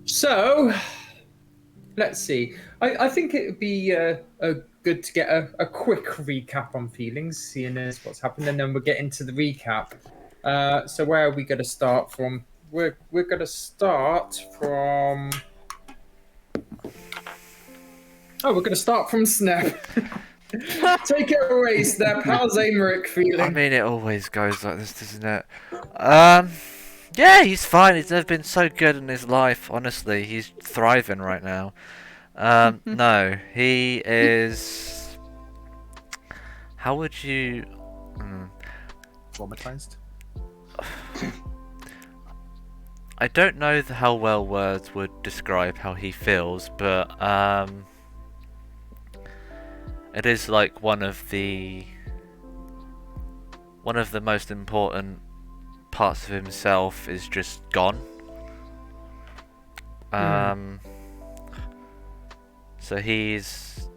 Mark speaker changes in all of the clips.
Speaker 1: So, let's see. I think it would be good to get a quick recap on feelings, seeing as what's happened, and then we'll get into the recap. So where are we going to start from? We're going to start from. Oh, we're going to start from Snap. Take it away, Snap. How's Amaric feeling?
Speaker 2: I mean, it always goes like this, doesn't it? Yeah, he's fine. He's never been so good in his life. Honestly, he's thriving right now. No, he is. How would you?
Speaker 3: Traumatized.
Speaker 2: I don't know how well words would describe how he feels, but it is like one of the most important parts of himself is just gone. So he's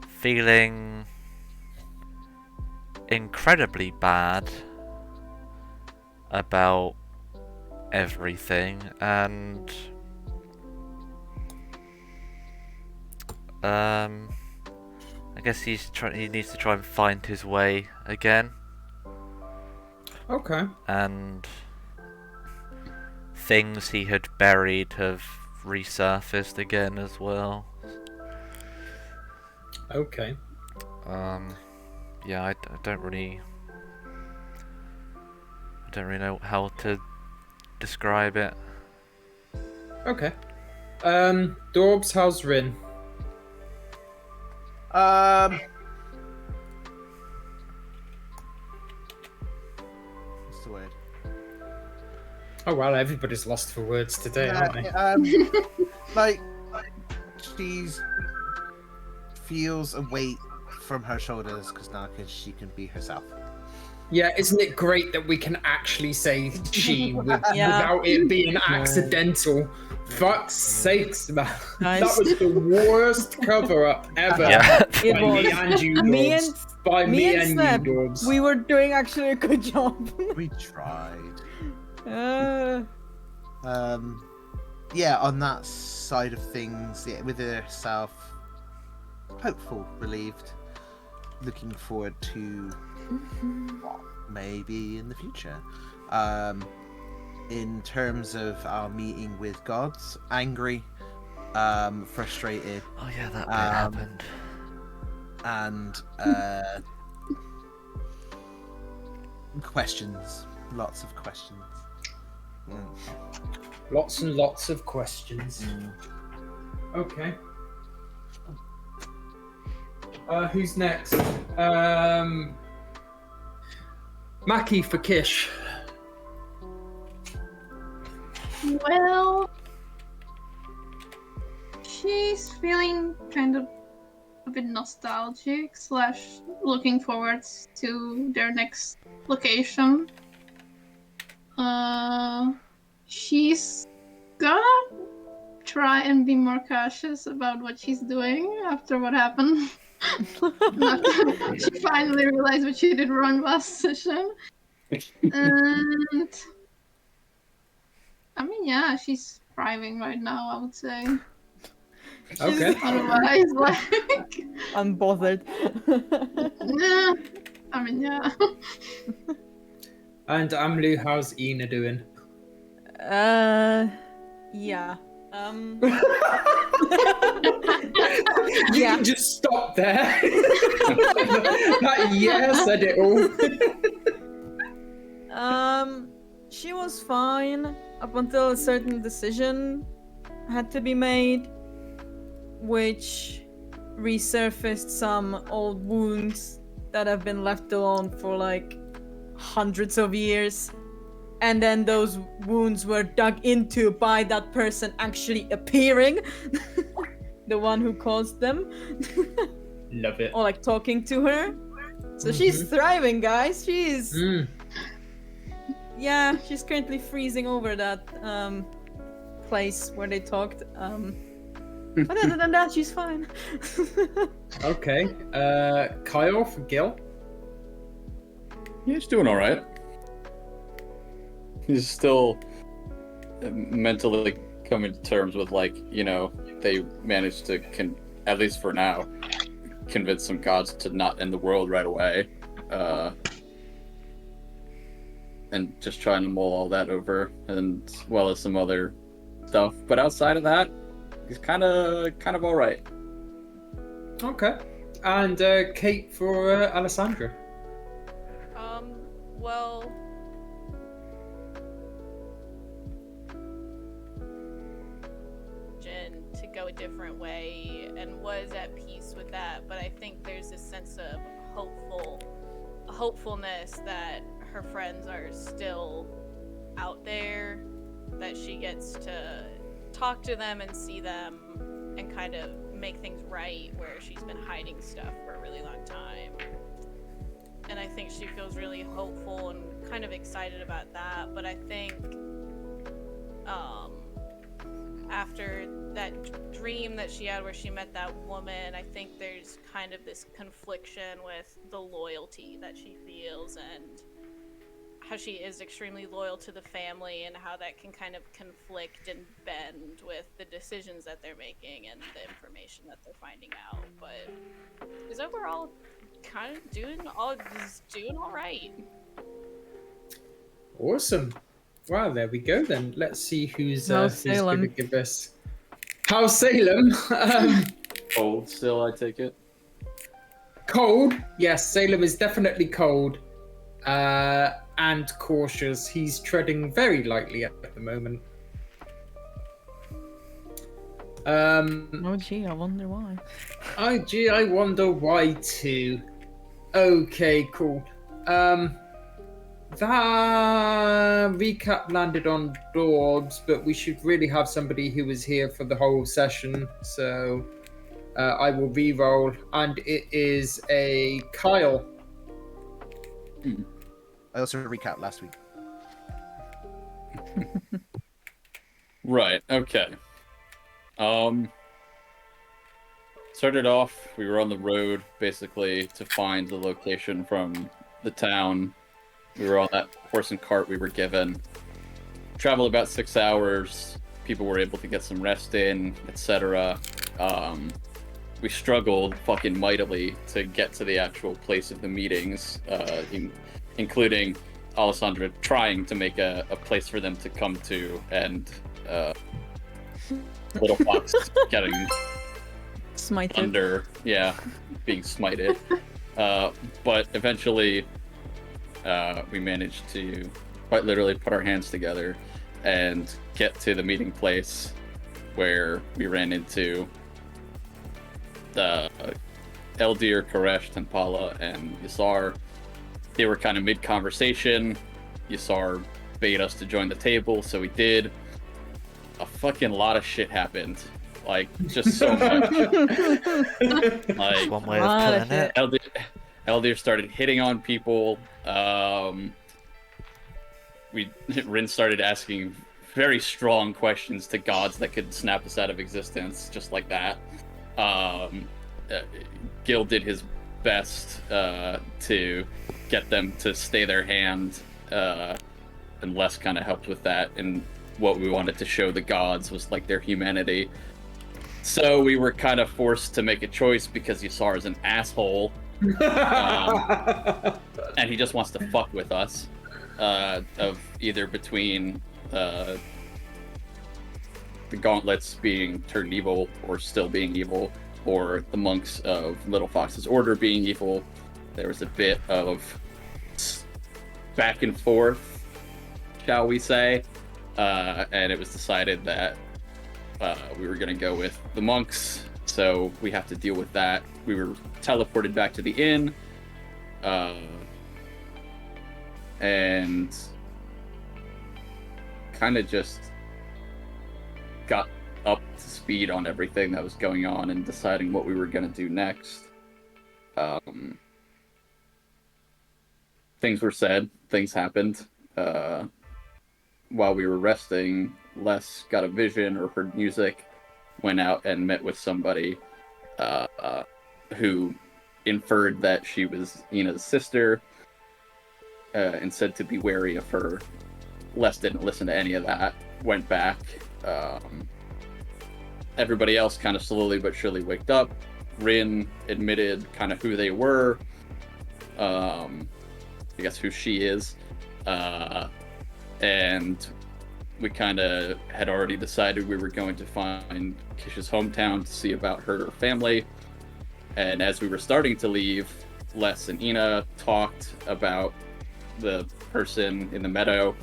Speaker 2: feeling incredibly bad about everything, and I guess he needs to try and find his way again.
Speaker 1: Okay.
Speaker 2: And things he had buried have resurfaced again as well.
Speaker 1: Okay.
Speaker 2: Yeah, I don't really know how to describe it.
Speaker 1: Okay. Dorbs, how's Rin?
Speaker 3: What's the word?
Speaker 1: Oh well, everybody's lost for words today, aren't they?
Speaker 3: Like she's feels a weight from her shoulders because she can be herself.
Speaker 1: Yeah, isn't it great that we can actually say she without it being accidental? Fuck's sakes, man.
Speaker 4: Nice.
Speaker 1: That was the worst cover-up ever
Speaker 2: Yeah.
Speaker 1: by me and you, Dorbs. By me and you,
Speaker 4: Snap,
Speaker 1: Dorbs.
Speaker 4: we were doing actually a good job.
Speaker 3: We tried. Yeah, on that side of things, yeah, with herself, hopeful, relieved, looking forward to what maybe in the future. In terms of our meeting with gods, angry, frustrated.
Speaker 2: Oh yeah, that bit happened.
Speaker 3: And questions, lots of questions.
Speaker 1: Lots and lots of questions. Okay. Who's next? Mackie for Kish.
Speaker 5: Well, she's feeling kind of a bit nostalgic / looking forward to their next location. She's gonna try and be more cautious about what she's doing after what happened. She finally realized what she did wrong last session. And I mean, yeah, she's thriving right now, I would say.
Speaker 1: Okay.
Speaker 5: Otherwise, like
Speaker 4: Unbothered.
Speaker 5: yeah. I mean, yeah.
Speaker 1: And Amlu, how's Ina doing?
Speaker 4: Yeah.
Speaker 1: You can just stop there. That yeah said it all.
Speaker 4: She was fine up until a certain decision had to be made, which resurfaced some old wounds that have been left alone for like hundreds of years. And then those wounds were dug into by that person actually appearing. The one who caused them.
Speaker 1: Love it.
Speaker 4: Or like talking to her. So she's thriving, guys. She's... Yeah, she's currently freezing over that place where they talked. But other than that, she's fine.
Speaker 1: Okay. Kyle for Gil.
Speaker 6: He's doing all right. He's still mentally coming to terms with, like, they managed to, at least for now, convince some gods to not end the world right away. And just trying to mull all that over, and as well as some other stuff. But outside of that, he's kind of all right.
Speaker 1: Okay. And Kate for Alessandra.
Speaker 7: Well, to go a different way and was at peace with that, but I think there's this sense of hopefulness that her friends are still out there, that she gets to talk to them and see them and kind of make things right where she's been hiding stuff for a really long time. And I think she feels really hopeful and kind of excited about that, but I think after that dream that she had where she met that woman, I think there's kind of this confliction with the loyalty that she feels and how she is extremely loyal to the family, and how that can kind of conflict and bend with the decisions that they're making and the information that they're finding out. But is overall kind of doing all right.
Speaker 1: Awesome. Wow, there we go then. Let's see who's going
Speaker 4: Salem.
Speaker 1: to give us. House Salem.
Speaker 6: Cold still, I take it.
Speaker 1: Cold. Yes, Salem is definitely cold. And cautious. He's treading very lightly at the moment.
Speaker 4: Oh gee, I wonder why.
Speaker 1: Oh gee, I wonder why too. Okay, cool. That recap landed on Dorbs, but we should really have somebody who was here for the whole session. So I will re-roll, and it is a Kyle.
Speaker 3: I also recapped last week.
Speaker 6: Right, okay. Started off, we were on the road, basically, to find the location from the town. We were on that horse and cart we were given. Traveled about 6 hours. People were able to get some rest in, etc. We struggled fucking mightily to get to the actual place of the meetings, including Alessandra trying to make a place for them to come to, and Little Fox getting
Speaker 4: Smited.
Speaker 6: being smited. But eventually, we managed to quite literally put our hands together and get to the meeting place, where we ran into the Eldir, Koresh, Tempala, and Yasar. They were kind of mid-conversation. Yasar bade us to join the table, so we did. A fucking lot of shit happened. Like, just so much. Like,
Speaker 2: One way of putting it.
Speaker 6: Eldir started hitting on people. Rin started asking very strong questions to gods that could snap us out of existence, just like that. Gil did his best to get them to stay their hand, and Les kind of helped with that. And what we wanted to show the gods was like their humanity. So we were kind of forced to make a choice, because Yasar is an asshole, and he just wants to fuck with us. Of either between the gauntlets being turned evil or still being evil, or the monks of Little Fox's order being evil. There was a bit of back and forth, shall we say, and it was decided that we were going to go with the monks, so we have to deal with that. We were teleported back to the inn, and kind of just got up to speed on everything that was going on and deciding what we were going to do next. Things were said, things happened. While we were resting, Les got a vision or heard music, went out and met with somebody who inferred that she was Ina's sister, and said to be wary of her. Les didn't listen to any of that. went back. Everybody else kind of slowly but surely waked up. Rin admitted kind of who they were. I guess who she is. And we kind of had already decided we were going to find Kish's hometown to see about her family. And as we were starting to leave, Les and Ina talked about the person in the meadow.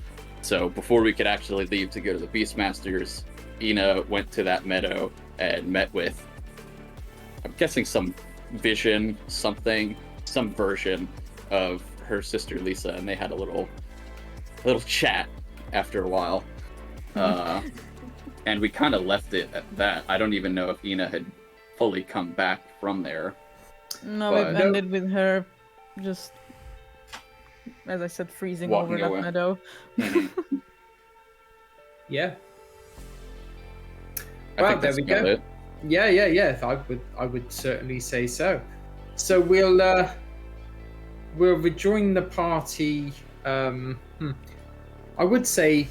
Speaker 6: So before we could actually leave to go to the Beastmasters, Ina went to that meadow and met with, I'm guessing, some vision, some version of her sister Lisa, and they had a little chat after a while. And we kind of left it at that. I don't even know if Ina had fully come back from there.
Speaker 4: No,
Speaker 6: But-
Speaker 4: it ended with her just, as I said, freezing
Speaker 6: Walking
Speaker 4: over that
Speaker 6: away.
Speaker 4: meadow.
Speaker 6: Mhm.
Speaker 1: Yeah.
Speaker 6: I
Speaker 1: Well,
Speaker 6: think
Speaker 1: there
Speaker 6: that's
Speaker 1: we go.
Speaker 6: about it.
Speaker 1: Yeah. I would certainly say so. So we'll rejoin the party. I would say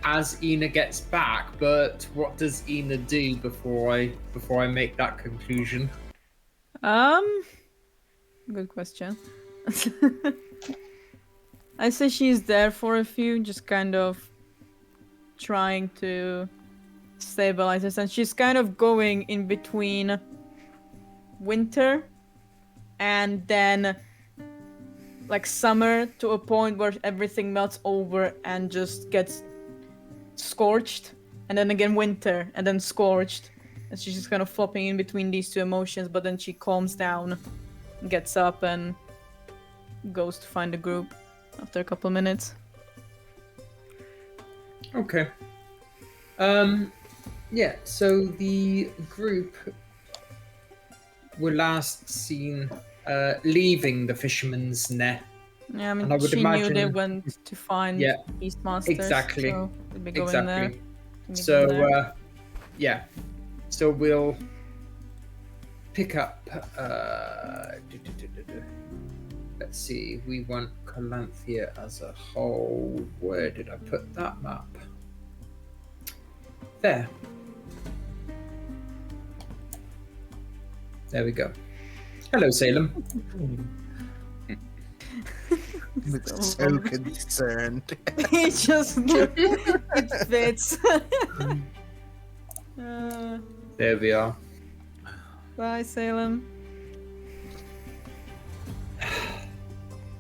Speaker 1: as Ina gets back, but what does Ina do before I make that conclusion?
Speaker 4: Good question. I say she's there for a few, just kind of trying to stabilize us, and she's kind of going in between winter and then like summer to a point where everything melts over and just gets scorched, and then again winter and then scorched, and she's just kind of flopping in between these two emotions, but then she calms down, gets up, and goes to find the group after a couple minutes.
Speaker 1: Okay. Yeah, so the group were last seen leaving the fisherman's net.
Speaker 4: Yeah, I mean,
Speaker 1: And I would
Speaker 4: she knew they
Speaker 1: imagine-
Speaker 4: went to find
Speaker 1: Yeah,
Speaker 4: Beastmasters,
Speaker 1: exactly.
Speaker 4: so they'd be going there.
Speaker 1: Exactly.
Speaker 4: to meet
Speaker 1: So,
Speaker 4: them there.
Speaker 1: yeah. So we'll pick up. Let's see. We want Calanthea as a whole. Where did I put that map? There. There we go. Hello, Salem.
Speaker 3: Looks so concerned.
Speaker 4: He just it fits.
Speaker 1: There we are.
Speaker 4: Bye, Salem.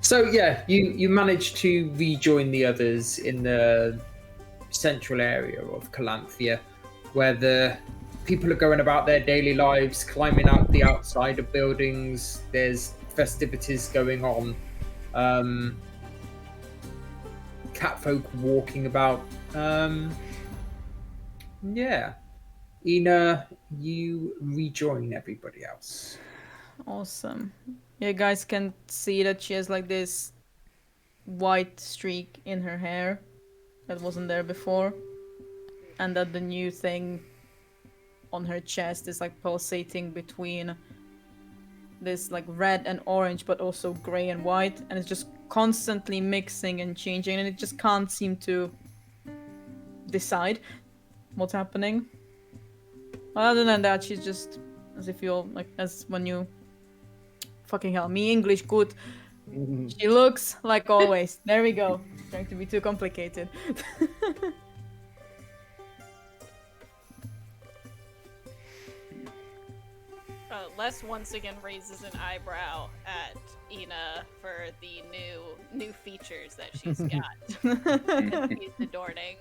Speaker 1: So yeah, you managed to rejoin the others in the central area of Calanthea, where the people are going about their daily lives, climbing out the outside of buildings. There's festivities going on. Catfolk walking about. Yeah. Ina, you rejoin everybody else.
Speaker 4: Awesome. You guys can see that she has like this white streak in her hair that wasn't there before, and that the new thing on her chest is like pulsating between this like red and orange, but also gray and white, and it's just constantly mixing and changing, and it just can't seem to decide what's happening. Other than that, she's just as if you're like, as when you fucking hell, me English good. She looks like always. There we go. Trying to be too complicated.
Speaker 7: Les once again raises an eyebrow at Ina for the new features that she's got. He's adorning.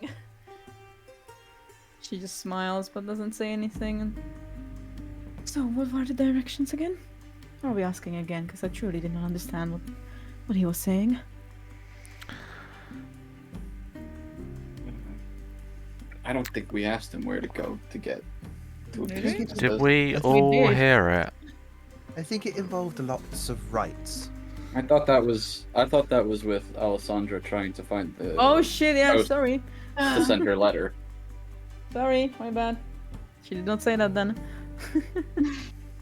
Speaker 4: She just smiles but doesn't say anything. So, what were the directions again? Are we asking again? Because I truly did not understand what he was saying.
Speaker 6: I don't think we asked him where to go to get to a
Speaker 4: Really?
Speaker 6: business.
Speaker 2: Did we
Speaker 3: Yes,
Speaker 4: we
Speaker 2: all
Speaker 4: did.
Speaker 2: hear it?
Speaker 3: I think it involved lots of rites.
Speaker 6: I thought that was with Alessandra trying to find the
Speaker 4: Oh shit! Yeah,
Speaker 6: Oh.
Speaker 4: sorry.
Speaker 6: to send her letter.
Speaker 4: Sorry, my bad. She did not say that then.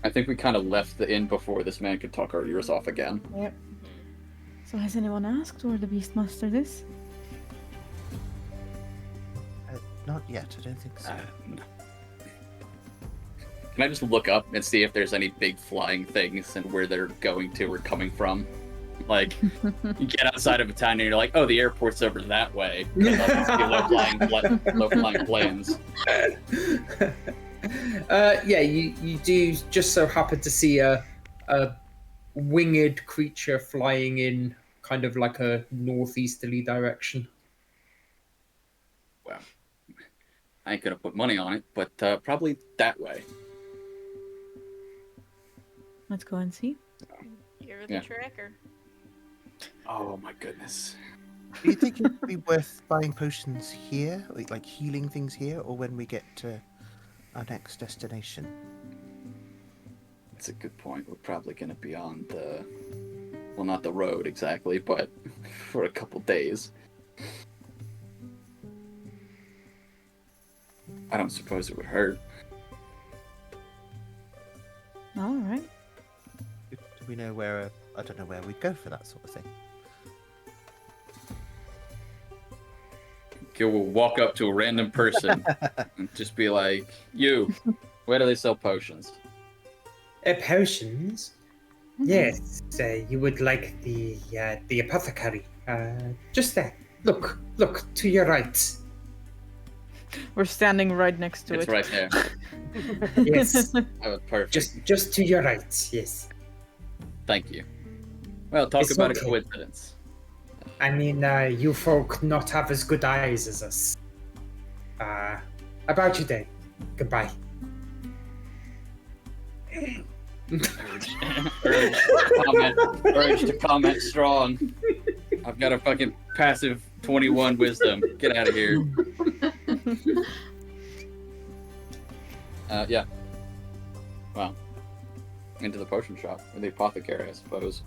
Speaker 6: I think we kind of left the inn before this man could talk our ears off again.
Speaker 4: Yep. So has anyone asked where the Beastmaster is?
Speaker 3: Not yet. I don't think so.
Speaker 6: No. Can I just look up and see if there's any big flying things and where they're going to or coming from? Like, you get outside of a town and you're like, oh, the airport's over that way. And I can see low-flying planes.
Speaker 1: Yeah, you do just so happen to see a winged creature flying in kind of like a northeasterly direction.
Speaker 6: Well, I ain't gonna put money on it, but probably that way.
Speaker 4: Let's go and see.
Speaker 7: You're the
Speaker 6: Yeah.
Speaker 7: tracker.
Speaker 6: Oh my goodness.
Speaker 3: Do you think it would be worth buying potions here, like healing things here, or when we get to our next destination?
Speaker 6: That's a good point. We're probably gonna be on the, well, not the road exactly, but for a couple days. I don't suppose it would hurt.
Speaker 4: All right.
Speaker 3: Do we know where? I don't know where we'd go for that sort of thing.
Speaker 6: Gil will walk up to a random person and just be like, "You, where do they sell potions?"
Speaker 1: Potions? Yes, you would like the apothecary. Just there. Look to your right.
Speaker 4: We're standing right next to
Speaker 6: It's
Speaker 4: it.
Speaker 6: right there.
Speaker 1: Yes,
Speaker 6: Oh, perfect.
Speaker 1: just to your right. Yes.
Speaker 6: Thank you. Well, talk
Speaker 1: It's
Speaker 6: about
Speaker 1: okay.
Speaker 6: a coincidence.
Speaker 1: I mean, you folk not have as good eyes as us. About your day. Goodbye.
Speaker 6: Urge to comment strong. I've got a fucking passive 21 wisdom. Get out of here. Yeah. Well, into the potion shop, or the apothecary, I suppose.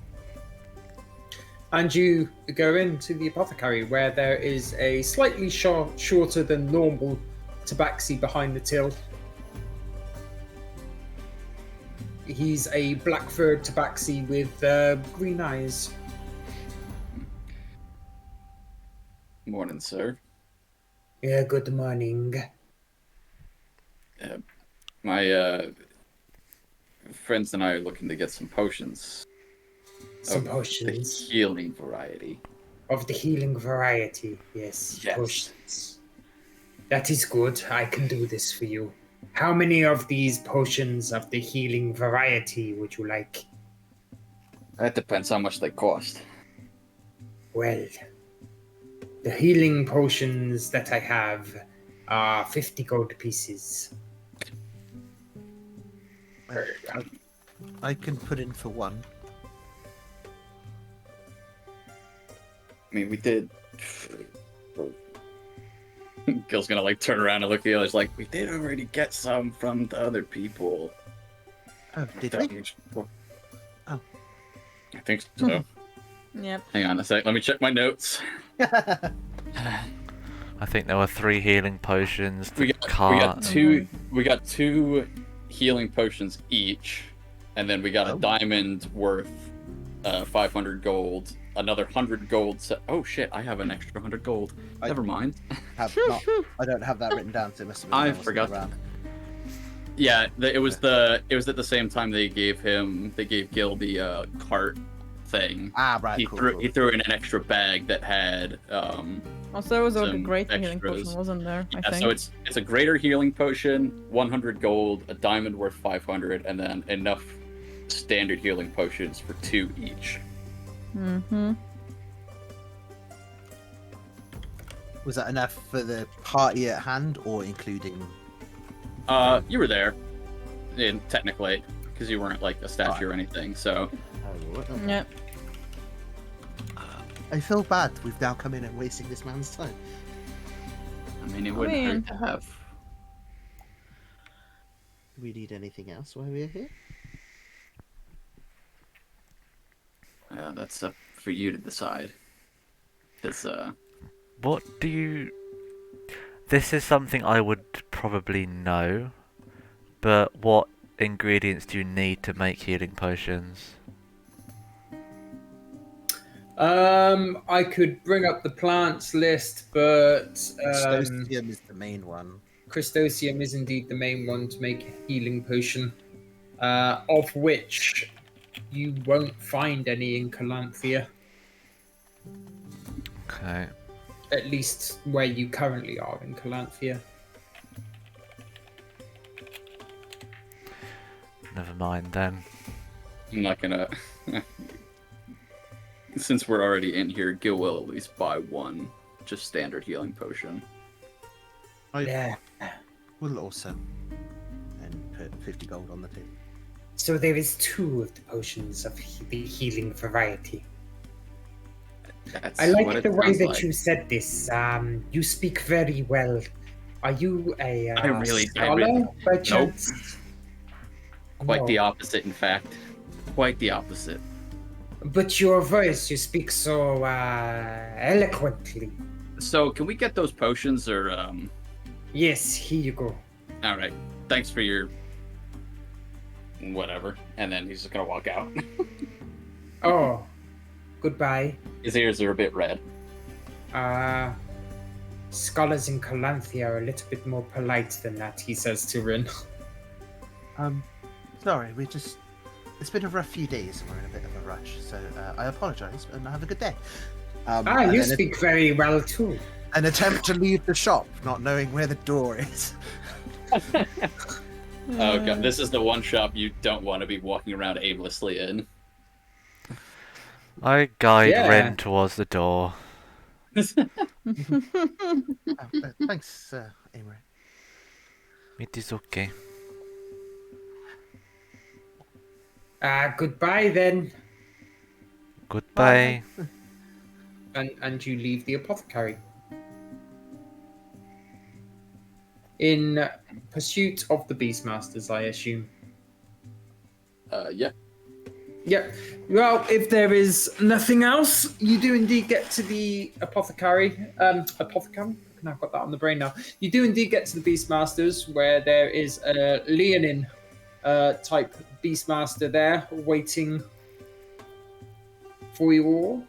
Speaker 1: And you go into the apothecary, where there is a slightly shorter than normal tabaxi behind the till. He's a black-furred tabaxi with green eyes.
Speaker 6: Morning, sir.
Speaker 1: Yeah, good morning.
Speaker 6: My friends and I are looking to get some potions.
Speaker 1: Some
Speaker 6: The
Speaker 1: potions
Speaker 6: healing variety.
Speaker 1: of the healing variety. Yes,
Speaker 6: Yes.
Speaker 1: potions. That is good. I can do this for you. How many of these potions of the healing variety would you like?
Speaker 6: That depends how much they cost.
Speaker 1: Well, the healing potions that I have are 50 gold pieces.
Speaker 3: I can put in for one.
Speaker 6: I mean, we did. Gil's gonna like turn around and look at the others like, we did already get some from the other people.
Speaker 3: Oh, did we? Oh.
Speaker 6: I think so.
Speaker 4: Yep.
Speaker 6: Hang on a sec. Let me check my notes.
Speaker 2: I think there were 3 healing potions.
Speaker 6: We
Speaker 2: The
Speaker 6: got
Speaker 2: cart.
Speaker 6: two. We got 2 healing potions each, and then we got
Speaker 3: Oh.
Speaker 6: a diamond worth 500 gold. Another 100 gold. Oh shit! I have an extra 100 gold. Never mind.
Speaker 3: I don't have that written down, so it must have been.
Speaker 6: I
Speaker 3: when wasn't
Speaker 6: forgot.
Speaker 3: around.
Speaker 6: Yeah, it was at the same time they gave Gil the cart thing.
Speaker 3: Ah, right.
Speaker 6: He
Speaker 3: cool,
Speaker 6: threw
Speaker 3: cool.
Speaker 6: he threw in an extra bag that had
Speaker 4: Also, there was a
Speaker 6: Some
Speaker 4: great healing
Speaker 6: extras.
Speaker 4: potion, wasn't there? I
Speaker 6: yeah,
Speaker 4: think.
Speaker 6: so it's a greater healing potion, 100 gold, a diamond worth 500, and then enough standard healing potions for 2 each.
Speaker 4: Mm-hmm.
Speaker 3: Was that enough for the party at hand, or including?
Speaker 6: You were there, technically, because you weren't like a statue or anything. So
Speaker 4: Yep.
Speaker 3: I feel bad. We've now come in and wasting this man's time.
Speaker 6: I mean, it wouldn't hurt to have.
Speaker 3: Do we need anything else while we're here?
Speaker 6: That's up for you to decide. Because
Speaker 2: What do you... This is something I would probably know, but what ingredients do you need to make healing potions?
Speaker 1: I could bring up the plants list, but
Speaker 3: Stosium is the main one.
Speaker 1: Christosium is indeed the main one to make a healing potion, of which you won't find any in Calanthea,
Speaker 2: Okay.
Speaker 1: at least where you currently are in Calanthea.
Speaker 2: Never mind then.
Speaker 6: I'm not gonna. Since we're already in here, Gil will at least buy one, just standard healing potion.
Speaker 3: I will also, and put 50 gold on the table.
Speaker 1: So there is 2 of the potions of the healing variety.
Speaker 6: That's
Speaker 1: I like
Speaker 6: what it
Speaker 1: the way
Speaker 6: sounds
Speaker 1: that
Speaker 6: like.
Speaker 1: you said this. You speak very well. Are you a
Speaker 6: I really-
Speaker 1: scholar by chance?
Speaker 6: Quite
Speaker 1: No.
Speaker 6: the opposite, in fact. Quite the opposite.
Speaker 1: But your voice, you speak so eloquently.
Speaker 6: So, can we get those potions, or
Speaker 1: Yes, here you go.
Speaker 6: All right. Thanks for your whatever. And then he's just gonna walk out.
Speaker 1: Oh, goodbye.
Speaker 6: His ears are a bit red.
Speaker 1: Scholars in Calanthea are a little bit more polite than that, he says to Rin.
Speaker 3: Sorry, it's been a rough few days and we're in a bit of a rush, so I apologise and have a good day. And
Speaker 1: You
Speaker 3: then
Speaker 1: speak very well too.
Speaker 3: an attempt to leave the shop, not knowing where the door is.
Speaker 6: Oh god, this is the one shop you don't want to be walking around aimlessly in.
Speaker 2: I guide
Speaker 1: Yeah.
Speaker 2: Ren towards the door.
Speaker 3: Thanks, Amory.
Speaker 2: It is okay.
Speaker 1: Goodbye then.
Speaker 2: Goodbye.
Speaker 1: And you leave the apothecary. In pursuit of the Beastmasters, I assume.
Speaker 6: Yeah.
Speaker 1: Yep. Well, if there is nothing else, you do indeed get to the apothecary. Apothecary? I've got that on the brain now. You do indeed get to the Beastmasters, where there is a Leonin type Beastmaster there, waiting for you all.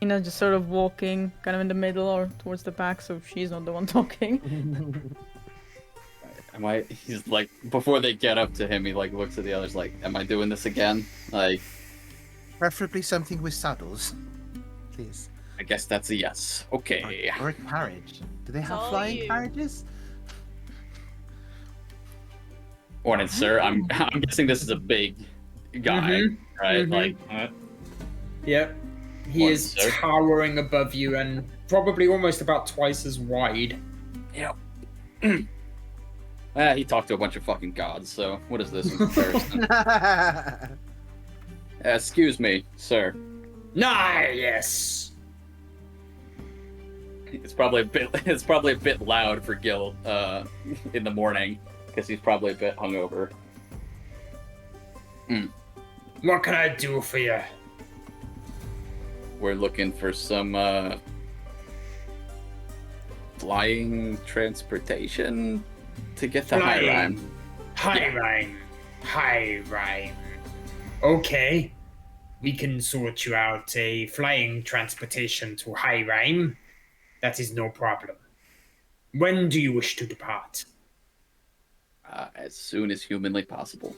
Speaker 4: Just sort of walking kind of in the middle or towards the back, so she's not the one talking.
Speaker 6: He's like, before they get up to him, he like looks at the others like, am I doing this again? Like,
Speaker 3: Preferably something with saddles, please.
Speaker 6: I guess that's a yes. Okay.
Speaker 3: Or a carriage. Do they have
Speaker 7: all
Speaker 3: flying
Speaker 7: you.
Speaker 3: carriages?
Speaker 6: Morning, sir. I'm guessing this is a big guy, right?
Speaker 1: Mhm.
Speaker 6: Like,
Speaker 1: Yep. He
Speaker 6: What,
Speaker 1: is
Speaker 6: sir?
Speaker 1: towering above you and probably almost about twice as wide.
Speaker 6: yep. He talked to a bunch of fucking gods, so what is this in comparison? Excuse me, sir.
Speaker 1: Nice.
Speaker 6: It's probably a bit loud for Gil in the morning because he's probably a bit hungover.
Speaker 1: What can I do for you?
Speaker 6: We're looking for some flying transportation to get to High Rhyme.
Speaker 1: High Rhyme. Okay. We can sort you out a flying transportation to High Rhyme. That is no problem. When do you wish to depart?
Speaker 6: As soon as humanly possible.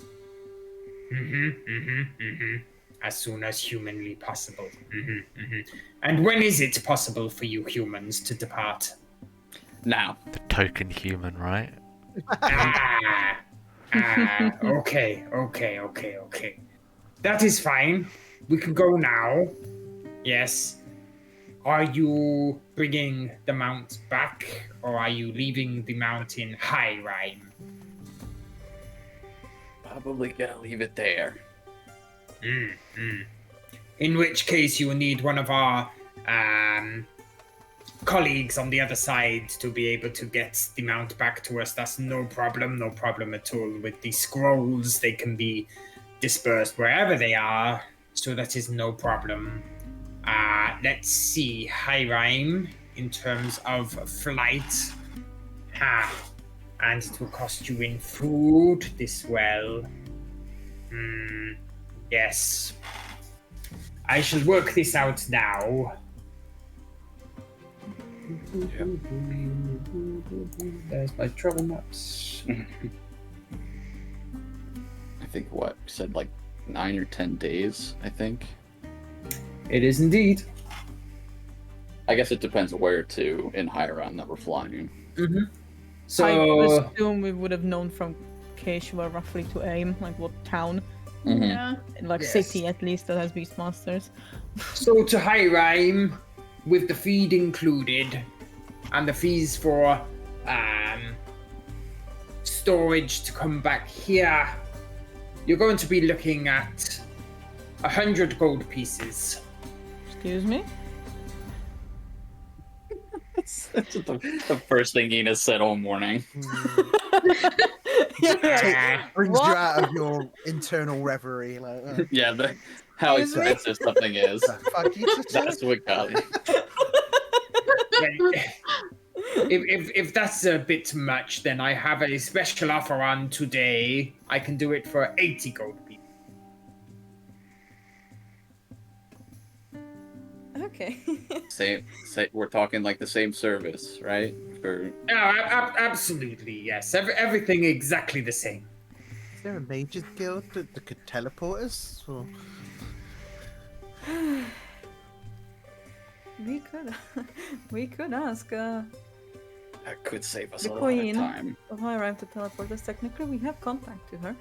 Speaker 1: As soon as humanly possible. And when is it possible for you humans to depart?
Speaker 6: Now.
Speaker 2: The token human, right?
Speaker 1: Okay. That is fine. We can go now. Yes. Are you bringing the mount back, or are you leaving the mount in High Rhyme?
Speaker 6: Probably gonna leave it there.
Speaker 1: In which case, you will need one of our colleagues on the other side to be able to get the mount back to us. That's no problem at all. With the scrolls, they can be dispersed wherever they are, so that is no problem. Let's see, High Rhyme, in terms of flight. And it will cost you in food this well. Yes. I shall work this out now. There's my travel maps.
Speaker 6: I think what you said, like 9 or 10 days. I think.
Speaker 1: It is indeed.
Speaker 6: I guess it depends where to in Hiron that we're flying.
Speaker 1: Mm-hmm.
Speaker 4: I
Speaker 1: So,
Speaker 4: assume we would have known from Keish where roughly to aim, like what town,
Speaker 6: Mhm.
Speaker 5: Yeah.
Speaker 4: like
Speaker 1: Yes.
Speaker 4: city at least that has Beastmasters.
Speaker 1: so to Hiram, with the feed included, and the fees for storage to come back here, you're going to be looking at 100 gold pieces.
Speaker 4: Excuse me?
Speaker 6: That's the first thing Ina said all morning.
Speaker 3: Brings
Speaker 1: Ah,
Speaker 3: you out of your internal reverie. Like,
Speaker 6: Yeah, how
Speaker 4: Excuse me?
Speaker 6: expensive something is.
Speaker 3: the fuck you just
Speaker 6: That's what got it.
Speaker 1: well, if that's a bit much, then I have a special offer on today. I can do it for 80 gold pieces.
Speaker 4: Okay.
Speaker 6: Same, we're talking like the same service, right? For
Speaker 1: Oh, absolutely, yes. Everything exactly the same.
Speaker 3: Is there a mages guild that could teleport us? Or...
Speaker 4: we could ask
Speaker 6: that could save us
Speaker 4: The
Speaker 6: a lot
Speaker 4: queen.
Speaker 6: of time.
Speaker 4: of Hiram to teleport us. Technically, we have contact to her.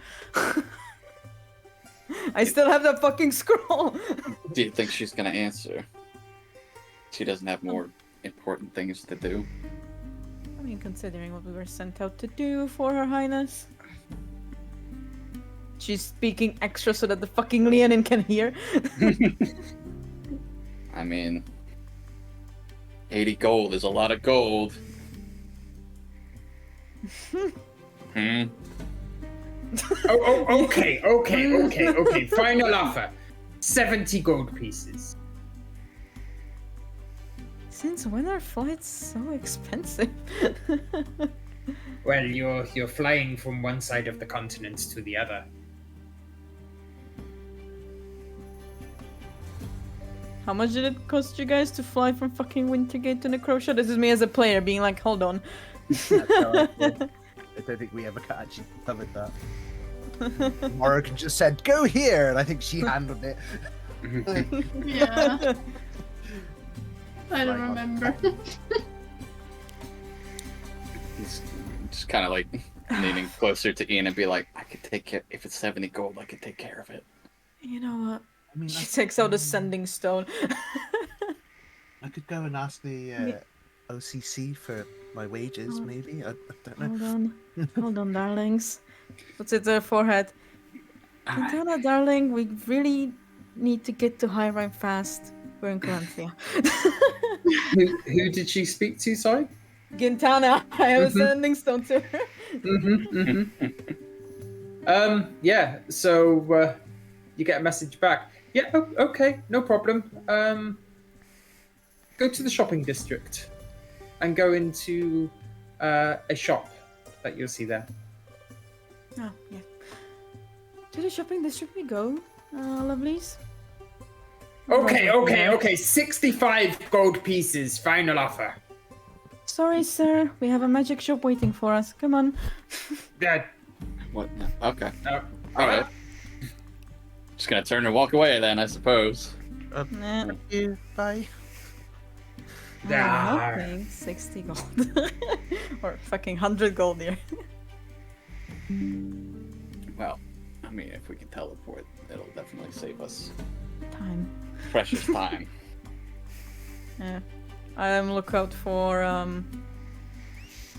Speaker 4: I still have that fucking scroll.
Speaker 6: Do you think she's gonna answer? She doesn't have more important things to do.
Speaker 4: I mean, considering what we were sent out to do for Her Highness. She's speaking extra so that the fucking Leonin can hear.
Speaker 6: I mean, 80 gold is a lot of gold. Hmm.
Speaker 1: Okay. Final offer. 70 gold pieces.
Speaker 4: Since when are flights so expensive?
Speaker 1: Well, you're flying from one side of the continent to the other.
Speaker 4: How much did it cost you guys to fly from fucking Wintergate to Necrotia? This is me as a player being like, hold on.
Speaker 3: I don't think we ever actually covered that. Morrigan just said, "Go here," and I think she handled it.
Speaker 5: Yeah. I don't
Speaker 3: Flying on
Speaker 5: remember.
Speaker 6: He's just kind of like leaning closer to Ian and be like, I could take care. If it's 70 gold, I could take care of it.
Speaker 4: You know what?
Speaker 3: I mean,
Speaker 4: She takes out a sending stone.
Speaker 3: I could go and ask the OCC for my wages, maybe. I don't know.
Speaker 4: Hold on, darlings. What's it their forehead? Quintana, darling, we really need to get to Hiram fast. We're in Corinthia.
Speaker 1: Who did she speak to, sorry?
Speaker 4: Quintana, I have a sending stone to her.
Speaker 1: Yeah, so you get a message back. Yeah, okay, no problem. Go to the shopping district and go into a shop that you'll see there.
Speaker 4: Oh, yeah. To the shopping district we go, lovelies.
Speaker 1: Okay. 65 gold pieces, final offer.
Speaker 4: Sorry, sir. We have a magic shop waiting for us. Come on.
Speaker 1: Yeah.
Speaker 6: What? Okay.
Speaker 1: No.
Speaker 6: All right. Just gonna turn and walk away then, I suppose.
Speaker 4: Nah.
Speaker 3: Thank you. Bye.
Speaker 1: Ah.
Speaker 4: I'm hoping 60 gold. Or fucking 100 gold here.
Speaker 6: Well, I mean, if we can teleport, it'll definitely save us
Speaker 4: Time.
Speaker 6: precious time.
Speaker 4: Yeah. I'm lookout for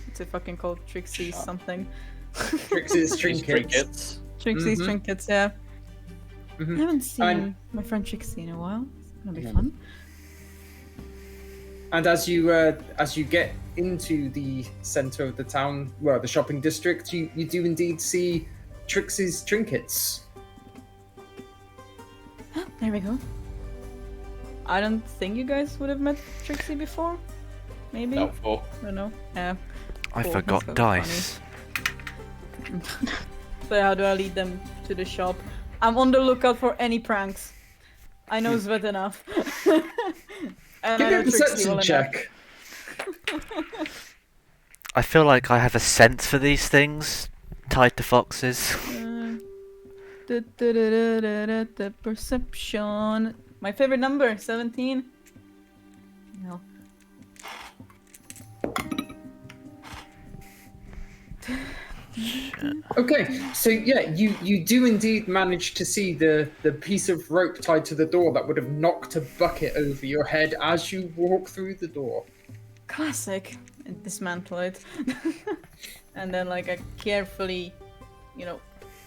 Speaker 4: what's it fucking called? Trixie's
Speaker 6: Shop.
Speaker 4: something.
Speaker 1: Trixie's trinkets.
Speaker 6: Trinkets.
Speaker 4: Trixie's
Speaker 1: Mhm.
Speaker 4: trinkets, yeah.
Speaker 1: Mhm.
Speaker 4: I haven't seen
Speaker 1: And-
Speaker 4: my friend Trixie in a while. It's gonna be
Speaker 6: Mhm.
Speaker 4: fun.
Speaker 1: And as you get into the center of the town, well, the shopping district, you do indeed see Trixie's trinkets.
Speaker 4: There we go. I don't think you guys would have met Trixie before. Maybe?
Speaker 6: Doubtful.
Speaker 4: I don't know. Yeah.
Speaker 2: I
Speaker 4: Cool,
Speaker 2: forgot
Speaker 4: that's gonna be
Speaker 2: dice.
Speaker 4: So how do I lead them to the shop? I'm on the lookout for any pranks. I know Svet enough. And
Speaker 1: Give
Speaker 4: I
Speaker 1: me
Speaker 4: know
Speaker 1: a
Speaker 4: Trixie
Speaker 1: perception
Speaker 4: well
Speaker 1: check.
Speaker 2: I feel like I have a sense for these things tied to foxes.
Speaker 4: Perception. My favorite number, 17. No.
Speaker 1: Okay, so yeah, you do indeed manage to see the piece of rope tied to the door that would have knocked a bucket over your head as you walk through the door.
Speaker 4: Classic. And dismantle it. And then like I carefully,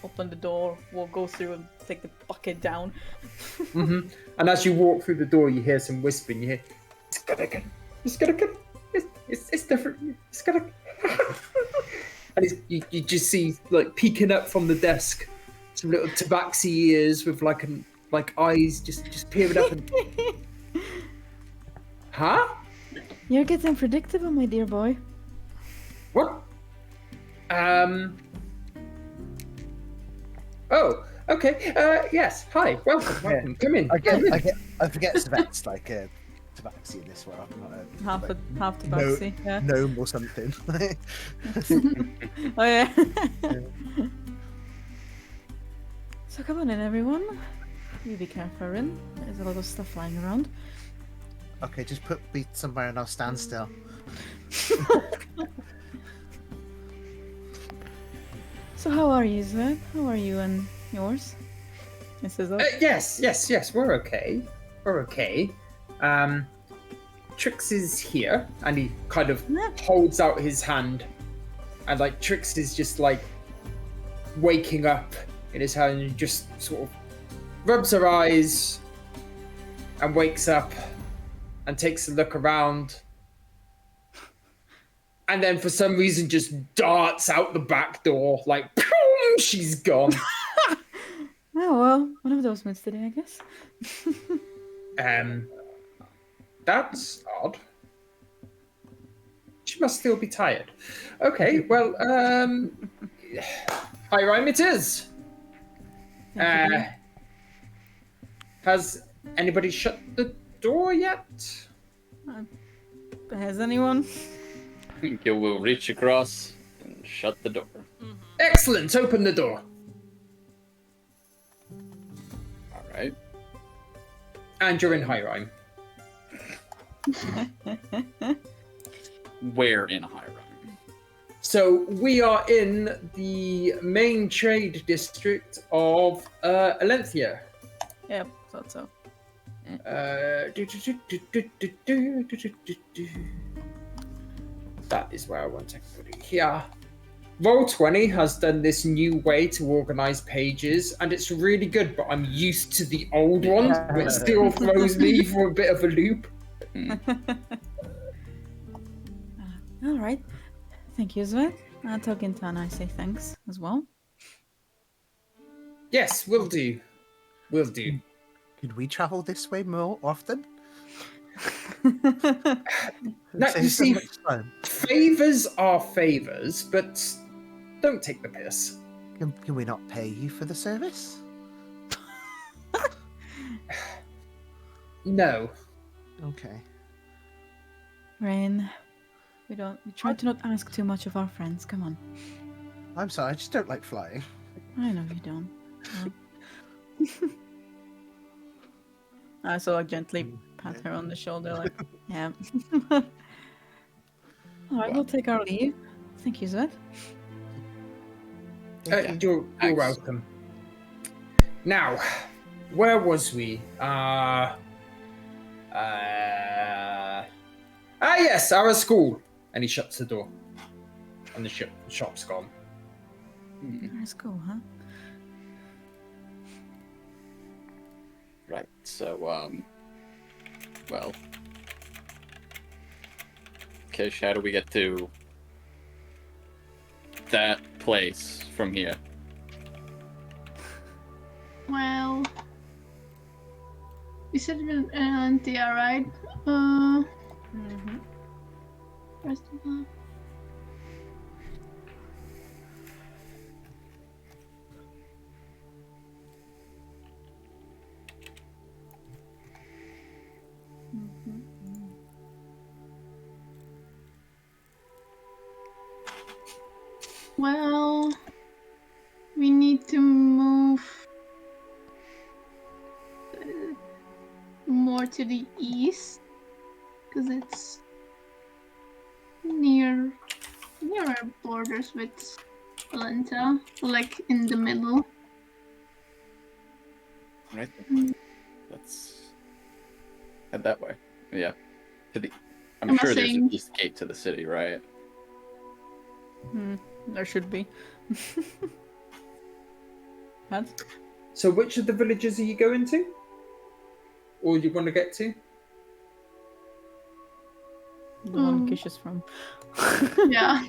Speaker 4: open the door, we'll go through and take the bucket down.
Speaker 1: And as you walk through the door, you hear some whispering. You hear, "It's gonna get, it's gonna get, it's different. It's gonna." And you just see like peeking up from the desk, some little tabaxi ears with like eyes just peering up and. Huh?
Speaker 4: You're getting predictable, my dear boy.
Speaker 1: What? Oh, okay. Yes. Hi. Welcome. Come in.
Speaker 3: I
Speaker 1: Come in.
Speaker 3: forget Svet's like a tabaxi in this world, not a
Speaker 4: Half the boxy, yeah.
Speaker 3: gnome or something.
Speaker 4: Oh yeah. So come on in, everyone. You be careful, Rin. There's a lot of stuff flying around.
Speaker 3: Okay, just put me somewhere and I'll stand still.
Speaker 4: So how are you, Svet? How are you and yours? This is
Speaker 1: Yes. We're okay. We're okay. Trix is here, and he kind of holds out his hand, and like Trix is just like waking up in his hand, and just sort of rubs her eyes, and wakes up, and takes a look around, and then for some reason just darts out the back door, like boom, she's gone.
Speaker 4: Oh well, one of those ones today, I guess.
Speaker 1: That's odd. She must still be tired. Okay, well, hi, Rhyme, it is.
Speaker 4: Thank you, dear.
Speaker 1: Has anybody shut the door yet?
Speaker 4: Has anyone?
Speaker 6: You will reach across and shut the door.
Speaker 1: Excellent, open the door.
Speaker 6: All right.
Speaker 1: And you're in High Rhyme.
Speaker 6: Where in Hiram?
Speaker 1: So we are in the main trade district of Alenthia.
Speaker 4: Yep, thought so.
Speaker 1: That is where I want everybody here. Roll20 has done this new way to organize pages, and it's really good, but I'm used to the old one, which still throws me for a bit of a loop.
Speaker 4: All right. Thank you, Svet. Talking to Anna, I say thanks as well.
Speaker 1: Yes, will do. Will do.
Speaker 3: Could we travel this way more often?
Speaker 1: Now,
Speaker 3: Save
Speaker 1: you
Speaker 3: so
Speaker 1: see,
Speaker 3: much time.
Speaker 1: favors are favors, but don't take the piss.
Speaker 3: Can we not pay you for the service?
Speaker 1: No.
Speaker 3: Okay.
Speaker 4: Rain, we try to not ask too much of our friends. Come on.
Speaker 3: I'm sorry, I just don't like flying.
Speaker 4: I know you don't. I so like gently pat her on the shoulder, like, yeah. All right, we'll take our leave. Thank you, Svet.
Speaker 1: You're welcome. Now, where was we? Yes, our school. And he shuts the door. And the shop's gone.
Speaker 4: That's cool, huh?
Speaker 6: Right. So, well, Kish, how do we get to that place from here?
Speaker 5: Well, you said you're in Antia, right? Where's the map? Well, we need to move more to the east because it's nearer borders with Valenta, like in the middle.
Speaker 6: Right.
Speaker 5: Mm.
Speaker 6: Let's head that way. Yeah. To the. I'm
Speaker 5: Am I
Speaker 6: sure there's an
Speaker 5: saying-
Speaker 6: east gate to the city, right?
Speaker 4: There should be. What?
Speaker 1: So which of the villages are you going to? Or you want to get to?
Speaker 4: The one Kish is from.
Speaker 5: Yeah,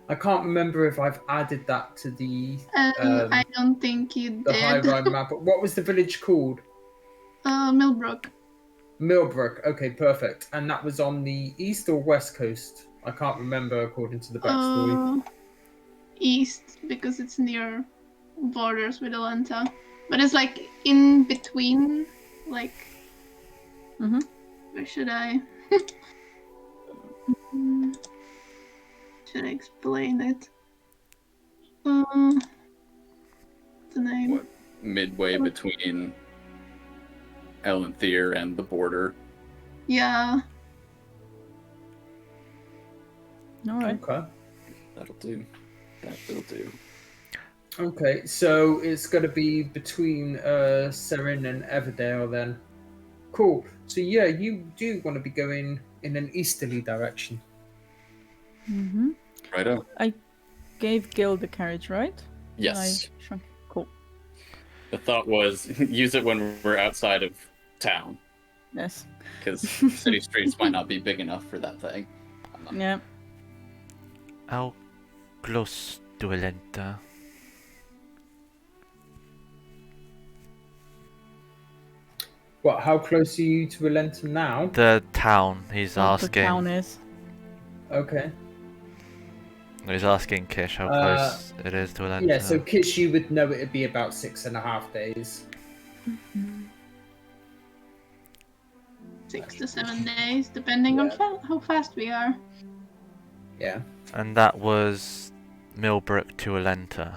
Speaker 1: I can't remember if I've added that to the
Speaker 5: I don't think you
Speaker 1: the High
Speaker 5: did.
Speaker 1: Rhine map. What was the village called?
Speaker 5: Millbrook.
Speaker 1: Millbrook. Okay, perfect. And that was on the east or west coast? I can't remember according to the backstory.
Speaker 5: East, because it's near borders with Atlanta. But it's like in between, like.
Speaker 4: Mhm.
Speaker 5: Where should I? Should I explain it? The name.
Speaker 6: What? Midway between Elenthier and the border.
Speaker 5: Yeah.
Speaker 4: Alright.
Speaker 1: Okay.
Speaker 6: That'll do. That'll do.
Speaker 1: Okay, so it's going to be between Serin and Everdale then. Cool. So yeah, you do want to be going in an easterly direction.
Speaker 4: Mm-hmm.
Speaker 6: Righto.
Speaker 4: Gave Gil the carriage, right?
Speaker 6: Yes.
Speaker 4: I shrunk. Cool.
Speaker 6: The thought was use it when we're outside of town,
Speaker 4: Yes.
Speaker 6: because city streets might not be big enough for that thing.
Speaker 4: Yeah.
Speaker 2: How close to Elenta?
Speaker 1: What? How close are you to Elenta now?
Speaker 2: The town, he's
Speaker 4: What the
Speaker 2: asking.
Speaker 4: town is.
Speaker 1: Okay.
Speaker 2: He's asking Kish how
Speaker 1: Uh,
Speaker 2: close it is to Elenta.
Speaker 1: Yeah. So Kish, you would know it'd be about 6.5 days.
Speaker 5: 6 to 7 days, depending on how fast we are.
Speaker 1: Yeah.
Speaker 2: And that was Millbrook to Elenta.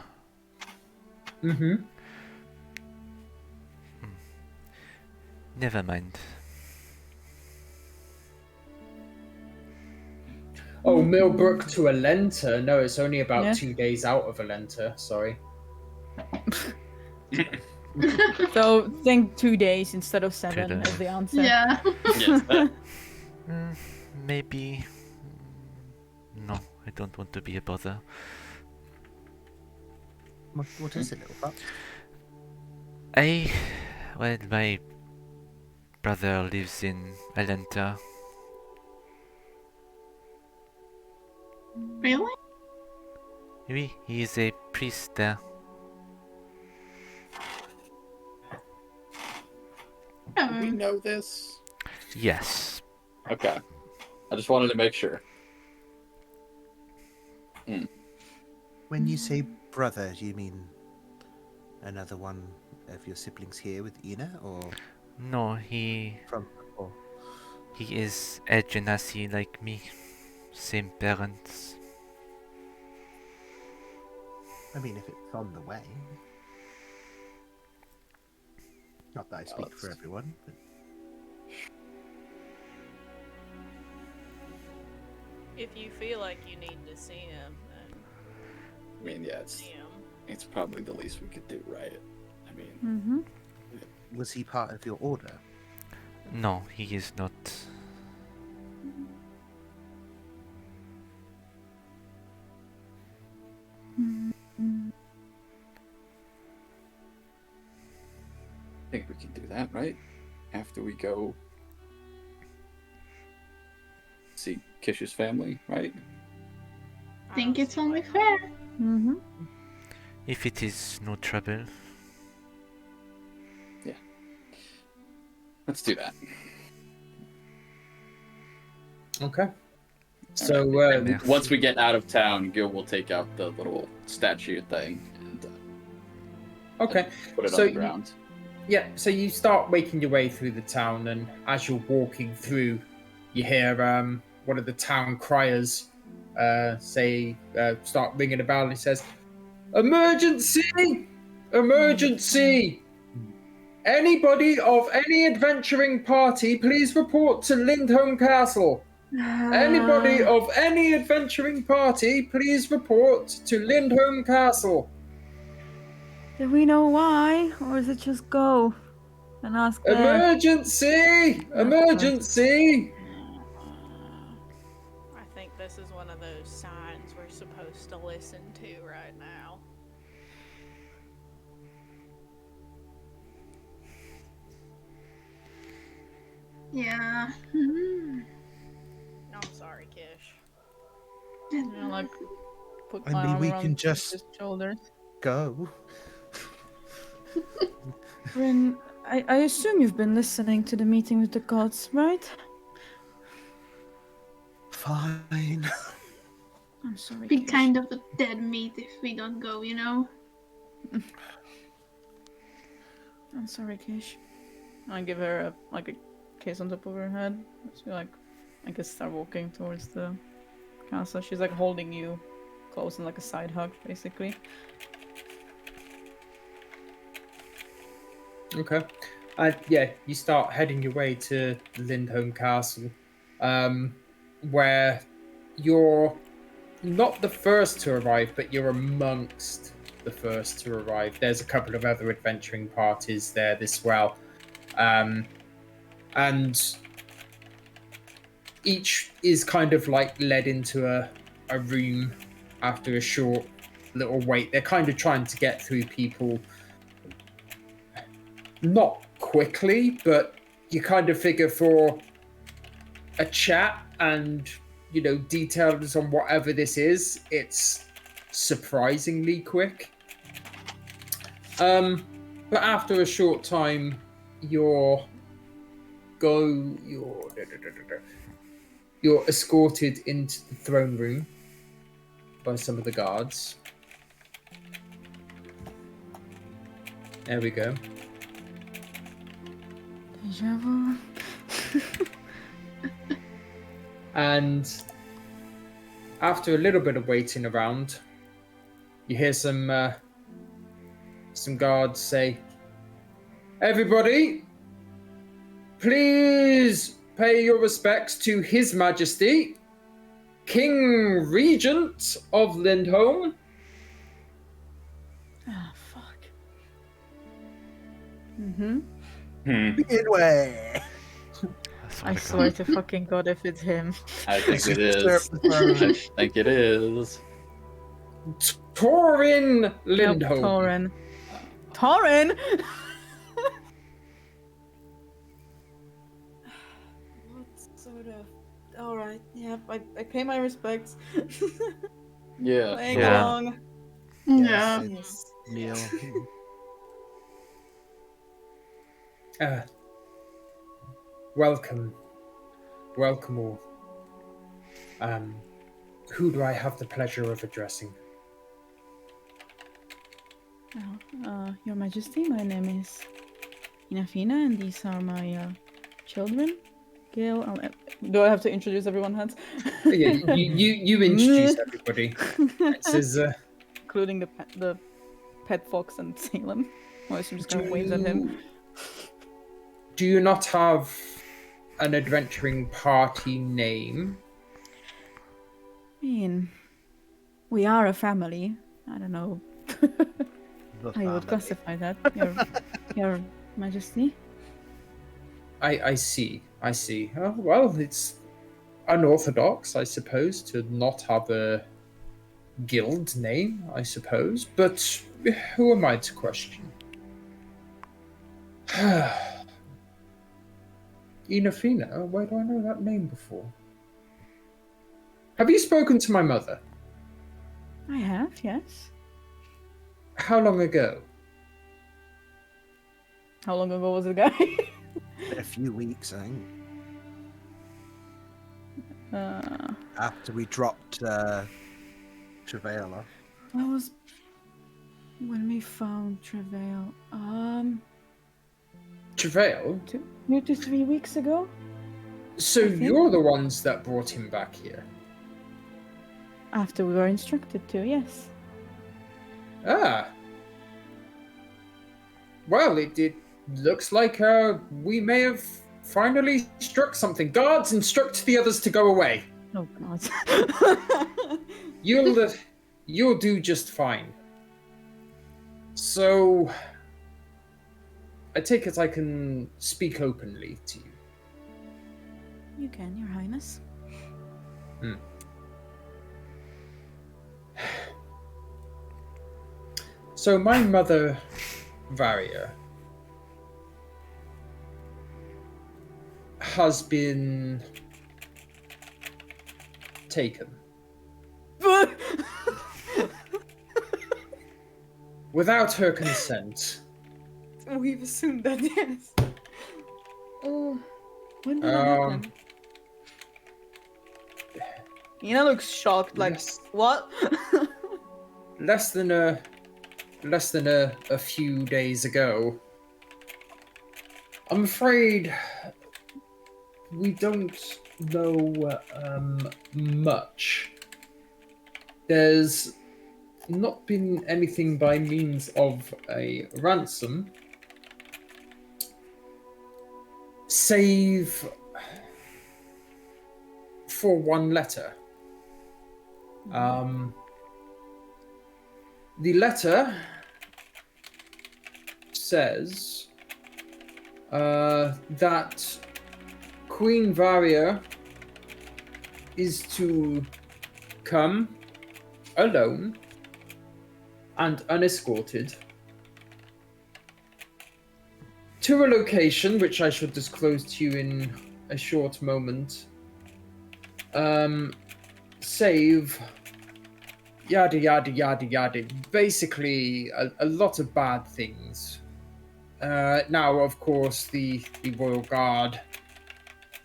Speaker 1: Mm-hmm.
Speaker 2: Never mind.
Speaker 1: Oh, Millbrook to Elenta. No, it's only about
Speaker 4: Yeah.
Speaker 1: 2 days out of Elenta. Sorry.
Speaker 4: So think 2 days instead of 7
Speaker 2: days.
Speaker 4: as the answer.
Speaker 5: Yeah.
Speaker 6: Yes, that,
Speaker 2: Maybe. No, I don't want to be a bother.
Speaker 3: What is it, little pup?
Speaker 2: Well, my brother lives in Elenta.
Speaker 5: Really?
Speaker 2: Oui, he is a priest there.
Speaker 6: do we know this?
Speaker 2: Yes.
Speaker 6: Okay. I just wanted to make sure.
Speaker 3: When you say brother, do you mean another one of your siblings here with Ina, or
Speaker 2: No, he
Speaker 3: from before?
Speaker 2: he is a genasi like me. Same parents.
Speaker 3: I mean, if it's on the way. Not that I speak for everyone, but
Speaker 7: If you feel like you need to see him, then
Speaker 6: I mean, yeah,
Speaker 7: see him.
Speaker 6: it's probably the least we could do, right? I mean,
Speaker 4: Mm-hmm.
Speaker 3: was he part of your order?
Speaker 2: No, he is not.
Speaker 6: I think we can do that, right? After we go see Kish's family, right?
Speaker 5: I think it's only fair.
Speaker 4: Mm-hmm.
Speaker 2: If it is no trouble.
Speaker 6: Let's do that.
Speaker 1: Okay. So
Speaker 2: Yeah.
Speaker 6: Once we get out of town, Gil will take out the little statue thing and
Speaker 1: okay.
Speaker 6: put it
Speaker 1: So
Speaker 6: on the
Speaker 1: you-
Speaker 6: ground.
Speaker 1: Yeah, so you start making your way through the town, and as you're walking through, you hear one of the town criers start ringing a bell, and he says, "Emergency! Emergency! Anybody of any adventuring party, please report to Lindholm Castle. Anybody of any adventuring party, please report to Lindholm Castle."
Speaker 4: Do we know why, or is it just go and ask there?
Speaker 1: Emergency! Emergency!
Speaker 7: I think this is one of those signs we're supposed to listen to right now.
Speaker 5: Yeah.
Speaker 7: No, I'm sorry, Kish.
Speaker 4: I like put
Speaker 3: I
Speaker 4: my
Speaker 3: mean,
Speaker 4: arm
Speaker 3: we
Speaker 4: around
Speaker 3: can just-
Speaker 4: his shoulders.
Speaker 3: Go.
Speaker 4: Bryn, I assume you've been listening to the meeting with the gods, right?
Speaker 3: Fine.
Speaker 4: I'm sorry.
Speaker 5: Be
Speaker 4: Kish.
Speaker 5: kind of a dead meat if we don't go, you know?
Speaker 4: I'm sorry, Kish. I give her a kiss on top of her head. She I guess start walking towards the castle. She's like holding you close in like a side hug, basically.
Speaker 1: Okay. You start heading your way to Lindholm Castle, where you're not the first to arrive, but you're amongst the first to arrive. There's a couple of other adventuring parties there as well. And each is kind of like led into a room after a short little wait. They're kind of trying to get through people, not quickly, but you kind of figure for a chat and, details on whatever this is, it's surprisingly quick. But after a short time, you're escorted into the throne room by some of the guards. There we go.
Speaker 4: Deja vu.
Speaker 1: And after a little bit of waiting around, you hear some guards say, "Everybody, please pay your respects to His Majesty, King Regent of Lindholm."
Speaker 4: Ah, fuck. Mm-hmm.
Speaker 3: Midway.
Speaker 4: I swear to fucking God if it's him.
Speaker 6: I think it is. I think it is.
Speaker 1: Torin Lindholm.
Speaker 4: Nope, Torin. Torin? What sort of... Alright, yeah, I pay my respects.
Speaker 6: Yeah.
Speaker 4: Playing
Speaker 2: Yeah.
Speaker 4: along.
Speaker 5: Yeah.
Speaker 3: Yes, Neil.
Speaker 1: Welcome all. Who do I have the pleasure of addressing?
Speaker 4: Your Majesty, my name is Inafina, and these are my children. Gil, do I have to introduce everyone, Hans?
Speaker 1: Yeah, you introduce everybody. This is
Speaker 4: Including the pet fox and Salem. Or is she just kind of waves at him?
Speaker 1: Do you not have an adventuring party name?
Speaker 4: I mean, we are a family. I don't know how you would classify that, Your Majesty.
Speaker 1: I see. Oh, well, it's unorthodox, I suppose, to not have a guild name, I suppose. But who am I to question? Inafina? Where do I know that name before? Have you spoken to my mother?
Speaker 4: I have, yes.
Speaker 1: How long ago?
Speaker 4: How long ago was the guy?
Speaker 3: A few weeks, I think. After we dropped Travail off.
Speaker 4: That was when we found Travail.
Speaker 1: Travail?
Speaker 4: 2 to 3 weeks ago.
Speaker 1: So
Speaker 4: I think-
Speaker 1: you're the ones that brought him back here?
Speaker 4: After we were instructed to, yes.
Speaker 1: Ah. Well, it looks like we may have finally struck something. Guards, instruct the others to go away.
Speaker 4: Oh god.
Speaker 1: You'll do just fine. So, I take it I can speak openly to you.
Speaker 4: You can, Your Highness.
Speaker 1: So my mother, Varia, has been taken. Without her consent.
Speaker 4: We've assumed that, yes. Oh, when did that happen? Ina looks shocked, like,
Speaker 1: Yes.
Speaker 4: what?
Speaker 1: Less than a few days ago. I'm afraid we don't know much. There's not been anything by means of a ransom, save for one letter. The letter says that Queen Varia is to come alone and unescorted to a location which I shall disclose to you in a short moment. Save yada yada yada yada. Basically, a lot of bad things. Now, of course, the Royal Guard,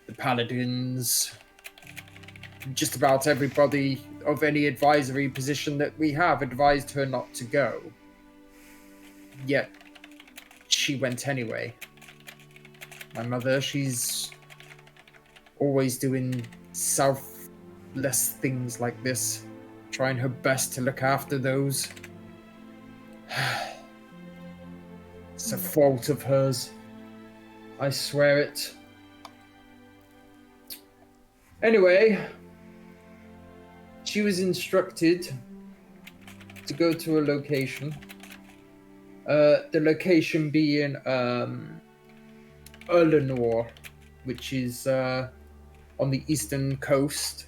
Speaker 1: the Paladins, just about everybody of any advisory position that we have advised her not to go. Yet, she went anyway. My mother, she's always doing selfless things like this, trying her best to look after those. It's a fault of hers. I swear it. Anyway, she was instructed to go to a location. The location being Erlenor, which is on the eastern coast,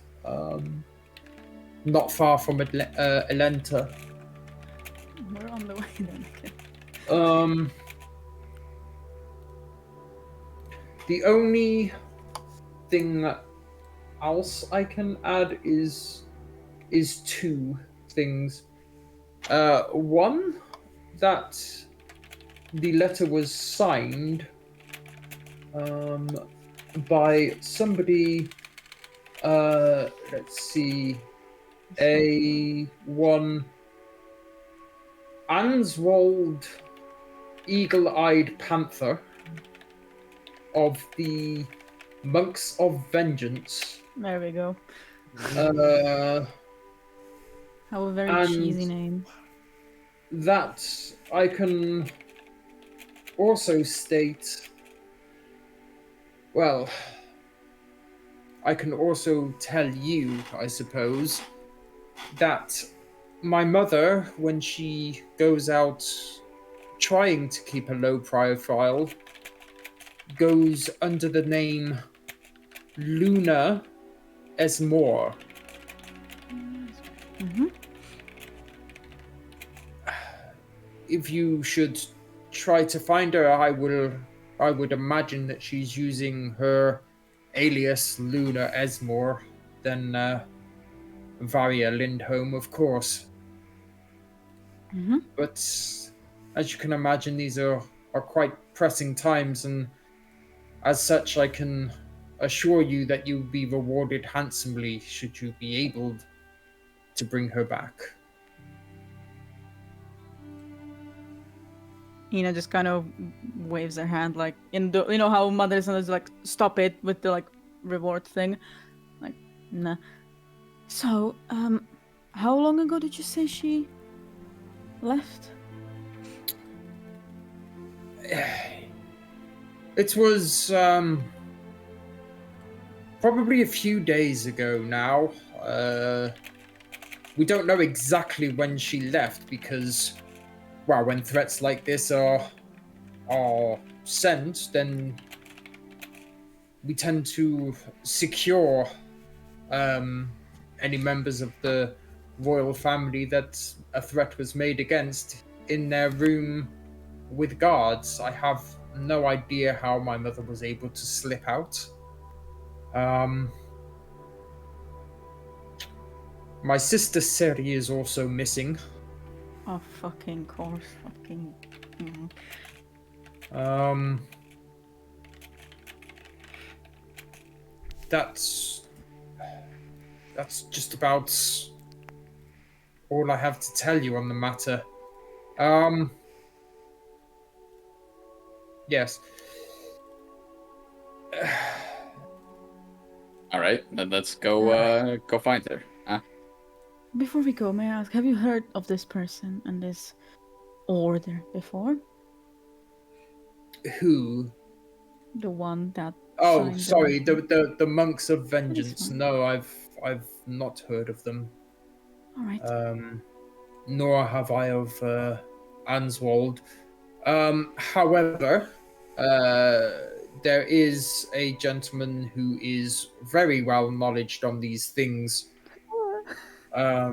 Speaker 1: not far from Elenta.
Speaker 4: We're on the way then, okay.
Speaker 1: The only thing else I can add is two things. One, that the letter was signed by somebody, let's see, one Answald Eagle-Eyed Panther of the Monks of Vengeance.
Speaker 4: There we go. How a very
Speaker 1: and
Speaker 4: cheesy name.
Speaker 1: That I can also state, well, I can also tell you, I suppose, that my mother, when she goes out trying to keep a low profile, goes under the name Luna Esmore.
Speaker 4: Mm-hmm.
Speaker 1: If you should try to find her, I would imagine that she's using her alias Luna Esmore, then Varia Lindholm, of course.
Speaker 4: Mm-hmm.
Speaker 1: But as you can imagine, these are quite pressing times, and as such, I can assure you that you'll be rewarded handsomely should you be able to bring her back.
Speaker 4: Ina just kind of waves her hand, like, in the, you know how mothers sometimes like stop it with the like reward thing, like, nah. So,
Speaker 8: How long ago did you say she left?
Speaker 1: It was probably a few days ago now. We don't know exactly when she left because, well, when threats like this are sent, then we tend to secure any members of the royal family that a threat was made against in their room with guards. I have no idea how my mother was able to slip out. My sister Seri is also missing.
Speaker 8: Oh, fucking course. Fucking.
Speaker 1: That's just about all I have to tell you on the matter. Yes.
Speaker 6: All right, then let's go go find her. Huh?
Speaker 8: Before we go, may I ask, have you heard of this person and this order before?
Speaker 1: Who?
Speaker 8: The one that.
Speaker 1: Oh,
Speaker 8: signed
Speaker 1: sorry,
Speaker 8: letter?
Speaker 1: the monks of vengeance.
Speaker 8: fine.
Speaker 1: No, I've not heard of them.
Speaker 8: All right.
Speaker 1: Nor have I of Answald. However, there is a gentleman who is very well knowledged on these things. I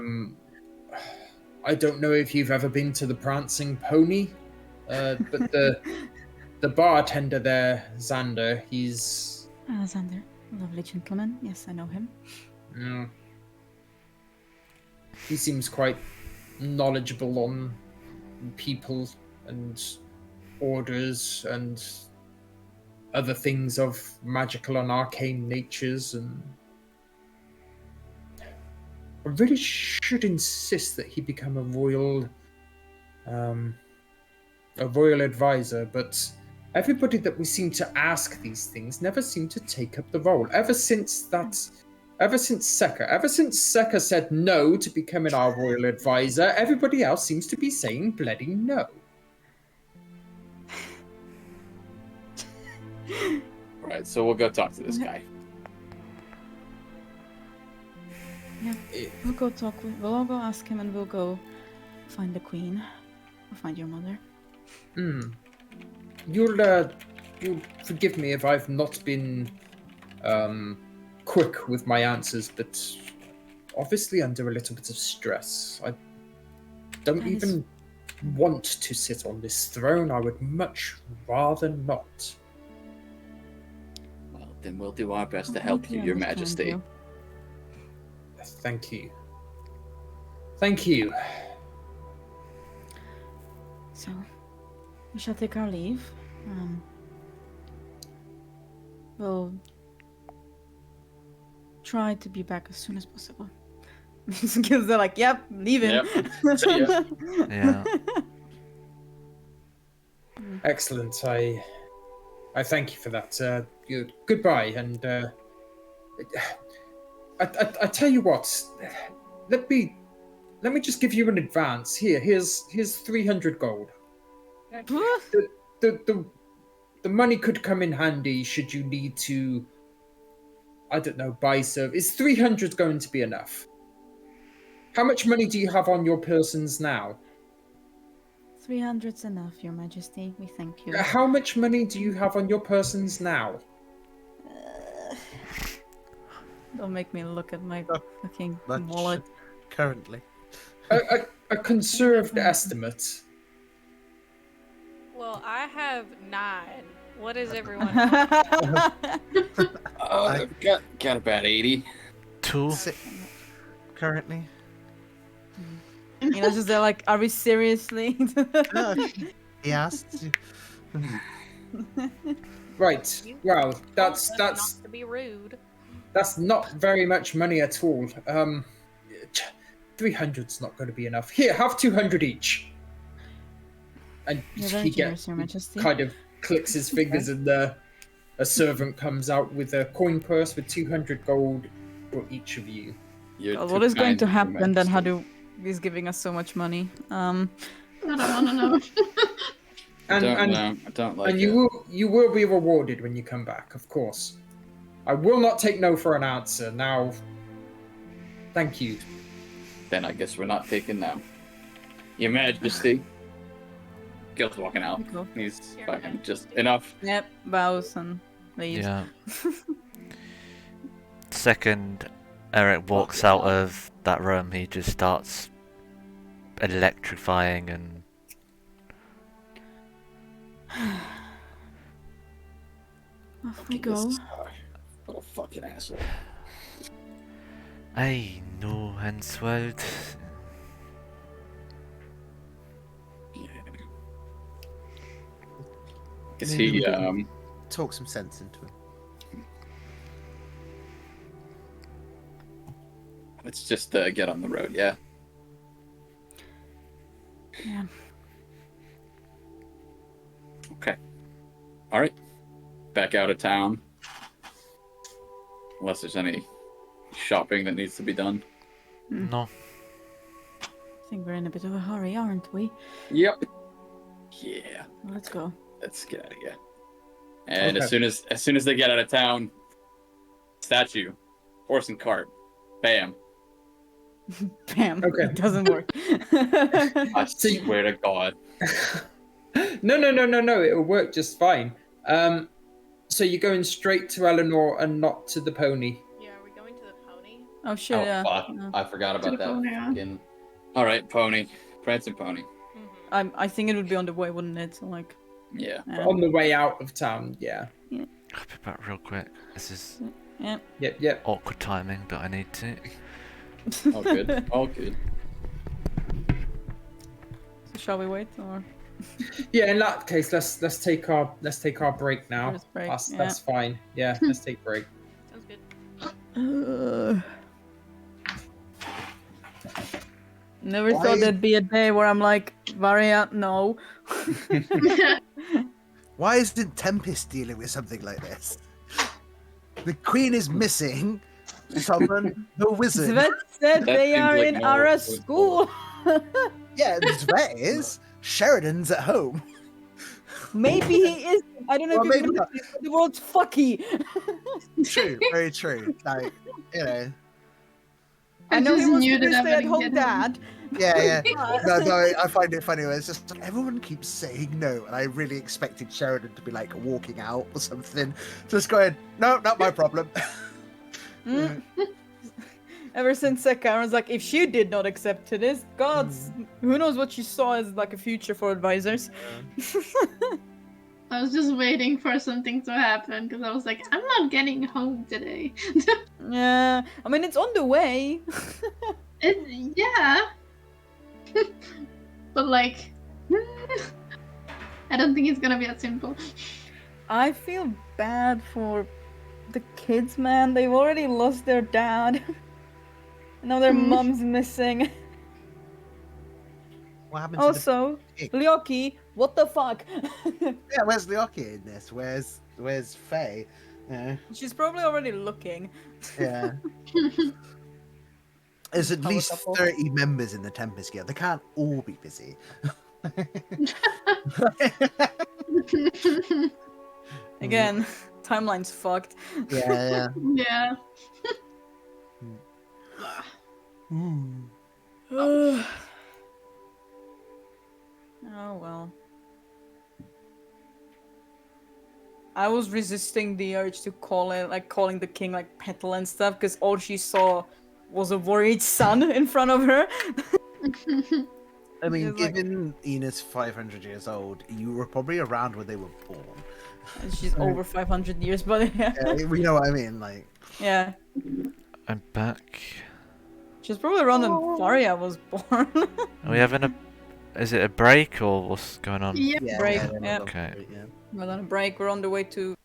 Speaker 1: don't know if you've ever been to the Prancing Pony, but the bartender there, Xander, he's...
Speaker 8: Xander, lovely gentleman. Yes, I know him.
Speaker 1: He seems quite knowledgeable on people and orders and other things of magical and arcane natures, and I really should insist that he become a royal advisor, but everybody that we seem to ask these things never seem to take up the role. Ever since Sekka said no to becoming our royal advisor, everybody else seems to be saying bloody no.
Speaker 6: All right, so we'll go talk to this guy.
Speaker 8: Yeah, we'll go talk with. We'll all go ask him, and we'll go find the queen. We'll find your mother.
Speaker 1: You'll forgive me if I've not been quick with my answers, but obviously under a little bit of stress. I don't even want to sit on this throne. I would much rather not.
Speaker 6: Well, then we'll do our best to help you, Your Majesty.
Speaker 1: Thank you. Thank you.
Speaker 8: So, we shall take our leave. We'll try to be back as soon as possible. Because they're like, yep, leaving.
Speaker 6: Yep. See ya.
Speaker 2: Yeah.
Speaker 1: Excellent. I thank you for that. Goodbye, and I tell you what. Let me just give you an advance. Here's 300 gold. The money could come in handy should you need to, I don't know, buy service. Is 300 going to be enough? How much money do you have on your persons now?
Speaker 8: 300's enough, Your Majesty. We thank you.
Speaker 1: How much money do you have on your persons now?
Speaker 8: Don't make me look at my fucking
Speaker 3: Much
Speaker 8: wallet.
Speaker 3: currently.
Speaker 1: A conserved estimate.
Speaker 7: Well, I have 9. What is everyone?
Speaker 6: I've got about 80.
Speaker 2: 2.
Speaker 3: Currently.
Speaker 8: You know, just they're like, are we seriously?
Speaker 3: No, he asked.
Speaker 1: Right.
Speaker 7: You
Speaker 1: Well,
Speaker 7: told
Speaker 1: that's
Speaker 7: us not to be rude.
Speaker 1: that's not very much money at all. 300's not going to be enough. Here, have 200 each. And
Speaker 8: You're very generous, Your Majesty.
Speaker 1: kind of clicks his fingers, and a servant comes out with a coin purse with 200 gold for each of you.
Speaker 6: You're
Speaker 8: God,
Speaker 6: too
Speaker 8: what is going
Speaker 6: kind,
Speaker 8: to
Speaker 6: Your
Speaker 8: happen then?
Speaker 6: Majesty.
Speaker 8: Hadu is giving us so much money.
Speaker 5: I don't want to know.
Speaker 6: I don't
Speaker 1: And
Speaker 6: know. I don't like
Speaker 1: and
Speaker 6: it.
Speaker 1: you will be rewarded when you come back, of course. I will not take no for an answer. Now, thank you.
Speaker 6: Then I guess we're not taking now. Your Majesty. Gil's walking out.
Speaker 8: Cool.
Speaker 6: He's
Speaker 7: Your
Speaker 6: fucking just
Speaker 7: Majesty.
Speaker 6: enough.
Speaker 8: Yep, bows and leaves.
Speaker 2: Yeah. Second Eric walks out of that room, he just starts electrifying and
Speaker 8: Off we go.
Speaker 6: What a fucking asshole.
Speaker 2: I know Hanswald.
Speaker 6: Guess
Speaker 3: Maybe
Speaker 6: he
Speaker 3: we can talk some sense into him.
Speaker 6: let's just get on the road, yeah.
Speaker 8: Yeah.
Speaker 6: Okay. All right. Back out of town. Unless there's any shopping that needs to be done.
Speaker 2: No.
Speaker 8: I think we're in a bit of a hurry, aren't we?
Speaker 6: Yep. Yeah.
Speaker 8: Let's go.
Speaker 6: Let's get out of here. And
Speaker 1: Okay.
Speaker 6: as soon as they get out of town, statue, horse and cart, bam.
Speaker 8: Bam.
Speaker 1: Okay.
Speaker 8: It doesn't work.
Speaker 6: I
Speaker 1: See-
Speaker 6: swear to God.
Speaker 1: No. It'll work just fine. So you're going straight to Eleanor and not to the pony.
Speaker 7: Yeah, are we going to the pony?
Speaker 8: Oh shit, yeah.
Speaker 6: Fuck.
Speaker 8: Yeah.
Speaker 6: I forgot
Speaker 5: To
Speaker 6: about
Speaker 5: the
Speaker 6: that.
Speaker 5: pony, yeah.
Speaker 6: Fucking... All right, pony. Prancing pony.
Speaker 7: Mm-hmm.
Speaker 8: I think it would be on the way, wouldn't it? So, like,
Speaker 6: Yeah.
Speaker 8: yeah.
Speaker 1: On the way out of town, yeah.
Speaker 2: I'll be back real quick. This is
Speaker 8: Yeah.
Speaker 1: Yep.
Speaker 2: awkward timing, but I need to.
Speaker 6: All good. All good.
Speaker 8: So shall we wait or
Speaker 1: Yeah, in that case, let's take our break now.
Speaker 8: First break,
Speaker 1: That's fine. Yeah, let's take break.
Speaker 7: Sounds good.
Speaker 8: Never
Speaker 3: Why-
Speaker 8: thought there'd be a day where I'm like, Varia, no.
Speaker 3: Why isn't Tempest dealing with something like this? The queen is missing. Summon the wizard.
Speaker 8: Svet said
Speaker 6: That
Speaker 8: they
Speaker 6: seems
Speaker 8: are
Speaker 6: like
Speaker 8: in
Speaker 6: more
Speaker 8: our
Speaker 6: going
Speaker 8: school.
Speaker 3: Yeah, Svet is. Sheridan's at home.
Speaker 8: Maybe he is. I don't know
Speaker 3: Well,
Speaker 8: if
Speaker 3: maybe
Speaker 8: you
Speaker 3: not.
Speaker 8: but the world's fucky.
Speaker 3: True, very true. Like, you know.
Speaker 8: I know he
Speaker 5: just
Speaker 8: wants
Speaker 5: knew
Speaker 8: to be a
Speaker 5: that I
Speaker 8: stay-at-home
Speaker 5: wouldn't get him.
Speaker 8: dad.
Speaker 3: Yeah.
Speaker 8: but-
Speaker 3: No, I find it funny when it's just everyone keeps saying no, and I really expected Sheridan to be like walking out or something. Just going, no, not my problem.
Speaker 8: Mm. Ever since Sekka, I was like, if she did not accept to this, gods, who knows what she saw as like a future for advisors.
Speaker 5: I was just waiting for something to happen because I was like, I'm not getting home today.
Speaker 8: Yeah, I mean, it's on the way.
Speaker 5: Yeah. But like, I don't think it's gonna be that simple.
Speaker 8: I feel bad for the kids, man. They've already lost their dad. And now their
Speaker 5: Mhm.
Speaker 8: mom's missing.
Speaker 3: What happened to
Speaker 8: Also,
Speaker 3: pig?
Speaker 8: Lyoki, what the fuck?
Speaker 3: Yeah, where's Lyoki in this? Where's Faye? Yeah.
Speaker 8: She's probably already looking.
Speaker 3: Yeah. There's at
Speaker 8: Power
Speaker 3: least
Speaker 8: couple.
Speaker 3: 30 members in the Tempest Guild. They can't all be busy.
Speaker 8: Again, timeline's fucked.
Speaker 3: Yeah.
Speaker 5: Yeah.
Speaker 8: Oh well. I was resisting the urge to call it, like calling the king like petal and stuff, because all she saw was a worried son in front of her.
Speaker 3: I mean,
Speaker 8: It's like-
Speaker 3: given Enos 500 years old, you were probably around when they were born.
Speaker 8: And she's over 500 years, but yeah.
Speaker 3: Yeah, we know what I mean. Like,
Speaker 8: Yeah.
Speaker 2: I'm back.
Speaker 8: She's probably around when Varia was born.
Speaker 2: Are we having a? Is it a break or what's going on?
Speaker 5: Yep.
Speaker 3: yeah,
Speaker 8: Break,
Speaker 3: yeah,
Speaker 8: yeah.
Speaker 2: Okay.
Speaker 3: yeah.
Speaker 8: We're on a break. We're on the way to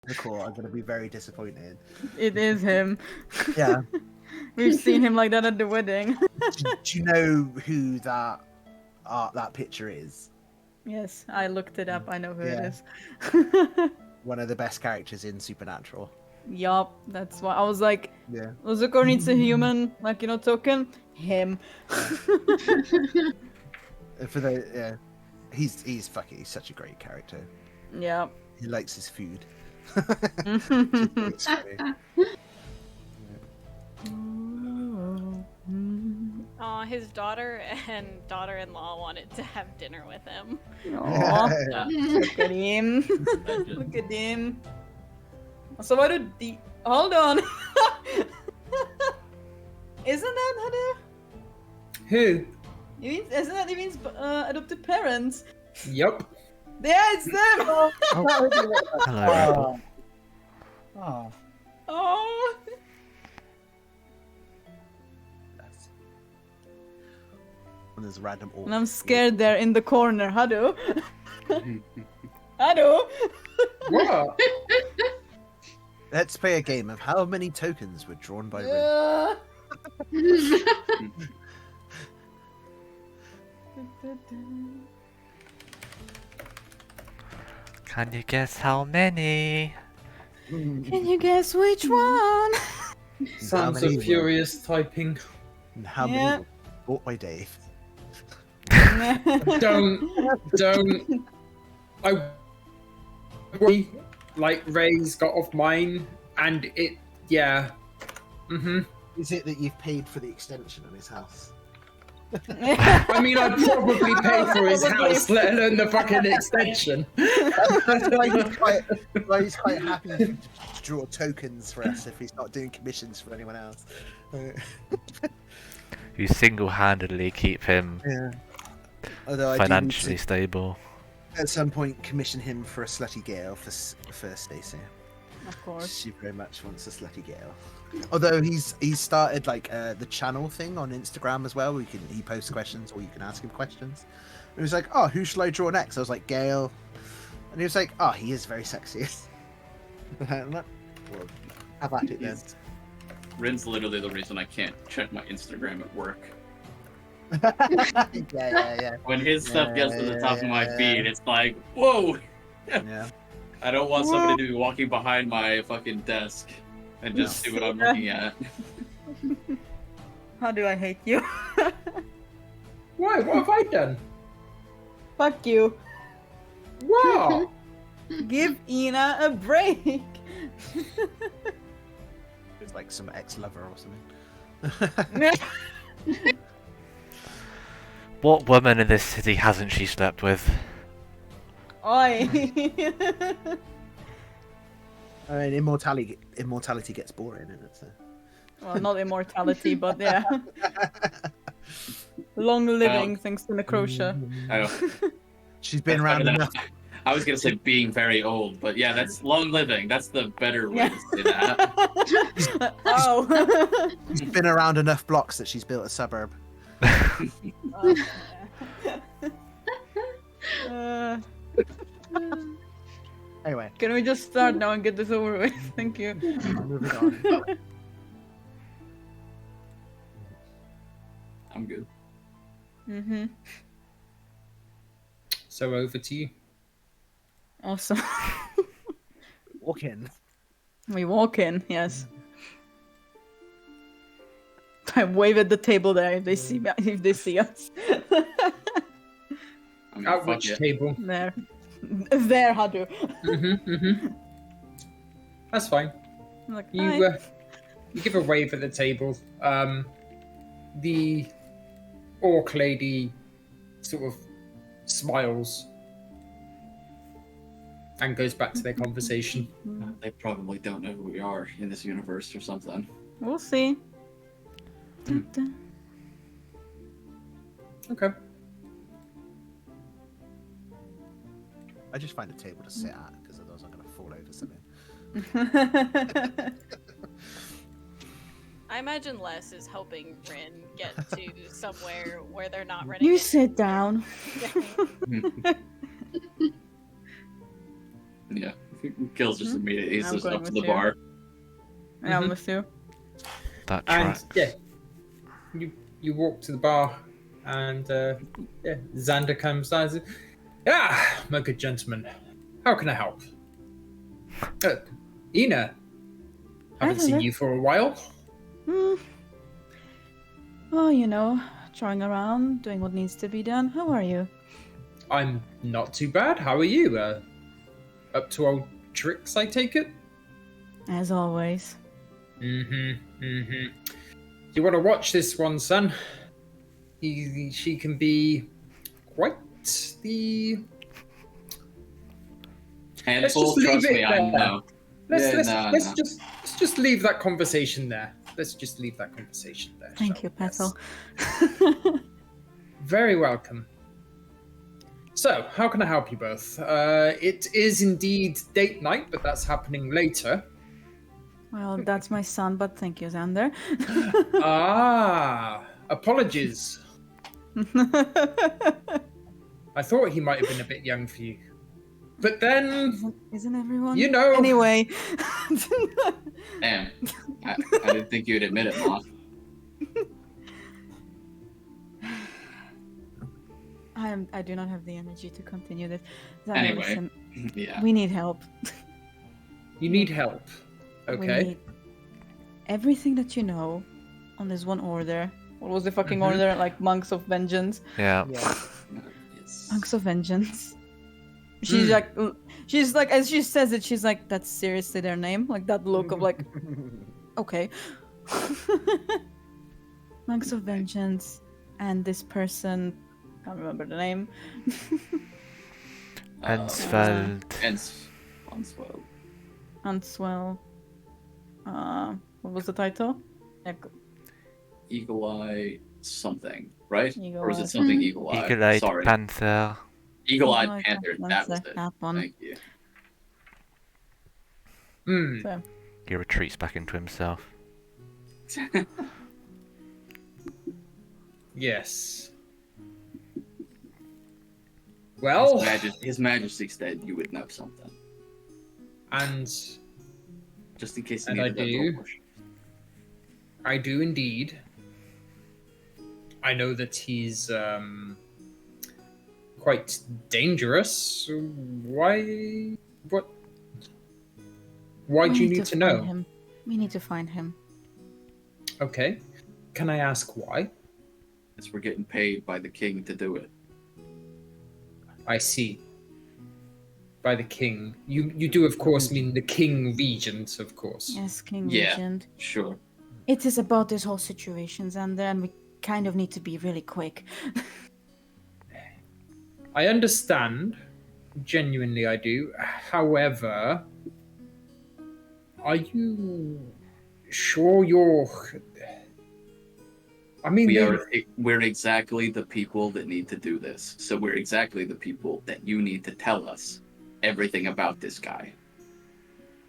Speaker 3: the court are going to be very disappointed.
Speaker 8: It is him.
Speaker 3: Yeah.
Speaker 8: We've seen him like that at the wedding.
Speaker 3: Do you know who that picture is?
Speaker 8: Yes, I looked it up. I know who it
Speaker 3: Yeah.
Speaker 8: is.
Speaker 3: One of the best characters in Supernatural.
Speaker 8: Yup, that's why I was like,
Speaker 3: Yeah.
Speaker 8: Uzuko needs a human, like, you know, token. Him.
Speaker 3: For the he's such a great character.
Speaker 8: Yeah.
Speaker 3: He likes his food.
Speaker 7: Aw, his daughter and daughter-in-law wanted to have dinner with him.
Speaker 8: Aw,
Speaker 6: Yeah.
Speaker 8: look at him. Look at him. So why did the... Hold on. Isn't that how they...
Speaker 1: Who?
Speaker 8: Isn't that it means adopted parents?
Speaker 1: Yup.
Speaker 8: Yeah, it's them!
Speaker 2: Hello, Rebel.
Speaker 3: Oh.
Speaker 8: Oh.
Speaker 3: When there's a random orc.
Speaker 8: And I'm scared there in the corner. Hado. Hado.
Speaker 1: What?
Speaker 3: Let's play a game of how many tokens were drawn by Rin.
Speaker 2: Can you guess how many?
Speaker 8: Can you guess which one?
Speaker 1: Sounds
Speaker 3: many
Speaker 1: of
Speaker 3: were-
Speaker 1: furious typing.
Speaker 3: And how
Speaker 8: Yeah.
Speaker 3: many were bought by Dave?
Speaker 1: Don't. I worry, like Ray's got off mine, and it. Yeah. Mhm.
Speaker 3: Is it that you've paid for the extension on his house?
Speaker 1: I mean, I'd probably pay for his house, let alone the fucking extension.
Speaker 3: That's why he's quite happy to draw tokens for us if he's not doing commissions for anyone else.
Speaker 2: You single-handedly keep him
Speaker 3: Yeah. Although I do need
Speaker 2: financially
Speaker 3: to,
Speaker 2: stable.
Speaker 3: at some point, commission him for a slutty Gale for Stacey.
Speaker 8: Of course.
Speaker 3: She very much wants a slutty Gale. Although he's started like the channel thing on Instagram as well. Where he posts questions or you can ask him questions. And he was like, "Oh, who shall I draw next?" I was like, "Gale," and he was like, "Oh, he is very sexy." I'm like, well, have at it then.
Speaker 6: Rin's literally the reason I can't check my Instagram at work.
Speaker 3: yeah.
Speaker 6: When his stuff gets to the top of my
Speaker 3: Yeah.
Speaker 6: feed, it's like, whoa!
Speaker 3: Yeah.
Speaker 6: I don't want somebody to be walking behind my fucking desk and just see what I'm looking at.
Speaker 8: How do I hate you?
Speaker 1: Why? What have I done?
Speaker 8: Fuck you.
Speaker 1: What?
Speaker 8: Give Ina a break.
Speaker 3: It's like some ex-lover or something.
Speaker 2: What woman in this city hasn't she slept with?
Speaker 8: Oi.
Speaker 3: I mean, immortality gets boring, isn't it? So.
Speaker 8: Well, not immortality, but yeah. Long living thanks to necrotia.
Speaker 6: Oh,
Speaker 3: She's been
Speaker 6: that's
Speaker 3: around
Speaker 6: better than-
Speaker 3: enough.
Speaker 6: I was gonna say being very old, but yeah, that's long living. That's the better way
Speaker 8: Yeah.
Speaker 6: to say that.
Speaker 8: Oh.
Speaker 3: She's been around enough blocks that she's built a suburb.
Speaker 8: Uh,
Speaker 3: Anyway,
Speaker 8: can we just start now and get this over with? Thank you.
Speaker 3: moving on.
Speaker 6: I'm good.
Speaker 8: Mm-hmm.
Speaker 1: So over to you.
Speaker 8: Awesome.
Speaker 3: Walk in.
Speaker 8: We walk in, yes. I wave at the table there if they see us.
Speaker 6: I mean,
Speaker 1: At
Speaker 6: fuck
Speaker 1: which
Speaker 6: it.
Speaker 1: table?
Speaker 8: There. There, Hadu.
Speaker 1: That's fine.
Speaker 8: I'm like,
Speaker 1: You
Speaker 8: "Hi."
Speaker 1: you give a wave at the table. The orc lady sort of smiles and goes back to their conversation.
Speaker 6: They probably don't know who we are in this universe or something.
Speaker 8: We'll see.
Speaker 1: Okay.
Speaker 3: I just find a table to sit at because otherwise I'm going to fall over something.
Speaker 7: I imagine Les is helping Rin get to somewhere where they're not running.
Speaker 8: You
Speaker 7: into-
Speaker 8: sit down.
Speaker 6: Yeah. Kills just immediately. He's
Speaker 8: I'm
Speaker 6: just
Speaker 8: going
Speaker 6: up to
Speaker 8: with
Speaker 6: the
Speaker 8: you.
Speaker 6: bar.
Speaker 8: Yeah, I'm
Speaker 1: Mhm.
Speaker 8: with you.
Speaker 2: That
Speaker 1: And
Speaker 2: track.
Speaker 1: yeah, you walk to the bar, and yeah, Xander comes down and says, "Ah, my good gentleman, how can I help?" Ina, haven't seen
Speaker 8: Xander.
Speaker 1: you for a while.
Speaker 8: Hmm. Oh, you know, trying around, doing what needs to be done. How are you?
Speaker 1: I'm not too bad. How are you? Up to old tricks, I take it?
Speaker 8: As always.
Speaker 1: You want to watch this one, son? She can be quite the.
Speaker 6: Handful,
Speaker 1: just leave
Speaker 6: trust me,
Speaker 1: it
Speaker 6: I
Speaker 1: there.
Speaker 6: know.
Speaker 1: Let's just leave that conversation there. Let's just leave that conversation there.
Speaker 8: Thank
Speaker 1: shall
Speaker 8: you,
Speaker 1: we? Yes.
Speaker 8: Petal.
Speaker 1: Very welcome. So, how can I help you both? It is indeed date night, but that's happening later.
Speaker 8: Well, that's my son, but thank you, Xander.
Speaker 1: Apologies. I thought he might have been a bit young for you. But then,
Speaker 8: Isn't everyone?
Speaker 1: you know.
Speaker 8: Anyway.
Speaker 6: Damn. I didn't think you'd admit it, Mom.
Speaker 8: I do not have the energy to continue this. Xander,
Speaker 6: Anyway,
Speaker 8: listen,
Speaker 6: yeah.
Speaker 8: we need help.
Speaker 1: You need help.
Speaker 8: We
Speaker 1: Okay.
Speaker 8: need everything that you know on this one order. What was the fucking
Speaker 1: Mhm.
Speaker 8: order? Like Monks of Vengeance.
Speaker 2: Yeah.
Speaker 6: Yes.
Speaker 8: Monks of Vengeance.
Speaker 1: Mm.
Speaker 8: She's like, as she says it, she's like, that's seriously their name? Like that look of like, okay. Monks of Vengeance and this person, can't remember the name.
Speaker 2: Ensfeld.
Speaker 6: Answell.
Speaker 8: Answell. What was the title?
Speaker 6: Eagle Eye something, right?
Speaker 8: Eagle
Speaker 6: Or was
Speaker 8: Eye.
Speaker 6: it something Eagle Eye?
Speaker 2: Eagle-eyed
Speaker 6: Sorry.
Speaker 2: panther.
Speaker 6: Eagle-eyed Panther. That was it.
Speaker 8: That one.
Speaker 6: Thank you.
Speaker 1: Hmm.
Speaker 8: So,
Speaker 2: He retreats back into himself.
Speaker 1: Yes. Well,
Speaker 6: His Majesty said you would know something,
Speaker 1: and
Speaker 6: just in case you
Speaker 1: And I
Speaker 6: needed a
Speaker 1: do.
Speaker 6: little push.
Speaker 1: I do indeed. I know that he's quite dangerous. Why? What? Why
Speaker 8: we
Speaker 1: do you need to
Speaker 8: find
Speaker 1: know?
Speaker 8: him. We need to find him.
Speaker 1: Okay. Can I ask why?
Speaker 6: Because we're getting paid by the king to do it.
Speaker 1: I see. By the king. You do of course mean the king regent, of course.
Speaker 8: Yes, King
Speaker 6: Yeah.
Speaker 8: Regent.
Speaker 6: Sure.
Speaker 8: It is about this whole situation, Xander, and we kind of need to be really quick.
Speaker 1: I understand. Genuinely I do. However, are you sure you're I mean
Speaker 6: We're exactly the people that need to do this. So we're exactly the people that you need to tell us everything about this guy.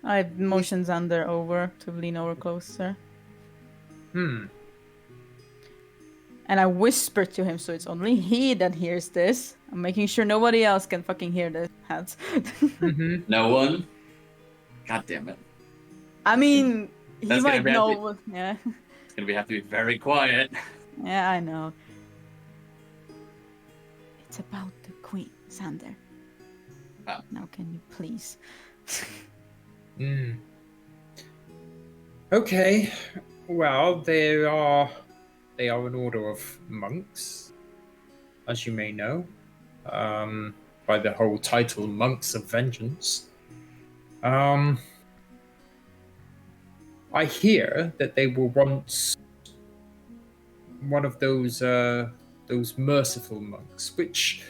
Speaker 8: I motion Xander over to lean over closer.
Speaker 1: Hmm.
Speaker 8: And I whisper to him so it's only he that hears this. I'm making sure nobody else can fucking hear this. Hats.
Speaker 1: Mm-hmm.
Speaker 6: No one? God damn it.
Speaker 8: I mean, he
Speaker 6: That's
Speaker 8: might
Speaker 6: gonna
Speaker 8: know.
Speaker 6: be-
Speaker 8: what- Yeah.
Speaker 6: It's gonna have to be very quiet.
Speaker 8: Yeah, I know. It's about the queen, Xander.
Speaker 6: Ah.
Speaker 8: Now can you please?
Speaker 1: Hmm. Okay. Well, they are an order of monks, as you may know, by the whole title, Monks of Vengeance. I hear that they were once one of those merciful monks, which,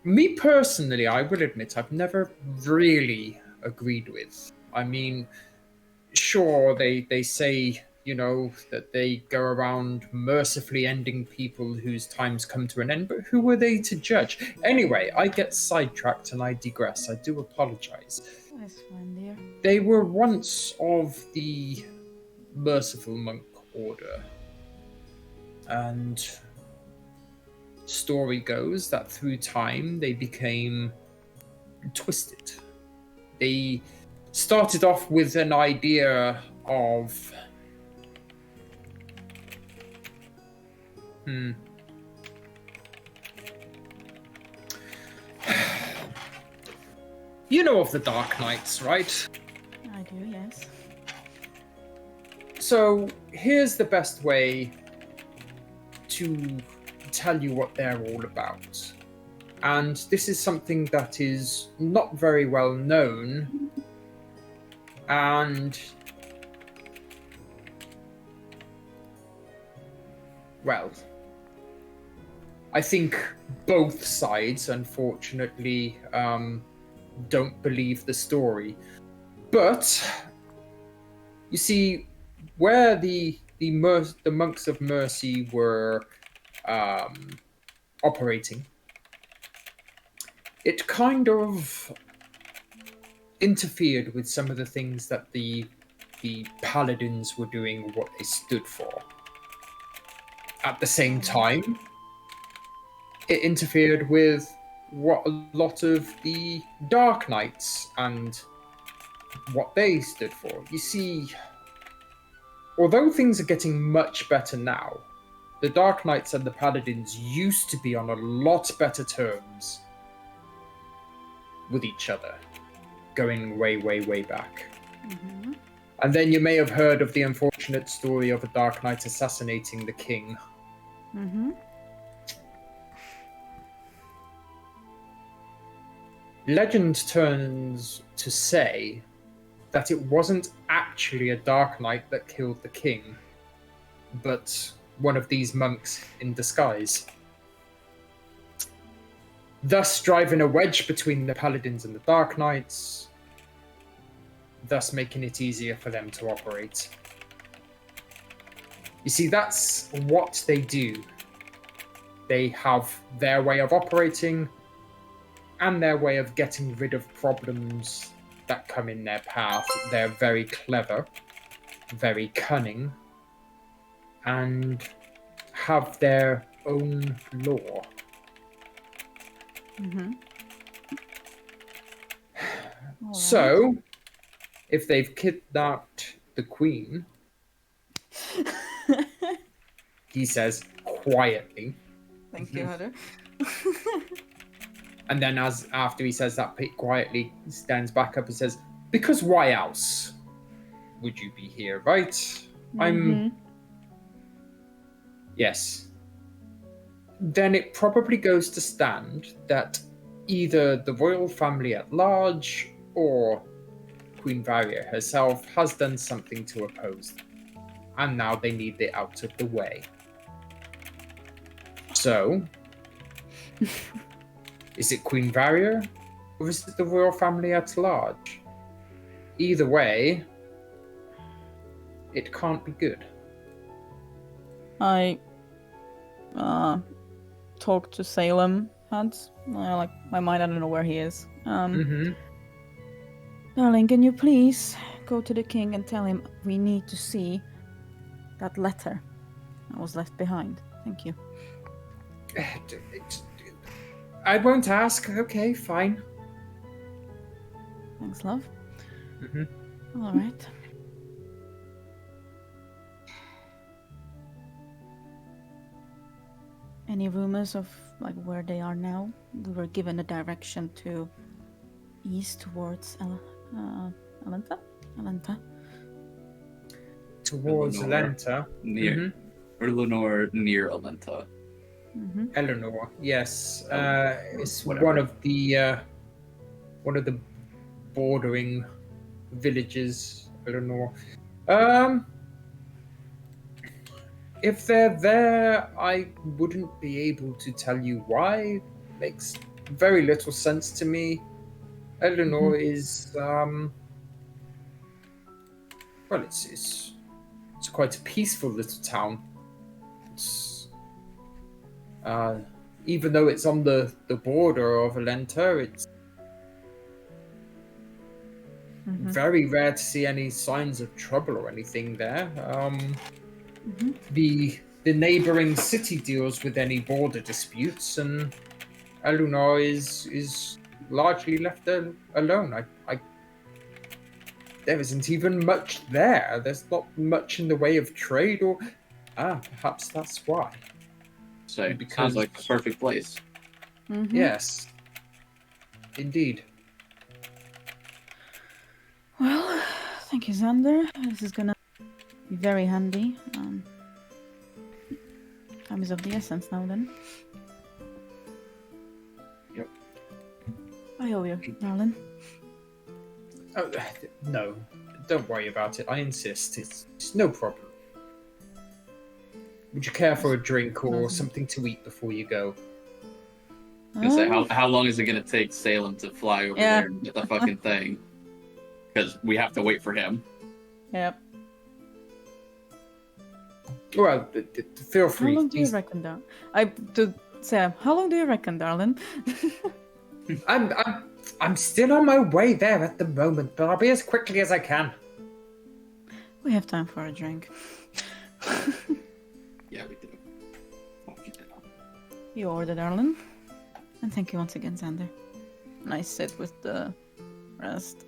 Speaker 1: me personally, I will admit, I've never really agreed with. I mean, sure, they say, you know, that they go around mercifully ending people whose times come to an end, but who are they to judge? Anyway, I get sidetracked and I digress. I do apologize.
Speaker 8: That's fine, dear.
Speaker 1: They were once of the merciful monk order. And story goes that through time they became twisted They started off with an idea of you know of the Dark Knights, right?
Speaker 8: I do, yes.
Speaker 1: So here's the best way to tell you what they're all about. And this is something that is not very well known, and well, I think both sides, unfortunately, don't believe the story. But you see, where the monks of mercy were operating, it kind of interfered with some of the things that the paladins were doing, what they stood for. At the same time, it interfered with what a lot of the Dark Knights and what they stood for. You see, although things are getting much better now, the Dark Knights and the Paladins used to be on a lot better terms with each other, going way, way, way back.
Speaker 8: Mm-hmm.
Speaker 1: And then you may have heard of the unfortunate story of a Dark Knight assassinating the king.
Speaker 8: Mm-hmm.
Speaker 1: Legend turns to say that it wasn't actually a Dark Knight that killed the king, but one of these monks in disguise, thus driving a wedge between the Paladins and the Dark Knights, thus making it easier for them to operate. You see, that's what they do. They have their way of operating and their way of getting rid of problems that come in their path. They're very clever, very cunning, and have their own law.
Speaker 8: Mm-hmm.
Speaker 1: So, if they've kidnapped the queen, he says quietly,
Speaker 8: Thank you, Heather.
Speaker 1: and then after he says that quietly, he stands back up and says, because why else would you be here, right?
Speaker 8: Mm-hmm.
Speaker 1: Yes. Then it probably goes to stand that either the royal family at large or Queen Varia herself has done something to oppose them, and now they need it out of the way. So, is it Queen Varia, or is it the royal family at large? Either way, it can't be good.
Speaker 8: I talked to Salem. Hans. Like my mind, I don't know where he is. Darling, can you please go to the king and tell him we need to see that letter that was left behind? Thank you.
Speaker 1: I won't ask. Okay, fine.
Speaker 8: Thanks, love.
Speaker 1: Mm-hmm.
Speaker 8: All right. Any rumors of like where they are now? We were given a direction to east towards Alenta.
Speaker 1: Towards
Speaker 6: Eleanor.
Speaker 1: Alenta.
Speaker 6: Near Eleanor near Alenta.
Speaker 8: Mm-hmm.
Speaker 1: Eleanor, yes. It's
Speaker 6: whatever.
Speaker 1: one of the bordering villages, Eleanor. If they're there, I wouldn't be able to tell you why. Makes very little sense to me. Eleanor is well, it's quite a peaceful little town. It's even though it's on the border of Alenta, it's very rare to see any signs of trouble or anything there. The neighboring city deals with any border disputes, and Eleanor is largely left alone. I there isn't even much there. There's not much in the way of trade, or perhaps that's why.
Speaker 6: So
Speaker 1: Because-
Speaker 6: sounds like the perfect place.
Speaker 8: Mhm.
Speaker 1: Yes, indeed.
Speaker 8: Well, thank you, Xander. This is gonna be very handy. Time is of the essence now, then.
Speaker 6: Yep.
Speaker 8: I owe you, darling.
Speaker 1: Oh, no, don't worry about it. I insist. It's no problem. Would you care for a drink or
Speaker 8: Lovely.
Speaker 1: something to eat before you go?
Speaker 6: I was gonna say,
Speaker 8: Oh,
Speaker 6: how long is it gonna take Salem to fly over
Speaker 8: Yeah.
Speaker 6: there and get the fucking thing? Because we have to wait for him.
Speaker 8: Yep.
Speaker 1: Well, feel
Speaker 8: How
Speaker 1: free.
Speaker 8: long do you reckon, Sam, how long do you reckon, darling?
Speaker 1: I'm still on my way there at the moment, but I'll be as quickly as I can.
Speaker 8: We have time for a drink.
Speaker 6: Yeah, we do. Fucking hell.
Speaker 8: You order, darling. And thank you once again, Xander. Nice sit with the rest.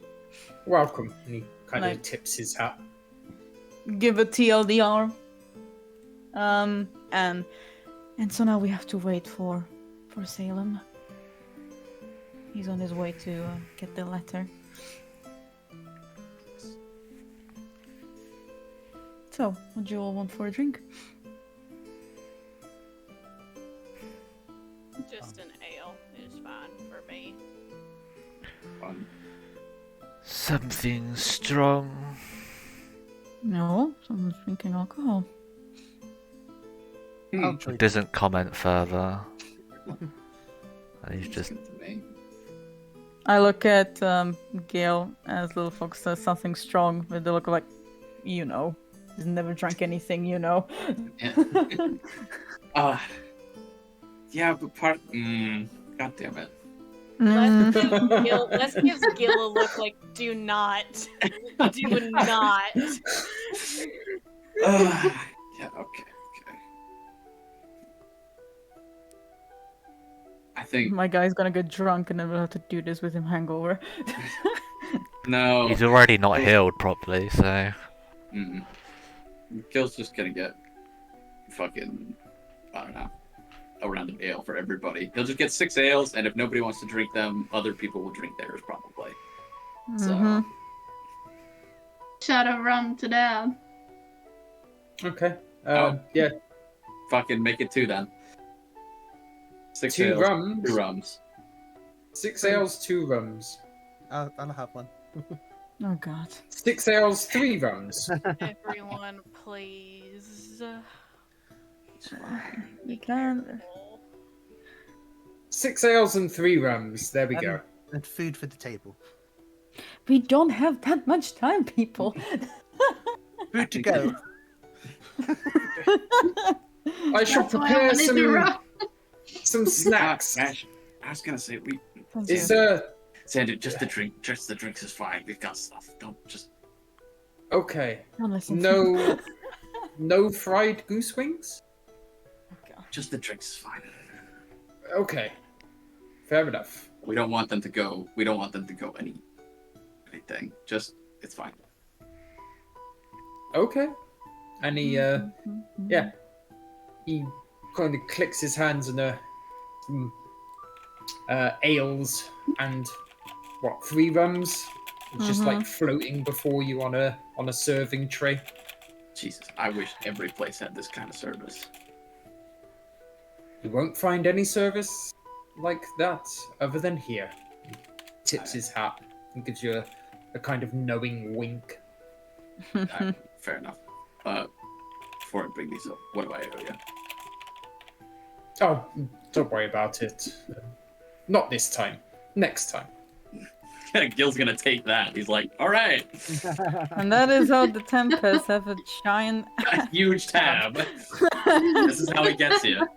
Speaker 1: Welcome. And he kind of
Speaker 8: Like-
Speaker 1: tips his hat.
Speaker 8: Give a TLDR. And so now we have to wait for Salem. He's on his way to get the letter. So, what do you all want for a drink?
Speaker 7: Just an ale is fine for me.
Speaker 6: Fun.
Speaker 2: Something strong.
Speaker 8: No, someone's drinking alcohol.
Speaker 3: I'll trade.
Speaker 2: Doesn't comment further. And he's just.
Speaker 6: To me.
Speaker 8: I look at Gail as Little Fox says something strong with the look of like, you know, he's never drank anything, you know.
Speaker 6: Yeah. Yeah, but God damn it.
Speaker 7: Let's give Gil a look like, do not. Do not.
Speaker 6: Yeah, okay. I think
Speaker 8: My guy's gonna get drunk and then we'll have to do this with him hangover.
Speaker 6: no.
Speaker 2: He's already not healed properly, so.
Speaker 6: Mm-mm. Gil's just gonna get fucking, I don't know, a round of ale for everybody. He'll just get 6 ales, and if nobody wants to drink them, other people will drink theirs probably. So
Speaker 8: Mhm.
Speaker 5: Shot of rum to dad.
Speaker 1: Okay.
Speaker 6: Oh.
Speaker 1: Yeah,
Speaker 6: fucking make it 2 then. 6
Speaker 1: 2
Speaker 6: ales,
Speaker 1: rums.
Speaker 6: 2 rums.
Speaker 1: 6 ales, 2 rums.
Speaker 3: I'll have one.
Speaker 8: Oh god.
Speaker 1: 6 ales, 3 rums.
Speaker 7: Everyone, please.
Speaker 8: You can.
Speaker 1: 6 ales and 3 rums. There we go.
Speaker 3: And food for the table.
Speaker 8: We don't have that much time, people.
Speaker 3: Food to go.
Speaker 1: I shall
Speaker 5: That's why I
Speaker 1: prepare
Speaker 5: wanted to rum.
Speaker 1: some snacks.
Speaker 6: Ash, I was gonna say
Speaker 1: Is
Speaker 6: Sandy, just the drinks is fine. We've got stuff. Don't just
Speaker 1: okay.
Speaker 8: Don't listen.
Speaker 1: No fried goose wings?
Speaker 6: just the drinks is fine.
Speaker 1: Okay. Fair enough.
Speaker 6: We don't want them to go. We don't want them to go anything. Just it's fine.
Speaker 1: Okay. And he yeah. He kind of clicks his hands on some ales and 3 rums? It's just like floating before you on a serving tray.
Speaker 6: Jesus, I wish every place had this kind of service.
Speaker 1: You won't find any service like that other than here. He tips his hat and gives you a kind of knowing wink.
Speaker 6: Fair enough. Before I bring these up, what do I owe you?
Speaker 1: Oh, don't worry about it. Not this time. Next time.
Speaker 6: Gil's gonna take that. He's like, all right,
Speaker 8: And that is how the Tempests have a giant.
Speaker 6: a huge tab. This is how he gets you.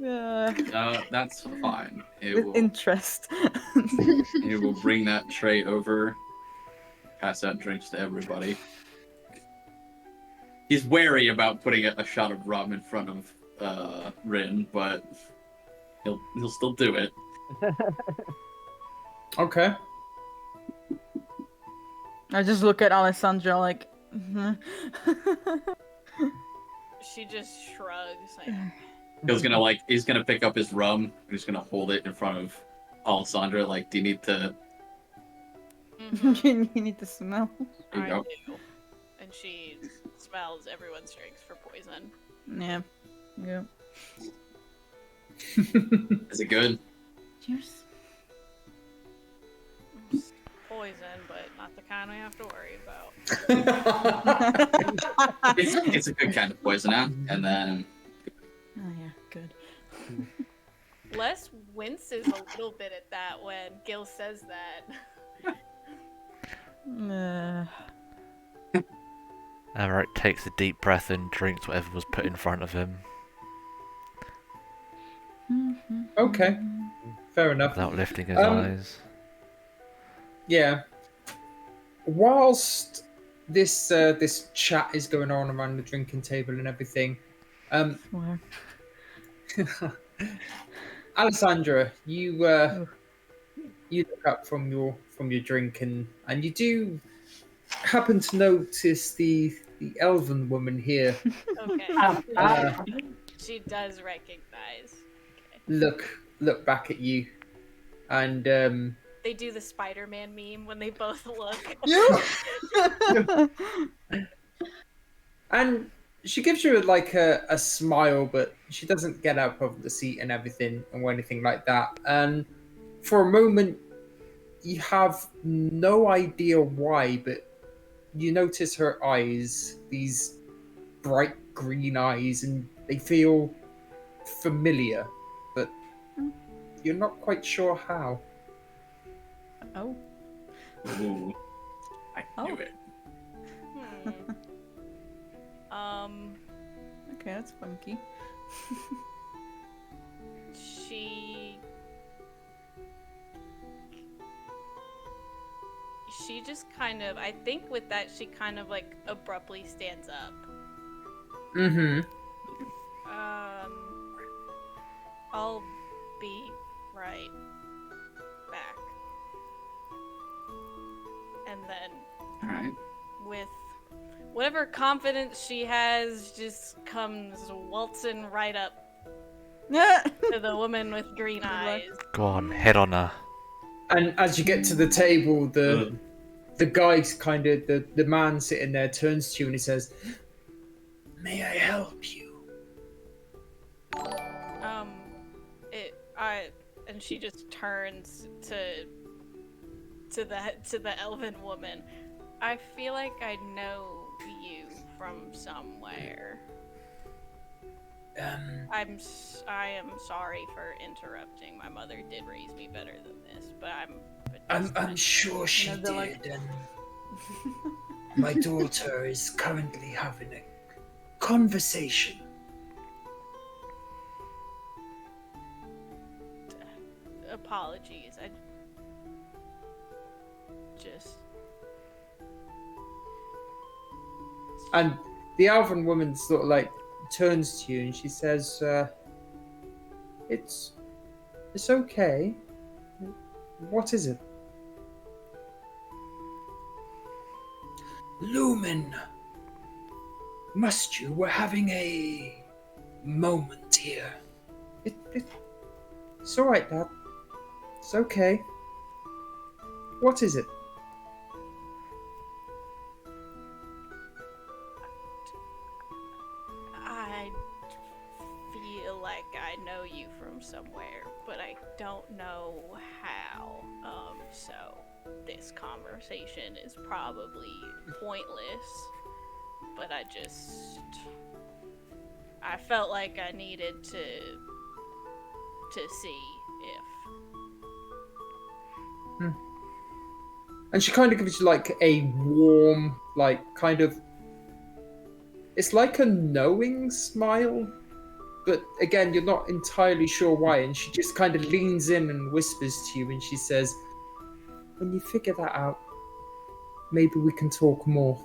Speaker 6: That's fine.
Speaker 8: With interest.
Speaker 6: It will bring that tray over. Pass out drinks to everybody. He's wary about putting a shot of rum in front of Rin, but he'll still do it.
Speaker 1: Okay.
Speaker 8: I just look at Alessandra like.
Speaker 7: She just shrugs. Like,
Speaker 6: He's gonna pick up his rum and he's gonna hold it in front of Alessandra. Like, do you need to?
Speaker 7: "Mhm,
Speaker 8: You need to smell.
Speaker 6: There you
Speaker 7: I
Speaker 6: go.
Speaker 7: do." And she smells everyone's drinks for poison.
Speaker 8: Yeah. Yeah.
Speaker 6: Is it good?
Speaker 8: Cheers.
Speaker 7: It's poison, but not the kind we have to worry about.
Speaker 6: It's a good kind of poison, huh? And then
Speaker 8: Oh yeah, good.
Speaker 7: Les winces a little bit at that when Gil says that.
Speaker 2: Alright, takes a deep breath and drinks whatever was put in front of him
Speaker 1: Okay, fair enough.
Speaker 2: without lifting his
Speaker 1: Um,
Speaker 2: eyes.
Speaker 1: Yeah. Whilst this chat is going on around the drinking table and everything,
Speaker 8: Swear.
Speaker 1: Alessandra, you look up from your drink and you do happen to notice the elven woman here
Speaker 7: Okay. She does recognize. Okay.
Speaker 1: look back at you, and
Speaker 7: They do the Spider-Man meme when they both look.
Speaker 1: and she gives you like a smile, but she doesn't get up of the seat and everything or anything like that. And for a moment, you have no idea why, but you notice her eyes, these bright green eyes, and they feel familiar, but you're not quite sure how.
Speaker 8: Oh.
Speaker 6: ooh, I knew it.
Speaker 8: Okay, that's funky.
Speaker 7: She just kind of, I think with that, she kind of like abruptly stands up.
Speaker 1: Mm-hmm.
Speaker 7: I'll be right back. And then
Speaker 6: All right.
Speaker 7: with whatever confidence she has, just comes waltzing right up to the woman with green
Speaker 8: luck.
Speaker 7: eyes.
Speaker 2: Go on, head on her.
Speaker 1: And as you get to the table, the guy's kind of the man sitting there turns to you and he says, "May I help you?"
Speaker 7: And she just turns to the elven woman. I feel like I know you from somewhere. I am sorry for interrupting. My mother did raise me better than this, but
Speaker 1: I'm sure she
Speaker 8: No,
Speaker 1: did.
Speaker 8: they're like-
Speaker 1: And my daughter is currently having a conversation.
Speaker 7: apologies. I just
Speaker 1: And the elven woman sort of like turns to you and she says, It's okay. What is it?" "Lumen, must you? We're having a moment here." It's all right, Dad. It's okay. What is it?
Speaker 7: I feel like I know you from somewhere, but I don't know how. So this conversation is probably pointless, but I felt like I needed to see if.
Speaker 1: And she kind of gives you like a warm, like kind of. It's like a knowing smile, but again, you're not entirely sure why. And she just kind of leans in and whispers to you, and she says, "When you figure that out, maybe we can talk more."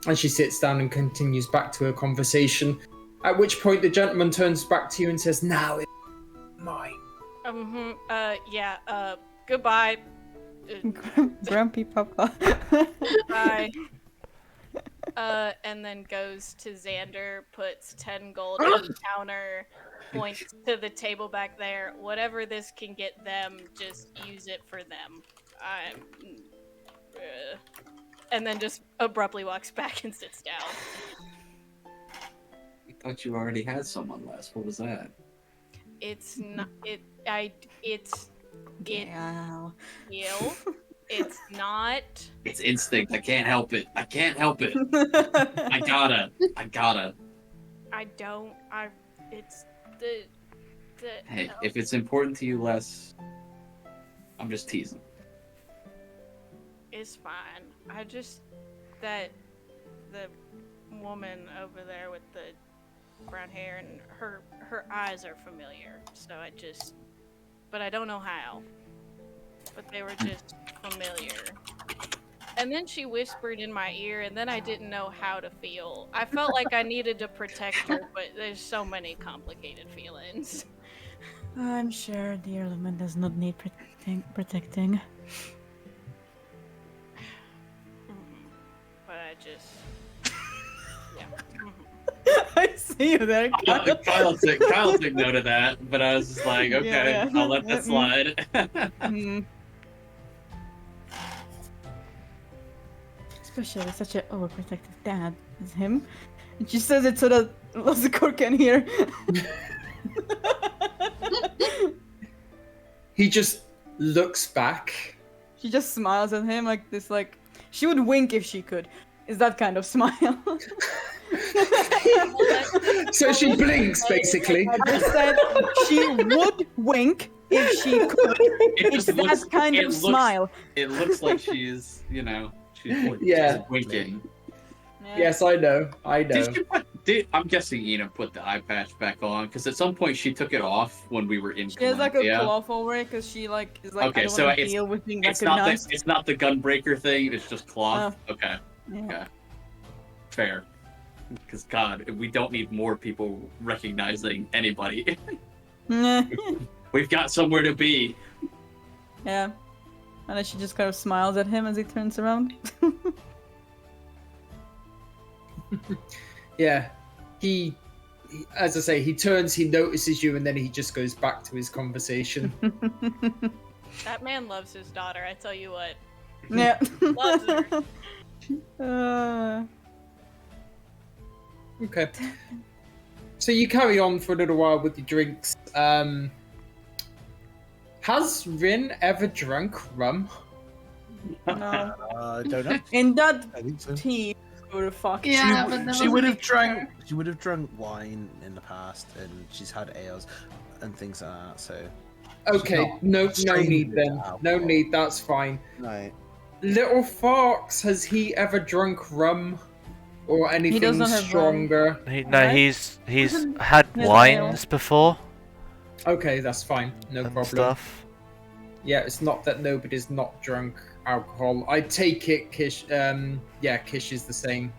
Speaker 1: And she sits down and continues back to her conversation. At which point, the gentleman turns back to you and says, "Now it's mine."
Speaker 7: Goodbye.
Speaker 8: Grumpy Papa.
Speaker 7: Bye. And then goes to Xander, puts 10 gold on the counter, points to the table back there. Whatever this can get them, just use it for them. And then just abruptly walks back and sits down.
Speaker 6: I thought you already had someone last. What was that?
Speaker 7: It's not. It's
Speaker 8: Yeah.
Speaker 7: skill. It's not.
Speaker 6: It's instinct. I can't help it. I can't help it. I gotta.
Speaker 7: I don't. It's the.
Speaker 6: Hey, if it's important to you less, I'm just teasing.
Speaker 7: It's fine. I just that the woman over there with the brown hair and her eyes are familiar. So but I don't know how. But they were just familiar. And then she whispered in my ear, and then I didn't know how to feel. I felt like I needed to protect her, but there's so many complicated feelings.
Speaker 8: I'm sure the element does not need protecting.
Speaker 7: But I just. Yeah.
Speaker 8: I see you there,
Speaker 6: Kyle took note of that, but I was just like, okay,
Speaker 8: Yeah.
Speaker 6: I'll let that slide.
Speaker 8: Mm. Especially with such an overprotective dad as him. And she says it so that Lazikor can hear.
Speaker 1: He just looks back.
Speaker 8: She just smiles at him like this, like she would wink if she could. Is that kind of smile?
Speaker 1: So she blinks, basically.
Speaker 8: I just said she would wink if she could. It's that kind of smile.
Speaker 6: It looks like she's, she's
Speaker 1: Yeah.
Speaker 6: winking.
Speaker 1: Yes, I know.
Speaker 6: I'm guessing Ina put the eye patch back on because at some point she took it off when we were in.
Speaker 8: She has like a
Speaker 6: Columbia.
Speaker 8: cloth over it because she is like
Speaker 6: Okay,
Speaker 8: I don't
Speaker 6: so
Speaker 8: want to
Speaker 6: it's-
Speaker 8: deal with being
Speaker 6: It's
Speaker 8: recognized.
Speaker 6: not the gunbreaker thing. It's just cloth. Okay.
Speaker 8: Yeah.
Speaker 6: Okay. Fair. Because God, we don't need more people recognizing anybody. We've got somewhere to be.
Speaker 8: Yeah. And then she just kind of smiles at him as he turns around.
Speaker 1: Yeah. He, as I say, he turns, he notices you, and then he just goes back to his conversation.
Speaker 7: That man loves his daughter, I tell you what.
Speaker 8: Yeah.
Speaker 7: Loves her.
Speaker 1: Okay. So you carry on for a little while with your drinks. Has Rin ever drunk rum?
Speaker 8: No.
Speaker 3: Don't know.
Speaker 8: In that
Speaker 3: I think so.
Speaker 8: team, who the fuck?
Speaker 5: Yeah, but there
Speaker 3: She
Speaker 5: was
Speaker 3: would
Speaker 5: a
Speaker 3: have
Speaker 5: big
Speaker 3: drunk.
Speaker 5: fire.
Speaker 3: She would have drunk wine in the past, and she's had ales and things like that. So
Speaker 1: Okay, no need then. No need, that's fine.
Speaker 3: right.
Speaker 1: Little Fox, has he ever drunk rum? Or anything
Speaker 8: does not have
Speaker 1: stronger?
Speaker 2: No, he's had
Speaker 8: He has
Speaker 2: wines before
Speaker 1: Okay, that's fine. No
Speaker 2: and
Speaker 1: problem.
Speaker 2: stuff.
Speaker 1: Yeah, it's not that nobody's not drunk alcohol. I take it Kish Kish is the same.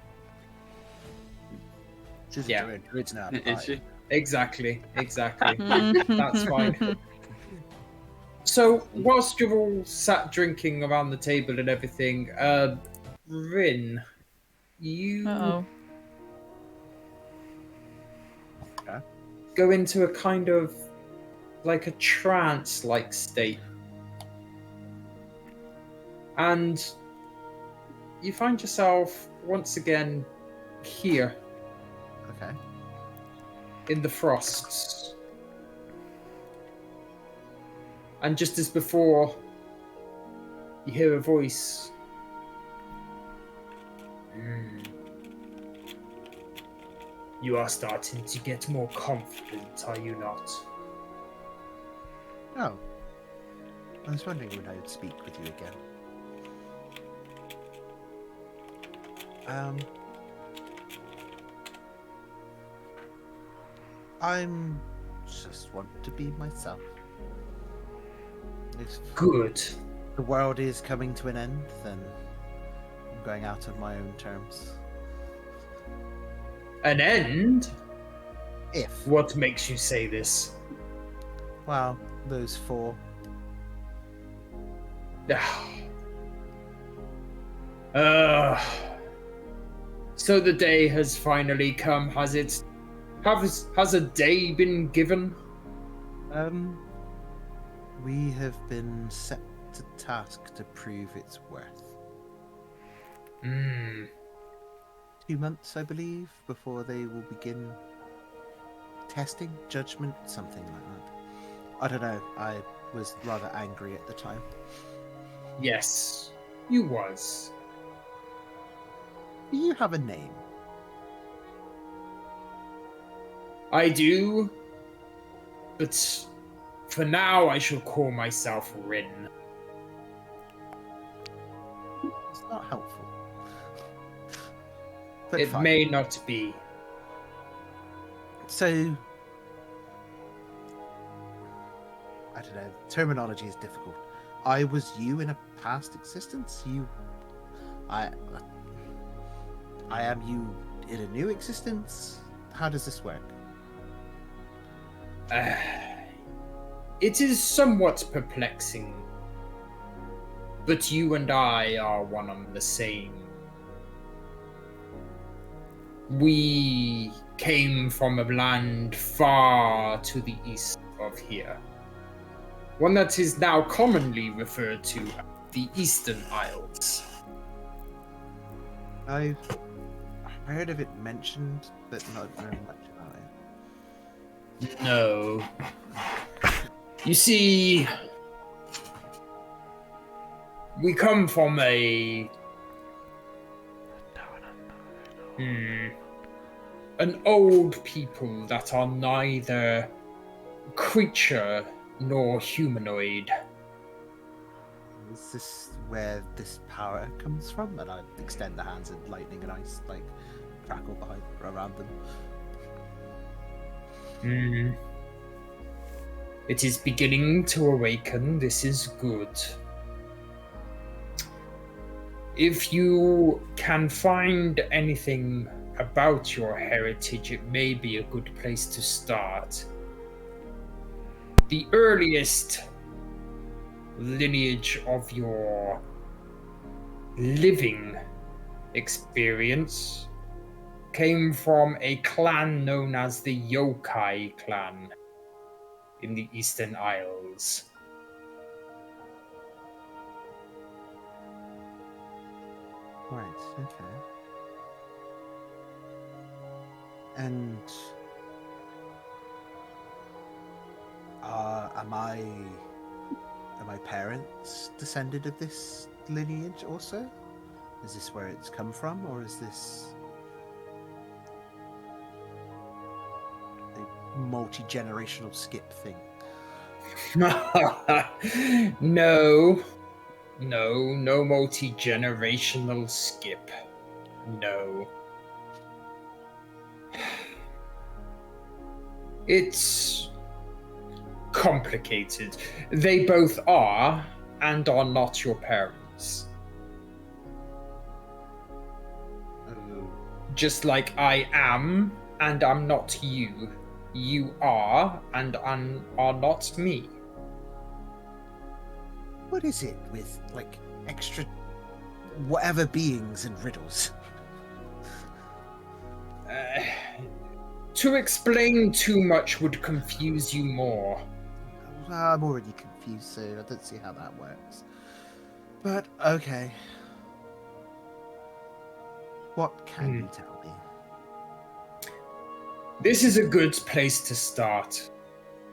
Speaker 3: She's
Speaker 1: Yeah.
Speaker 3: a druid now.
Speaker 6: Is she?
Speaker 1: Exactly. That's fine. So whilst you're all sat drinking around the table and everything, Rin, you
Speaker 8: Uh-oh.
Speaker 1: go into a kind of like a trance-like state. And you find yourself once again here
Speaker 3: Okay.
Speaker 1: in the frosts. And just as before, you hear a voice. You are starting to get more confident, are you not?
Speaker 3: Oh. I was wondering when I would speak with you again. I'm just want to be myself. If
Speaker 1: Good.
Speaker 3: the world is coming to an end, then I'm going out on my own terms.
Speaker 1: An end?
Speaker 3: If,
Speaker 1: What makes you say this?
Speaker 3: well, those four.
Speaker 1: Uh, so the day has finally come, has it? Has a day been given?
Speaker 3: We have been set to task to prove its worth.
Speaker 1: Hmm.
Speaker 3: 2 months, I believe, before they will begin testing, judgment, something like that. I don't know. I was rather angry at the time.
Speaker 1: Yes, you was.
Speaker 3: Do you have a name?
Speaker 1: I do, but for now I shall call myself Rin.
Speaker 3: It's not helpful. But
Speaker 1: It
Speaker 3: fine.
Speaker 1: may not be.
Speaker 3: So, I don't know. Terminology is difficult. I was you in a past existence. I am you in a new existence. How does this work?
Speaker 1: It is somewhat perplexing, but you and I are one and the same. We came from a land far to the east of here, one that is now commonly referred to as the Eastern Isles.
Speaker 3: I've heard of it mentioned, but not very much about it.
Speaker 1: No. You see, we come from an old people that are neither creature nor humanoid.
Speaker 3: Is this where this power comes from? And I extend the hands and lightning and ice crackle around them.
Speaker 1: It is beginning to awaken. This is good. If you can find anything about your heritage, it may be a good place to start. The earliest lineage of your living experience came from a clan known as the Yokai clan in the Eastern Isles.
Speaker 3: Right, okay. And are my parents descended of this lineage also? Is this where it's come from, or is this a multi-generational skip thing?
Speaker 1: No, no multi-generational skip. No. It's complicated. They both are and are not your parents. Just like I am and I'm not you. You are and are not me.
Speaker 3: What is it with, extra whatever beings and riddles?
Speaker 1: To explain too much would confuse you more.
Speaker 3: I'm already confused, so I don't see how that works. But, okay. What can you tell me?
Speaker 1: This is a good place to start.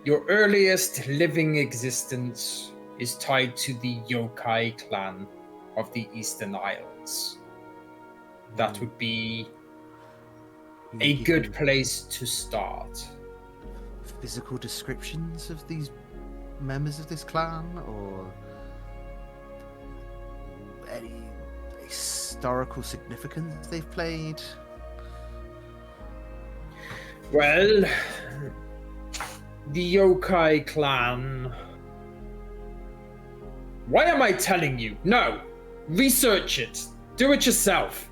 Speaker 1: Your earliest living existence is tied to the Yokai clan of the Eastern Isles. That would be
Speaker 3: Can
Speaker 1: a
Speaker 3: you give
Speaker 1: good
Speaker 3: me
Speaker 1: place to start.
Speaker 3: physical descriptions of these members of this clan, or any historical significance they've played?
Speaker 1: Well, the Yokai clan. Why am I telling you? No! Research it! Do it yourself!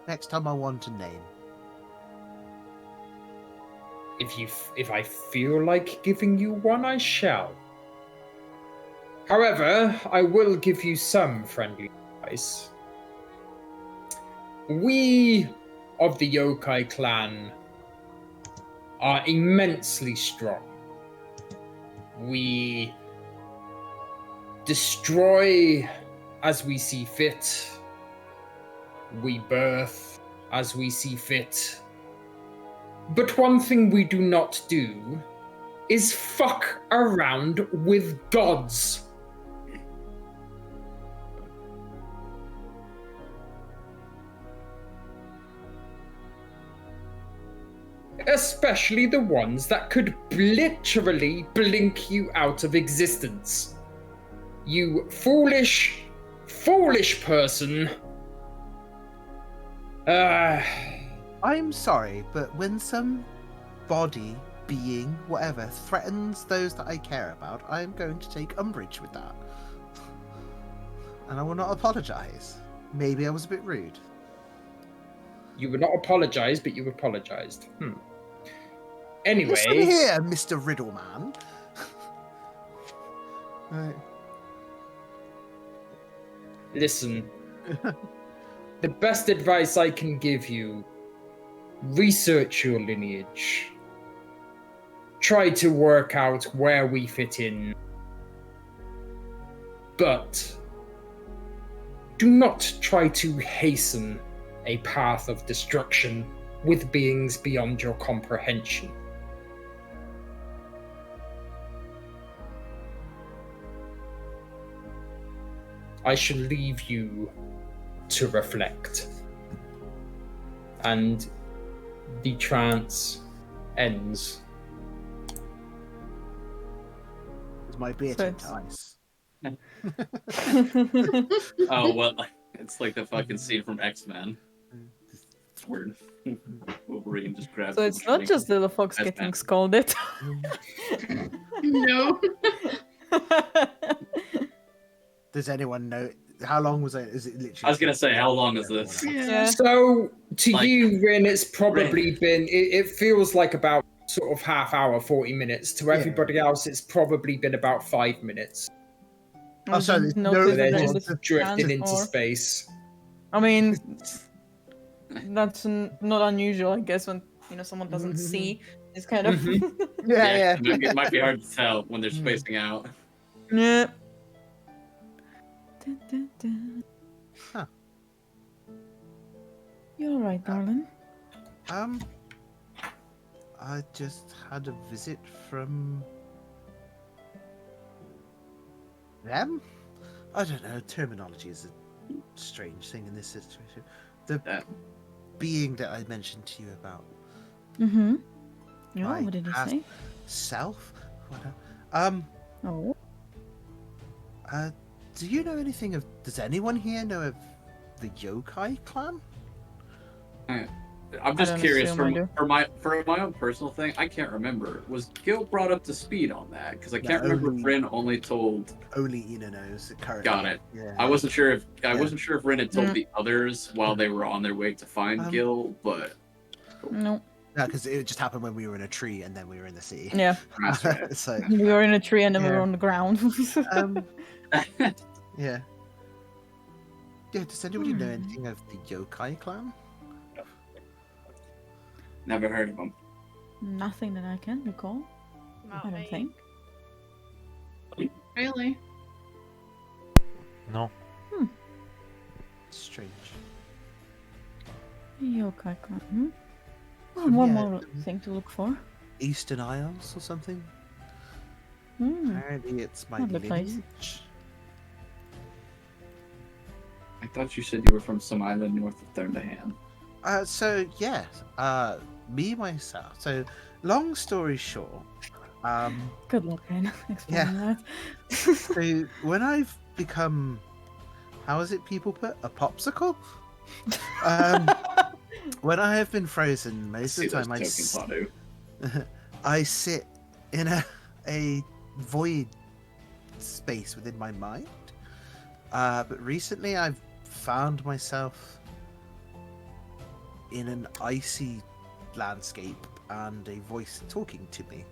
Speaker 3: Next time I want a name.
Speaker 1: If I feel like giving you one, I shall. However, I will give you some friendly advice. We of the Yokai clan are immensely strong. We destroy as we see fit. We birth as we see fit. But one thing we do not do is fuck around with gods. Especially the ones that could literally blink you out of existence. You foolish, foolish person.
Speaker 3: I'm sorry, but when some body, being, whatever, threatens those that I care about, I am going to take umbrage with that. And I will not apologize. Maybe I was a bit rude.
Speaker 1: You would not apologize, but you apologized. Anyway.
Speaker 3: Listen here, Mr. Riddleman. Right.
Speaker 1: Listen. The best advice I can give you: research your lineage. Try to work out where we fit in. But do not try to hasten a path of destruction with beings beyond your comprehension. I shall leave you to reflect. And the trance ends.
Speaker 3: Is my beer
Speaker 8: So
Speaker 3: turned to ice?
Speaker 6: Oh, well, it's like the fucking scene from X-Men. It's weird. Wolverine just grabs
Speaker 8: So
Speaker 6: the
Speaker 8: it's not
Speaker 6: drink.
Speaker 8: just Little Fox
Speaker 6: That's
Speaker 8: getting
Speaker 6: bad.
Speaker 8: scolded.
Speaker 5: No.
Speaker 3: Does anyone know how long was it? Is it literally?
Speaker 6: I was gonna say, how long is this?
Speaker 5: Yeah.
Speaker 1: So, to
Speaker 6: Like-
Speaker 1: you, Rin, it's probably been, it feels like about sort of half hour, 40 minutes. To everybody else, it's probably been about 5 minutes.
Speaker 3: Oh, so there's no-
Speaker 1: So
Speaker 8: Notice
Speaker 1: they're
Speaker 8: that
Speaker 3: there's
Speaker 1: just
Speaker 8: there's
Speaker 1: drifting
Speaker 8: trans
Speaker 1: into
Speaker 8: or-
Speaker 1: space.
Speaker 8: I mean, that's not unusual, I guess, when someone doesn't see. It's kind of
Speaker 3: Yeah.
Speaker 6: It might be hard to tell when they're
Speaker 3: Mm.
Speaker 6: spacing out.
Speaker 8: yeah. Dun, dun, dun.
Speaker 3: Huh.
Speaker 8: You're all right, darling.
Speaker 3: I just had a visit from them. I don't know. Terminology is a strange thing in this situation. The
Speaker 6: Yeah.
Speaker 3: being that I mentioned to you about,
Speaker 8: Mm-hmm. Yeah,
Speaker 3: My
Speaker 8: what did he
Speaker 3: past-
Speaker 8: say?
Speaker 3: self. What?
Speaker 8: Oh.
Speaker 3: Do you know anything of? Does anyone here know of the Yokai clan?
Speaker 6: I'm just
Speaker 8: don't
Speaker 6: curious
Speaker 8: assume I do.
Speaker 6: for my own personal thing. I can't remember. Was Gil brought up to speed on that? Because I
Speaker 3: No,
Speaker 6: can't remember
Speaker 3: only-
Speaker 6: if Rin only told.
Speaker 3: Only Ina knows currently.
Speaker 6: Got it.
Speaker 3: Yeah.
Speaker 6: I wasn't sure if
Speaker 3: Yeah.
Speaker 6: Rin had told
Speaker 8: Mm.
Speaker 6: the others while they were on their way to find Gil, but
Speaker 8: No.
Speaker 3: No, because it just happened when we were in a tree and then we were in the sea.
Speaker 8: Yeah.
Speaker 6: that's right.
Speaker 3: So,
Speaker 8: We were in a tree and then we were
Speaker 3: Yeah.
Speaker 8: on the ground.
Speaker 3: yeah. Yeah, does anybody know
Speaker 8: Hmm.
Speaker 3: anything of the Yokai clan?
Speaker 6: Never heard of them.
Speaker 8: Nothing that I can recall.
Speaker 7: Not
Speaker 8: I don't
Speaker 7: me.
Speaker 8: think.
Speaker 5: Really?
Speaker 2: No.
Speaker 3: Strange.
Speaker 8: Yokai clan. Hmm? Well,
Speaker 3: From
Speaker 8: one
Speaker 3: yeah,
Speaker 8: more thing to look for.
Speaker 3: Eastern Isles or something?
Speaker 8: Hmm.
Speaker 3: Apparently it's my
Speaker 8: Lovely place.
Speaker 3: lineage.
Speaker 6: I thought you said you were from some island north of Thurndahan.
Speaker 3: So yeah, me myself. So long story short,
Speaker 8: Good luck, Ren. Explaining that.
Speaker 3: so when I've become, how is it people put, a popsicle? When I have been frozen, most of the time I sit in a void space within my mind. But recently I've found myself in an icy landscape and a voice talking to me.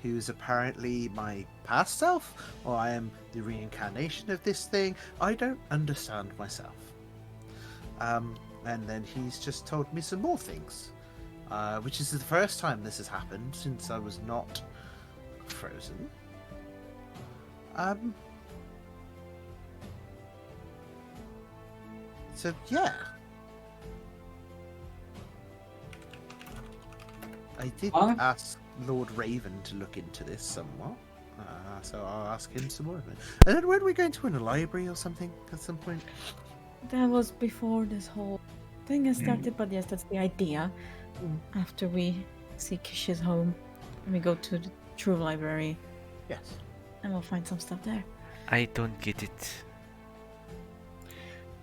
Speaker 3: Who's apparently my past self, or I am the reincarnation of this thing. I don't understand myself. And then he's just told me some more things, which is the first time this has happened since I was not frozen. So yeah. I did ask Lord Raven to look into this somewhat, so I'll ask him some more of it. And then weren't we going to a library or something at some point?
Speaker 8: That was before this whole thing has started, but yes, that's the idea. After we see Kish's home, and we go to the true library,
Speaker 3: Yes.
Speaker 8: and we'll find some stuff there.
Speaker 2: I don't get it.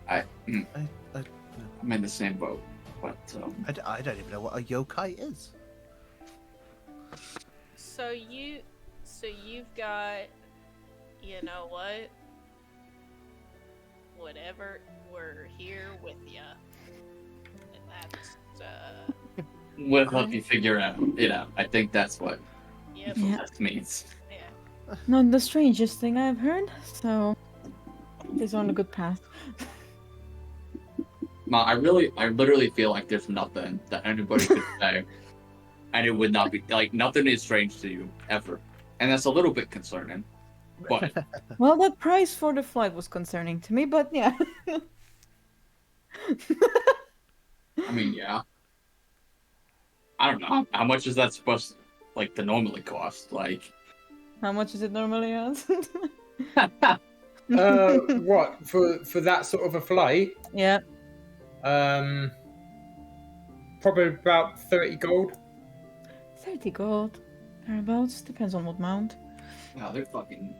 Speaker 6: I'm in the same boat, but
Speaker 3: I don't even know what a yokai is.
Speaker 7: So you've got, you know what? Whatever, we're here with ya. And that's,
Speaker 6: we'll help you figure out. I think that's what
Speaker 7: yep.
Speaker 8: Yeah.
Speaker 6: that means.
Speaker 7: Yeah.
Speaker 8: Not the strangest thing I've heard, so he's on a good path.
Speaker 6: No, I literally feel like there's nothing that anybody could say, and it would not be like nothing is strange to you ever, and that's a little bit concerning. But
Speaker 8: Well, that price for the flight was concerning to me, but yeah.
Speaker 6: I mean, yeah, I don't know how much is that supposed to normally cost. Like,
Speaker 8: How much is it normally at?
Speaker 1: What for that sort of a flight?
Speaker 8: Yeah.
Speaker 1: Probably about 30 gold.
Speaker 8: 30 gold. Thereabouts. Depends on what mount.
Speaker 6: wow, they're fucking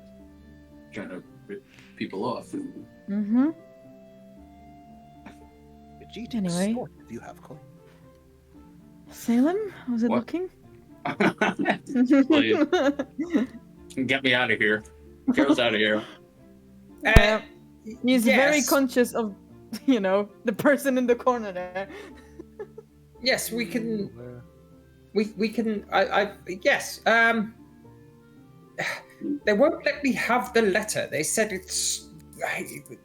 Speaker 6: trying to rip people off.
Speaker 8: Mm-hmm.
Speaker 3: Vegeta,
Speaker 8: Anyway.
Speaker 3: snort if you have coin.
Speaker 8: Salem? Was it
Speaker 6: What?
Speaker 8: looking?
Speaker 6: Please, get me out of here. Get us out of here.
Speaker 8: Yeah. He's very
Speaker 1: yes.
Speaker 8: conscious of, the person in the corner there.
Speaker 1: Yes, we can. We can. Yes. They won't let me have the letter. They said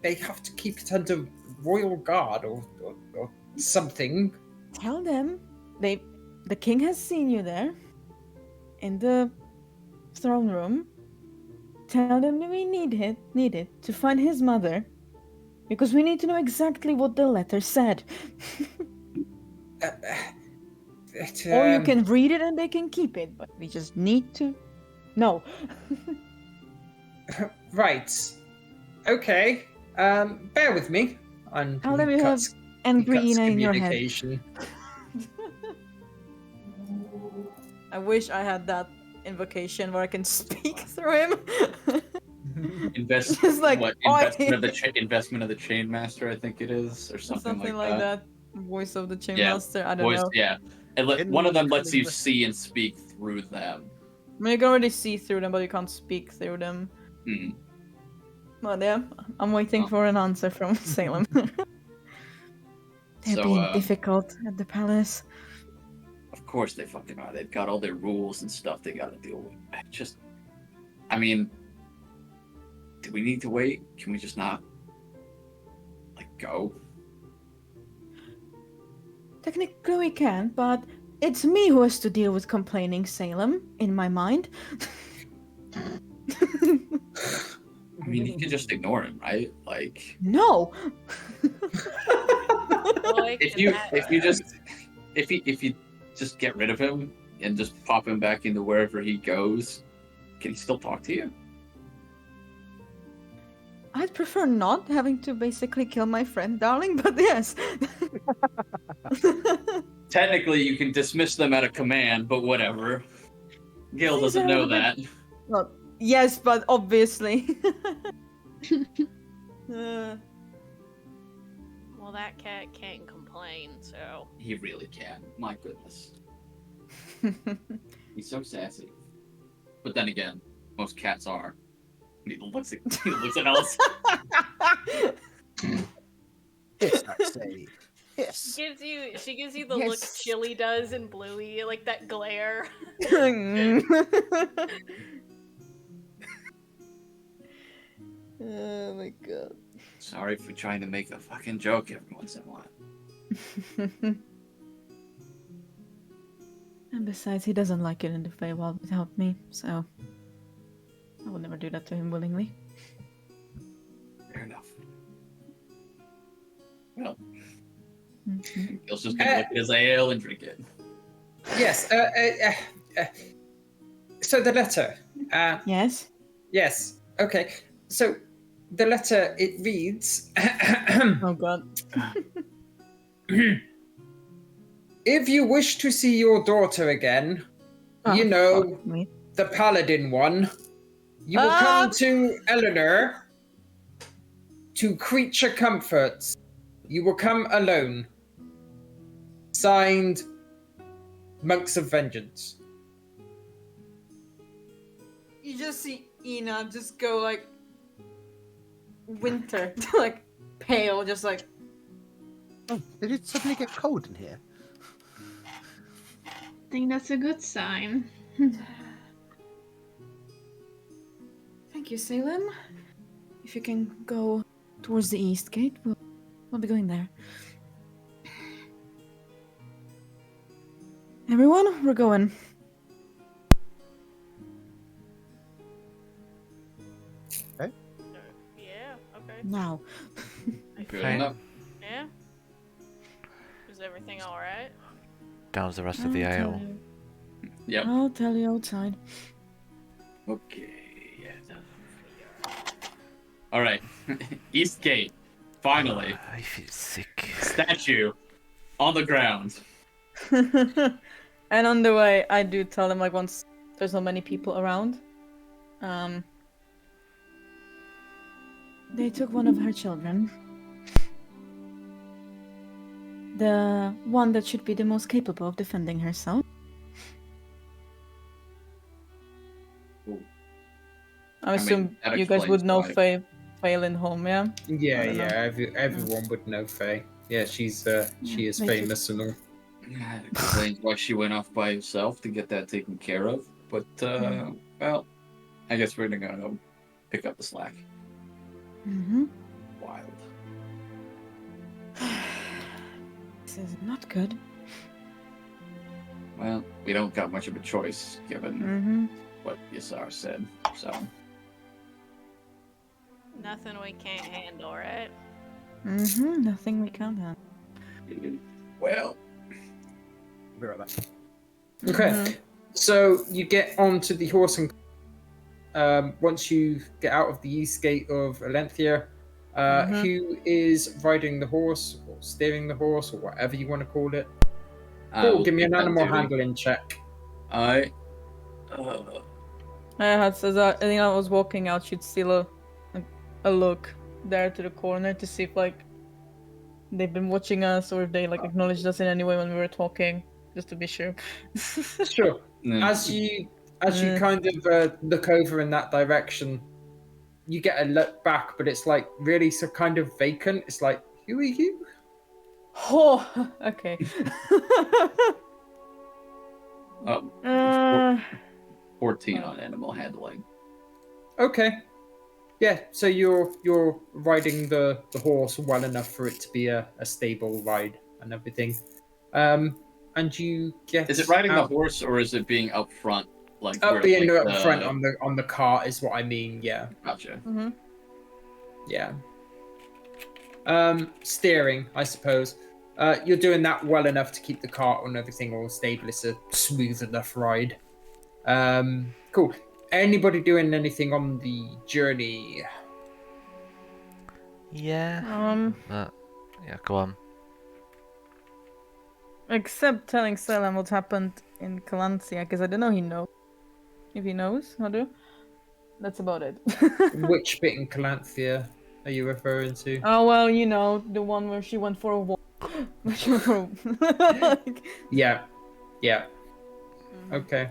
Speaker 1: they have to keep it under royal guard or something.
Speaker 8: Tell them the king has seen you there in the throne room. Tell them that we need it to find his mother, because we need to know exactly what the letter said. Or you can read it and they can keep it, but we just need to know.
Speaker 1: Right. Okay. Bear with me. And
Speaker 8: Tell them you have
Speaker 1: cuts
Speaker 8: Angrina in your head.
Speaker 1: communication.
Speaker 8: I wish I had that invocation where I can speak through him.
Speaker 6: Invest
Speaker 8: Just like,
Speaker 6: investment of the chain master, I think it is, or something
Speaker 8: like that. Voice of the chain
Speaker 6: Yeah,
Speaker 8: master. I don't know.
Speaker 6: Yeah, and one of them lets you see and speak through them.
Speaker 8: I mean, you can already see through them, but you can't speak through them.
Speaker 6: Hmm.
Speaker 8: But yeah, I'm waiting for an answer from Salem. They're
Speaker 6: So,
Speaker 8: being difficult at the palace.
Speaker 6: Of course they fucking are. They've got all their rules and stuff they gotta deal with. I mean, do we need to wait? Can we just not, go?
Speaker 8: Technically we can, but it's me who has to deal with complaining Salem, in my mind.
Speaker 6: I mean, you can just ignore him, right?
Speaker 8: No!
Speaker 6: if you just get rid of him and just pop him back into wherever he goes, can he still talk to you?
Speaker 8: I'd prefer not having to basically kill my friend, darling, but yes.
Speaker 6: Technically, you can dismiss them at a command, but whatever. Gil doesn't know that.
Speaker 8: Well, yes, but obviously.
Speaker 7: Well, that cat can't complain, so.
Speaker 6: He really can. My goodness. He's so sassy. But then again, most cats are. He looks at Alice.
Speaker 3: It's not safe. Yes.
Speaker 7: She gives you the look
Speaker 8: Yes.
Speaker 7: Chili does in Bluey, like that glare.
Speaker 8: Oh my god.
Speaker 6: Sorry for trying to make a fucking joke every once in a while.
Speaker 8: And besides, he doesn't like it in the Feywild without me, so I would never do that to him willingly.
Speaker 6: Fair enough. Well,
Speaker 8: Mhm.
Speaker 6: Gil's just gonna look at his ale and drink it.
Speaker 1: Yes. So the letter.
Speaker 8: Yes.
Speaker 1: Yes. Okay. So the letter, it reads.
Speaker 8: Oh god.
Speaker 1: If you wish to see your daughter again,
Speaker 8: Oh,
Speaker 1: you know,
Speaker 8: fuck me.
Speaker 1: the paladin one, you will come to Eleanor to Creature Comforts. You will come alone. Signed, Monks of Vengeance.
Speaker 4: You just see Ina just go like winter, like pale, just like
Speaker 3: Oh, did it suddenly get cold in here?
Speaker 5: I think that's a good sign.
Speaker 8: Thank you, Salem. If you can go towards the east gate, we'll be going there. Everyone, we're going.
Speaker 7: Yeah, okay.
Speaker 8: Now.
Speaker 6: Good
Speaker 2: Okay.
Speaker 6: enough.
Speaker 7: Yeah. Is everything alright?
Speaker 2: Down's the rest of the ale.
Speaker 6: Yep.
Speaker 8: I'll tell you outside.
Speaker 6: Okay. Yeah. All right. East Gate. Finally,
Speaker 2: I feel sick.
Speaker 6: statue on the ground.
Speaker 8: And on the way, I do tell them, like, once there's not many people around, they took one of her children. The one that should be the most capable of defending herself.
Speaker 6: Ooh.
Speaker 8: I assume
Speaker 6: that
Speaker 8: you guys
Speaker 6: explains
Speaker 8: would know
Speaker 6: why.
Speaker 8: Faye Lindholm, yeah?
Speaker 1: Yeah,
Speaker 8: I don't know.
Speaker 1: everyone would know Faye. Yeah, she is
Speaker 8: they
Speaker 1: famous and all.
Speaker 6: Yeah, it explains why she went off by herself to get that taken care of. But, well, I guess we're gonna go pick up the slack.
Speaker 8: Mm-hmm.
Speaker 6: Wild.
Speaker 8: This is not good.
Speaker 6: Well, we don't got much of a choice given
Speaker 8: Mm-hmm.
Speaker 6: what Yasar said, so.
Speaker 7: Nothing we can't handle, right?
Speaker 8: Mm-hmm. Nothing we can't handle.
Speaker 6: Well,
Speaker 3: Be right back.
Speaker 1: Okay,
Speaker 8: Mhm.
Speaker 1: so you get onto the horse and once you get out of the east gate of Alenthia,
Speaker 8: Mhm.
Speaker 1: who is riding the horse or steering the horse or whatever you want to call it?
Speaker 6: I
Speaker 1: Cool,
Speaker 6: will
Speaker 1: give me
Speaker 6: keep
Speaker 1: an
Speaker 6: that
Speaker 1: animal
Speaker 6: duty.
Speaker 1: handling check.
Speaker 6: I
Speaker 8: I had says that I think I was walking out, she'd steal a look there to the corner to see if like they've been watching us or if they like acknowledged us in any way when we were talking, just to be sure.
Speaker 1: Sure.
Speaker 6: Mm.
Speaker 1: As you
Speaker 8: Mm.
Speaker 1: kind of look over in that direction, you get a look back, but it's like really so kind of vacant. It's like, who are you?
Speaker 8: Oh, okay. uh,
Speaker 6: 14 on animal handling.
Speaker 1: Okay. Yeah, so you're riding the horse well enough for it to be a stable ride and everything. And you get
Speaker 6: Is it riding the
Speaker 1: out,
Speaker 6: horse or is it being up front? Like
Speaker 1: up
Speaker 6: where,
Speaker 1: being
Speaker 6: like,
Speaker 1: up front on the cart is what I mean, yeah.
Speaker 6: Gotcha.
Speaker 8: mhm.
Speaker 1: Yeah. Steering, I suppose. You're doing that well enough to keep the cart and everything all stable. It's a smooth enough ride. Cool. Anybody doing anything on the journey?
Speaker 2: Yeah. Yeah, go on.
Speaker 8: Except telling Salem what happened in Calancia, because I don't know he knows. If he knows, how do? That's about it.
Speaker 1: Which bit in Calanthea are you referring to?
Speaker 8: Oh well, you know, the one where she went for a walk. Where she went for like,
Speaker 1: Yeah. Okay.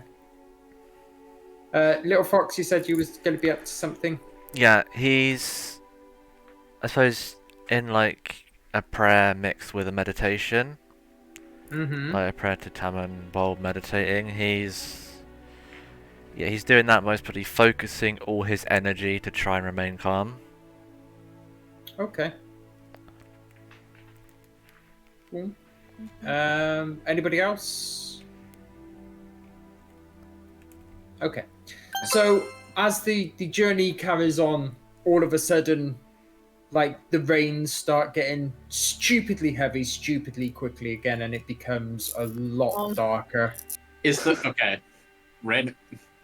Speaker 1: Little Fox, you said you was going to be up to something.
Speaker 2: Yeah, he's, I suppose, in like a prayer mixed with a meditation.
Speaker 1: Mm-hmm.
Speaker 2: Like a prayer to Tamon while meditating. He's doing that most, but he's focusing all his energy to try and remain calm.
Speaker 1: Okay. Cool. Anybody else? Okay. So as the journey carries on, all of a sudden, like the rains start getting stupidly heavy, stupidly quickly again, and it becomes a lot darker.
Speaker 6: Is the okay? Red,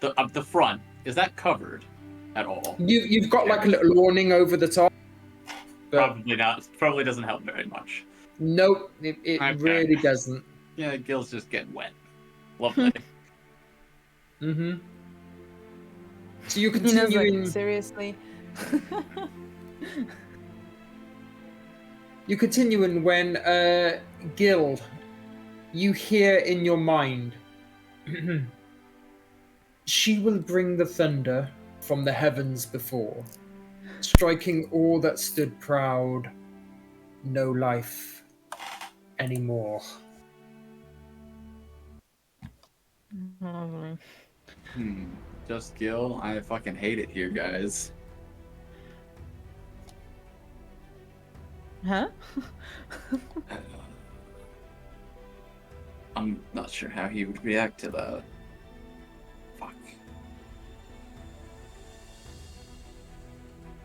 Speaker 6: the front, is that covered at all?
Speaker 1: You've got like a little awning over the top. But
Speaker 6: Probably not. Probably doesn't help very much.
Speaker 1: nope, it
Speaker 6: Okay.
Speaker 1: really doesn't.
Speaker 6: Yeah, Gil's just getting wet. Lovely.
Speaker 1: Mm-hmm. So you
Speaker 8: Nina's
Speaker 1: continue
Speaker 8: like, seriously?
Speaker 1: You continue in when Gil, you hear in your mind, she will bring the thunder from the heavens before, striking all that stood proud, no life anymore.
Speaker 8: Oh,
Speaker 6: Just Gil. I fucking hate it here, guys.
Speaker 8: huh?
Speaker 6: I'm not sure how he would react to that. Fuck.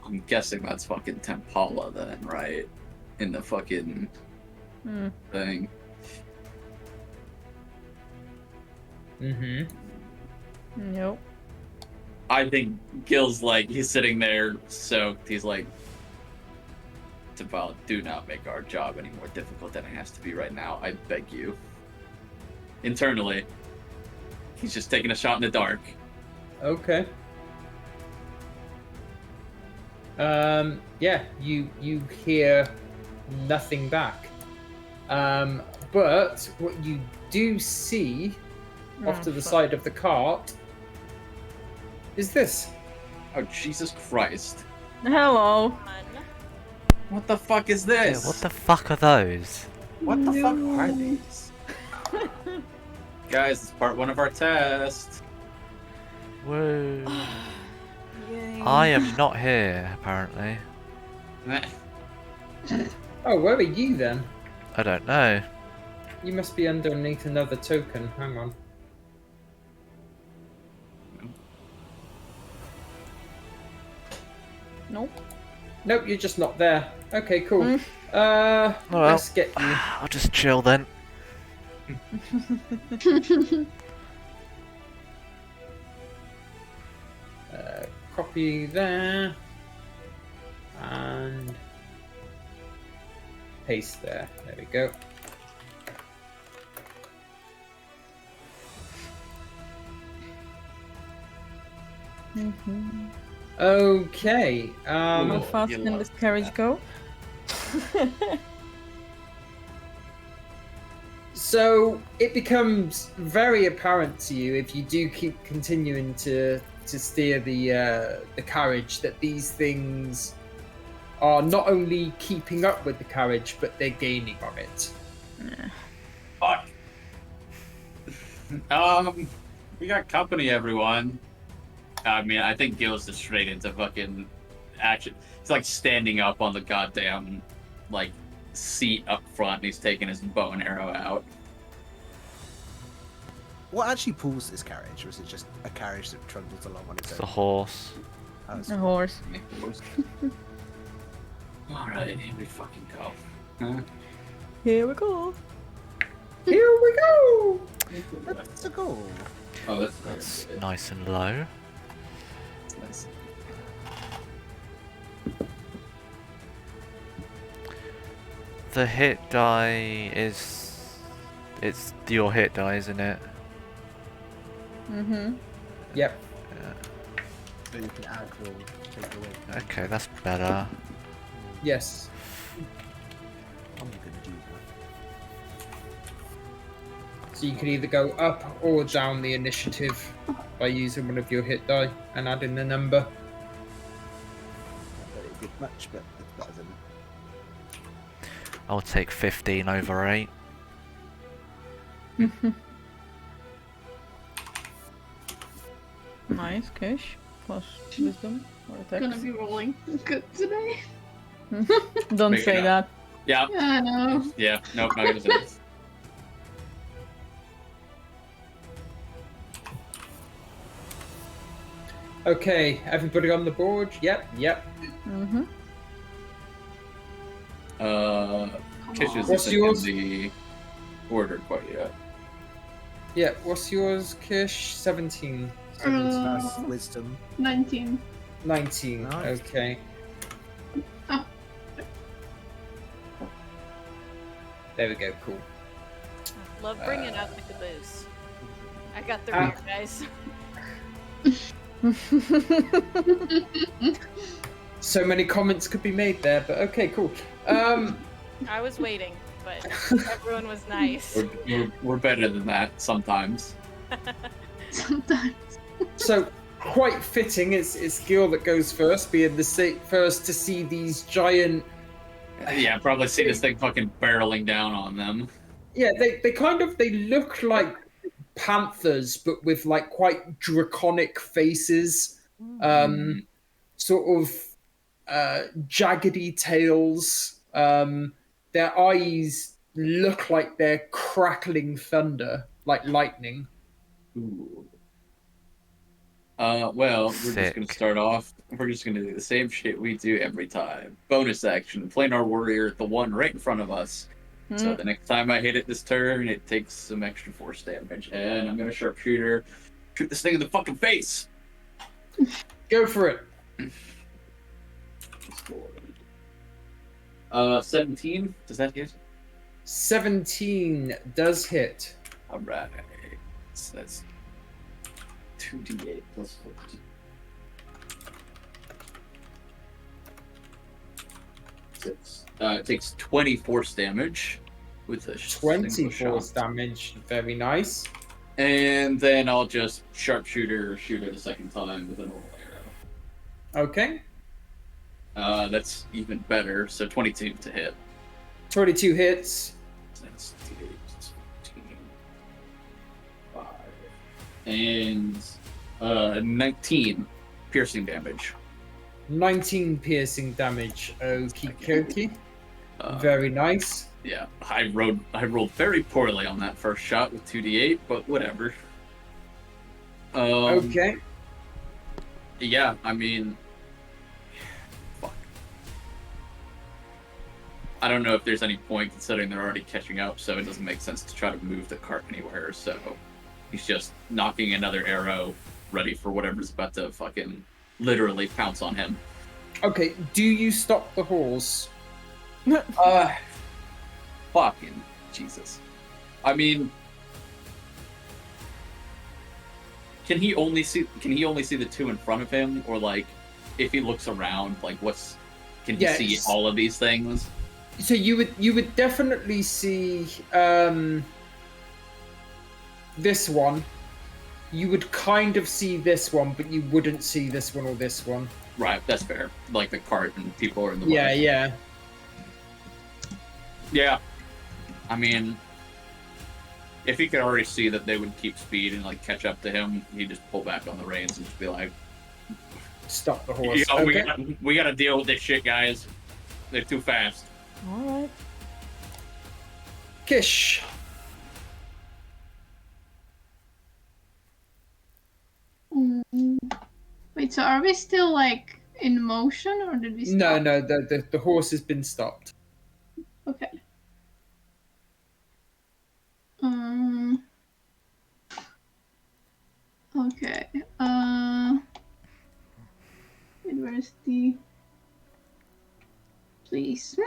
Speaker 6: I'm guessing that's fucking Tempala then, right? In the fucking thing.
Speaker 1: Mm-hmm.
Speaker 8: Nope.
Speaker 6: I think Gil's like, he's sitting there soaked. He's like, Tempala, do not make our job any more difficult than it has to be right now. I beg you. Internally, he's just taking a shot in the dark.
Speaker 1: Okay. Yeah, you hear nothing back. But what you do see off to the side of the cart is this.
Speaker 6: Oh, Jesus Christ.
Speaker 8: Hello.
Speaker 6: What the fuck is
Speaker 2: Yeah,
Speaker 6: this?
Speaker 2: what the fuck are those?
Speaker 6: What the fuck are these? Guys, it's part 1 of our test.
Speaker 2: Whoa.
Speaker 8: Yay.
Speaker 2: I am not here, apparently.
Speaker 1: Oh, where are you then?
Speaker 2: I don't know.
Speaker 1: You must be underneath another token. Hang on.
Speaker 8: Nope.
Speaker 1: Nope, you're just not there. Okay, cool.
Speaker 2: Well.
Speaker 1: Let's get you.
Speaker 2: I'll just chill then.
Speaker 1: Copy there. And paste there. There we go. Okay.
Speaker 8: How fast can this carriage go?
Speaker 1: So it becomes very apparent to you if you do keep continuing to steer the carriage that these things are not only keeping up with the carriage but they're gaining on it.
Speaker 6: Fuck. We got company, everyone. I mean, I think Gil's just straight into fucking action. He's like standing up on the goddamn like seat up front and he's taking his bow and arrow out.
Speaker 3: What actually pulls this carriage, or is it just a carriage that trundles along on its
Speaker 2: It's
Speaker 3: own?
Speaker 2: a horse.
Speaker 3: Oh, it's-
Speaker 8: A horse.
Speaker 6: Alright, here we fucking go. Huh?
Speaker 8: Here we go.
Speaker 1: Here we go!
Speaker 3: That's a goal.
Speaker 6: Oh,
Speaker 2: That's nice and low.
Speaker 6: nice.
Speaker 2: The hit die is... It's your hit die, isn't it?
Speaker 8: Mm-hmm.
Speaker 1: Yep.
Speaker 3: So you can add or take away.
Speaker 2: Okay, that's better.
Speaker 1: Yes.
Speaker 3: I'm gonna do that.
Speaker 1: So you can either go up or down the initiative by using one of your hit die and adding the number.
Speaker 3: Not very good much, but it's better than
Speaker 2: I'll take 15 over 8.
Speaker 8: Nice, Kish. Plus wisdom or
Speaker 5: Gonna
Speaker 8: attacks.
Speaker 5: be rolling good today.
Speaker 8: Don't
Speaker 6: Make it
Speaker 8: say
Speaker 6: up.
Speaker 8: that.
Speaker 6: Yeah.
Speaker 5: Yeah, I know.
Speaker 6: Yeah. Nope. Not gonna say this.
Speaker 1: Okay, everybody on the board? Yep.
Speaker 8: Mm-hmm.
Speaker 6: Kish
Speaker 5: on.
Speaker 6: isn't
Speaker 1: What's
Speaker 6: in
Speaker 1: yours?
Speaker 6: the order quite yet.
Speaker 1: Yeah, what's yours, Kish? 17.
Speaker 3: Wisdom.
Speaker 5: 19.
Speaker 1: 19.
Speaker 3: Nice.
Speaker 1: Okay.
Speaker 5: Oh.
Speaker 1: There we go, cool.
Speaker 7: Love bringing out the caboose. I got the
Speaker 1: Ah.
Speaker 7: rear, guys.
Speaker 1: So many comments could be made there, but okay, cool.
Speaker 7: I was waiting, but everyone was nice.
Speaker 6: We're better than that sometimes.
Speaker 5: Sometimes.
Speaker 1: So quite fitting, it's Gil that goes first, being the first to see these giant.
Speaker 6: Yeah, probably see this thing fucking barreling down on them.
Speaker 1: Yeah, they look like panthers, but with like quite draconic faces. Sort of jaggedy tails. Their eyes look like they're crackling thunder, like lightning.
Speaker 6: Ooh. Well, we're just gonna
Speaker 2: Sick.
Speaker 6: start off. We're just gonna do the same shit we do every time. Bonus action, planar warrior, the one right in front of us. So the next time I hit it this turn, it takes some extra force damage, and I'm gonna sharpshooter, shoot this thing in the fucking face.
Speaker 1: Go for it.
Speaker 6: 17. Does that hit?
Speaker 1: 17 does hit.
Speaker 6: All right. So that's 2d8 plus 14. It takes 20 force damage with a
Speaker 1: 20
Speaker 6: single
Speaker 1: force
Speaker 6: shot.
Speaker 1: damage. Very nice.
Speaker 6: And then I'll just sharpshooter shoot it a second time with a normal arrow.
Speaker 1: Okay.
Speaker 6: That's even better. So 22 to hit.
Speaker 1: 22 hits.
Speaker 6: That's 8, 14, 5. And 19 piercing damage.
Speaker 1: 19 piercing damage. Okie dokie.
Speaker 6: Uh,
Speaker 1: Very nice.
Speaker 6: Yeah, I rolled very poorly on that first shot with 2d8, but whatever.
Speaker 1: Okay.
Speaker 6: Yeah, I mean, fuck. I don't know if there's any point considering they're already catching up, so it doesn't make sense to try to move the cart anywhere. So he's just knocking another arrow, ready for whatever's about to fucking literally pounce on him.
Speaker 1: Okay, do you stop the horse?
Speaker 6: Fucking Jesus. I mean, can he only see the two in front of him, or like if he looks around, like can he see
Speaker 1: Yes.
Speaker 6: all of these things?
Speaker 1: So you would definitely see this one. You would kind of see this one, but you wouldn't see this one or this one.
Speaker 6: Right, that's fair. Like the cart and people are in the
Speaker 1: Yeah,
Speaker 6: way.
Speaker 1: yeah.
Speaker 6: Yeah. I mean, if he could already see that they would keep speed and like catch up to him, he'd just pull back on the reins and just be like,
Speaker 1: Stop the horse.
Speaker 6: "Yo,
Speaker 1: Okay.
Speaker 6: we gotta deal with this shit, guys. They're too fast."
Speaker 8: Alright.
Speaker 1: Kish.
Speaker 5: Wait, so are we still like in motion or did we stop?
Speaker 1: No, the horse has been stopped.
Speaker 5: Okay. Okay. Wait, where's the? Please.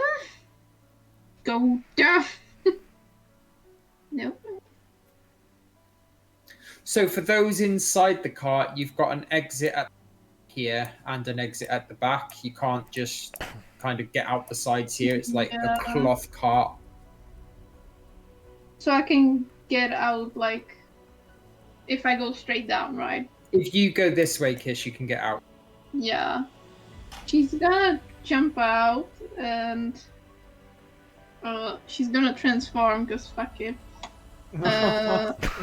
Speaker 5: Go down. Nope.
Speaker 1: So for those inside the cart, you've got an exit at here and an exit at the back. You can't just kind of get out the sides here. It's like
Speaker 5: Yeah.
Speaker 1: a cloth cart.
Speaker 5: So I can get out like if I go straight down, right?
Speaker 1: If you go this way, Kish, you can get out.
Speaker 5: Yeah. She's gonna jump out and She's gonna transform, because fuck it.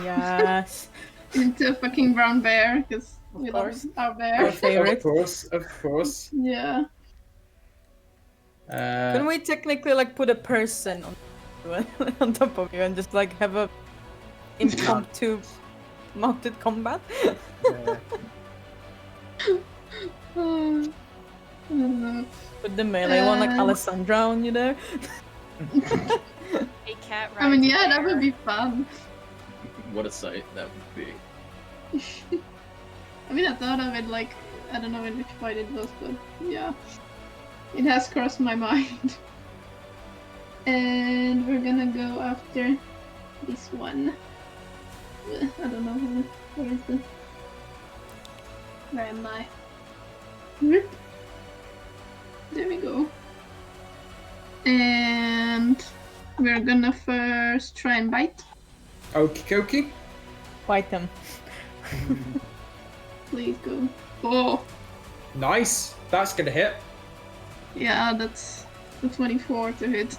Speaker 8: Yes.
Speaker 5: Into a fucking brown bear, because we love
Speaker 8: course.
Speaker 5: our
Speaker 8: Our
Speaker 5: bear.
Speaker 8: favorite.
Speaker 1: Of course.
Speaker 5: Yeah.
Speaker 8: Can we technically like put a person on top of you and just like have a impromptu mounted combat? Put the melee one like Alessandra on you there.
Speaker 7: A cat
Speaker 5: I mean,
Speaker 7: rides a
Speaker 5: yeah, that would
Speaker 7: bear.
Speaker 5: be fun.
Speaker 6: What a sight that would be.
Speaker 5: I mean, I thought of it like, I don't know in which fight it was, but yeah. It has crossed my mind. And we're gonna go after this one. I don't know where is the... Where am I? Whoop. There we go. And we're gonna first try and bite.
Speaker 1: Okie dokie.
Speaker 8: Fight them.
Speaker 5: Please go. Oh,
Speaker 1: Nice. That's gonna hit.
Speaker 5: yeah, that's the 24 to hit.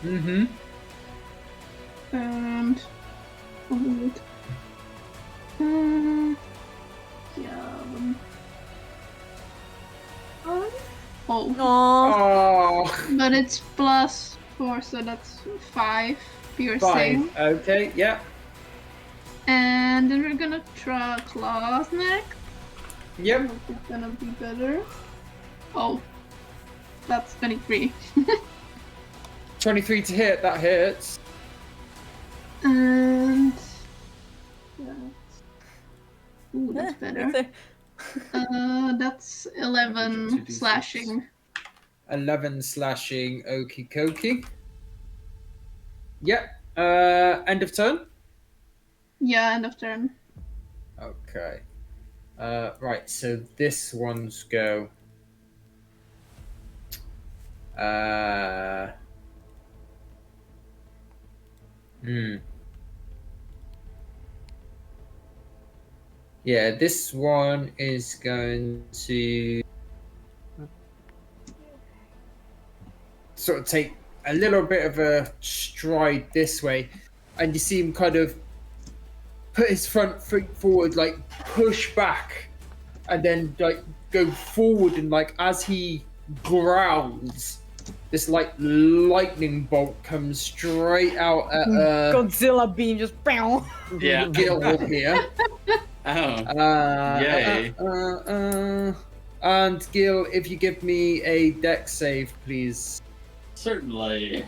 Speaker 1: Mm-hmm.
Speaker 5: And what is it? Yeah. Oh,
Speaker 8: Aww.
Speaker 1: Oh,
Speaker 5: but it's +4, so that's 5 piercing.
Speaker 1: 5. Okay, yeah.
Speaker 5: And then we're gonna try Claw's neck. I
Speaker 1: Yep.
Speaker 5: hope it's gonna be better. Oh, that's 23.
Speaker 1: 23 to hit. That hits.
Speaker 5: And yeah. Ooh, that's better. That's 11 slashing.
Speaker 1: 11 slashing. Okie dokie. Yep. End of turn.
Speaker 5: Yeah, end of turn.
Speaker 1: Okay. Right, so this one's go. Yeah, this one is going to sort of take a little bit of a stride this way, and you see him kind of put his front foot forward, like push back, and then like go forward, and like as he growls, this like lightning bolt comes straight out at
Speaker 8: Godzilla beam just bow.
Speaker 6: Yeah.
Speaker 1: Gil here.
Speaker 6: Oh. Yay.
Speaker 1: And Gil, if you give me a dex save, please.
Speaker 6: Certainly.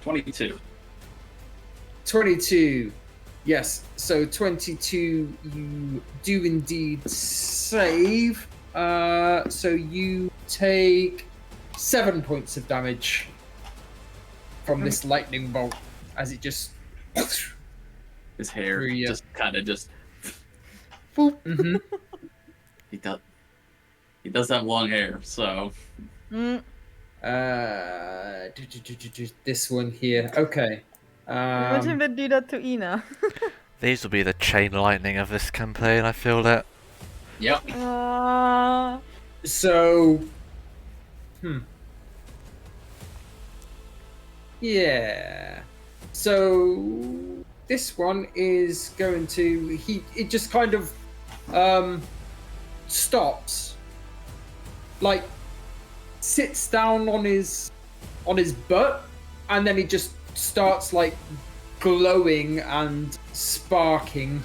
Speaker 6: 22.
Speaker 1: 22. Yes, so 22 you do indeed save. So you take 7 points of damage from this lightning bolt as it just
Speaker 6: His hair
Speaker 1: Through you.
Speaker 6: just kind of just.
Speaker 1: Mhm.
Speaker 6: He does have long hair, so.
Speaker 1: This one here. Okay.
Speaker 8: Imagine if they do that to Ina.
Speaker 2: These will be the chain lightning of this campaign, I feel that.
Speaker 6: Yep.
Speaker 1: So, yeah. So this one is going to it just kind of stops, like sits down on his butt, and then he just starts like glowing and sparking.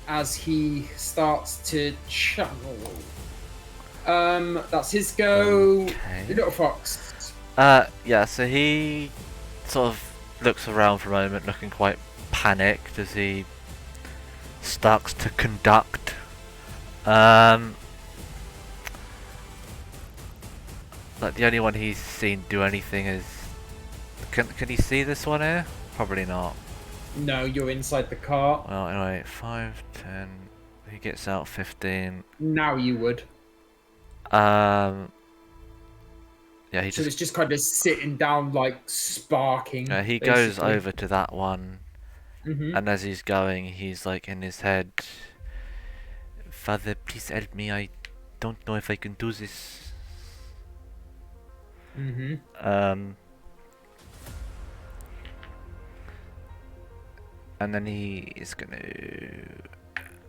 Speaker 1: As he starts to channel. That's his go.
Speaker 2: Okay.
Speaker 1: Little fox.
Speaker 2: Yeah, so he sort of looks around for a moment, looking quite panicked as he starts to conduct. Like the only one he's seen do anything is. Can he see this one here? Probably not.
Speaker 1: No, you're inside the car.
Speaker 2: Well, anyway, 5, 10. He gets out 15.
Speaker 1: Now you would.
Speaker 2: Yeah, he
Speaker 1: So
Speaker 2: just.
Speaker 1: it's just kind of sitting down, like sparking.
Speaker 2: He goes
Speaker 1: basically.
Speaker 2: over to that one,
Speaker 1: Mhm.
Speaker 2: and as he's going, he's like in his head, Father, please help me. I don't know if I can do this.
Speaker 1: Mm-hmm.
Speaker 2: And then he is going to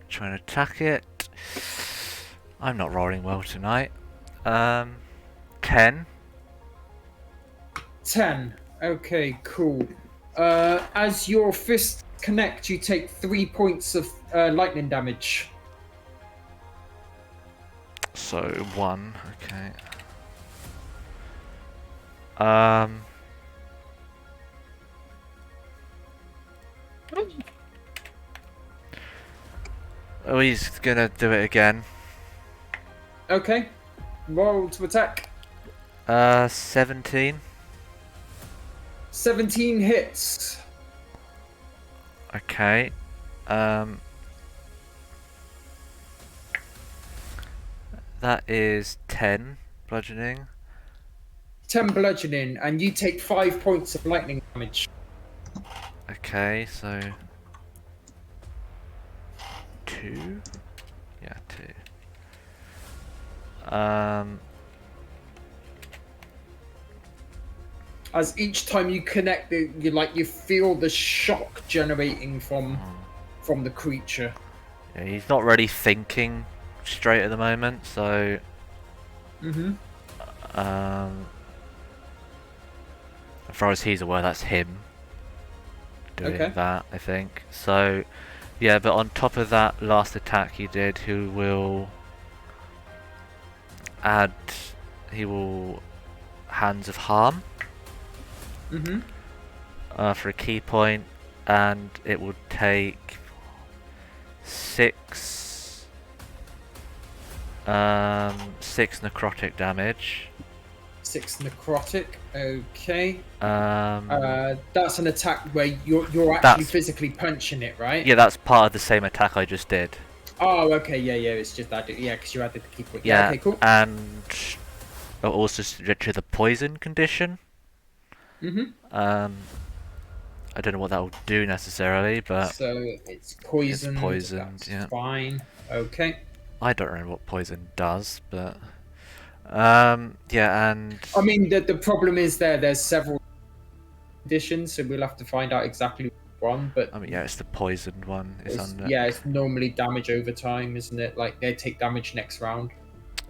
Speaker 2: try and attack it. I'm not rolling well tonight. 10.
Speaker 1: 10. Okay, cool. As your fists connect, you take 3 points of lightning damage.
Speaker 2: So 1. Okay. Um. Oh, he's gonna do it again.
Speaker 1: Okay. Roll to attack.
Speaker 2: 17.
Speaker 1: 17 hits.
Speaker 2: Okay. That is 10 bludgeoning.
Speaker 1: 10 bludgeoning, and you take 5 points of lightning damage.
Speaker 2: Okay, so 2. Yeah, 2.
Speaker 1: As each time you connect, you feel the shock generating from the creature.
Speaker 2: Yeah, he's not really thinking straight at the moment, so
Speaker 1: Mm-hmm.
Speaker 2: as far as he's aware, that's him doing
Speaker 1: Okay.
Speaker 2: that, I think. So, yeah, but on top of that last attack he did, he will Hands of Harm
Speaker 1: Mm-hmm.
Speaker 2: for a key point, and it would take 6 necrotic damage.
Speaker 1: 6 necrotic. Okay.
Speaker 2: Um,
Speaker 1: That's an attack where you're actually
Speaker 2: That's-
Speaker 1: physically punching it, right?
Speaker 2: yeah, that's part of the same attack I just did.
Speaker 1: Oh, okay. Yeah. It's just that. Yeah, because you added the key point.
Speaker 2: Yeah,
Speaker 1: Okay. Cool.
Speaker 2: and also to the poison condition.
Speaker 1: Mm-hmm.
Speaker 2: I don't know what that will do necessarily, but
Speaker 1: So it's poisoned.
Speaker 2: poisoned,
Speaker 1: That's
Speaker 2: yeah.
Speaker 1: fine. Okay.
Speaker 2: I don't remember what poison does, but yeah, and
Speaker 1: I mean, the problem is there's several conditions, so we'll have to find out exactly which one. But
Speaker 2: I mean, yeah, it's the poisoned one.
Speaker 1: it's normally damage over time, isn't it? Like they take damage next round.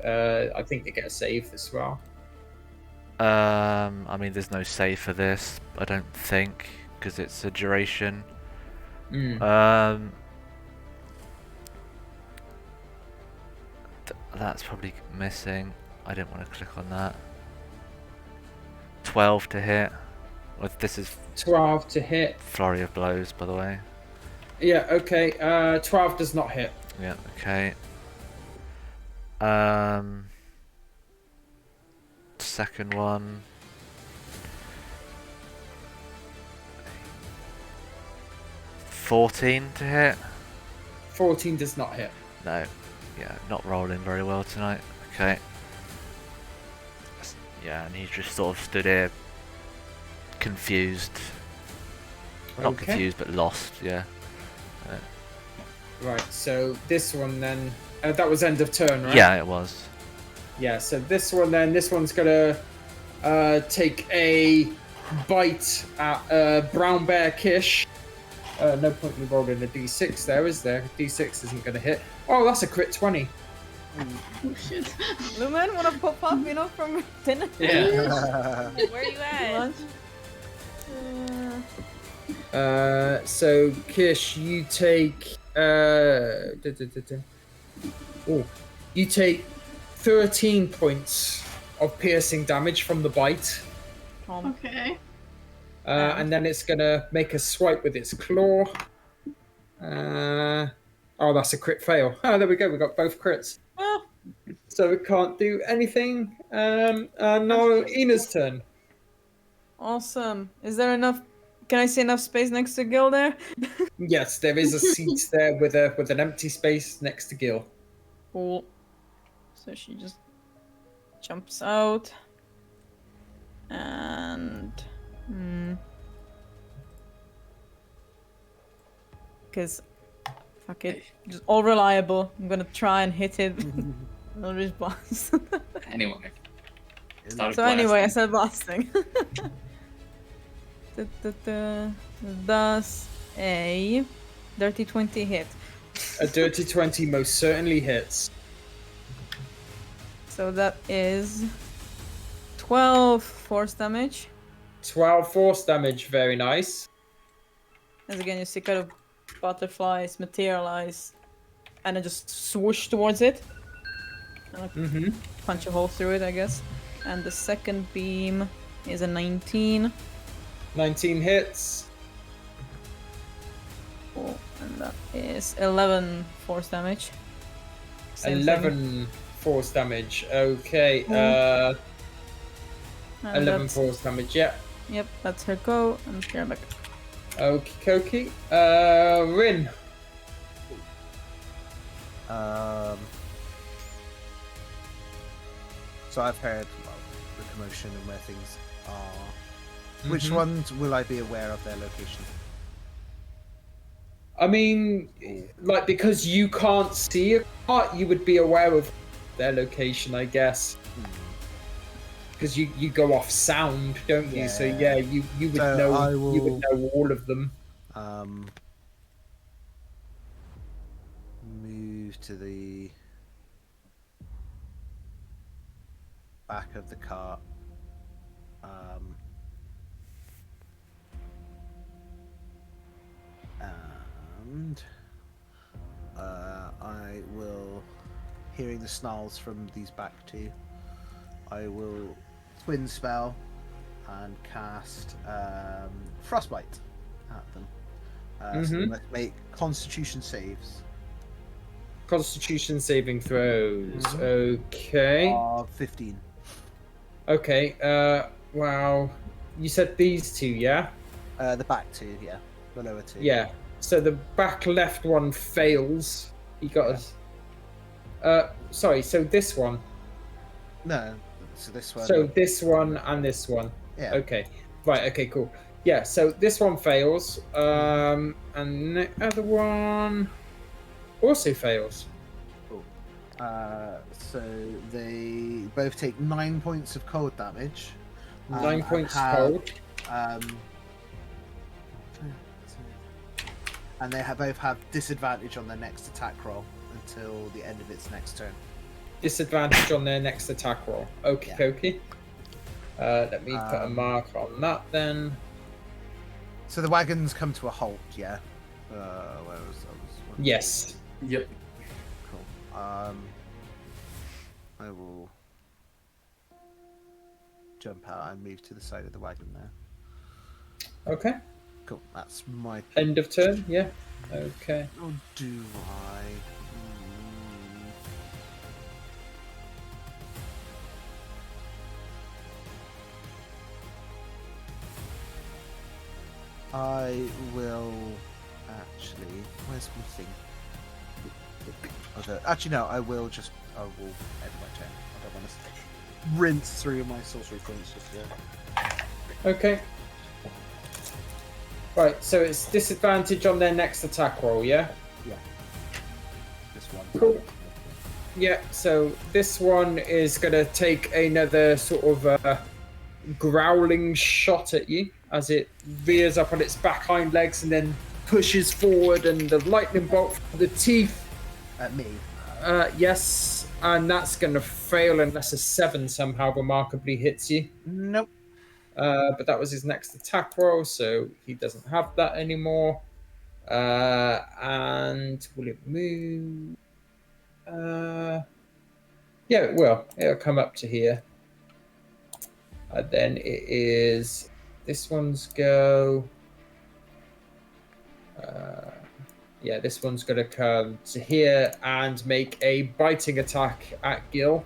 Speaker 1: I think they get a save as well.
Speaker 2: I mean, there's no save for this, I don't think, because it's a duration. That's probably missing. I didn't want to click on that. 12 to hit. Well, this is
Speaker 1: 12 to hit.
Speaker 2: flurry of blows, by the way.
Speaker 1: Yeah. Okay. 12 does not hit.
Speaker 2: Yeah. Okay. Second one. 14 to hit.
Speaker 1: 14 does not hit.
Speaker 2: No. Yeah, not rolling very well tonight. Okay. Yeah, and he just sort of stood here confused. Not
Speaker 1: Okay.
Speaker 2: confused, but lost, yeah.
Speaker 1: Right. So this one then. That was end of turn, right?
Speaker 2: Yeah, it was.
Speaker 1: Yeah. So this one's gonna take a bite at Brown Bear Kish. No point in rolling a d6 there, is there? D6 isn't gonna hit. Oh, that's a crit 20.
Speaker 5: Oh shit.
Speaker 8: Lumen, wanna pop up, from dinner?
Speaker 6: Yeah.
Speaker 7: Where are you at?
Speaker 8: Lunch?
Speaker 1: So Kish, you take you take 13 points of piercing damage from the bite.
Speaker 5: Okay.
Speaker 1: And then it's gonna make a swipe with its claw. Oh, that's a crit fail. Oh, there we go. We got both crits.
Speaker 8: Well,
Speaker 1: So we can't do anything. Now Ina's turn.
Speaker 8: awesome. Is there enough? Can I see enough space next to Gil there?
Speaker 1: Yes, there is a seat there with an empty space next to Gil.
Speaker 8: Cool. So she just jumps out. And... Because
Speaker 4: Fuck it. Just all reliable. I'm gonna try and hit it. No response.
Speaker 6: Anyway. Started
Speaker 4: So anyway, I
Speaker 6: blasting.
Speaker 4: said blasting. Does a dirty 20 hit?
Speaker 1: A dirty 20 most certainly hits.
Speaker 4: So that is 12 force damage.
Speaker 1: 12 force damage, very nice.
Speaker 4: As again, you see kind of butterflies materialize and then just swoosh towards it. And punch a hole through it, I guess. And the second beam is a 19.
Speaker 1: 19 hits.
Speaker 4: Oh, and that is 11 force damage. Same
Speaker 1: 11 force damage. Okay.
Speaker 4: And
Speaker 1: 11
Speaker 4: that's-
Speaker 1: force damage, yeah.
Speaker 4: Yep, that's her go. And you're back.
Speaker 1: Okie dokie. Rin.
Speaker 3: So I've heard the commotion and where things are. Which
Speaker 1: Mhm.
Speaker 3: ones will I be aware of their location?
Speaker 1: I mean, like, because you can't see a car, you would be aware of their location, I guess. Because you go off sound, don't you? So yeah, you would
Speaker 3: So
Speaker 1: know
Speaker 3: I
Speaker 1: you would
Speaker 3: will-
Speaker 1: know all of them.
Speaker 3: Move to the back of the cart. And I will, hearing the snarls from these back two, I will twin spell and cast frostbite at them. So they must make Constitution saves
Speaker 1: Constitution saving throws.
Speaker 3: Mhm.
Speaker 1: Okay.
Speaker 3: of 15.
Speaker 1: Okay. Wow. You said these two, yeah?
Speaker 3: The back two, yeah. The lower two.
Speaker 1: Yeah. So the back left one fails. You got us. Sorry. So this one.
Speaker 3: No. So this one.
Speaker 1: So this one and this one.
Speaker 3: yeah.
Speaker 1: Okay. Right. Okay. Cool. Yeah. So this one fails. And the other one also fails.
Speaker 3: So they both take 9 points of cold damage.
Speaker 1: 9
Speaker 3: and
Speaker 1: points
Speaker 3: have,
Speaker 1: cold.
Speaker 3: And they both have disadvantage on their next attack roll until the end of its next turn.
Speaker 1: Disadvantage on their next attack roll. Okie
Speaker 3: Yeah.
Speaker 1: dokie. Let me put a mark on that then.
Speaker 3: So the wagons come to a halt, yeah? Where was
Speaker 1: Yes.
Speaker 6: Yep.
Speaker 3: Cool. I will jump out and move to the side of the wagon now.
Speaker 1: Okay.
Speaker 3: Cool. That's my.
Speaker 1: End of turn. Yeah. Okay.
Speaker 3: Or do I? I will actually. Where's my thing? Okay. Actually, no. I will end my turn. I don't want to rinse through my sorcery points just yet.
Speaker 1: Okay. Right. So it's disadvantage on their next attack roll. Yeah.
Speaker 3: This one.
Speaker 1: Cool. Yeah. So this one is gonna take another sort of growling shot at you as it rears up on its back hind legs and then pushes forward, and the lightning bolt from the teeth.
Speaker 3: At me.
Speaker 1: Yes, and that's gonna fail unless a 7 somehow remarkably hits you.
Speaker 3: Nope.
Speaker 1: But that was his next attack roll, so he doesn't have that anymore. And will it move? Yeah, it will. It'll come up to here. And then it is this one's go. Yeah, this one's going to come to here and make a biting attack at Gil.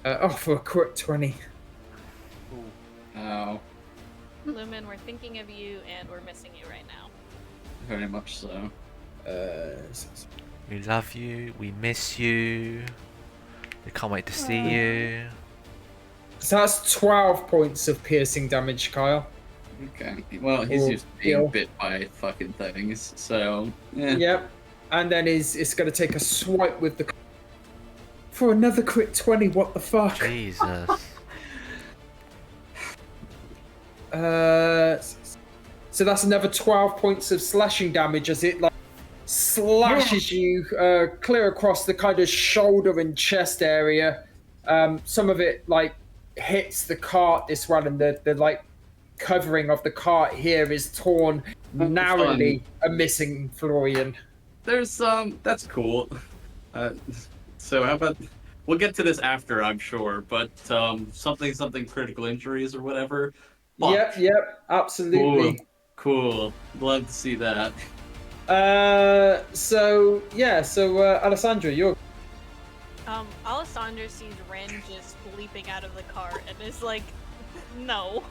Speaker 1: For a crit 20.
Speaker 6: Oh,
Speaker 7: Lumen, we're thinking of you and we're missing you right now.
Speaker 6: very much so.
Speaker 2: We love you. We miss you. We can't wait to see you.
Speaker 1: So that's 12 points of piercing damage, Kyle.
Speaker 6: Okay. Well, he's
Speaker 1: Or
Speaker 6: used to being
Speaker 1: heal.
Speaker 6: bit by fucking things, so eh.
Speaker 1: Yep. And then it's going to take a swipe with the for another crit 20. What the fuck?
Speaker 2: Jesus.
Speaker 1: So that's another 12 points of slashing damage as it like slashes you clear across the kind of shoulder and chest area. Some of it like hits the cart this one, and the like covering of the cart here is torn narrowly, missing Florian.
Speaker 6: There's that's cool. So how about we'll get to this after, I'm sure, but something critical injuries or whatever. Fuck.
Speaker 1: Yep, absolutely.
Speaker 6: Cool. Love to see that.
Speaker 1: So Alessandra, you're
Speaker 7: Alessandra sees Ren just leaping out of the cart and is like, no.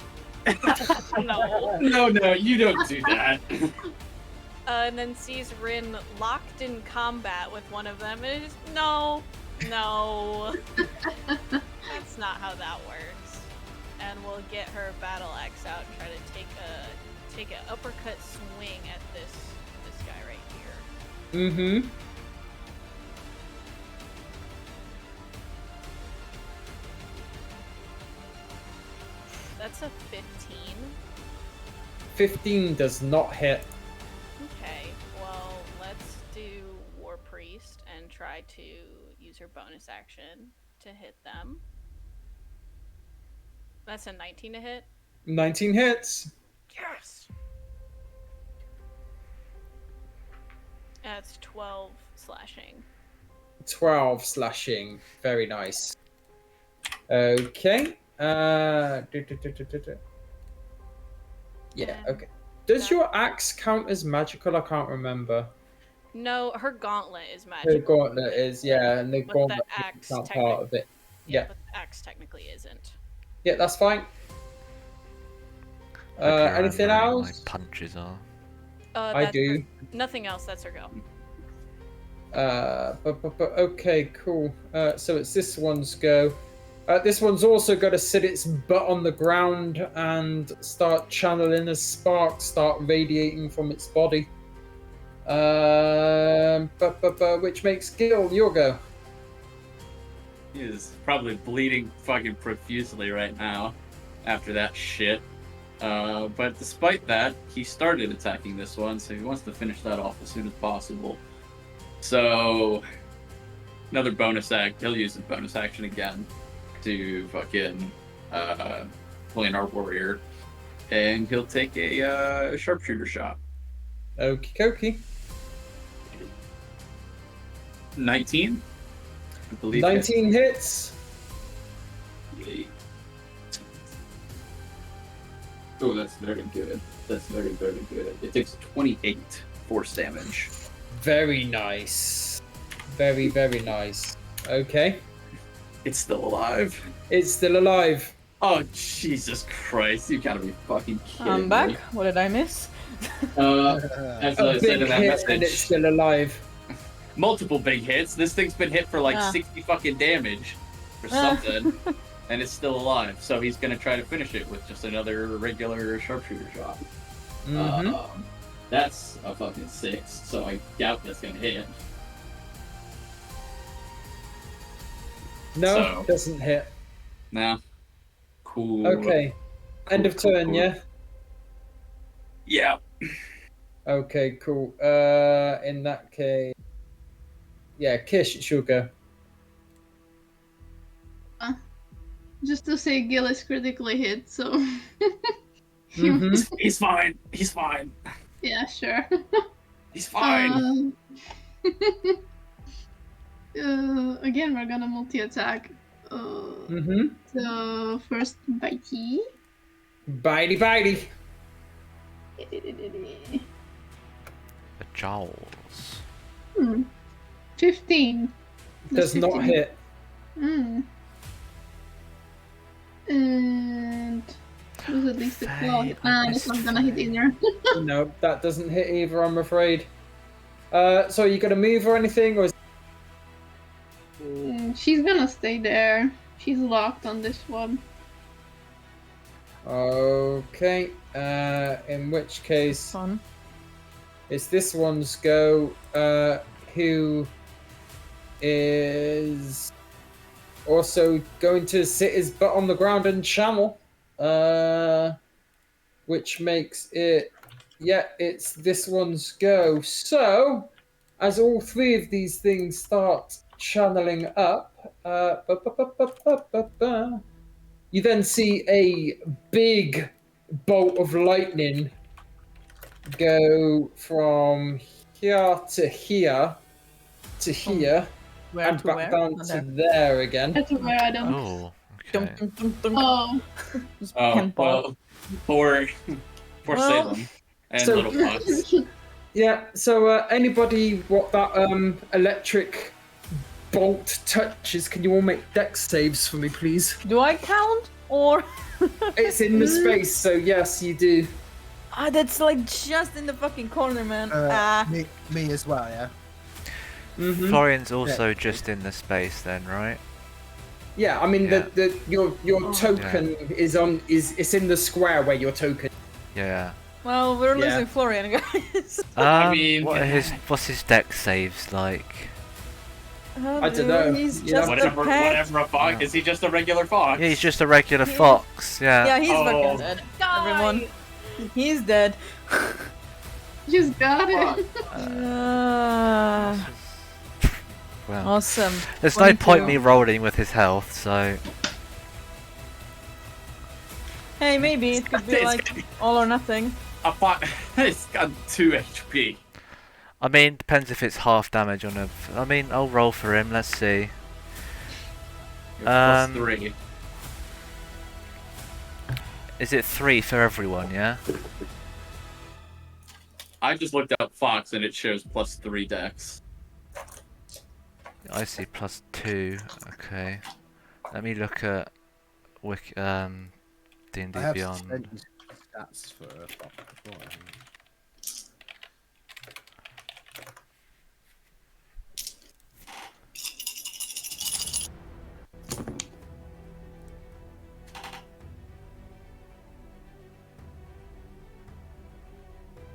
Speaker 7: No.
Speaker 6: No, you don't do that.
Speaker 7: And then sees Rin locked in combat with one of them and is no. That's not how that works. And we'll get her battle axe out and try to take an uppercut swing at this guy right here.
Speaker 1: Mm-hmm.
Speaker 7: That's a 15.
Speaker 1: 15 does not hit.
Speaker 7: Okay, well, let's do War Priest and try to use her bonus action to hit them. That's a 19 to hit.
Speaker 1: 19 hits.
Speaker 7: Yes! That's 12 slashing.
Speaker 1: 12 slashing. Very nice. Okay. Yeah, okay. Does your axe count as magical? I can't remember.
Speaker 7: No, her gauntlet is magical.
Speaker 1: The gauntlet is, yeah, and the
Speaker 7: But
Speaker 1: gauntlet
Speaker 7: the axe
Speaker 1: is not part of it. Yeah.
Speaker 7: But the axe technically isn't.
Speaker 1: Yeah, that's fine.
Speaker 2: Hope you're
Speaker 1: Anything
Speaker 2: remembering what
Speaker 1: else?
Speaker 2: my punches are.
Speaker 1: I do.
Speaker 7: Nothing else, that's her go.
Speaker 1: Okay, cool. So it's this one's go. This one's also got to sit its butt on the ground and start channeling as sparks start radiating from its body. Which makes Gil your go.
Speaker 6: He is probably bleeding fucking profusely right now after that shit. But despite that, he started attacking this one, so he wants to finish that off as soon as possible. So, another bonus act. He'll use the bonus action again to fucking plan our warrior, and he'll take a sharpshooter shot.
Speaker 1: Okie dokie.
Speaker 6: 19. I believe
Speaker 1: 19 hits.
Speaker 6: Oh, that's very good. That's very, very good. It takes 28 force damage.
Speaker 1: Very nice. Very, very nice. Okay.
Speaker 6: It's still alive.
Speaker 1: It's still alive.
Speaker 6: Oh, Jesus Christ. You gotta be fucking kidding
Speaker 8: I'm
Speaker 6: me.
Speaker 8: back. What did I miss?
Speaker 6: As
Speaker 1: A
Speaker 6: I said
Speaker 1: big
Speaker 6: in that
Speaker 1: hit and it's
Speaker 6: message,
Speaker 1: still alive.
Speaker 6: multiple big hits. This thing's been hit for like 60 fucking damage or something, and it's still alive. So he's gonna try to finish it with just another regular sharpshooter shot.
Speaker 1: Mm-hmm.
Speaker 6: That's a fucking 6, so I doubt that's gonna hit.
Speaker 1: No,
Speaker 6: So-
Speaker 1: doesn't hit.
Speaker 6: Nah. Cool.
Speaker 1: Okay. End of turn,
Speaker 6: cool.
Speaker 1: yeah?
Speaker 6: Yeah.
Speaker 1: Okay, cool. In that case... Yeah, Kish, it's your go.
Speaker 5: Just to say, Gil is critically hit, so.
Speaker 1: Mm-hmm.
Speaker 6: He's fine. He's fine.
Speaker 5: Yeah, sure.
Speaker 6: He's fine.
Speaker 5: Again, we're gonna multi-attack.
Speaker 1: Mm-hmm.
Speaker 5: So first, bitey.
Speaker 1: Bitey.
Speaker 2: The jowls.
Speaker 5: 15.
Speaker 1: Does not
Speaker 5: 15.
Speaker 1: hit.
Speaker 5: And was at least a claw.
Speaker 2: Faye,
Speaker 5: It's not gonna hit either.
Speaker 1: No, that doesn't hit either, I'm afraid. So are you gonna move or anything, or is...
Speaker 5: She's gonna stay there. She's locked on this one.
Speaker 1: Okay. In which case,
Speaker 8: Fun.
Speaker 1: it's this one's go. Who is also going to sit his butt on the ground and channel. Which makes it, yeah, it's this one's go. So, as all three of these things start channeling up, you then see a big bolt of lightning go from here to here to here
Speaker 8: Where
Speaker 1: and
Speaker 8: to
Speaker 1: back
Speaker 8: where?
Speaker 1: down
Speaker 8: Not
Speaker 1: to
Speaker 8: there.
Speaker 1: there again.
Speaker 5: That's where I don't.
Speaker 2: Oh,
Speaker 8: Dunk,
Speaker 2: okay.
Speaker 8: dunk, dunk, dunk.
Speaker 5: Oh,
Speaker 8: Just
Speaker 6: Oh,
Speaker 8: pinball.
Speaker 6: well, poor
Speaker 8: Well-
Speaker 6: Salem and
Speaker 1: So-
Speaker 6: Little Fox.
Speaker 1: Yeah, so anybody what that electric bolt touches, can you all make dex saves for me, please?
Speaker 8: Do I count or?
Speaker 1: It's in the space, so yes, you do.
Speaker 8: Ah, that's like just in the fucking corner, man. Ah.
Speaker 3: Me as well, yeah.
Speaker 1: Mhm.
Speaker 2: Florian's also just in the space then, right?
Speaker 1: Yeah, I mean
Speaker 2: Yeah.
Speaker 1: your token is it's in the square where your token.
Speaker 2: Yeah.
Speaker 8: Well, we're
Speaker 1: Yeah.
Speaker 8: losing Florian, guys.
Speaker 6: mean,
Speaker 2: what's his dex saves like?
Speaker 1: I don't know.
Speaker 8: He's
Speaker 1: You
Speaker 8: just
Speaker 1: know,
Speaker 8: a pet.
Speaker 6: whatever a fox.
Speaker 2: Yeah.
Speaker 6: Is he just a regular fox?
Speaker 2: Yeah, he's just a regular
Speaker 8: He is.
Speaker 2: fox. Yeah.
Speaker 8: Yeah, he's
Speaker 6: Oh.
Speaker 8: fucking dead. Everyone, he's dead.
Speaker 5: just got it.
Speaker 2: Well,
Speaker 8: Awesome.
Speaker 2: there's no point
Speaker 8: 22.
Speaker 2: me rolling with his health, so
Speaker 8: Hey, maybe it could be like all or nothing.
Speaker 6: A fox. It's got 2 HP.
Speaker 2: I mean, depends if it's half damage on a. I mean, I'll roll for him. Let's see.
Speaker 6: Plus 3.
Speaker 2: Is it 3 for everyone? Yeah.
Speaker 6: I just looked up fox and it shows plus 3 dex.
Speaker 2: I see plus 2. Okay. Let me look at D&D
Speaker 3: I have
Speaker 2: Beyond.
Speaker 3: sent you stats for Fox before.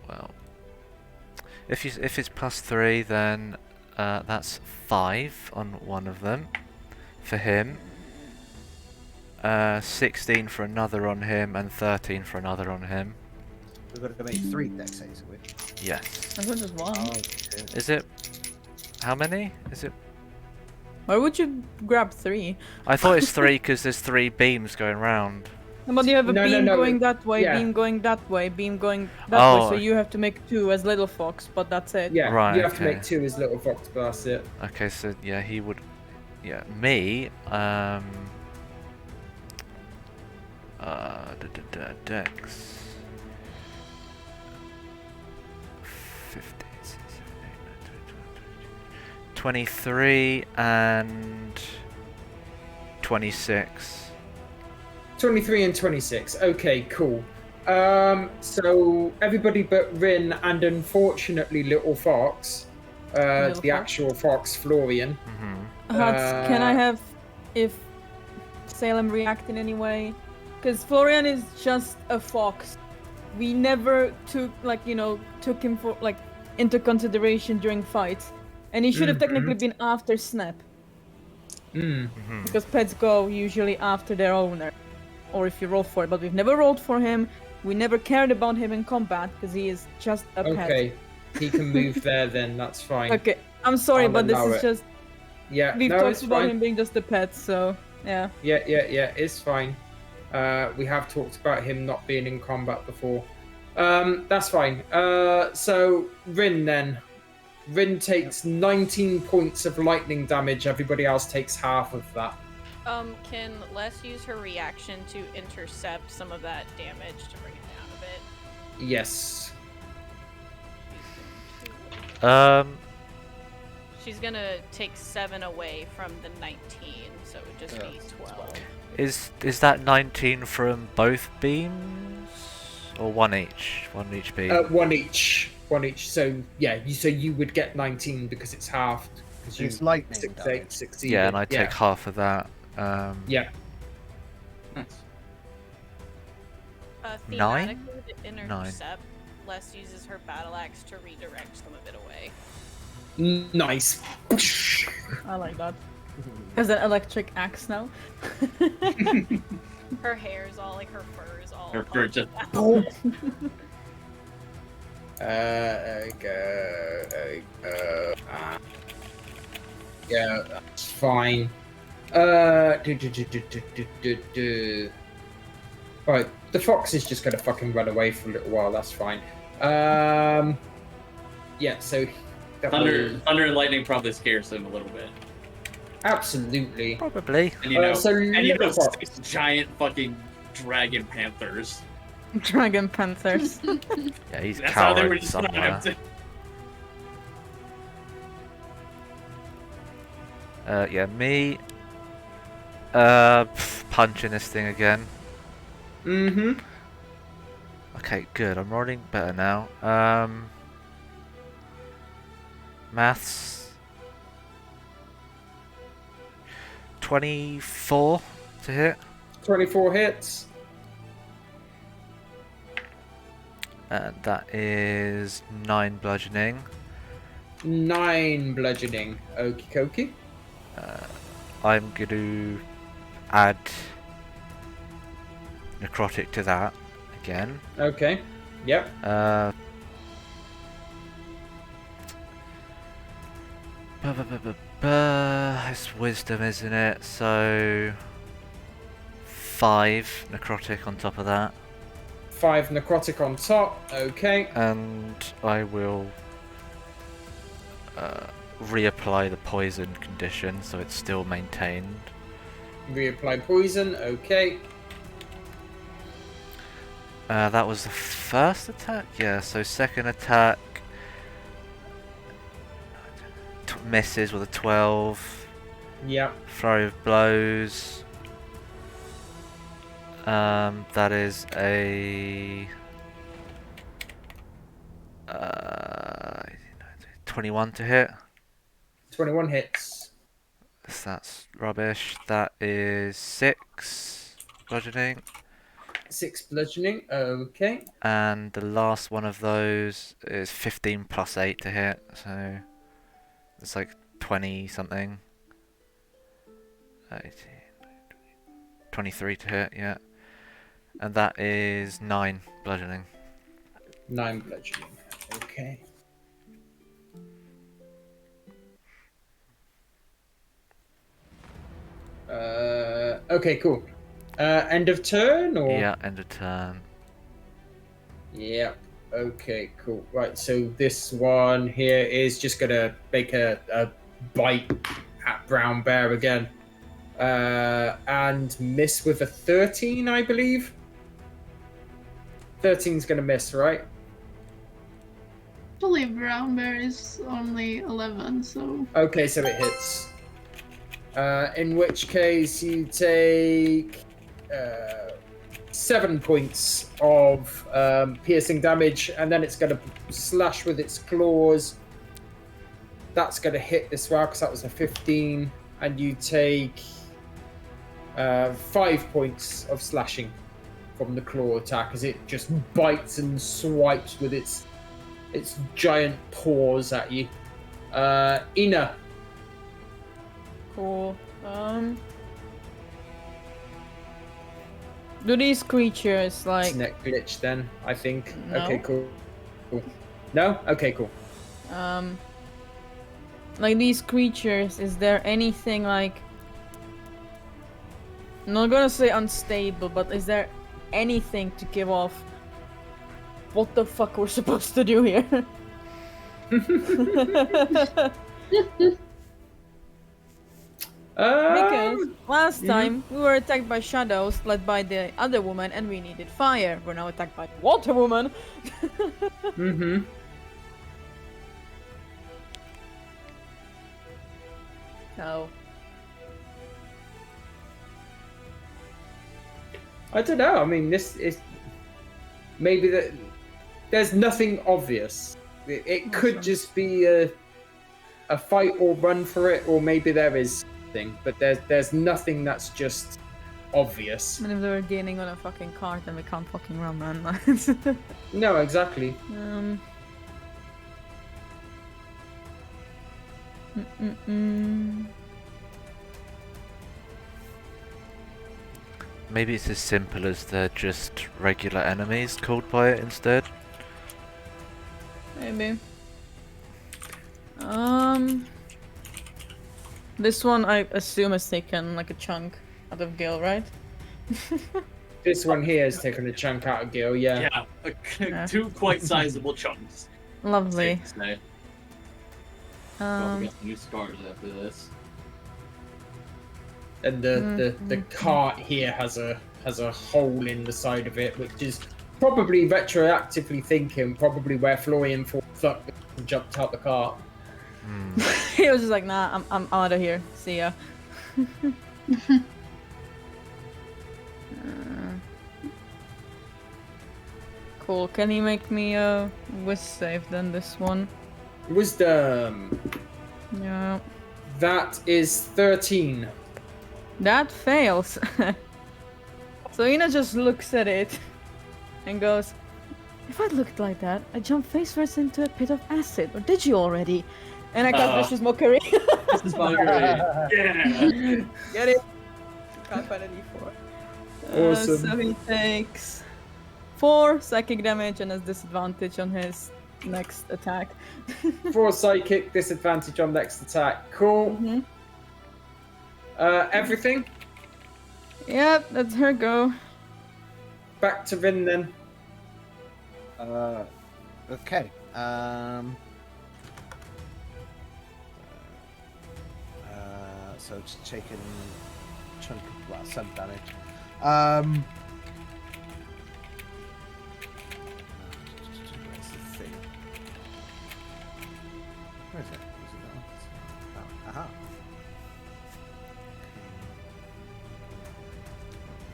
Speaker 2: Well, if it's plus 3, then that's 5 on one of them for him. 16 for another on him, and 13 for another on him.
Speaker 3: We've got to make 3 dex saves, have we?
Speaker 2: Yes.
Speaker 8: I thought just one.
Speaker 3: Oh, shit.
Speaker 2: Is it? How many? Is it?
Speaker 8: Why would you grab 3?
Speaker 2: I thought it's 3 because there's 3 beams going round.
Speaker 8: But you have a
Speaker 1: No,
Speaker 8: beam
Speaker 1: no,
Speaker 8: going that way,
Speaker 1: yeah.
Speaker 8: beam going that way, beam going that way,
Speaker 2: Oh.
Speaker 8: so you have to make 2 as Little Fox, but that's it.
Speaker 1: Yeah,
Speaker 2: Right,
Speaker 1: you have to
Speaker 2: okay.
Speaker 1: make 2 as little fox, but that's it.
Speaker 2: Okay, so yeah, he would. Yeah, me. Dex. 15, 16, 23 and 26.
Speaker 1: 23 and 26. Okay, cool. So everybody but Rin and unfortunately Little Fox,
Speaker 8: Little
Speaker 1: the
Speaker 8: Fox?
Speaker 1: actual Fox Florian.
Speaker 8: Can I have if Salem react in any way? Because Florian is just a fox. We never took took him for into consideration during fights, and he should have technically been after Snap because pets go usually after their owner, or if you roll for it. But we've never rolled for him. We never cared about him in combat because he is just a pet.
Speaker 1: Okay, he can move there then, that's fine.
Speaker 8: Okay, I'm sorry,
Speaker 1: I'll
Speaker 8: but this
Speaker 1: allow
Speaker 8: is
Speaker 1: it.
Speaker 8: just
Speaker 1: Yeah,
Speaker 8: we've
Speaker 1: no,
Speaker 8: talked
Speaker 1: it's
Speaker 8: about
Speaker 1: fine.
Speaker 8: him being just a pet, so yeah.
Speaker 1: Yeah, it's fine. We have talked about him not being in combat before. That's fine. So Rin then. Rin takes 19 points of lightning damage. Everybody else takes half of that.
Speaker 7: Can Les use her reaction to intercept some of that damage to bring it down a bit?
Speaker 1: Yes.
Speaker 7: She's gonna take 7 away from the 19, so it would just be 12.
Speaker 2: Is that 19 from both beams, or one each? One each beam.
Speaker 1: One each. So yeah, you would get 19 because it's halved. Because
Speaker 3: It's lightning
Speaker 1: 6,
Speaker 3: damage.
Speaker 1: 8, 16.
Speaker 2: Yeah, and I take half of that.
Speaker 1: Yeah.
Speaker 6: Nice.
Speaker 2: Nine?
Speaker 7: Thematically, to intercept, Les uses her battle axe to redirect some of it away.
Speaker 1: Nice.
Speaker 8: I like that. Has an electric axe now.
Speaker 7: Her hair is all like her fur is all.
Speaker 6: Her fur just-
Speaker 1: Go. Yeah, that's fine. Right, the fox is just gonna fucking run away for a little while. That's fine. Yeah. So that
Speaker 6: Thunder,
Speaker 1: will-
Speaker 6: thunder and lightning probably scares him a little bit.
Speaker 1: absolutely.
Speaker 2: Probably.
Speaker 6: And you know,
Speaker 1: So
Speaker 6: and you know,
Speaker 1: little fox.
Speaker 6: 6 giant fucking dragon panthers.
Speaker 8: Dragon Panthers.
Speaker 2: Yeah, he's
Speaker 6: That's how they were
Speaker 2: cowering somewhere.
Speaker 6: described.
Speaker 2: Yeah, me. Punching this thing again.
Speaker 1: Mm-hmm.
Speaker 2: Okay, good. I'm rolling better now. Maths. 24 to hit.
Speaker 1: 24 hits.
Speaker 2: And that is 9 bludgeoning.
Speaker 1: 9 bludgeoning. Okie dokie.
Speaker 2: I'm going to add necrotic to that again.
Speaker 1: Okay. Yep.
Speaker 2: It's wisdom, isn't it? So 5 necrotic on top of that.
Speaker 1: 5 necrotic on top. Okay.
Speaker 2: And I will reapply the poison condition so it's still maintained.
Speaker 1: Reapply poison. Okay.
Speaker 2: That was the first attack? Yeah, so second attack misses with a 12.
Speaker 1: Yep.
Speaker 2: Flurry of blows. That is a 21 to hit.
Speaker 1: 21 hits.
Speaker 2: So that's rubbish. That is 6 bludgeoning.
Speaker 1: 6 bludgeoning. Okay.
Speaker 2: And the last one of those is 15 plus 8 to hit. So it's like 20 something. 18, 23 to hit, yeah. And that is 9 bludgeoning.
Speaker 1: 9 bludgeoning. Okay. Okay, cool. End of turn, or?
Speaker 2: Yeah, end of turn.
Speaker 1: Yeah. Okay, cool. Right, so this one here is just gonna make a bite at Brown Bear again. And miss with a 13, I believe. 13's gonna miss, right?
Speaker 5: Actually, Brown Bear is only 11, so.
Speaker 1: Okay, so it hits. In which case you take 7 points of piercing damage, and then it's going to slash with its claws. That's going to hit this round because that was a 15, and you take 5 points of slashing from the claw attack as it just bites and swipes with its giant paws at you. Ina.
Speaker 8: Cool. Do these creatures like
Speaker 1: Neck glitch then, I think.
Speaker 8: No.
Speaker 1: Okay, cool. No? Okay, cool.
Speaker 8: like these creatures, is there anything like, I'm not gonna say unstable, but is there anything to give off what the fuck we're supposed to do here? Because last time we were attacked by shadows led by the other woman and we needed fire. We're now attacked by the water woman.
Speaker 1: Mm-hmm.
Speaker 8: So
Speaker 1: I don't know. I mean, this is maybe that there's nothing obvious. It could
Speaker 8: Awesome.
Speaker 1: just be a fight or run for it, or maybe there is thing, but there's nothing that's just obvious.
Speaker 8: And if they were gaining on a fucking card, then we can't fucking run, man.
Speaker 1: No, exactly.
Speaker 2: Maybe it's as simple as they're just regular enemies called by it instead.
Speaker 8: Maybe. This one I assume has taken like a chunk out of Gil, right?
Speaker 1: This one here has taken a chunk out of Gil, yeah.
Speaker 9: Yeah, two quite sizable chunks.
Speaker 8: Lovely.
Speaker 9: Safe to say. Probably got some new scars after this.
Speaker 1: And the cart here has a hole in the side of it, which is probably retroactively thinking probably where Florian thought and jumped out the cart.
Speaker 8: He was just like, nah, I'm out of here. See ya. Cool. Can you make me a whiz save then, this one?
Speaker 1: Wisdom.
Speaker 8: Yeah.
Speaker 1: That is 13.
Speaker 8: That fails. So Ina just looks at it and goes, if I'd looked like that, I'd jump face first into a pit of acid. Or did you already? And I got vicious mockery.
Speaker 9: This is my grade. Yeah.
Speaker 8: Get it? Can't find a D4.
Speaker 1: Awesome.
Speaker 8: So he takes 4 psychic damage and has disadvantage on his next attack.
Speaker 1: 4 psychic, disadvantage on next attack. Cool.
Speaker 8: Mm-hmm.
Speaker 1: Everything?
Speaker 8: Yep, that's her go.
Speaker 1: Back to Vin then.
Speaker 3: Okay. So it's taken a chunk of, well, some damage. Where's the thing? Where is it? Where's it gone? Oh, aha.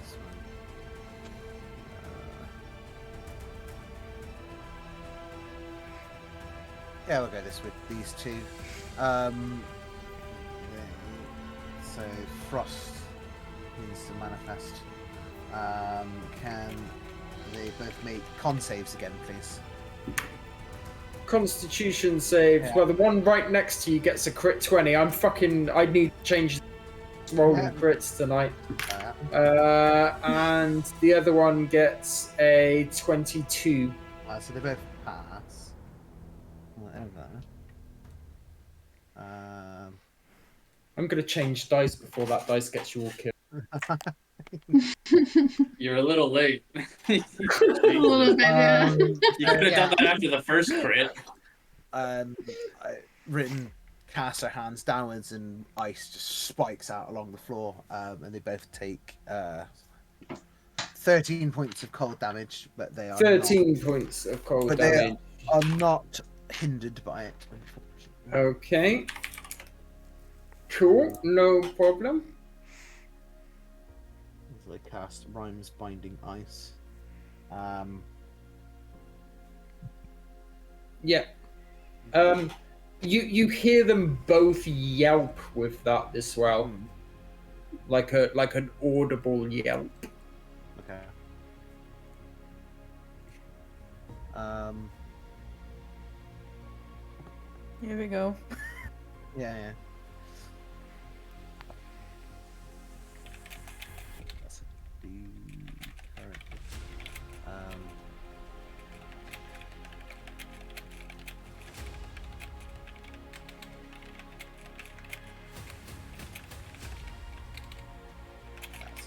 Speaker 3: This one. Yeah, we'll go this with these two. So frost needs to manifest. Can they both make con saves again, please?
Speaker 1: Constitution saves.
Speaker 3: Yeah.
Speaker 1: Well, the one right next to you gets a crit 20. I need to change rolling crits tonight. And the other one gets a 22.
Speaker 3: So they both pass. Whatever.
Speaker 1: I'm going to change dice before that dice gets you all killed.
Speaker 9: You're a little late.
Speaker 5: A little bit, yeah.
Speaker 9: You could have done that after the first crit.
Speaker 3: Written casts her hands downwards and ice just spikes out along the floor, and they both take 13 points of cold damage, but they are
Speaker 1: 13 points of cold
Speaker 3: but
Speaker 1: damage.
Speaker 3: they are not hindered by it.
Speaker 1: Okay. Cool, no problem.
Speaker 3: As they cast Rhymes Binding Ice.
Speaker 1: Yeah. You hear them both yelp with that as well, like an audible yelp.
Speaker 3: Okay.
Speaker 8: Here we go.
Speaker 3: Yeah. That's a B character.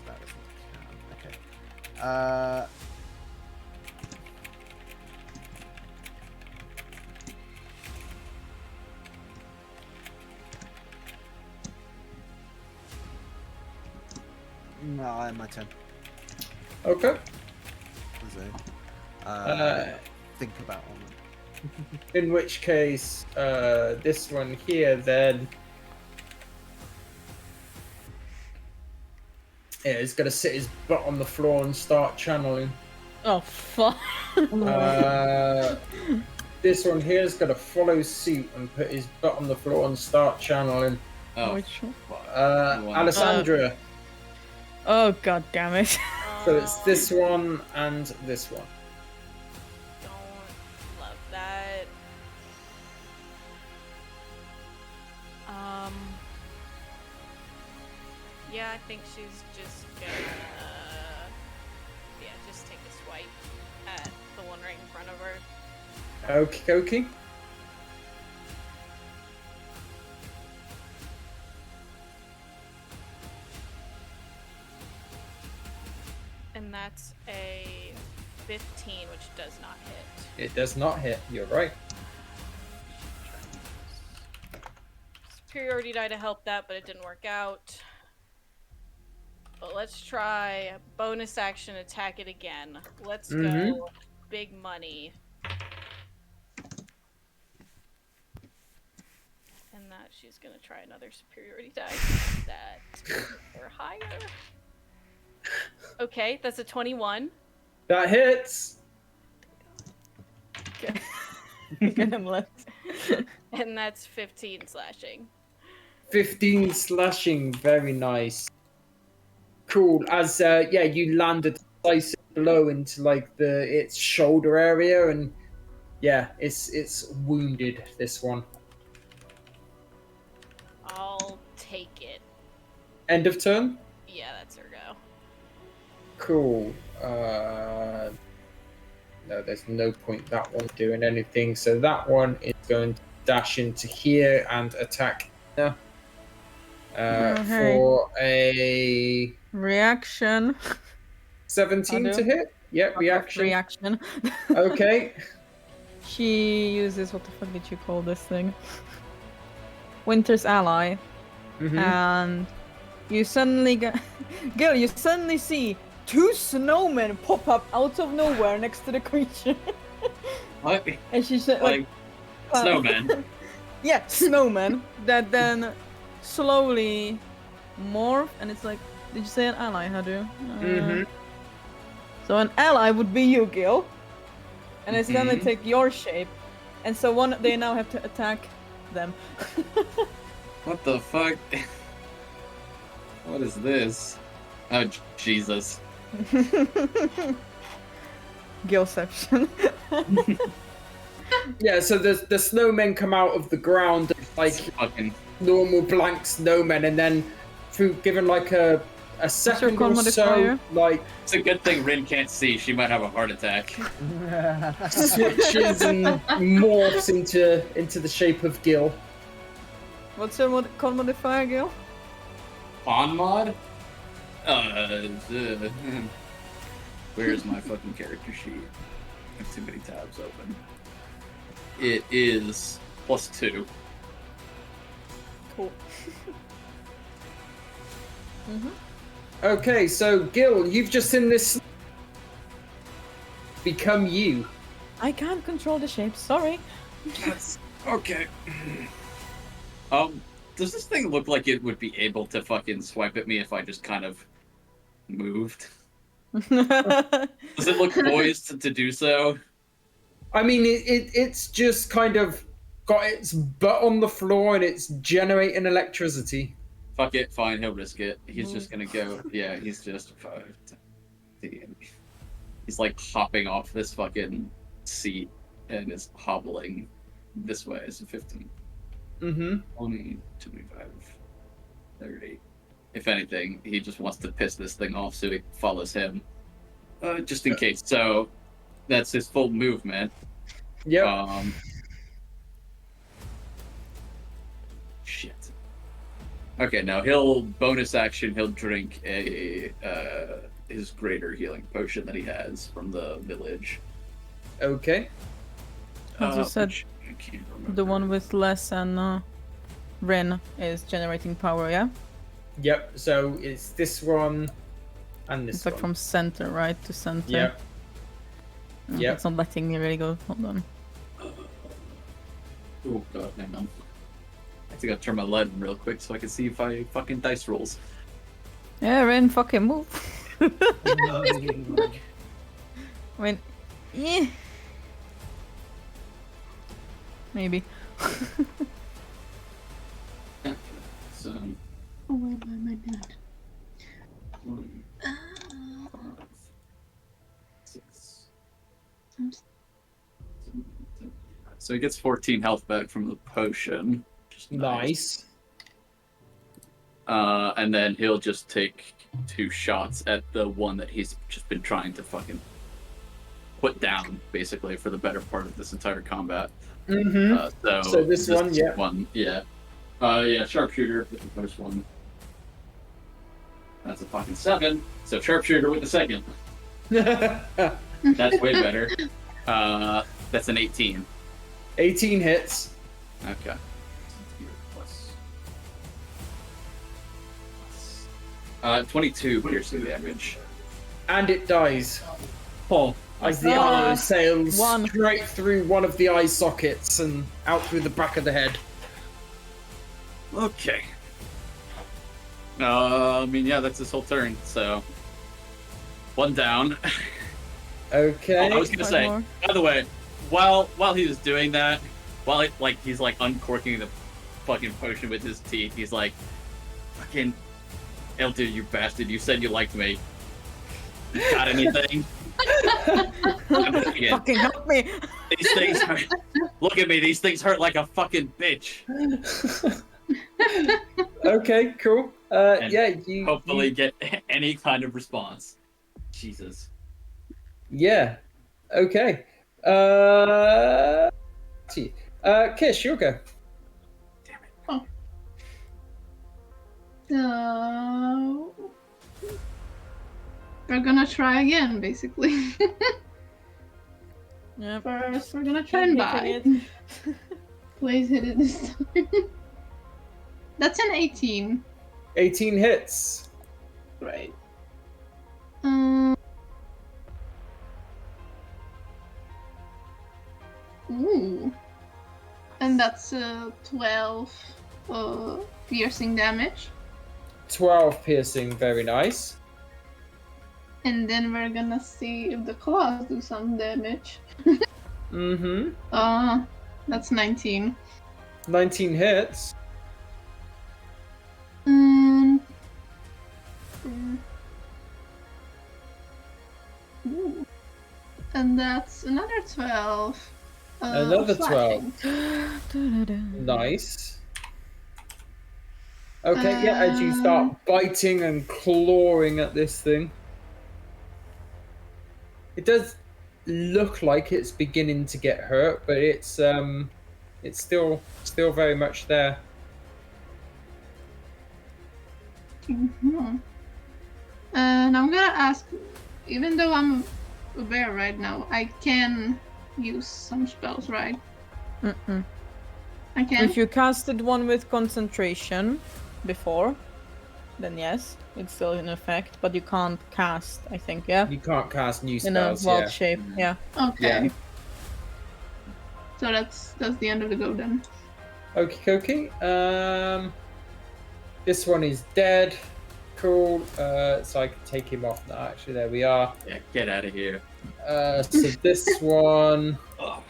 Speaker 3: That doesn't count. Okay. No, I have my turn.
Speaker 1: Okay.
Speaker 3: So, think about all that.
Speaker 1: In which case, this one here then is going to sit his butt on the floor and start channeling.
Speaker 8: Oh, fuck.
Speaker 1: This one here is going to follow suit and put his butt on the floor and start channeling.
Speaker 9: Oh,
Speaker 8: Which one?
Speaker 1: Alessandra.
Speaker 8: Oh god damn it.
Speaker 1: So it's this one and this one.
Speaker 7: Don't love that. Yeah, I think she's just gonna, just take a swipe at the one right in front of her.
Speaker 1: Okie dokie.
Speaker 7: And that's a 15, which does not hit.
Speaker 1: It does not hit. You're right.
Speaker 7: Superiority die to help that, but it didn't work out. But let's try bonus action attack it again. Let's go big money. And that she's gonna try another superiority die that or higher. Okay, that's a 21.
Speaker 1: That hits.
Speaker 8: Get him left.
Speaker 7: And that's 15 slashing.
Speaker 1: 15 slashing. Very nice. Cool. As you land a decisive blow into like its shoulder area, and yeah, it's wounded. This one.
Speaker 7: I'll take it.
Speaker 1: End of turn.
Speaker 7: Yeah, that's her go.
Speaker 1: Cool. No, there's no point that one doing anything. So that one is going to dash into here and attack. For a
Speaker 8: reaction.
Speaker 1: 17 to hit. Yep, reaction.
Speaker 8: Reaction.
Speaker 1: Okay.
Speaker 8: She uses, what the fuck did you call this thing? Winter's Ally. And you suddenly Gil, you suddenly see 2 snowmen pop up out of nowhere next to the creature.
Speaker 9: What?
Speaker 8: And she said
Speaker 9: Like snowmen.
Speaker 8: Yeah, snowmen that then slowly morph, and it's like, did you say an ally, Hadu? So an ally would be you, Gil. And it's gonna take your shape. And so they now have to attack them.
Speaker 9: What the fuck? What is this? Oh, Jesus.
Speaker 8: Gilception.
Speaker 1: Yeah, so the snowmen come out of the ground like
Speaker 9: Fucking
Speaker 1: normal blank snowmen, and then through given like a second or so, like
Speaker 9: it's a good thing Rin can't see. She might have a heart attack.
Speaker 1: switches and morphs into the shape of Gil.
Speaker 8: What's your con modifier, Gil?
Speaker 9: Con mod? Where's my fucking character sheet? I have too many tabs open. It is +2.
Speaker 8: Cool.
Speaker 1: Okay, so Gil, you've just seen this become you.
Speaker 8: I can't control the shape, sorry.
Speaker 9: Yes. Okay. Does this thing look like it would be able to fucking swipe at me if I just kind of moved? Does it look poised to do so?
Speaker 1: I mean, it's just kind of got its butt on the floor and it's generating electricity.
Speaker 9: Fuck it, fine, he'll risk it. He's just gonna go. Yeah, he's just. He's like hopping off this fucking seat and is hobbling this way. It's a 15. 20, 25, 30. If anything, he just wants to piss this thing off so it follows him. Just in case. So, that's his full movement.
Speaker 1: Yep.
Speaker 9: Shit. Okay, now he'll bonus action. He'll drink his greater healing potion that he has from the village.
Speaker 1: Okay.
Speaker 8: As you said,
Speaker 9: I can't remember.
Speaker 8: the one with less and Rin is generating power, yeah?
Speaker 1: Yep. So it's this one and this
Speaker 8: It's like
Speaker 1: one.
Speaker 8: from center, right, to center.
Speaker 1: Yep. Yep.
Speaker 8: It's not letting me really go. Hold on.
Speaker 9: Oh god, hang on. I think I'll turn my light on real quick so I can see if I fucking dice rolls.
Speaker 8: Yeah, Rin, fucking move. I mean, yeah. Maybe.
Speaker 9: So,
Speaker 5: Oh, where am I? My bad.
Speaker 9: 1, 5, 6. So he gets 14 health back from the potion. Which is
Speaker 1: Nice.
Speaker 9: And then he'll just take 2 shots at the one that he's just been trying to fucking put down, basically, for the better part of this entire combat.
Speaker 1: Mm-hmm. So this one, yeah.
Speaker 9: Yeah, sharpshooter with the first one. That's a fucking 7. So sharpshooter with the second. That's way better. That's an 18.
Speaker 1: 18 hits.
Speaker 9: Okay. Plus 22 piercing damage.
Speaker 1: And it dies.
Speaker 9: Oh,
Speaker 1: As the arrow sails straight through one of the eye sockets and out through the back of the head.
Speaker 9: okay. I mean, yeah, that's his whole turn. So 1 down.
Speaker 1: Okay.
Speaker 9: I was gonna say, by the way, while he was doing that, while he's like uncorking the fucking potion with his teeth, he's like, "Fucking Elder, you bastard! You said you liked me. Got anything?"
Speaker 8: Fucking help me!
Speaker 9: These things hurt. Look at me. These things hurt like a fucking bitch.
Speaker 1: Okay, cool.
Speaker 9: And
Speaker 1: Yeah, you
Speaker 9: hopefully get any kind of response. Jesus.
Speaker 1: Yeah. Okay. See. Kish, you'll go.
Speaker 5: So we're gonna try again, basically.
Speaker 8: Yep.
Speaker 5: First, we're gonna try and buy. Please hit it this time. That's an 18.
Speaker 1: 18 hits.
Speaker 5: Right. Ooh. And that's 12 piercing damage.
Speaker 1: 12 piercing, very nice.
Speaker 5: And then we're gonna see if the claws do some damage.
Speaker 1: Mm-hmm.
Speaker 5: That's 19.
Speaker 1: 19 hits.
Speaker 5: Ooh. And that's another 12.
Speaker 1: Another
Speaker 5: slashing.
Speaker 1: 12. Nice. Okay, yeah, as you start biting and clawing at this thing. It does look like it's beginning to get hurt, but it's still very much there.
Speaker 5: Mm-hmm. And I'm gonna ask, even though I'm a bear right now, I can use some spells, right?
Speaker 8: Mm-mm.
Speaker 5: I can?
Speaker 8: If you casted one with concentration before, then yes, it's still in effect, but you can't cast, I think, yeah?
Speaker 1: You can't cast new
Speaker 8: In a
Speaker 1: spells,
Speaker 8: wild
Speaker 1: yeah.
Speaker 8: shape, yeah.
Speaker 5: Okay.
Speaker 1: Yeah.
Speaker 5: So that's the end of the go then.
Speaker 1: Okie dokie. This one is dead. Cool. So I can take him off now. Actually, there we are.
Speaker 9: Yeah, get out of here.
Speaker 1: So this one.
Speaker 9: Ugh.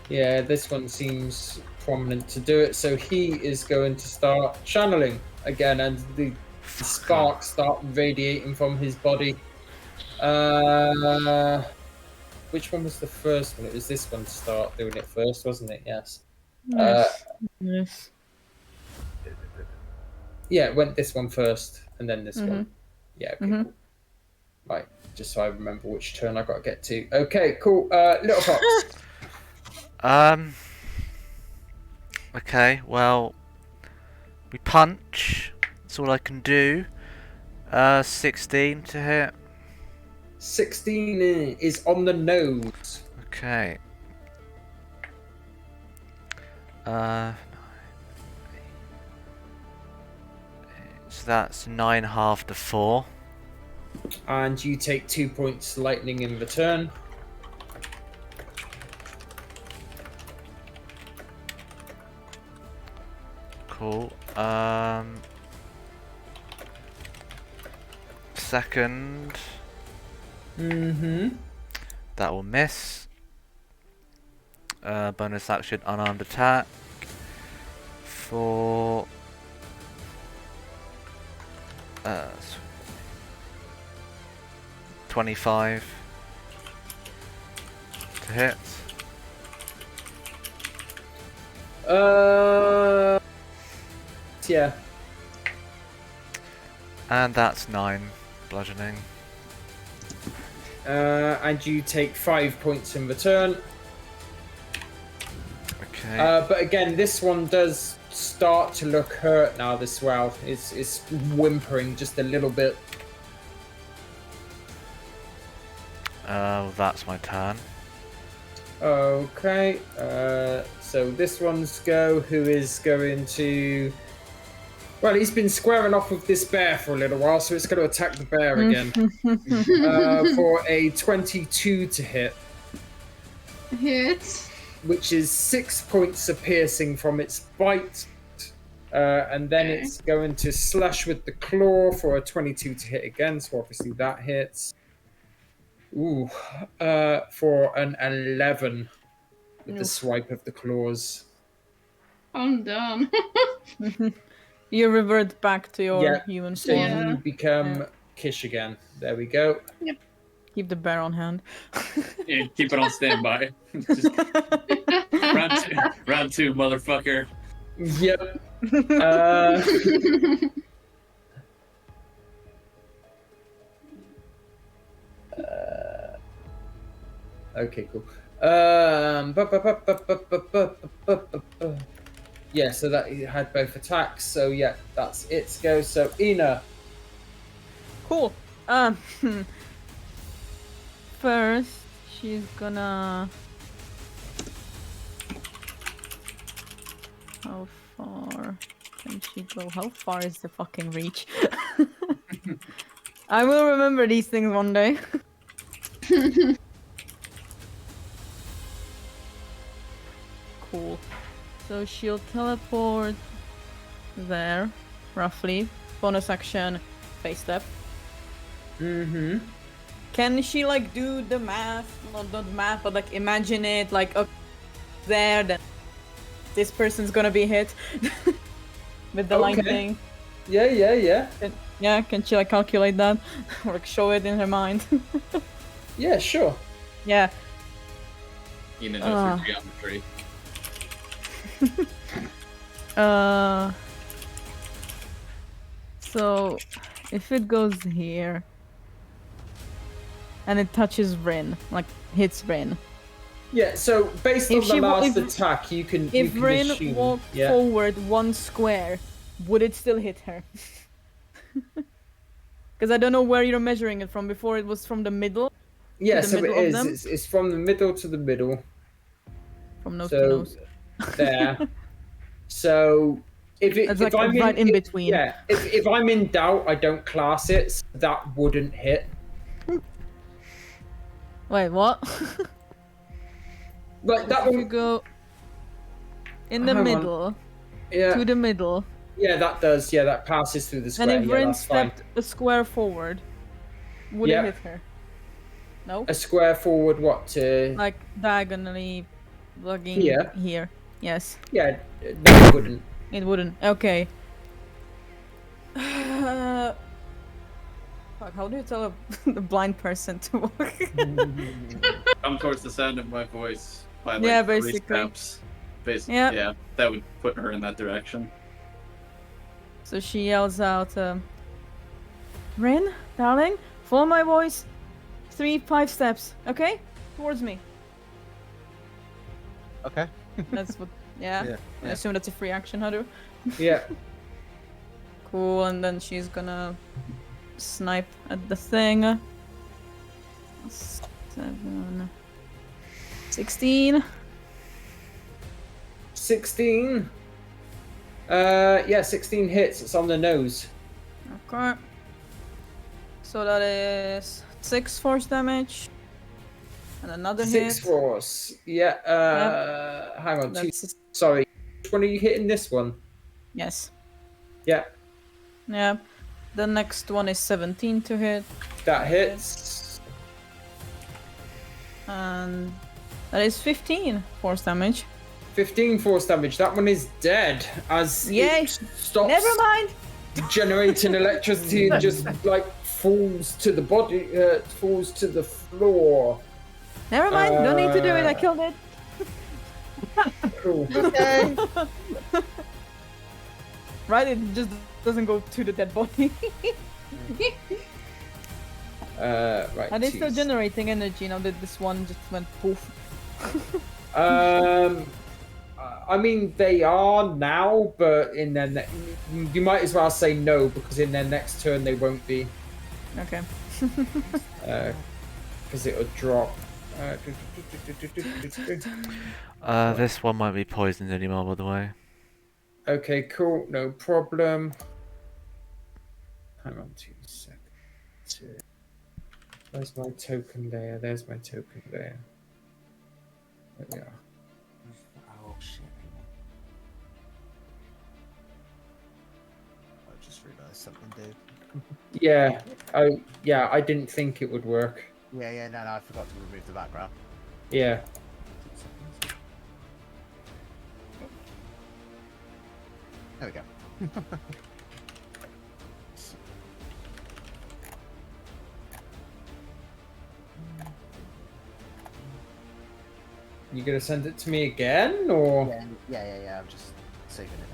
Speaker 1: Yeah, this one seems prominent to do it. So he is going to start channeling again, and the sparks start radiating from his body. Which one was the first one? It was this one to start doing it first, wasn't it? Yes.
Speaker 8: Yes.
Speaker 1: Yeah, it went this one first, and then this one. Yeah. Okay,
Speaker 8: Mhm.
Speaker 1: cool. Right, just so I remember which turn I got to get to. Okay, cool. Little Fox.
Speaker 2: Okay, well, we punch. That's all I can do. 16 to hit.
Speaker 1: 16 is on the nose.
Speaker 2: Okay. So that's 9 half to 4.
Speaker 1: And you take 2 points lightning in return.
Speaker 2: Cool. Second. That will miss. Bonus action unarmed attack. for 25 to hit.
Speaker 1: Yeah.
Speaker 2: And that's 9 bludgeoning.
Speaker 1: And you take 5 points in return.
Speaker 2: Okay.
Speaker 1: But again, this one does start to look hurt now as well. It's whimpering just a little bit.
Speaker 2: That's my turn.
Speaker 1: Okay. So this one's go, who is going to... Well, he's been squaring off with this bear for a little while, so it's going to attack the bear again. For a 22 to hit.
Speaker 5: Hit.
Speaker 1: Which is 6 points of piercing from its bite. And then
Speaker 5: Okay.
Speaker 1: it's going to slash with the claw for a 22 to hit again, so obviously that hits. Ooh, for an 11 with the
Speaker 8: Oof.
Speaker 1: swipe of the claws.
Speaker 5: I'm done.
Speaker 8: You revert back to your
Speaker 1: Yeah,
Speaker 8: human
Speaker 1: So
Speaker 8: form.
Speaker 5: Yeah.
Speaker 1: you become Kish again. There we go.
Speaker 8: Keep the bear on hand.
Speaker 9: Yeah, keep it on standby. Just round two, motherfucker.
Speaker 1: Yep. Okay, cool. Yeah, so that he had both attacks. So yeah, that's its go. So Ina.
Speaker 8: Cool. First, she's gonna. How far can she go? How far is the fucking reach? I will remember these things one day. Cool. So she'll teleport there, roughly. Bonus action, face step.
Speaker 1: Mm-hmm.
Speaker 8: Can she like do the math? Not math, but like imagine it like up there, then this person's gonna be hit with the line
Speaker 1: Okay.
Speaker 8: thing.
Speaker 1: Yeah.
Speaker 8: Yeah, can she like calculate that or like, show it in her mind?
Speaker 1: Yeah, sure.
Speaker 8: Yeah.
Speaker 9: Ina knows her geometry.
Speaker 8: So if it goes here and it touches Rin, like hits Rin.
Speaker 1: Yeah, so based
Speaker 8: If
Speaker 1: on the
Speaker 8: she wa-
Speaker 1: last
Speaker 8: if-
Speaker 1: attack, you can
Speaker 8: If Rin
Speaker 1: assume.
Speaker 8: walked
Speaker 1: Yeah.
Speaker 8: forward one square, would it still hit her? Because I don't know where you're measuring it from. Before it was from the middle,
Speaker 1: Yeah,
Speaker 8: the
Speaker 1: so it
Speaker 8: middle of
Speaker 1: is.
Speaker 8: them?
Speaker 1: It's from the middle to the middle.
Speaker 8: from nose to
Speaker 1: So
Speaker 8: nose.
Speaker 1: there. So if
Speaker 8: It's like
Speaker 1: I'm
Speaker 8: right in
Speaker 1: if-
Speaker 8: between.
Speaker 1: Yeah, if I'm in doubt, I don't class it. So that wouldn't hit.
Speaker 8: Wait, what?
Speaker 1: Like that
Speaker 8: If you
Speaker 1: one.
Speaker 8: go in the
Speaker 1: Hang on.
Speaker 8: middle,
Speaker 1: Yeah.
Speaker 8: to the middle,
Speaker 1: Yeah, that does. Yeah, that passes through the
Speaker 8: and
Speaker 1: square.
Speaker 8: if
Speaker 1: Yeah,
Speaker 8: Rin
Speaker 1: that's fine.
Speaker 8: stepped a square forward, would
Speaker 1: Yeah.
Speaker 8: it hit her? No?
Speaker 1: A square forward, what to?
Speaker 8: Like diagonally plugging
Speaker 1: Here?
Speaker 8: here. Yes.
Speaker 1: Yeah, no, it wouldn't.
Speaker 8: It wouldn't. Okay. Fuck, how do you tell a blind person to walk?
Speaker 9: Come towards the sound of my voice by like
Speaker 8: Yeah,
Speaker 9: 3
Speaker 8: basically.
Speaker 9: steps.
Speaker 8: Yep.
Speaker 9: Yeah, that would put her in that direction.
Speaker 8: So she yells out, Rin, darling, follow my voice. 5 steps, okay? Towards me.
Speaker 3: Okay.
Speaker 8: That's what, yeah.
Speaker 3: Yeah,
Speaker 8: I
Speaker 3: yeah.
Speaker 8: assume that's a free action, Haru.
Speaker 1: Yeah.
Speaker 8: Cool, and then she's gonna snipe at the thing. 7... 16.
Speaker 1: 16. Yeah, 16 hits. It's on the nose.
Speaker 8: Okay. So that is 6 force damage. And another
Speaker 1: 6
Speaker 8: hit.
Speaker 1: force. Yeah. Hang on.
Speaker 8: That's
Speaker 1: Sorry. Which one are you hitting? This one.
Speaker 8: yes.
Speaker 1: Yeah.
Speaker 8: Yeah. The next one is 17 to hit.
Speaker 1: That hits.
Speaker 8: And that is 15 force damage.
Speaker 1: 15 force damage. That one is dead as
Speaker 8: Yay.
Speaker 1: it stops
Speaker 8: Never mind.
Speaker 1: generating electricity and just like falls to the body, falls to the floor.
Speaker 8: Never mind. Don't need to do it. I killed it.
Speaker 1: Cool.
Speaker 3: Okay.
Speaker 8: Right? It just doesn't go to the dead body.
Speaker 1: Right.
Speaker 8: Are they still
Speaker 1: jeez.
Speaker 8: generating energy now that this one just went poof?
Speaker 1: I mean, they are now, but in their you might as well say no because in their next turn they won't be,
Speaker 8: Okay.
Speaker 1: because it'll drop.
Speaker 2: This one might be poisoned anymore, by the way.
Speaker 1: Okay, cool, no problem. Hang on 2 seconds. Where's my token layer? There's my token layer. There we are.
Speaker 3: Oh shit. I just realised something, dude.
Speaker 1: Yeah, I didn't think it would work.
Speaker 3: Yeah, no, I forgot to remove the background.
Speaker 1: Yeah.
Speaker 3: 2 seconds. There we go.
Speaker 1: You gonna send it to me again, or?
Speaker 3: Yeah. I'm just saving it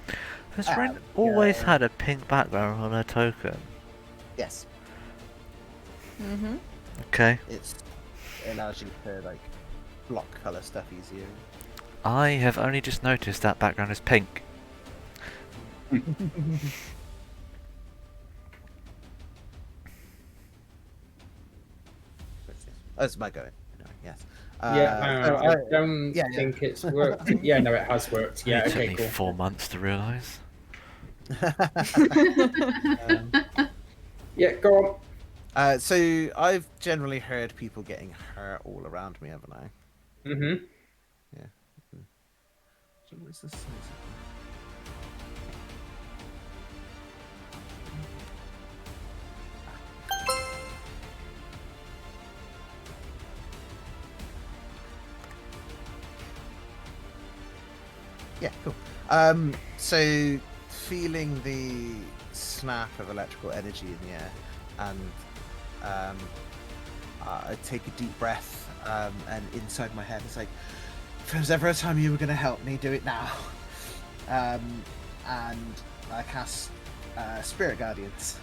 Speaker 3: now.
Speaker 2: Has Ren always had a pink background on her token?
Speaker 3: Yes,
Speaker 8: Mm-hmm.
Speaker 2: Okay.
Speaker 3: it allows you to like block color stuff easier.
Speaker 2: I have only just noticed that background is pink.
Speaker 3: That's my going. No, yes.
Speaker 1: I don't
Speaker 3: yeah.
Speaker 1: think it's worked. Yeah, no, it has worked. Yeah,
Speaker 2: it took
Speaker 1: okay,
Speaker 2: me
Speaker 1: cool.
Speaker 2: 4 months to realise.
Speaker 1: Yeah, go on.
Speaker 3: So I've generally heard people getting hurt all around me, haven't I?
Speaker 1: Mm-hmm.
Speaker 3: So what's this? Yeah, cool. So feeling the snap of electrical energy in the air, and I take a deep breath, and inside my head it's like, if there was ever a time you were going to help me, do it now. And I cast Spirit Guardians.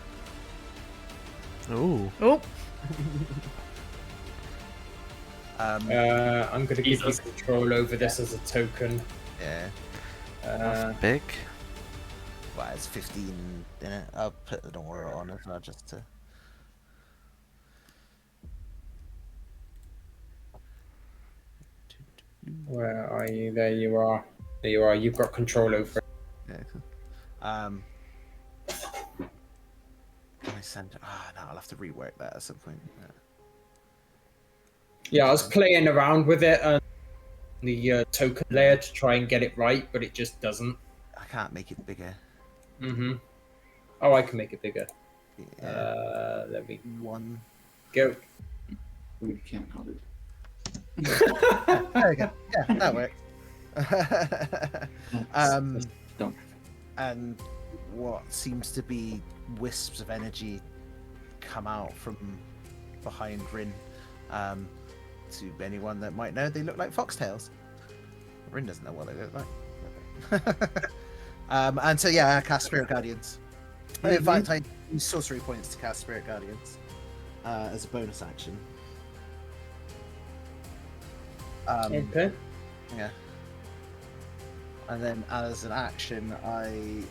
Speaker 2: Ooh.
Speaker 8: Oh.
Speaker 1: I'm gonna give you
Speaker 9: Jesus.
Speaker 1: control over this as a token.
Speaker 3: Yeah.
Speaker 2: That's big.
Speaker 3: Well, it's 15 in it. I'll put the aura on as well, just to.
Speaker 1: Where are you? There you are. There you are. You've got control over it.
Speaker 3: Yeah. Can I send? No, I'll have to rework that at some point.
Speaker 1: Yeah, I was playing around with it and the token layer to try and get it right, but it just doesn't.
Speaker 3: I can't make it bigger.
Speaker 1: Mm-hmm. Oh, I can make it bigger.
Speaker 3: Yeah.
Speaker 1: Let me
Speaker 3: One.
Speaker 1: go.
Speaker 9: We can't hold it.
Speaker 3: There we go. Yeah, that worked.
Speaker 9: Don't.
Speaker 3: And what seems to be wisps of energy come out from behind Rin. To anyone that might know, they look like foxtails. Rin doesn't know what they look like. And so yeah, I cast Spirit Guardians. In fact, I use sorcery points to cast Spirit Guardians as a bonus action.
Speaker 1: Okay.
Speaker 3: Yeah. And then as an action, I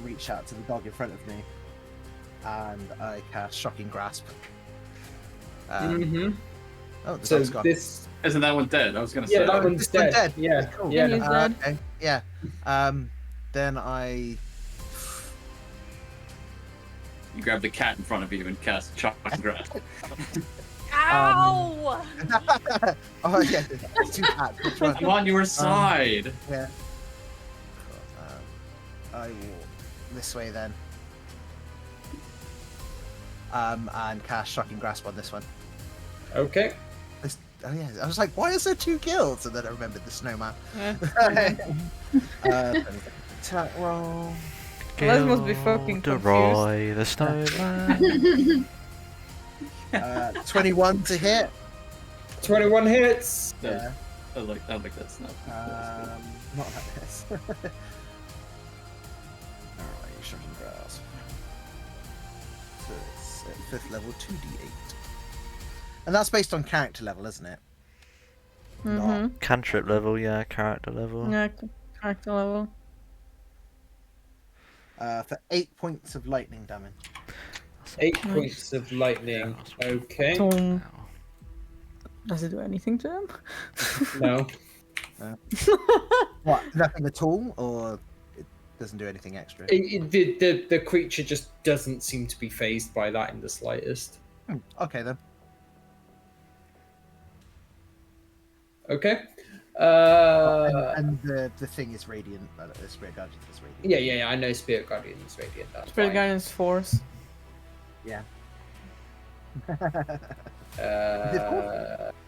Speaker 3: reach out to the dog in front of me, and I cast Shocking Grasp.
Speaker 1: Mm-hmm.
Speaker 3: Oh, the
Speaker 1: So
Speaker 3: dog's gone.
Speaker 1: this,
Speaker 9: Isn't that one dead? I was gonna say.
Speaker 1: yeah, that one's
Speaker 3: This one's
Speaker 1: dead.
Speaker 3: dead.
Speaker 1: Yeah,
Speaker 3: Cool.
Speaker 1: yeah.
Speaker 8: He's dead.
Speaker 3: Okay. Yeah. Then I.
Speaker 9: You grab the cat in front of you and cast Shocking Grasp.
Speaker 7: Ow!
Speaker 3: Oh yeah, there's 2 cats. Which one?
Speaker 9: I'm on your side.
Speaker 3: Yeah. I will this way then. And cast Shocking Grasp on this one.
Speaker 1: Okay.
Speaker 3: Oh yeah, I was like, why is there 2 guilds? And then I remembered the snowman. Attack roll.
Speaker 8: Les must be fucking
Speaker 2: Gilderoy, the snowman.
Speaker 3: 21 to hit.
Speaker 1: 21 hits.
Speaker 3: Yeah.
Speaker 9: I like that's not.
Speaker 3: Not like this. Alright, shocking grasp. So it's at 5th level, 2d8. And that's based on character level, isn't it?
Speaker 8: Mm-hmm.
Speaker 2: Cantrip level, yeah, character level.
Speaker 8: Yeah, character level.
Speaker 3: For 8 points of lightning damage.
Speaker 1: 8 points of lightning. Okay.
Speaker 8: So, does it do anything to him?
Speaker 1: No.
Speaker 3: What? Nothing at all, or it doesn't do anything extra?
Speaker 1: The creature just doesn't seem to be phased by that in the slightest.
Speaker 3: Okay then.
Speaker 1: Okay.
Speaker 3: And the thing is radiant. The Spirit Guardian is radiant.
Speaker 1: Yeah. I know Spirit Guardian is radiant. That's
Speaker 8: Spirit
Speaker 1: fine.
Speaker 8: Guardian's force.
Speaker 3: Yeah.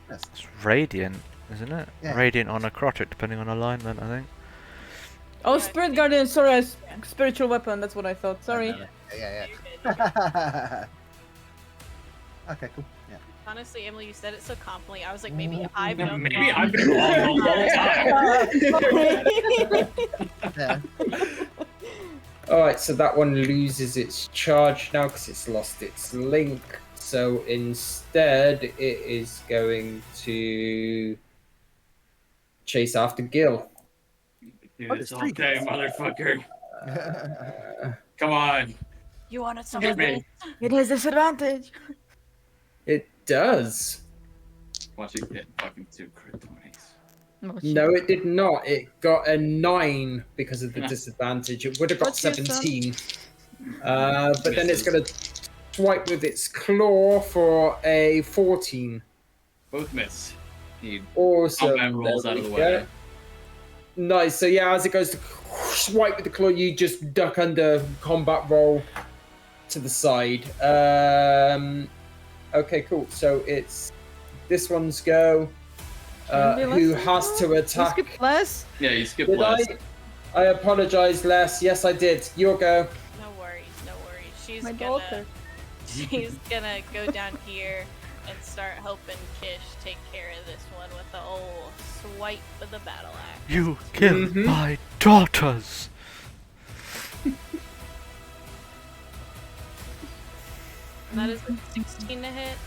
Speaker 3: Yes.
Speaker 2: It's radiant, isn't it?
Speaker 3: Yeah.
Speaker 2: Radiant or necrotic, depending on alignment, I think.
Speaker 8: Oh, Spirit Guardian, sorry, spiritual weapon, that's what I thought. Sorry.
Speaker 3: Yeah. Okay, cool. Yeah.
Speaker 7: Honestly, Emily, you said it so confidently. I was like, maybe I've known
Speaker 9: Maybe
Speaker 7: wrong.
Speaker 9: I've been wrong the whole time.
Speaker 3: Yeah.
Speaker 1: Alright, so that one loses its charge now because it's lost its link. So instead, it is going to chase after Gil.
Speaker 9: Dude,
Speaker 3: Oh,
Speaker 9: it's
Speaker 3: there's 3
Speaker 9: okay,
Speaker 3: guys.
Speaker 9: motherfucker. Come on.
Speaker 7: You wanted some
Speaker 9: Hit
Speaker 7: of
Speaker 9: me.
Speaker 7: this?
Speaker 8: It has disadvantage.
Speaker 1: It does.
Speaker 9: Watch it get fucking 2 crit 20s.
Speaker 1: No, it did not. It got a 9 because of the
Speaker 9: Yeah.
Speaker 1: disadvantage. It would have got
Speaker 8: What's your
Speaker 1: 17. But then it's going to swipe with its claw for a 14.
Speaker 9: Both miss. He
Speaker 1: Awesome.
Speaker 9: combat rolls
Speaker 1: There
Speaker 9: out of
Speaker 1: we
Speaker 9: the
Speaker 1: go.
Speaker 9: way.
Speaker 1: Nice. So yeah, as it goes to swipe with the claw, you just duck under, combat roll to the side. Okay, cool. So it's this one's go. Who has to attack?
Speaker 8: Skip less?
Speaker 9: Yeah, you skipped
Speaker 1: Did
Speaker 9: last.
Speaker 1: I apologize, Les. Yes, I did. Your go.
Speaker 7: No worries. She's
Speaker 8: My
Speaker 7: gonna
Speaker 8: daughter.
Speaker 7: she's gonna go down here and start helping Kish take care of this one with the old swipe of the battle axe.
Speaker 2: You killed
Speaker 1: Mhm.
Speaker 2: my daughters!
Speaker 7: And that is a 16 to hit.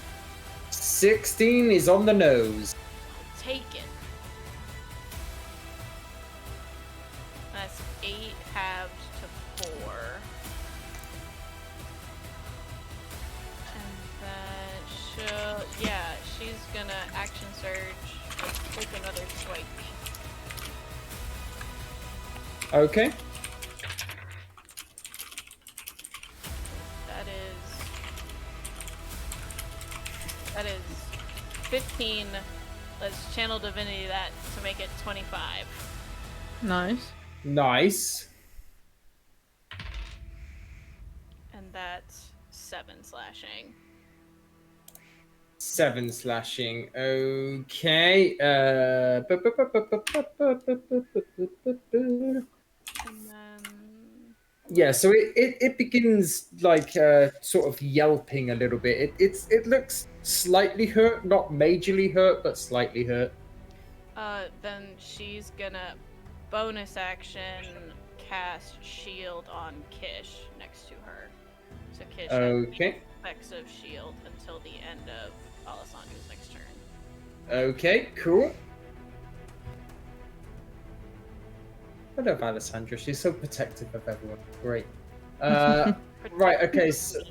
Speaker 1: 16 is on the nose.
Speaker 7: Take it. That's 8 halved to 4. And then she's gonna action surge, take another swipe.
Speaker 1: Okay.
Speaker 7: That is 15. Let's channel divinity that to make it 25.
Speaker 8: Nice.
Speaker 1: Nice.
Speaker 7: And that's 7 slashing.
Speaker 1: 7 slashing. Okay.
Speaker 7: And then
Speaker 1: Yeah, so it begins like sort of yelping a little bit. It looks slightly hurt, not majorly hurt, but slightly hurt.
Speaker 7: then she's gonna bonus action cast shield on Kish next to her. So Kish has
Speaker 1: Okay.
Speaker 7: effects of shield until the end of Alessandra's next turn.
Speaker 1: Okay, cool. I love Alessandra. She's so protective of everyone. Great. Right, okay, so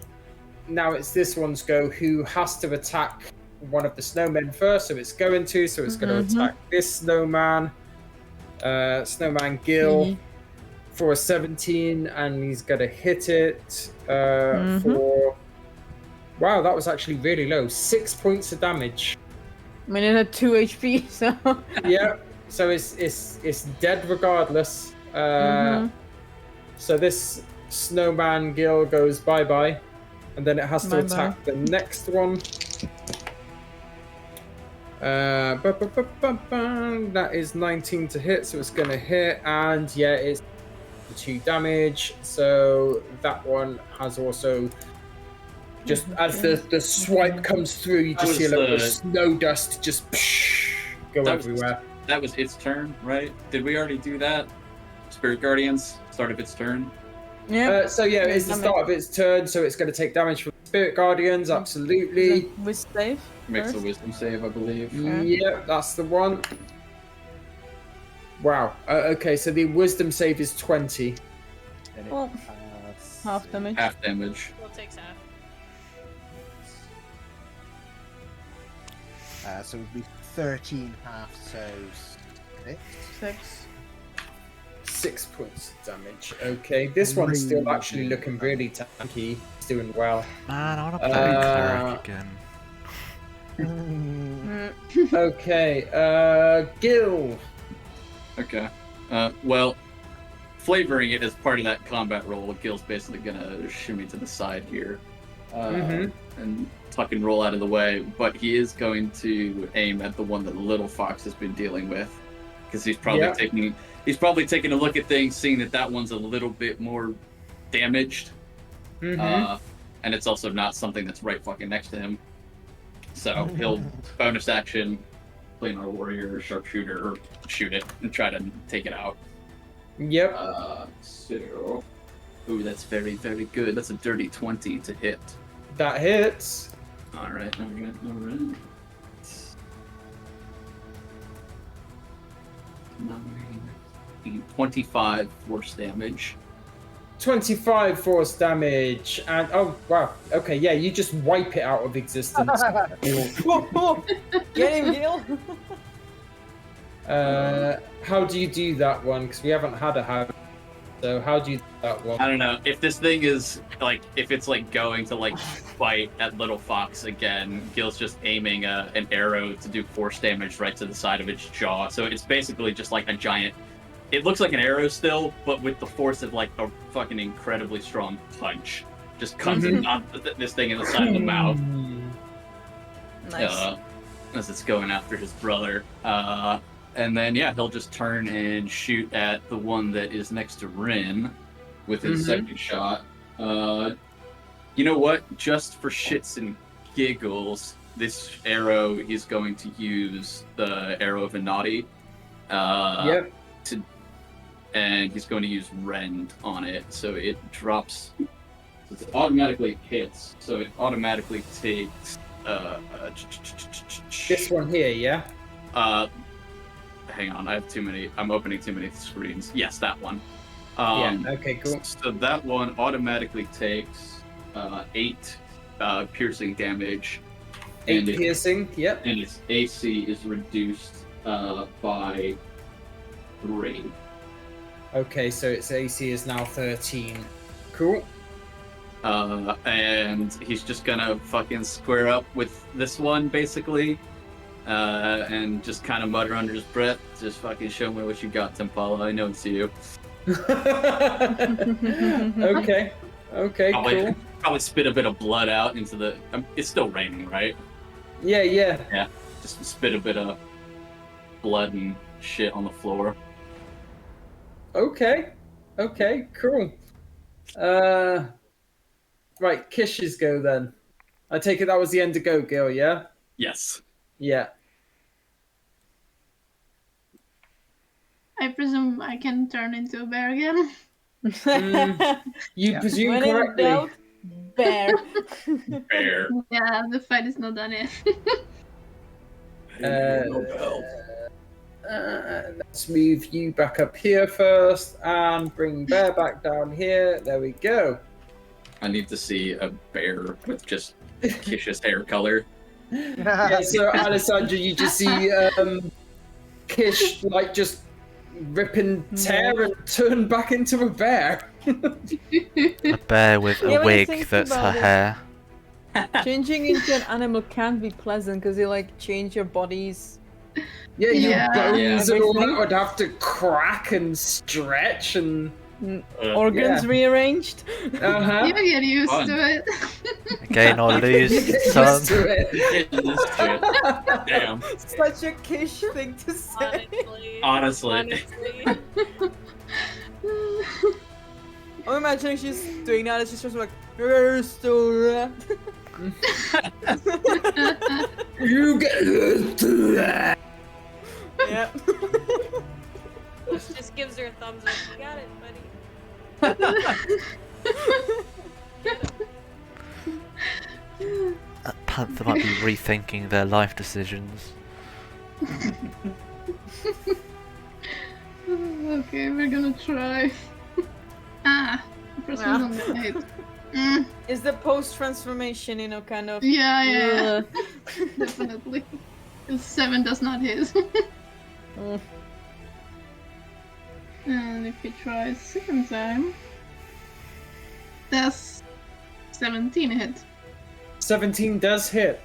Speaker 1: now it's this one's go, who has to attack one of the snowmen first, so it's going to, so it's going to attack this snowman, Snowman Gil, for a 17, and he's going to hit it for... Wow, that was actually really low. 6 points of damage.
Speaker 8: I mean, it had 2 HP, so.
Speaker 1: Yeah, so it's dead regardless. So this Snowman Gil goes bye-bye, and then it has to
Speaker 8: Bye-bye.
Speaker 1: attack the next one. That is 19 to hit, so it's going to hit, and yeah, it's 2 damage. So that one has also just as the swipe comes through, you just see a little snow dust just go everywhere.
Speaker 6: That was its turn, right? Did we already do that? Spirit Guardians, start of its turn.
Speaker 4: Yeah.
Speaker 1: So yeah, it's the start of its turn, so it's going to take damage from Spirit Guardians. Absolutely.
Speaker 4: With save.
Speaker 6: Makes a
Speaker 4: first.
Speaker 6: wisdom save, I believe.
Speaker 1: Yep, that's the one. Wow. Okay, so the wisdom save is 20.
Speaker 3: And it
Speaker 4: Well,
Speaker 3: has-
Speaker 4: half damage.
Speaker 6: Half damage.
Speaker 7: Still takes half.
Speaker 3: So it would be 13 half, so 6.
Speaker 4: 6.
Speaker 1: 6 points of damage. Okay, this one's still actually looking really tanky. It's doing well.
Speaker 2: Man, I want to play cleric again.
Speaker 1: Okay, Gil.
Speaker 6: Okay. Well, flavoring it as part of that combat roll, Gil's basically gonna shimmy to the side here. And tuck and roll out of the way, but he is going to aim at the one that Little Fox has been dealing with. Because he's probably taking a look at things, seeing that one's a little bit more damaged. And it's also not something that's right fucking next to him. So he'll bonus action, Planar Warrior or Sharpshooter, or shoot it and try to take it out.
Speaker 1: Yep.
Speaker 6: So, ooh, that's very, very good. That's a dirty 20 to hit.
Speaker 1: That hits.
Speaker 6: All right. 25 force damage.
Speaker 1: 25 force damage, and oh wow, okay, yeah, you just wipe it out of existence.
Speaker 4: Get him, Gil!
Speaker 1: How do you do that one? Because we haven't had a how. So how do you do that one?
Speaker 6: I don't know if this thing is like, if it's like going to like fight at Little Fox again. Gil's just aiming an arrow to do force damage right to the side of its jaw. So it's basically just like a giant. It looks like an arrow still, but with the force of like a fucking incredibly strong punch. Just comes and knocks this thing in the side of the mouth.
Speaker 4: Nice.
Speaker 6: As it's going after his brother. And then, yeah, he'll just turn and shoot at the one that is next to Rin with his second shot. You know what? Just for shits and giggles, this arrow, he's going to use the Arrow of Inati.
Speaker 1: Yep.
Speaker 6: And he's going to use Rend on it. So it drops. So it automatically hits. So it automatically takes.
Speaker 1: This one here, yeah?
Speaker 6: Hang on, I have too many. I'm opening too many screens. Yes, that one.
Speaker 1: Yeah, okay, cool.
Speaker 6: So that one automatically takes 8 piercing damage.
Speaker 1: 8 piercing, yep.
Speaker 6: And its AC is reduced by 3.
Speaker 1: Okay, so its AC is now 13. Cool.
Speaker 6: And he's just gonna fucking square up with this one, basically. And just kind of mutter under his breath, just fucking show me what you got, Timpala. I know it's you.
Speaker 1: Okay, cool.
Speaker 6: Probably spit a bit of blood out into the... it's still raining, right?
Speaker 1: Yeah.
Speaker 6: Yeah, just spit a bit of blood and shit on the floor.
Speaker 1: Okay, cool. Right, Kish's go then. I take it that was the end of Go, Gil, yeah?
Speaker 6: Yes.
Speaker 1: Yeah.
Speaker 5: I presume I can turn into a bear again.
Speaker 1: You presume
Speaker 4: When in
Speaker 1: correctly.
Speaker 4: doubt, bear.
Speaker 6: Bear.
Speaker 5: Yeah, the fight is not done yet.
Speaker 1: Let's move you back up here first and bring Bear back down here. There we go.
Speaker 6: I need to see a bear with just Kish's hair color.
Speaker 1: Yeah, so Alessandra, you just see Kish like just rip and tear and turn back into a bear.
Speaker 2: A bear with
Speaker 4: Yeah,
Speaker 2: a
Speaker 4: when you
Speaker 2: wig
Speaker 4: think
Speaker 2: that's her
Speaker 4: about it.
Speaker 2: hair.
Speaker 4: Changing into an animal can be pleasant because you like change your bodies.
Speaker 1: Yeah, your
Speaker 5: Yeah.
Speaker 1: bones and all that
Speaker 4: Everything.
Speaker 1: would have to crack and stretch and
Speaker 8: Organs
Speaker 1: Yeah.
Speaker 8: rearranged.
Speaker 1: Uh-huh.
Speaker 5: You get used
Speaker 9: Fun.
Speaker 5: to it.
Speaker 2: Gain or lose,
Speaker 1: Get
Speaker 2: son.
Speaker 1: used to it.
Speaker 9: Get used to it. Damn.
Speaker 8: Such a Kish thing to say.
Speaker 9: Honestly.
Speaker 8: I'm imagining she's doing that and she's just like, restore.
Speaker 1: You get used to that.
Speaker 8: Yeah.
Speaker 7: Just gives her a thumbs up. You got it, buddy.
Speaker 2: That panther might be rethinking their life decisions.
Speaker 5: Okay, we're gonna try. The first one's on the 8.
Speaker 8: Is the post transformation, kind of.
Speaker 5: Yeah, definitely. 'Cause 7 does not hit. And if he tries second time, that's 17 hit.
Speaker 1: 17 does hit.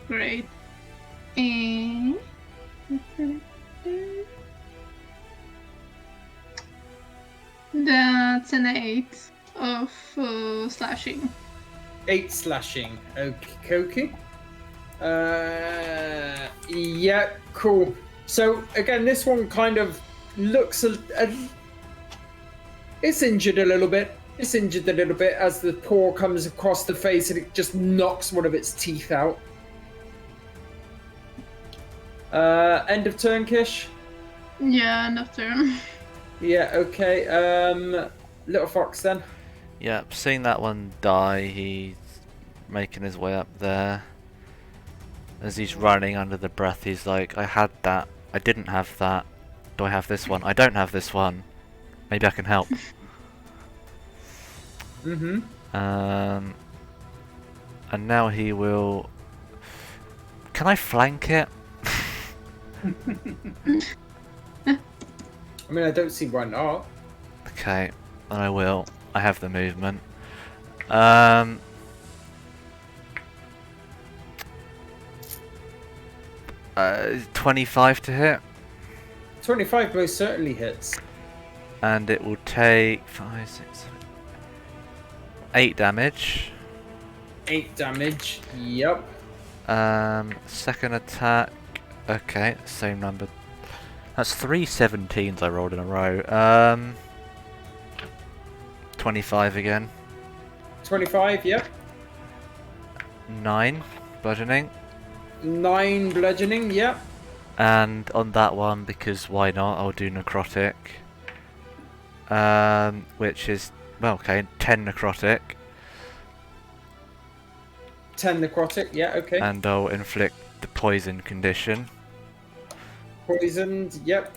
Speaker 5: Great. And that's an 8 of slashing.
Speaker 1: 8 slashing. Okay. Yeah, cool. So again, this one kind of looks it's injured a little bit. It's injured a little bit as the paw comes across the face and it just knocks one of its teeth out. End of turn, Kish.
Speaker 5: Yeah, end of turn.
Speaker 1: Yeah. Okay. Little fox then.
Speaker 2: Yeah, seeing that one die, he's making his way up there. As he's running under the breath, he's like, I had that. I didn't have that. Do I have this one? I don't have this one. Maybe I can help.
Speaker 1: Mm-hmm.
Speaker 2: And now he will... Can I flank it?
Speaker 1: I mean, I don't see why not.
Speaker 2: Okay, then I will. I have the movement. 25 to hit.
Speaker 1: 25 most certainly hits.
Speaker 2: And it will take 5, 6, 7, 8 damage.
Speaker 1: 8 damage. Yep.
Speaker 2: Second attack. Okay, same number. That's 3 17s I rolled in a row. 25 again.
Speaker 1: 25. Yep.
Speaker 2: 9 bludgeoning.
Speaker 1: 9 bludgeoning. Yep.
Speaker 2: And on that one, because why not, I'll do necrotic. Which is, well, okay, 10 necrotic.
Speaker 1: 10 necrotic. Yeah. Okay.
Speaker 2: And I'll inflict the poison condition.
Speaker 1: Poisoned. Yep.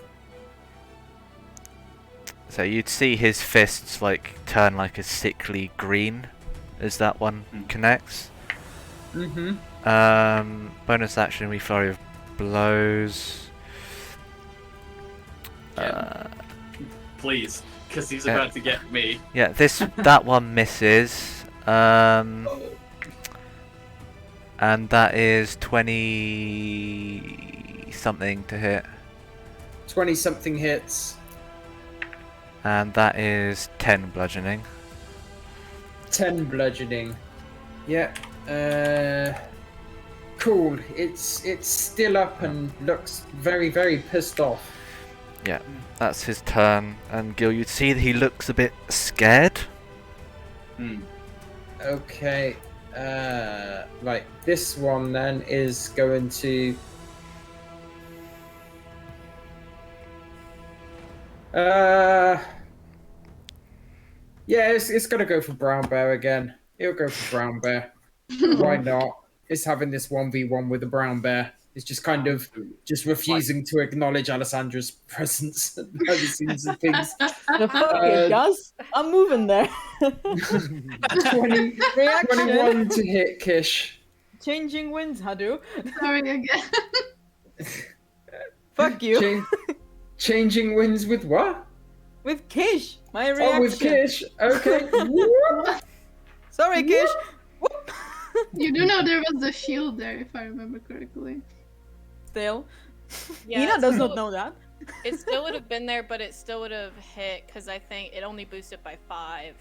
Speaker 2: So you'd see his fists like turn like a sickly green as that one connects.
Speaker 1: Mm-hmm.
Speaker 2: Bonus action, we flurry of blows.
Speaker 9: Please, because he's about to get me.
Speaker 2: Yeah, that one misses. And that is 20 something to hit.
Speaker 1: 20 something hits.
Speaker 2: And that is 10 bludgeoning.
Speaker 1: 10 bludgeoning. Yeah. Cool. It's still up and looks very, very pissed off.
Speaker 2: Yeah, that's his turn. And Gil, you'd see that he looks a bit scared.
Speaker 1: Okay. Right. This one then is going to. Yeah, it's gonna go for Brown Bear again. It'll go for Brown Bear. Why not? It's having this 1v1 with the Brown Bear. It's just kind of just refusing to acknowledge Alessandra's presence behind the scenes of things.
Speaker 8: The fuck it, guys. I'm moving there.
Speaker 1: 20,
Speaker 8: Reaction.
Speaker 1: 21 to hit, Kish.
Speaker 8: Changing winds, Hadu.
Speaker 5: Sorry again.
Speaker 8: Fuck you.
Speaker 1: Changing winds with what?
Speaker 8: With Kish. My reaction.
Speaker 1: Oh, with Kish. Okay.
Speaker 8: Sorry, Kish.
Speaker 5: You do know there was a shield there, if I remember correctly.
Speaker 8: Still.
Speaker 7: Yeah,
Speaker 8: Ina
Speaker 7: it's
Speaker 8: does
Speaker 7: cool.
Speaker 8: not know that.
Speaker 7: It still would have been there, but it still would have hit because I think it only boosted by 5.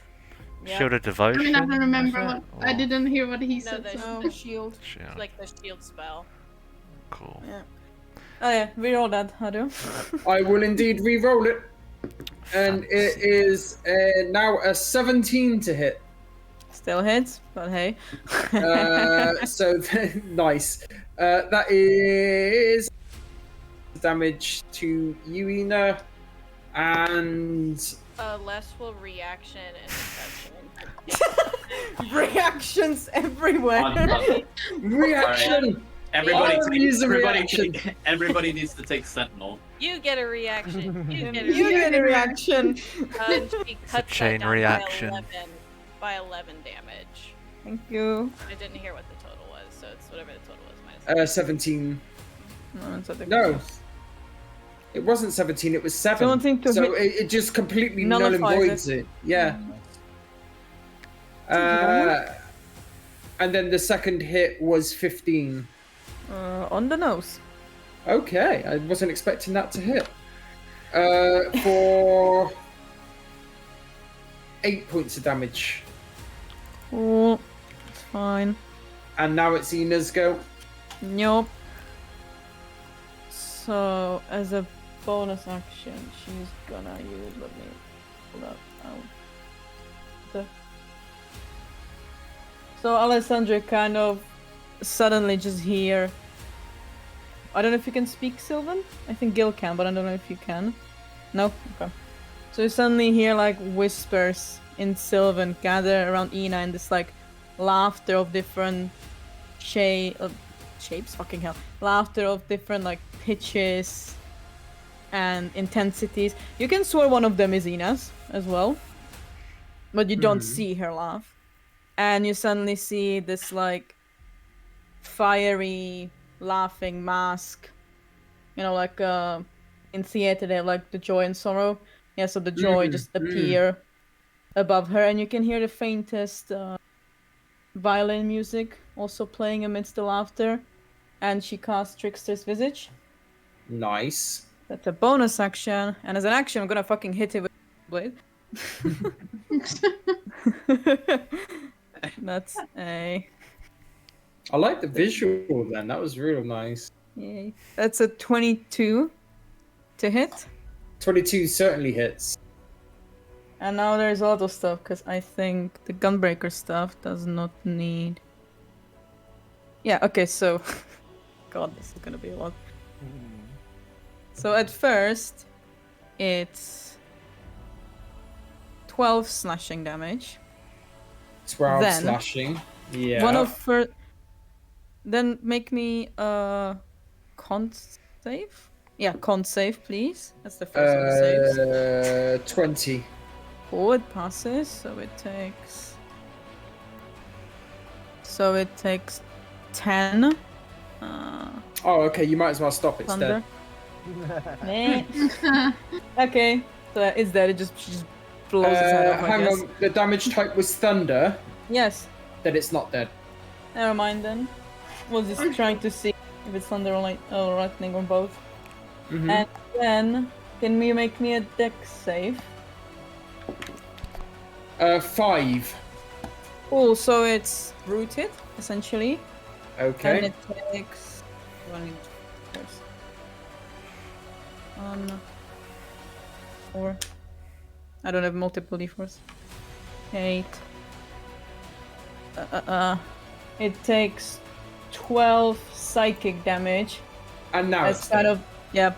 Speaker 4: Yep.
Speaker 2: Shield of
Speaker 5: I
Speaker 2: Devotion.
Speaker 5: mean, I don't remember
Speaker 2: was
Speaker 5: what.
Speaker 2: it?
Speaker 5: I
Speaker 2: Or-
Speaker 5: didn't hear what he
Speaker 7: No,
Speaker 5: said.
Speaker 7: the
Speaker 5: so-
Speaker 4: No, shield.
Speaker 2: Shield.
Speaker 7: like the shield spell.
Speaker 2: Cool.
Speaker 4: Yeah. Oh yeah, reroll that, Hadu.
Speaker 1: I will indeed re-roll it, and it
Speaker 2: Fancy.
Speaker 1: is now a 17 to hit.
Speaker 4: Still hits, but hey.
Speaker 1: So nice. That is damage to you, Ina, and
Speaker 7: Less will reaction and infection.
Speaker 4: Reactions everywhere.
Speaker 1: reaction.
Speaker 9: Everybody,
Speaker 1: I'll use a reaction.
Speaker 9: everybody needs to take Sentinel.
Speaker 7: You get a reaction. You get a
Speaker 4: You
Speaker 7: reaction.
Speaker 4: get a reaction.
Speaker 7: And she cuts that
Speaker 2: chain
Speaker 7: down
Speaker 2: reaction.
Speaker 7: by 11 damage.
Speaker 4: Thank you.
Speaker 7: I didn't hear what the total was, so it's whatever the total was minus.
Speaker 1: 17.
Speaker 4: No, it's at the
Speaker 1: No.
Speaker 4: close.
Speaker 1: It wasn't 17. It was 7.
Speaker 4: 17 to
Speaker 1: So
Speaker 4: hit.
Speaker 1: it just completely null and
Speaker 4: Nullifies
Speaker 1: voids it. Yeah. And then the second hit was 15.
Speaker 4: On the nose.
Speaker 1: Okay, I wasn't expecting that to hit. For 8 points of damage.
Speaker 4: Cool. It's fine.
Speaker 1: And now it's Ina's go.
Speaker 4: Nope. So, as a bonus action, she's gonna use. Let me pull that out. So, Alessandra kind of suddenly just hear. I don't know if you can speak Sylvan. I think Gil can, but I don't know if you can. No? Okay. So, you suddenly hear like whispers in Sylvan gather around Ina and this like laughter of different shapes, fucking hell, laughter of different like pitches and intensities. You can swear one of them is Ina's as well, but you don't see her laugh. And you suddenly see this like fiery laughing mask, you know, like in theater they have like the joy and sorrow. Yeah, so the joy just appear above her, and you can hear the faintest violin music also playing amidst the laughter. And she casts Trickster's Visage.
Speaker 1: Nice.
Speaker 4: That's a bonus action, and as an action, I'm gonna fucking hit it with blade. That's a
Speaker 1: I like the visual then. That was real nice.
Speaker 4: yay. That's a 22 to hit.
Speaker 1: 22 certainly hits.
Speaker 4: And now there's auto stuff because I think the Gunbreaker stuff does not need. Yeah. Okay. So, God, this is gonna be a lot. So at first, it's 12 slashing damage.
Speaker 1: 12
Speaker 4: Then-
Speaker 1: slashing. Yeah.
Speaker 4: One of her. Then make me a con save. Yeah, con save, please. That's the first of the saves.
Speaker 1: 20.
Speaker 4: Oh, it passes, so it takes. So it takes 10.
Speaker 1: Oh, okay. You might as well stop it
Speaker 4: Thunder.
Speaker 1: instead.
Speaker 4: Meh. Okay, so it's dead. She just blows its head off. I
Speaker 1: Hang
Speaker 4: guess.
Speaker 1: on. The damage type was thunder.
Speaker 4: Yes.
Speaker 1: Then it's not dead.
Speaker 4: Never mind then. Was just trying to see if it's thunder or lightning or both.
Speaker 1: Mhm.
Speaker 4: And then, can you make me a dex save?
Speaker 1: 5.
Speaker 4: Oh, so it's rooted essentially, and
Speaker 1: Okay.
Speaker 4: it takes. First. 4. I don't have multiple d4s. 8. It takes 12 psychic damage.
Speaker 1: And now
Speaker 4: It's
Speaker 1: it's
Speaker 4: kind
Speaker 1: dead.
Speaker 4: of, yeah.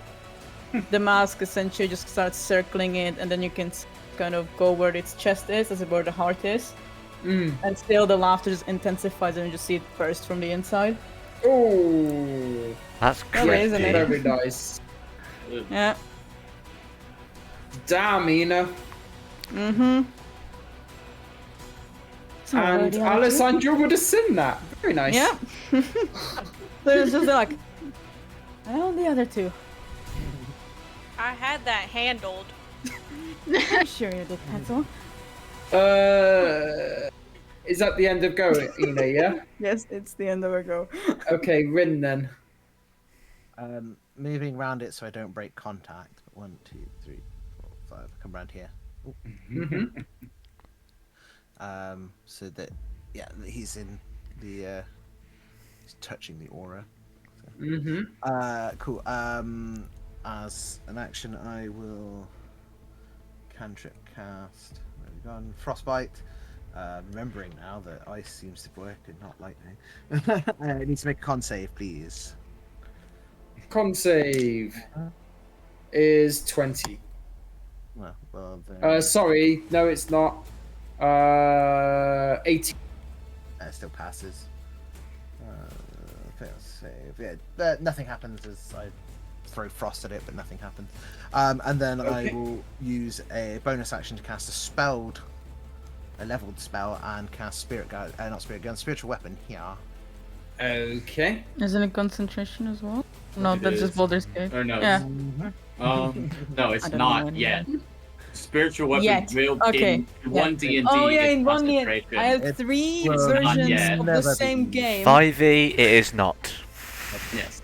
Speaker 4: The mask essentially just starts circling it, and then you can kind of go where its chest is, as where the heart is. And still the laughter just intensifies, and you just see it burst from the inside.
Speaker 1: Oh,
Speaker 2: That's
Speaker 4: Okay,
Speaker 2: creepy.
Speaker 4: isn't it?
Speaker 1: very nice.
Speaker 4: Yeah.
Speaker 1: Damn, Ina.
Speaker 4: Mm-hmm.
Speaker 1: And Alessandro would have seen that. Very nice.
Speaker 4: Yeah. So it's just like, and the other two.
Speaker 7: I had that handled.
Speaker 4: I'm sure you did, Pencil.
Speaker 1: Is that the end of go, Ina, yeah?
Speaker 4: Yes, it's the end of our go.
Speaker 1: Okay, Rin then.
Speaker 3: moving around it so I don't break contact. But 1, 2, 3, 4, 5. Come around here. So that he's in the he's touching the aura. So. Cool. As an action, I will cantrip cast. Where have we gone? Frostbite. Remembering now that ice seems to work and not lightning. I need to make a con save, please.
Speaker 1: Con save is 20.
Speaker 3: Well then.
Speaker 1: Sorry, no, it's not. 18.
Speaker 3: It still passes. Fail save. Yeah, nothing happens as I throw frost at it, but nothing happens. And then I will use a bonus action to cast a leveled spell and cast spiritual weapon here.
Speaker 1: Okay.
Speaker 8: Isn't it concentration as well? No, that's just Baldur's Gate.
Speaker 9: Or no.
Speaker 8: Yeah.
Speaker 9: No, it's
Speaker 8: I don't
Speaker 9: not
Speaker 8: know
Speaker 9: yet. Spiritual weapon
Speaker 8: Yet.
Speaker 9: will
Speaker 8: Okay.
Speaker 9: in one D&D.
Speaker 8: Oh yeah,
Speaker 9: it's
Speaker 8: in one D.
Speaker 9: concentration.
Speaker 8: I have
Speaker 3: It's
Speaker 8: 3
Speaker 3: not
Speaker 8: versions
Speaker 9: yet.
Speaker 8: of the
Speaker 3: Never
Speaker 8: same
Speaker 3: be.
Speaker 8: game.
Speaker 2: 5e, it is not.
Speaker 9: Yes.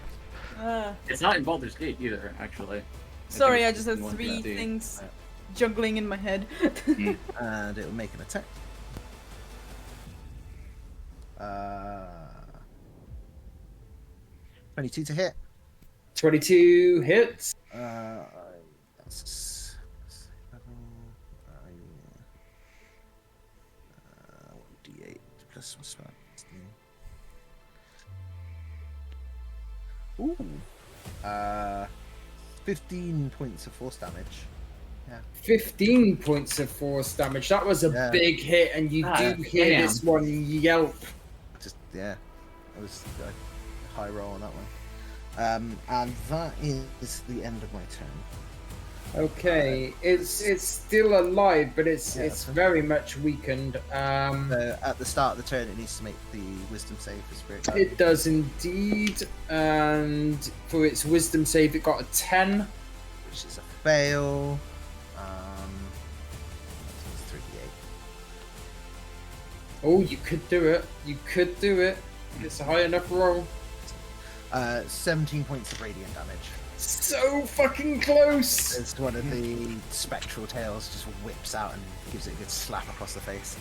Speaker 8: Uh,
Speaker 9: It's not in Baldur's Gate either, actually.
Speaker 8: sorry, I
Speaker 9: think
Speaker 8: just
Speaker 9: it's
Speaker 8: have
Speaker 9: in
Speaker 8: 3
Speaker 9: 1D.
Speaker 8: things juggling in my head.
Speaker 3: And it will make an attack. 22 to hit.
Speaker 1: 22 hits.
Speaker 3: That's 1d8 plus 1 spell. Ooh. 15 points of force damage.
Speaker 1: 15 points of force damage. That was a big hit, and you do hear
Speaker 9: damn.
Speaker 1: this one yelp.
Speaker 3: It was a high roll on that one. And that is the end of my turn.
Speaker 1: Okay, it's still alive, but it's very much weakened.
Speaker 3: At the start of the turn, it needs to make the wisdom save for spirit guide.
Speaker 1: It does indeed, and for its wisdom save, it got a 10.
Speaker 3: Which is a fail. It's 3d8.
Speaker 1: Oh, you could do it. You could do it. It's a high enough roll.
Speaker 3: 17 points of radiant damage.
Speaker 1: So fucking close.
Speaker 3: As one of the spectral tails just whips out and gives it a good slap across the face.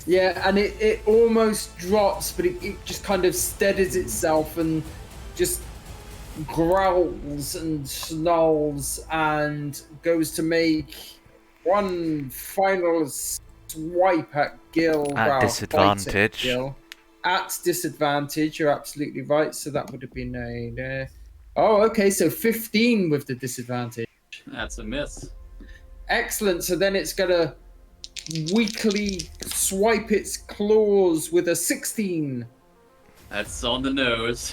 Speaker 1: Yeah, and it almost drops, but it just kind of steadies itself and just growls and snarls and goes to make one final swipe at Gil.
Speaker 2: At disadvantage.
Speaker 1: Gil. At disadvantage, you're absolutely right. So that would have been a. Oh, okay. So 15 with the disadvantage.
Speaker 9: That's a miss.
Speaker 1: Excellent. So then it's gonna weakly swipe its claws with a 16
Speaker 9: That's on the nose.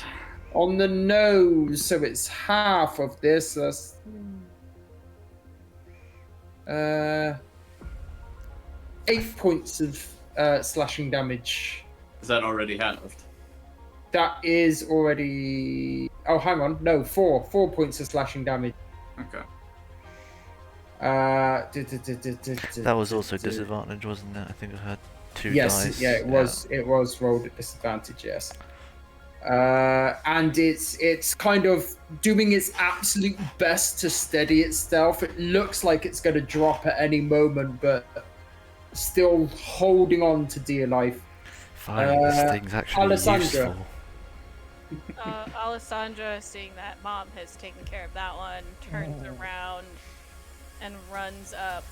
Speaker 1: on the nose. So it's half of this. That's 8 points of slashing damage.
Speaker 9: Is that already halved?
Speaker 1: That is already. Oh, hang on. No, 4 points of slashing damage.
Speaker 9: Okay.
Speaker 2: That was also disadvantage, wasn't it? I think I had 2
Speaker 1: Yes,
Speaker 2: dice.
Speaker 1: yeah, it was. It was rolled at disadvantage. Yes. And it's kind of doing its absolute best to steady itself. It looks like it's going to drop at any moment, but still holding on to dear life.
Speaker 2: Fine, this thing's actually
Speaker 1: Alessandra.
Speaker 2: useful.
Speaker 7: Alessandra, seeing that Mom has taken care of that one, turns around and runs up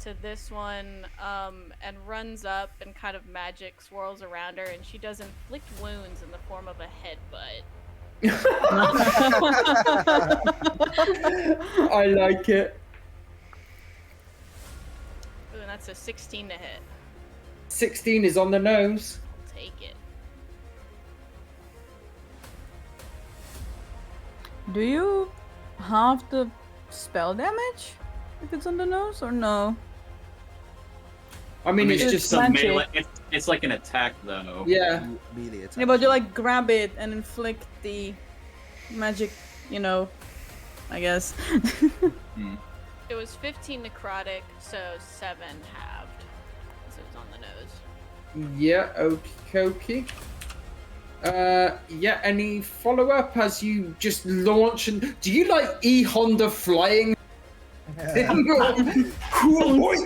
Speaker 7: to this one, and runs up and kind of magic swirls around her, and she does inflict wounds in the form of a headbutt.
Speaker 1: I like it.
Speaker 7: Ooh, and that's a 16 to hit.
Speaker 1: 16 is on the nose.
Speaker 7: I'll take it.
Speaker 8: Do you have the spell damage if it's on the nose or no?
Speaker 1: I mean, it's
Speaker 8: it's
Speaker 1: just
Speaker 8: magic.
Speaker 9: melee. It's like an attack, though.
Speaker 1: yeah.
Speaker 3: Melee attack.
Speaker 8: Yeah, but you like grab it and inflict the magic, I guess.
Speaker 7: It was 15 necrotic, so 7 halved. So it's on the nose.
Speaker 1: Yeah. Okie dokie. Yeah, any follow up as you just launch and do you like E-Honda flying? Cool boy!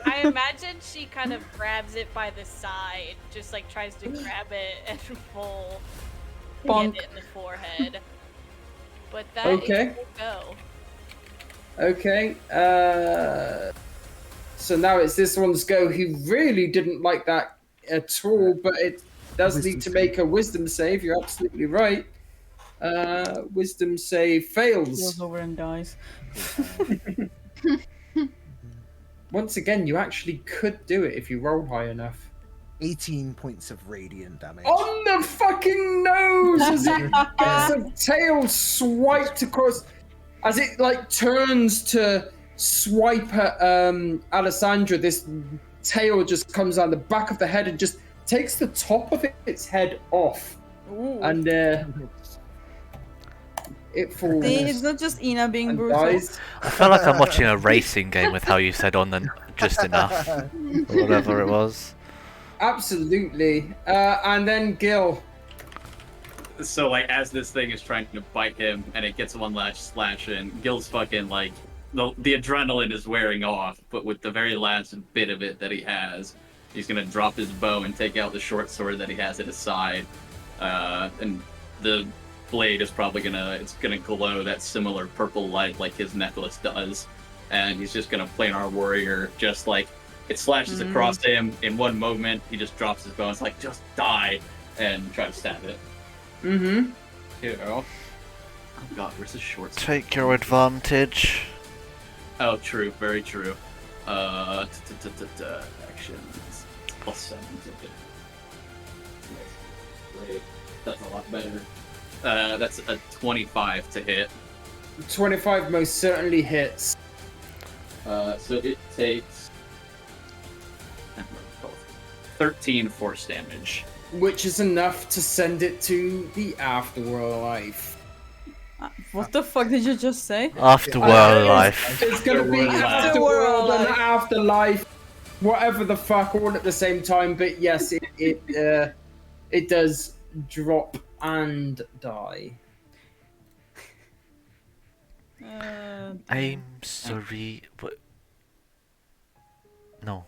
Speaker 7: I imagine she kind of grabs it by the side, just like tries to grab it and pull,
Speaker 4: Bonk.
Speaker 7: hit it in the forehead. But that
Speaker 1: Okay.
Speaker 7: is go.
Speaker 1: Okay, so now it's this one's go. He really didn't like that at all, but it does
Speaker 3: Wisdom
Speaker 1: need to
Speaker 3: save.
Speaker 1: make a wisdom save. You're absolutely right. Wisdom save fails.
Speaker 8: Goes over and dies.
Speaker 1: Once again, you actually could do it if you roll high enough.
Speaker 3: 18 points of radiant damage.
Speaker 1: On the fucking nose as it gets a tail swiped across, as it like turns to swipe at Alessandra. This tail just comes on the back of the head and just takes the top of its head off,
Speaker 4: Ooh.
Speaker 1: and it falls
Speaker 4: See, it's not just Ina being
Speaker 1: and
Speaker 4: brutal.
Speaker 1: dies.
Speaker 2: I feel like I'm watching a racing game with how you said on the just enough, or whatever it was.
Speaker 1: Absolutely. And then Gil.
Speaker 6: So like as this thing is trying to bite him and it gets one last slash in, Gil's fucking like the adrenaline is wearing off, but with the very last bit of it that he has, he's gonna drop his bow and take out the short sword that he has at his side. And the blade is probably gonna glow that similar purple light like his necklace does. And he's just gonna planar warrior, just like it slashes across him in one moment, he just drops his bow, it's like just die and try to stab it.
Speaker 1: Mm-hmm.
Speaker 6: Oh god, where's the short sword?
Speaker 2: Take your advantage.
Speaker 6: Oh, true, very true. Actions +7 to hit. Great, that's a lot better. That's a 25 to hit.
Speaker 1: 25 most certainly hits.
Speaker 6: So it takes 13 force damage.
Speaker 1: Which is enough to send it to the afterlife.
Speaker 4: What the fuck did you just say?
Speaker 2: Afterworld life.
Speaker 1: It's gonna be afterworld and afterlife, whatever the fuck, all at the same time. But yes, it does drop and die.
Speaker 2: I'm sorry. What? No.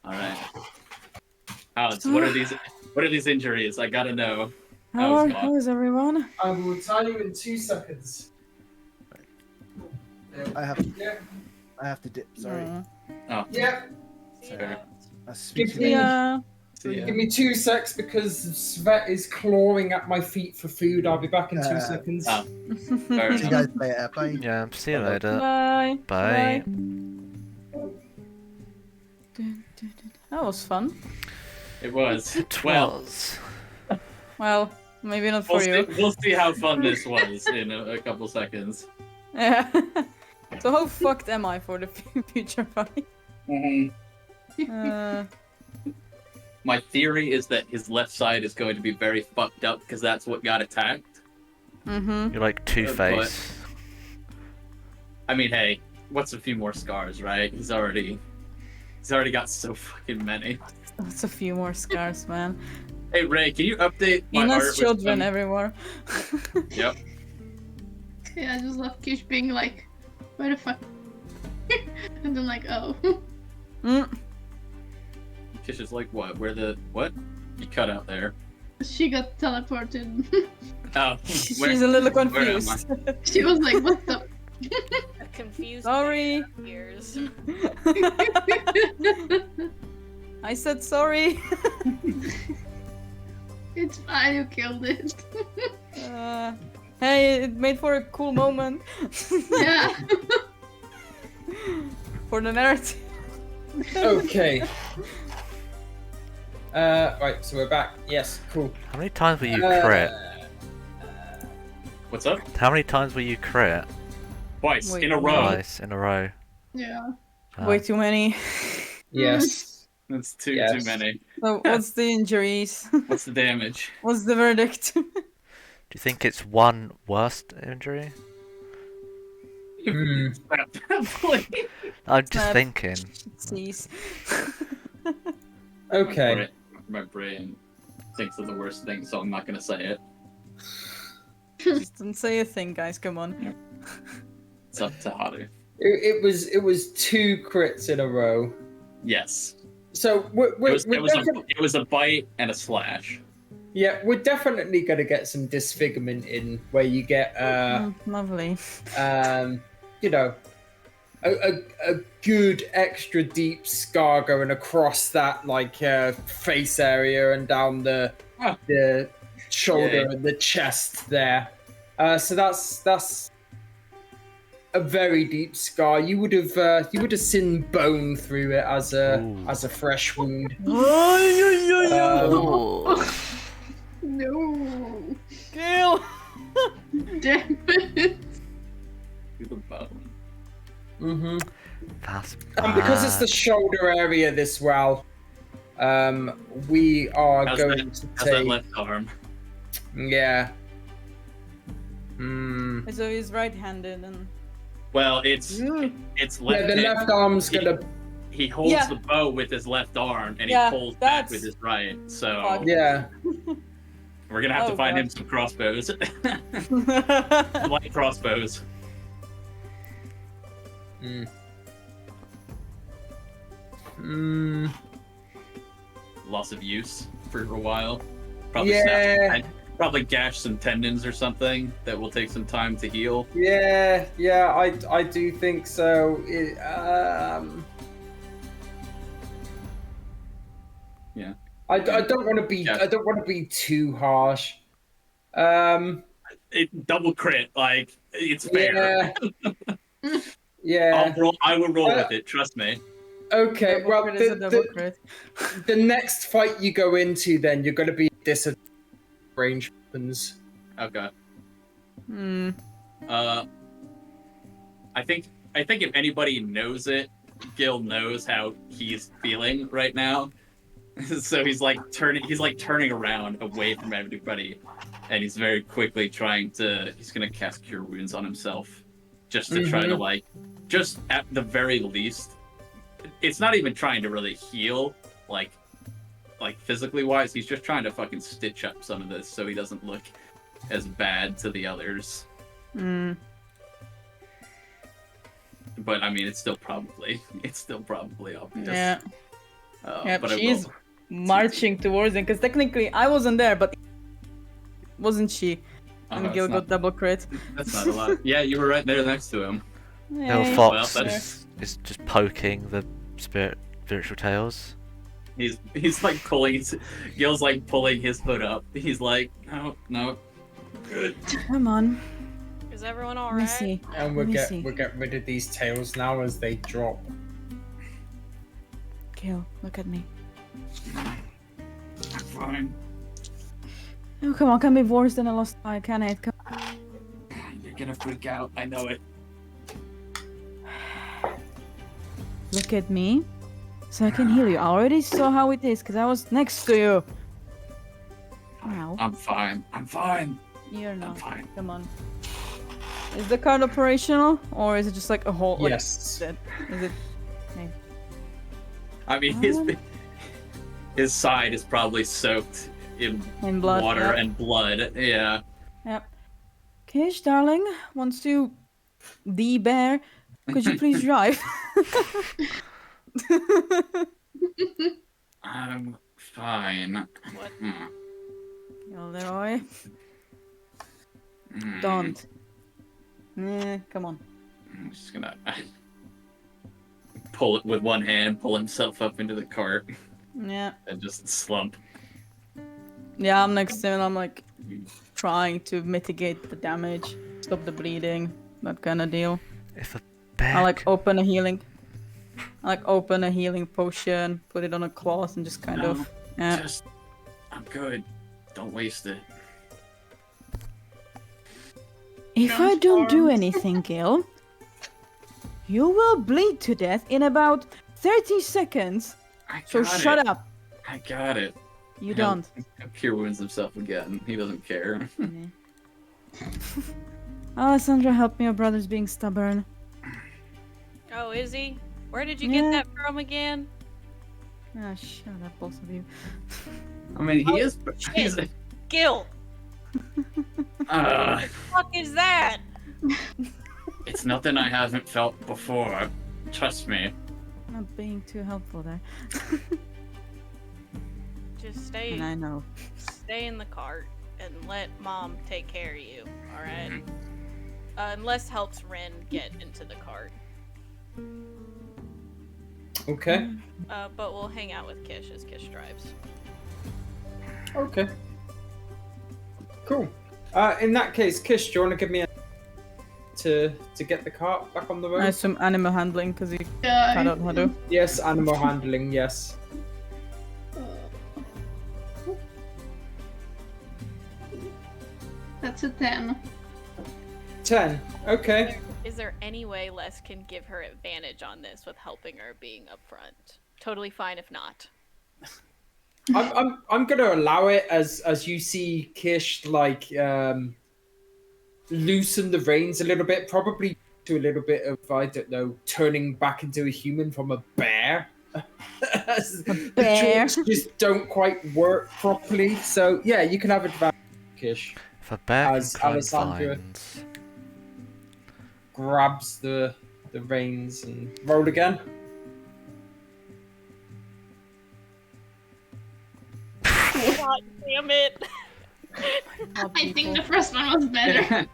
Speaker 6: All right. Alex, what are these injuries? I gotta know.
Speaker 4: How is everyone?
Speaker 1: I will tell you in 2 seconds.
Speaker 3: I have to dip. Sorry.
Speaker 6: Oh,
Speaker 1: Yeah.
Speaker 6: sorry.
Speaker 1: Give me,
Speaker 4: Yeah.
Speaker 1: give me 2 secs because Svet is clawing at my feet for food. I'll be back in 2 seconds.
Speaker 6: Oh, fair
Speaker 3: See you
Speaker 6: enough.
Speaker 3: guys later. Bye.
Speaker 2: Yeah, see you later.
Speaker 4: Bye.
Speaker 2: Bye.
Speaker 4: That was fun.
Speaker 6: It was.
Speaker 2: It
Speaker 6: Well,
Speaker 2: was.
Speaker 4: Well, maybe not for you.
Speaker 6: we'll see how fun this was in a couple seconds.
Speaker 4: Yeah. So how fucked am I for the future fight?
Speaker 6: My theory is that his left side is going to be very fucked up because that's what got attacked.
Speaker 2: You're like Two-Face.
Speaker 6: I mean, hey, what's a few more scars, right? He's already got so fucking many.
Speaker 4: That's a few more scars, man.
Speaker 6: Hey Ray, can you update my art
Speaker 4: Ina's
Speaker 6: with
Speaker 4: children
Speaker 6: some-
Speaker 4: everywhere.
Speaker 6: Yep.
Speaker 5: Yeah, I just love Kish being like, where the fuck? And then like, oh.
Speaker 6: Kish is like, what? What? You cut out there.
Speaker 5: She got teleported.
Speaker 6: Oh,
Speaker 4: She's a little
Speaker 6: where am
Speaker 4: confused.
Speaker 5: She was like, what the?
Speaker 7: A confused
Speaker 4: Sorry.
Speaker 7: ears.
Speaker 4: I said sorry.
Speaker 5: It's fine, you killed it.
Speaker 4: Hey, it made for a cool moment.
Speaker 5: Yeah.
Speaker 4: For the narrative.
Speaker 1: Okay. Right, so we're back. Yes, cool.
Speaker 2: How many times will you crit?
Speaker 6: What's up?
Speaker 2: How many times will you crit?
Speaker 6: Twice
Speaker 4: Wait,
Speaker 6: in a row.
Speaker 2: Twice in a row.
Speaker 5: Yeah.
Speaker 4: Way too many.
Speaker 1: Yes.
Speaker 6: That's too
Speaker 1: Yes.
Speaker 6: many.
Speaker 4: So what's the injuries?
Speaker 6: What's the damage?
Speaker 4: What's the verdict?
Speaker 2: Do you think it's one worst injury?
Speaker 1: Hmm.
Speaker 2: I'm just
Speaker 4: Snap.
Speaker 2: thinking.
Speaker 4: Sneeze.
Speaker 1: Okay.
Speaker 9: My brain thinks of the worst thing, so I'm not gonna say it.
Speaker 4: Just don't say a thing, guys. Come on.
Speaker 9: It's up to Haru.
Speaker 1: It was 2 crits in a row.
Speaker 9: Yes.
Speaker 1: So
Speaker 9: It was a bite and a slash.
Speaker 1: yeah, we're definitely gonna get some disfigurement in where you get
Speaker 4: Lovely.
Speaker 1: you know, a good extra deep scar going across that like face area and down the shoulder and the chest there. So that's a very deep scar. You would have seen bone through it as a fresh wound.
Speaker 5: No.
Speaker 4: Kill.
Speaker 5: Damn it.
Speaker 9: To the bone.
Speaker 1: Mm-hmm.
Speaker 2: That's
Speaker 1: And because it's the shoulder area this well, we are
Speaker 9: How's
Speaker 1: going
Speaker 9: that,
Speaker 1: to
Speaker 9: how's that
Speaker 1: take.
Speaker 9: left arm?
Speaker 1: Yeah.
Speaker 4: So he's right-handed and.
Speaker 9: Well, it's left.
Speaker 1: Yeah, the left arm's gonna.
Speaker 9: He holds
Speaker 4: Yeah.
Speaker 9: the bow with his left arm, and
Speaker 4: Yeah,
Speaker 9: he pulls back
Speaker 4: that's-
Speaker 9: with his right. So
Speaker 4: Fuck.
Speaker 1: Yeah.
Speaker 9: we're gonna have to
Speaker 4: Oh,
Speaker 9: find
Speaker 4: God.
Speaker 9: him some crossbows, light crossbows. Loss of use for a while. Probably
Speaker 1: Yeah.
Speaker 9: probably gash some tendons or something that will take some time to heal.
Speaker 1: Yeah. I do think so.
Speaker 9: Yeah.
Speaker 1: I don't want to be.
Speaker 9: Yeah.
Speaker 1: I don't want to be too harsh.
Speaker 9: Double crit, like it's fair.
Speaker 1: Yeah. Yeah.
Speaker 9: I will roll with it. Trust me.
Speaker 1: Okay.
Speaker 4: Double
Speaker 1: Well,
Speaker 4: crit is a double crit.
Speaker 1: the next fight you go into, then you're going to be disadvantaged range weapons.
Speaker 9: Okay.
Speaker 4: Hmm.
Speaker 9: I think if anybody knows it, Gil knows how he's feeling right now. So he's turning around away from everybody, and he's very quickly he's gonna cast Cure Wounds on himself, just to try to just at the very least, it's not even trying to really heal, like physically wise. He's just trying to fucking stitch up some of this so he doesn't look as bad to the others. But I mean, it's still probably obvious.
Speaker 4: Yeah. Yep,
Speaker 9: but it
Speaker 4: she's
Speaker 9: will.
Speaker 4: marching towards him because technically I wasn't there, but wasn't she? And Gil got double crit.
Speaker 9: That's not a lot. Yeah, you were right there next to him.
Speaker 2: Little
Speaker 4: Yay.
Speaker 2: Fox
Speaker 9: Well,
Speaker 2: is just poking the spiritual tails.
Speaker 9: He's like Gil's like pulling his hood up. He's like, no, good.
Speaker 4: Come on.
Speaker 7: Is everyone
Speaker 4: Let me
Speaker 7: alright?
Speaker 4: see.
Speaker 1: And
Speaker 4: Let me see.
Speaker 1: we'll get rid of these tails now as they drop.
Speaker 4: Gil, look at me.
Speaker 9: I'm fine.
Speaker 4: Oh, come on, can't be worse than a lost eye, can it? Come
Speaker 9: You're gonna freak out. I know it.
Speaker 4: Look at me. So I can heal you. I already saw how it is because I was next to you. Wow.
Speaker 9: I'm fine.
Speaker 4: You're
Speaker 9: I'm
Speaker 4: not.
Speaker 9: fine.
Speaker 4: Come on. Is the card operational or is it just like a whole? Like,
Speaker 1: Yes.
Speaker 4: Is it?
Speaker 9: I mean, his side is probably soaked in
Speaker 4: Blood.
Speaker 9: water
Speaker 4: Yep.
Speaker 9: and blood. Yeah.
Speaker 4: Yep. Kish, darling, wants to de-bear. Could you please drive?
Speaker 9: I'm fine.
Speaker 7: What?
Speaker 4: Gilderoy, don't. Come on.
Speaker 9: I'm just gonna pull it with one hand, pull himself up into the cart,
Speaker 4: Yeah.
Speaker 9: and just slump.
Speaker 4: Yeah, I'm next to him. I'm like trying to mitigate the damage, stop the bleeding, that kind of deal.
Speaker 2: If a bear
Speaker 4: I like open a healing. I like open a healing potion, put it on a cloth, and just kind
Speaker 9: No,
Speaker 4: of. Yeah.
Speaker 9: Just, I'm good. Don't waste it.
Speaker 4: If I don't do anything, Gil, you will bleed to death in about 30 seconds.
Speaker 9: I
Speaker 4: So
Speaker 9: got
Speaker 4: shut
Speaker 9: it.
Speaker 4: up.
Speaker 9: I got it.
Speaker 4: You don't.
Speaker 9: He'll Cure Wounds himself again. He doesn't care.
Speaker 4: Alessandra, help me. Your brother's being stubborn.
Speaker 7: Oh, is he? Where did you
Speaker 4: Yeah.
Speaker 7: get that from again?
Speaker 8: Ah, shut up, both of you.
Speaker 9: I mean, he is. He's.
Speaker 7: Gil,
Speaker 9: Uh,
Speaker 7: what the fuck is that?
Speaker 9: it's nothing I haven't felt before. Trust me.
Speaker 8: Not being too helpful there.
Speaker 7: Just stay
Speaker 8: And I know.
Speaker 7: in the cart and let Mom take care of you, alright? Unless helps Rin get into the cart.
Speaker 1: Okay.
Speaker 7: But we'll hang out with Kish as Kish drives.
Speaker 1: Okay. Cool. In that case, Kish, do you want to give me a to get the cart back on the road?
Speaker 8: I assume animal handling because you
Speaker 5: Yeah,
Speaker 8: cut out how to.
Speaker 1: Yes, animal handling. Yes.
Speaker 5: That's a 10.
Speaker 1: 10. Okay.
Speaker 7: Is there any way Les can give her advantage on this with helping her being up front? Totally fine if not.
Speaker 1: I'm gonna allow it as you see Kish like loosen the reins a little bit, probably to a little bit of, I don't know, turning back into a human from a bear. The
Speaker 8: bear.
Speaker 1: jaws just don't quite work properly. So yeah, you can have advantage, Kish.
Speaker 2: If a bear can
Speaker 1: As
Speaker 2: climb
Speaker 1: Alessandra
Speaker 2: vines.
Speaker 1: grabs the reins and roll again.
Speaker 7: God damn it!
Speaker 5: I think the first one was better.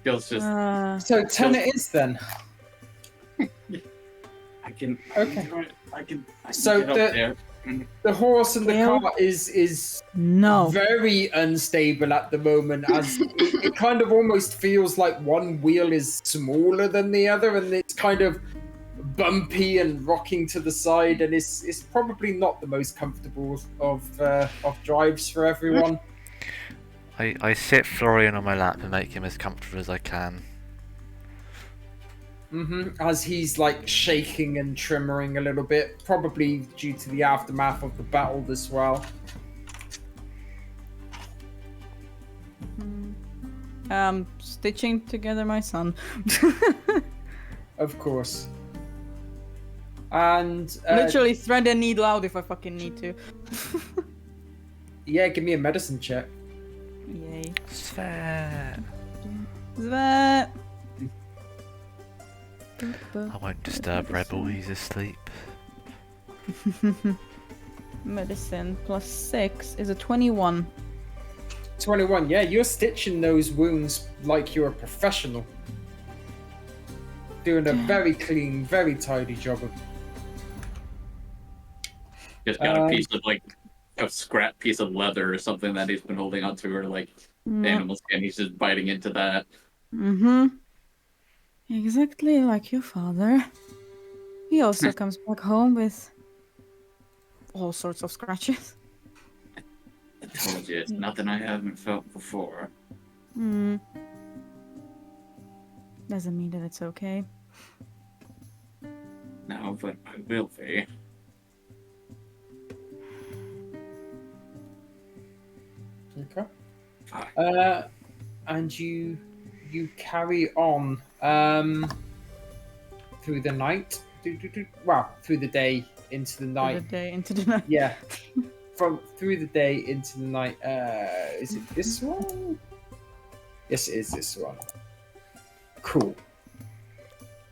Speaker 9: Gil's just.
Speaker 1: So 10 it is then.
Speaker 9: I can.
Speaker 1: Okay.
Speaker 9: I can
Speaker 1: So
Speaker 9: get up there.
Speaker 1: the horse and the
Speaker 8: Gale?
Speaker 1: cart is
Speaker 8: No.
Speaker 1: very unstable at the moment, as it kind of almost feels like one wheel is smaller than the other, and it's kind of bumpy and rocking to the side, and it's probably not the most comfortable of drives for everyone.
Speaker 2: I sit Florian on my lap and make him as comfortable as I can.
Speaker 1: As he's like shaking and tremoring a little bit, probably due to the aftermath of the battle as well.
Speaker 8: Stitching together my son.
Speaker 1: Of course. And
Speaker 8: Literally thread and needle out if I fucking need to.
Speaker 1: yeah, give me a medicine check.
Speaker 8: Yay.
Speaker 2: Svet.
Speaker 8: That.
Speaker 2: I won't disturb Rebel, he's asleep.
Speaker 8: Medicine plus 6 is a 21.
Speaker 1: 21, yeah, you're stitching those wounds like you're a professional. Doing a very clean, very tidy job of.
Speaker 6: Just got a piece of like a scrap piece of leather or something that he's been holding onto, or like animal skin. He's just biting into that.
Speaker 8: Mm-hmm. Exactly like your father. He also comes back home with all sorts of scratches.
Speaker 9: I told you, it's nothing I haven't felt before.
Speaker 8: Doesn't mean that it's okay.
Speaker 9: No, but I will be.
Speaker 1: Okay.
Speaker 9: Fine.
Speaker 1: And you carry on through the night. Well, through the day into the
Speaker 8: For
Speaker 1: night.
Speaker 8: the day into the night.
Speaker 1: Yeah. From through the day into the night. Is it this one? Yes, it is this one. Cool.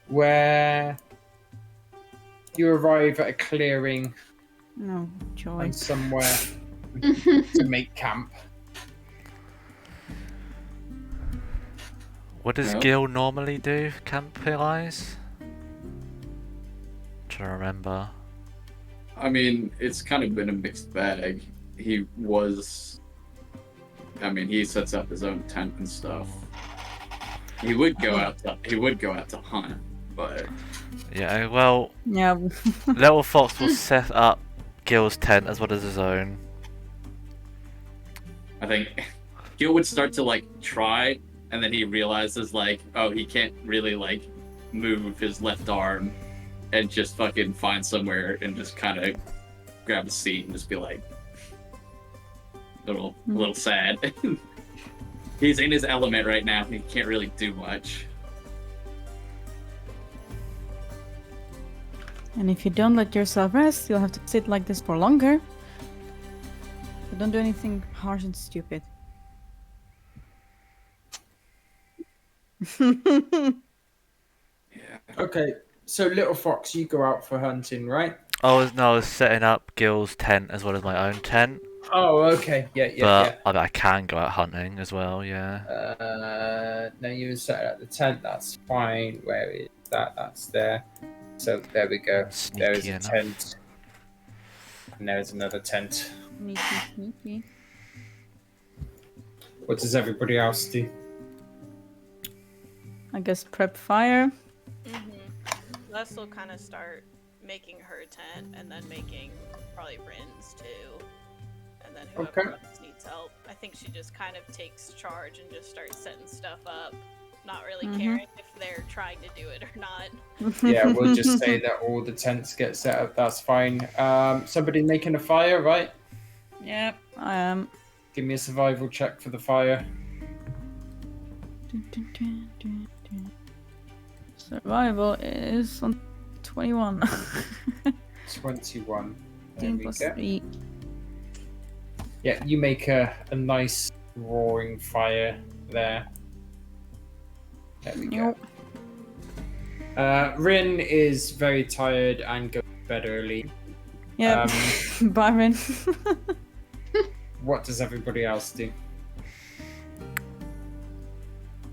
Speaker 1: Where you arrive at a clearing
Speaker 8: No joy.
Speaker 1: and somewhere to make camp.
Speaker 2: What does
Speaker 9: No.
Speaker 2: Gil normally do, camp-wise? Trying to remember.
Speaker 6: I mean, it's kind of been a mixed bag. He sets up his own tent and stuff. He would go out to hunt, but
Speaker 2: Yeah, well,
Speaker 8: Yeah.
Speaker 2: Little Fox will set up Gil's tent as well as his own.
Speaker 6: I think Gil would start to like try, and then he realizes like, oh, he can't really like move his left arm, and just fucking find somewhere and just kind of grab a seat and just be like, a little sad. He's in his element right now. He can't really do much.
Speaker 8: And if you don't let yourself rest, you'll have to sit like this for longer. But don't do anything harsh and stupid.
Speaker 9: Yeah.
Speaker 1: Okay, so Little Fox, you go out for hunting, right?
Speaker 2: I was setting up Gil's tent as well as my own tent,
Speaker 1: Oh, okay. Yeah.
Speaker 2: but I can go out hunting as well. Yeah.
Speaker 1: No, you were set at the tent. That's fine. Where is that? That's there. So there we go. There is
Speaker 2: Sneaky
Speaker 1: a
Speaker 2: enough.
Speaker 1: tent. And there's another tent.
Speaker 8: Sneaky.
Speaker 1: What does everybody else do?
Speaker 8: I guess prep fire.
Speaker 7: Les will kind of start making her tent and then making probably Rin's too. And then whoever else needs help. I think she just kind of takes charge and just starts setting stuff up. Not really caring if they're trying to do it or not.
Speaker 1: Yeah, we'll just say that all the tents get set up. That's fine. Somebody making a fire, right?
Speaker 8: Yep, I am.
Speaker 1: Give me a survival check for the fire.
Speaker 8: Survival is on 21.
Speaker 1: 21. There we
Speaker 8: plus
Speaker 1: go.
Speaker 8: 3.
Speaker 1: Yeah, you make a nice roaring fire there. There we go. Rin is very tired and goes to bed early.
Speaker 8: Yep, Byron.
Speaker 1: What does everybody else do?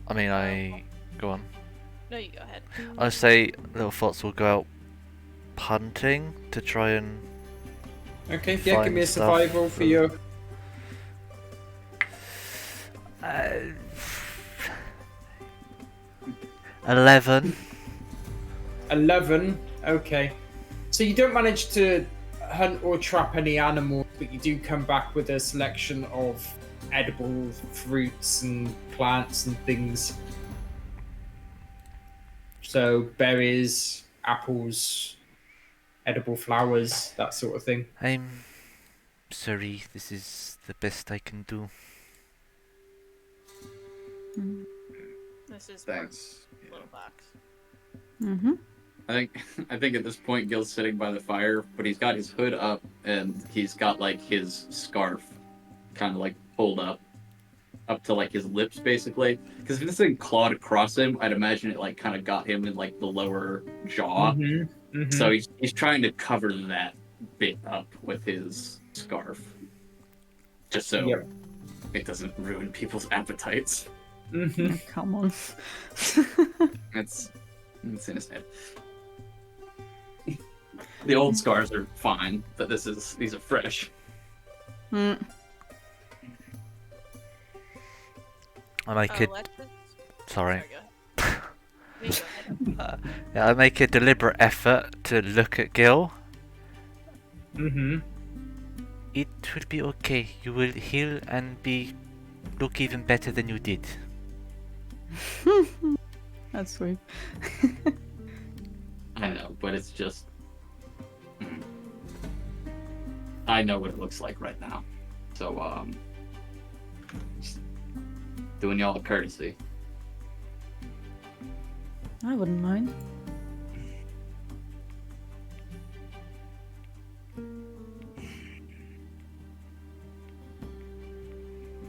Speaker 2: I mean, go on.
Speaker 7: No, you go ahead.
Speaker 2: I say Little Fox will go out hunting to try and.
Speaker 1: Okay, yeah, give me a
Speaker 2: Find stuff
Speaker 1: survival for your.
Speaker 2: 11.
Speaker 1: 11. Okay. So you don't manage to hunt or trap any animals, but you do come back with a selection of edible fruits and plants and things. So berries, apples, edible flowers, that sort of thing.
Speaker 2: I'm sorry, this is the best I can do.
Speaker 7: This is
Speaker 9: Thanks.
Speaker 7: Little Fox.
Speaker 6: I think at this point Gil's sitting by the fire, but he's got his hood up and he's got like his scarf kind of like pulled up to like his lips basically. Because if this thing clawed across him, I'd imagine it like kind of got him in like the lower jaw. So he's trying to cover that bit up with his scarf, just so it doesn't ruin people's appetites.
Speaker 8: Come on.
Speaker 6: It's in his head. The old scars are fine, but these are fresh.
Speaker 2: I make it. Sorry.
Speaker 7: Go ahead. You go ahead.
Speaker 2: Yeah, I make a deliberate effort to look at Gil. It will be okay. You will heal and look even better than you did.
Speaker 8: That's sweet.
Speaker 6: I know, but it's just. I know what it looks like right now. So, just doing y'all a courtesy.
Speaker 8: I wouldn't mind.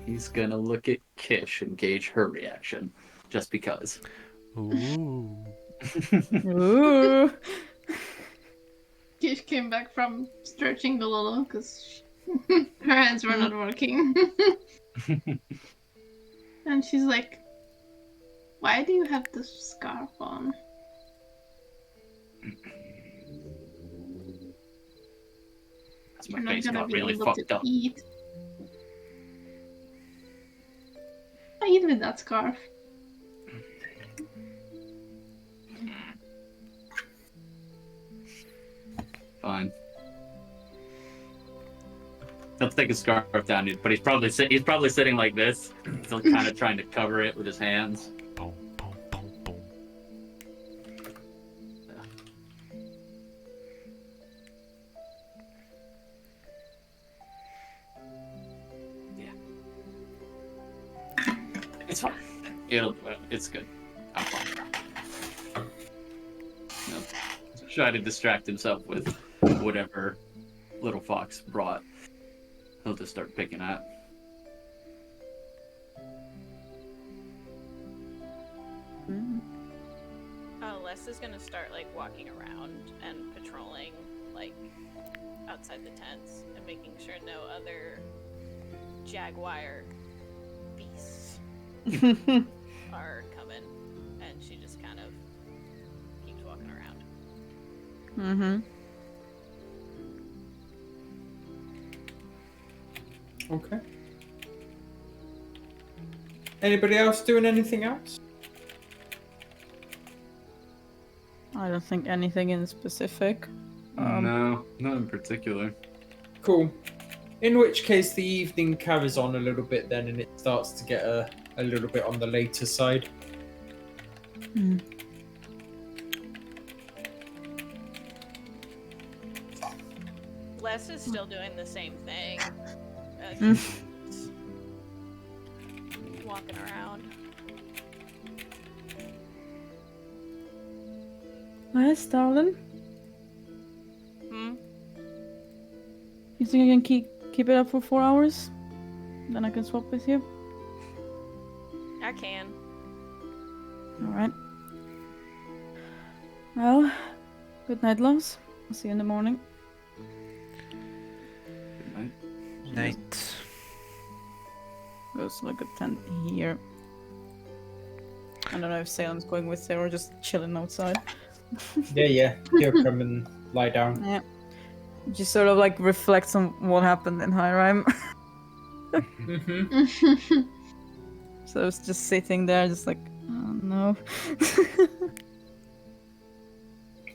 Speaker 6: He's gonna look at Kish and gauge her reaction, just because.
Speaker 2: Ooh.
Speaker 8: Ooh.
Speaker 5: Kish came back from stretching a little because her hands were not working. And she's like, "Why do you have this scarf on?"
Speaker 6: That's my
Speaker 5: You're not
Speaker 6: face
Speaker 5: gonna
Speaker 6: got
Speaker 5: be
Speaker 6: really
Speaker 5: able
Speaker 6: fucked
Speaker 5: to
Speaker 6: up.
Speaker 5: eat. I eat with that scarf.
Speaker 6: Fine. He'll take his scarf down, dude, but he's probably sitting like this, still kind of trying to cover it with his hands.
Speaker 2: Boom, boom, boom, boom.
Speaker 6: It's fine. It's good. I'm fine. No.
Speaker 9: try to distract himself with whatever little fox brought. He'll just start picking at.
Speaker 7: Les is gonna start like walking around and patrolling like outside the tents and making sure no other jaguar beasts are coming, and she just kind of keeps walking around.
Speaker 1: Okay. Anybody else doing anything else?
Speaker 8: I don't think anything in specific.
Speaker 9: No, not in particular.
Speaker 1: Cool. In which case, the evening carries on a little bit then, and it starts to get a little bit on the later side.
Speaker 7: Les is still doing the same thing. She's walking around.
Speaker 8: Yes, darling.
Speaker 7: Hmm?
Speaker 8: You think I can keep it up for 4 hours? Then I can swap with you?
Speaker 7: I can.
Speaker 8: Alright. Well, good night, loves. I'll see you in the morning.
Speaker 9: Good night.
Speaker 2: Night.
Speaker 8: Goes like a tent here. I don't know if Salem's going with her or just chilling outside.
Speaker 1: Yeah. He'll come and lie down.
Speaker 8: Yeah. Just sort of like reflects on what happened in High Rhyme.
Speaker 1: Mm-hmm.
Speaker 8: So it's just sitting there, just like, oh no.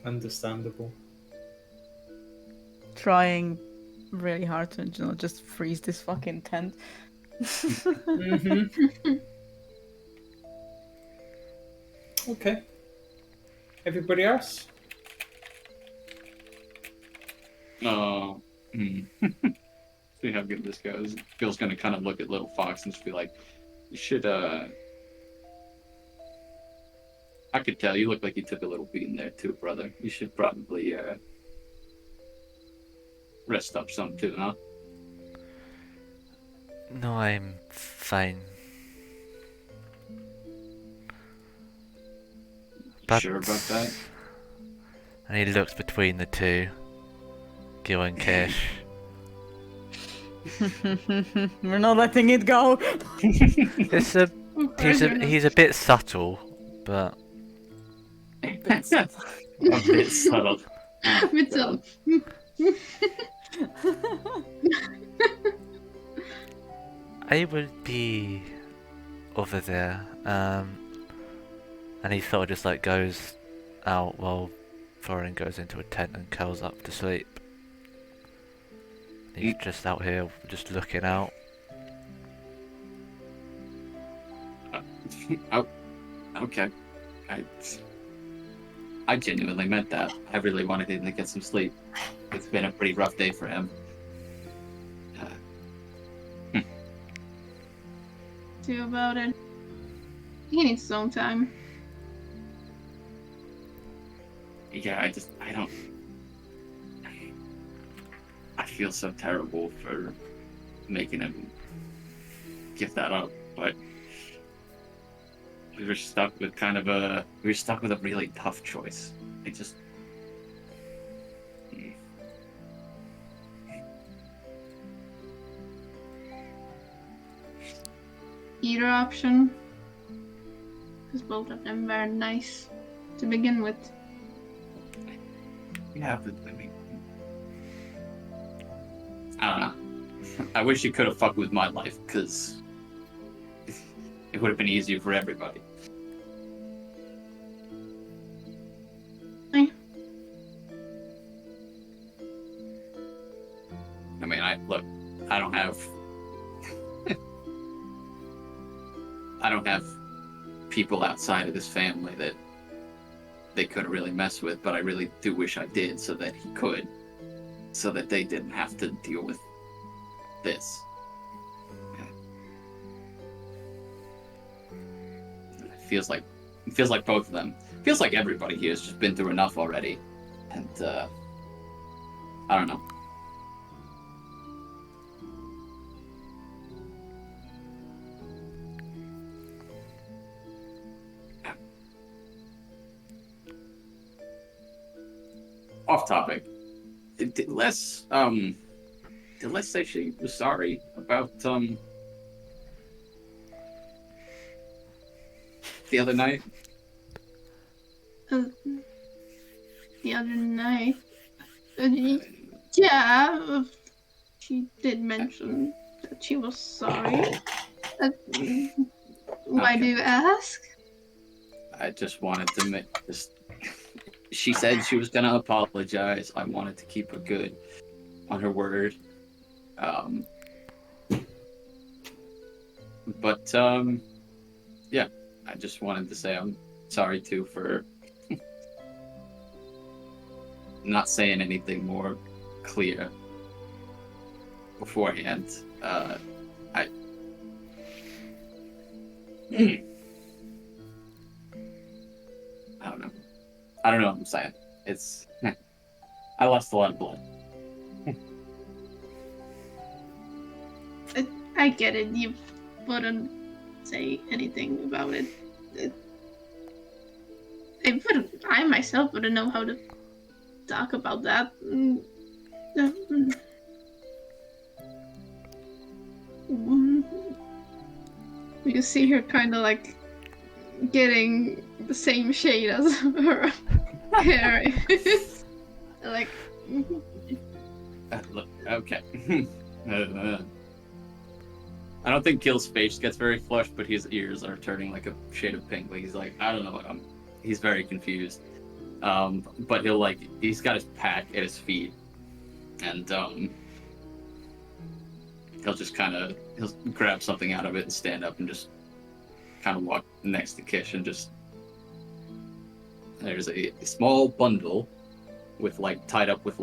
Speaker 1: Understandable.
Speaker 8: Trying really hard to, just freeze this fucking tent.
Speaker 1: Mm-hmm. Okay. Everybody else?
Speaker 9: See how good this goes. Phil's gonna kind of look at Little Fox and just be like, you should, I could tell you look like you took a little beating there too, brother. You should probably, rest up some too, huh?
Speaker 2: No, I'm fine.
Speaker 9: You sure about that?
Speaker 2: And he looks between the two, Gil and Kish.
Speaker 8: We're not letting it go.
Speaker 2: It's a he's a bit subtle, but
Speaker 9: A bit subtle.
Speaker 5: Bit subtle.
Speaker 2: I will be over there. And he sort of just like goes out while Thorin goes into a tent and curls up to sleep. He's just out here, just looking out.
Speaker 9: Oh, okay. I genuinely meant that. I really wanted him to get some sleep. It's been a pretty rough day for him.
Speaker 5: Do about it. He needs his own time.
Speaker 9: Yeah, I feel so terrible for making him give that up, but we were stuck with a really tough choice.
Speaker 5: Either option. Because both of them were nice to begin with.
Speaker 9: Yeah, but I mean, I don't know. I wish you could have fucked with my life, because it would have been easier for everybody.
Speaker 5: Eh.
Speaker 9: I mean, I don't have people outside of this family that they couldn't really mess with, but I really do wish I did, so that he could, so that they didn't have to deal with this. It feels like both of them. It feels like everybody here has just been through enough already.
Speaker 6: And I don't know. Off topic. Did Les say she was sorry about the other night?
Speaker 5: The other night. Yeah, she did mention that she was sorry. Why do you ask?
Speaker 6: I just wanted to make this. She said she was gonna apologize. I wanted to keep her good on her word. But yeah, I just wanted to say I'm sorry too for not saying anything more clear beforehand. I don't know. I don't know what I'm saying. It's I lost a lot of blood.
Speaker 5: I get it. You wouldn't say anything about it. I myself wouldn't know how to talk about that. You see her kind of like getting the same shade as her hair is. Like.
Speaker 6: Look, okay. I don't think Gil's face gets very flushed, but his ears are turning like a shade of pink. Like he's like, I don't know. He's very confused. But he's got his pack at his feet, and he'll grab something out of it and stand up and just kind of walk next to Kish and just. There's a small bundle with tied up with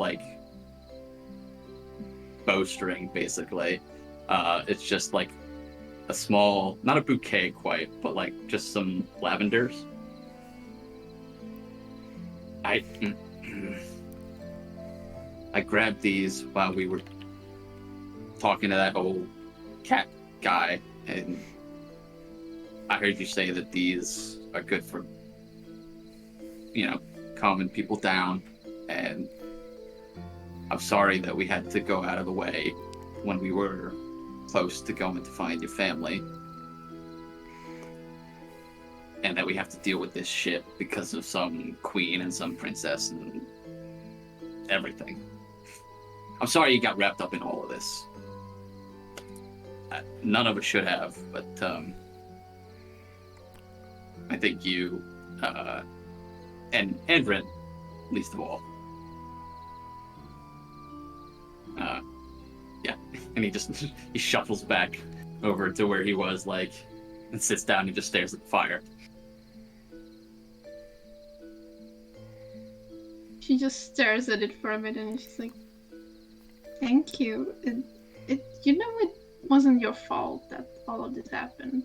Speaker 6: bowstring, basically. It's just like a small, not a bouquet quite, but just some lavenders. I grabbed these while we were talking to that old cat guy, and I heard you say that these are good for, calming people down, and I'm sorry that we had to go out of the way when we were close to going to find your family, and that we have to deal with this shit because of some queen and some princess and everything. I'm sorry you got wrapped up in all of this. None of us should have, but I think you and Ren, least of all. Yeah, and he shuffles back over to where he was, and sits down and just stares at the fire.
Speaker 5: She just stares at it for a minute and she's like, "Thank you. It wasn't your fault that all of this happened."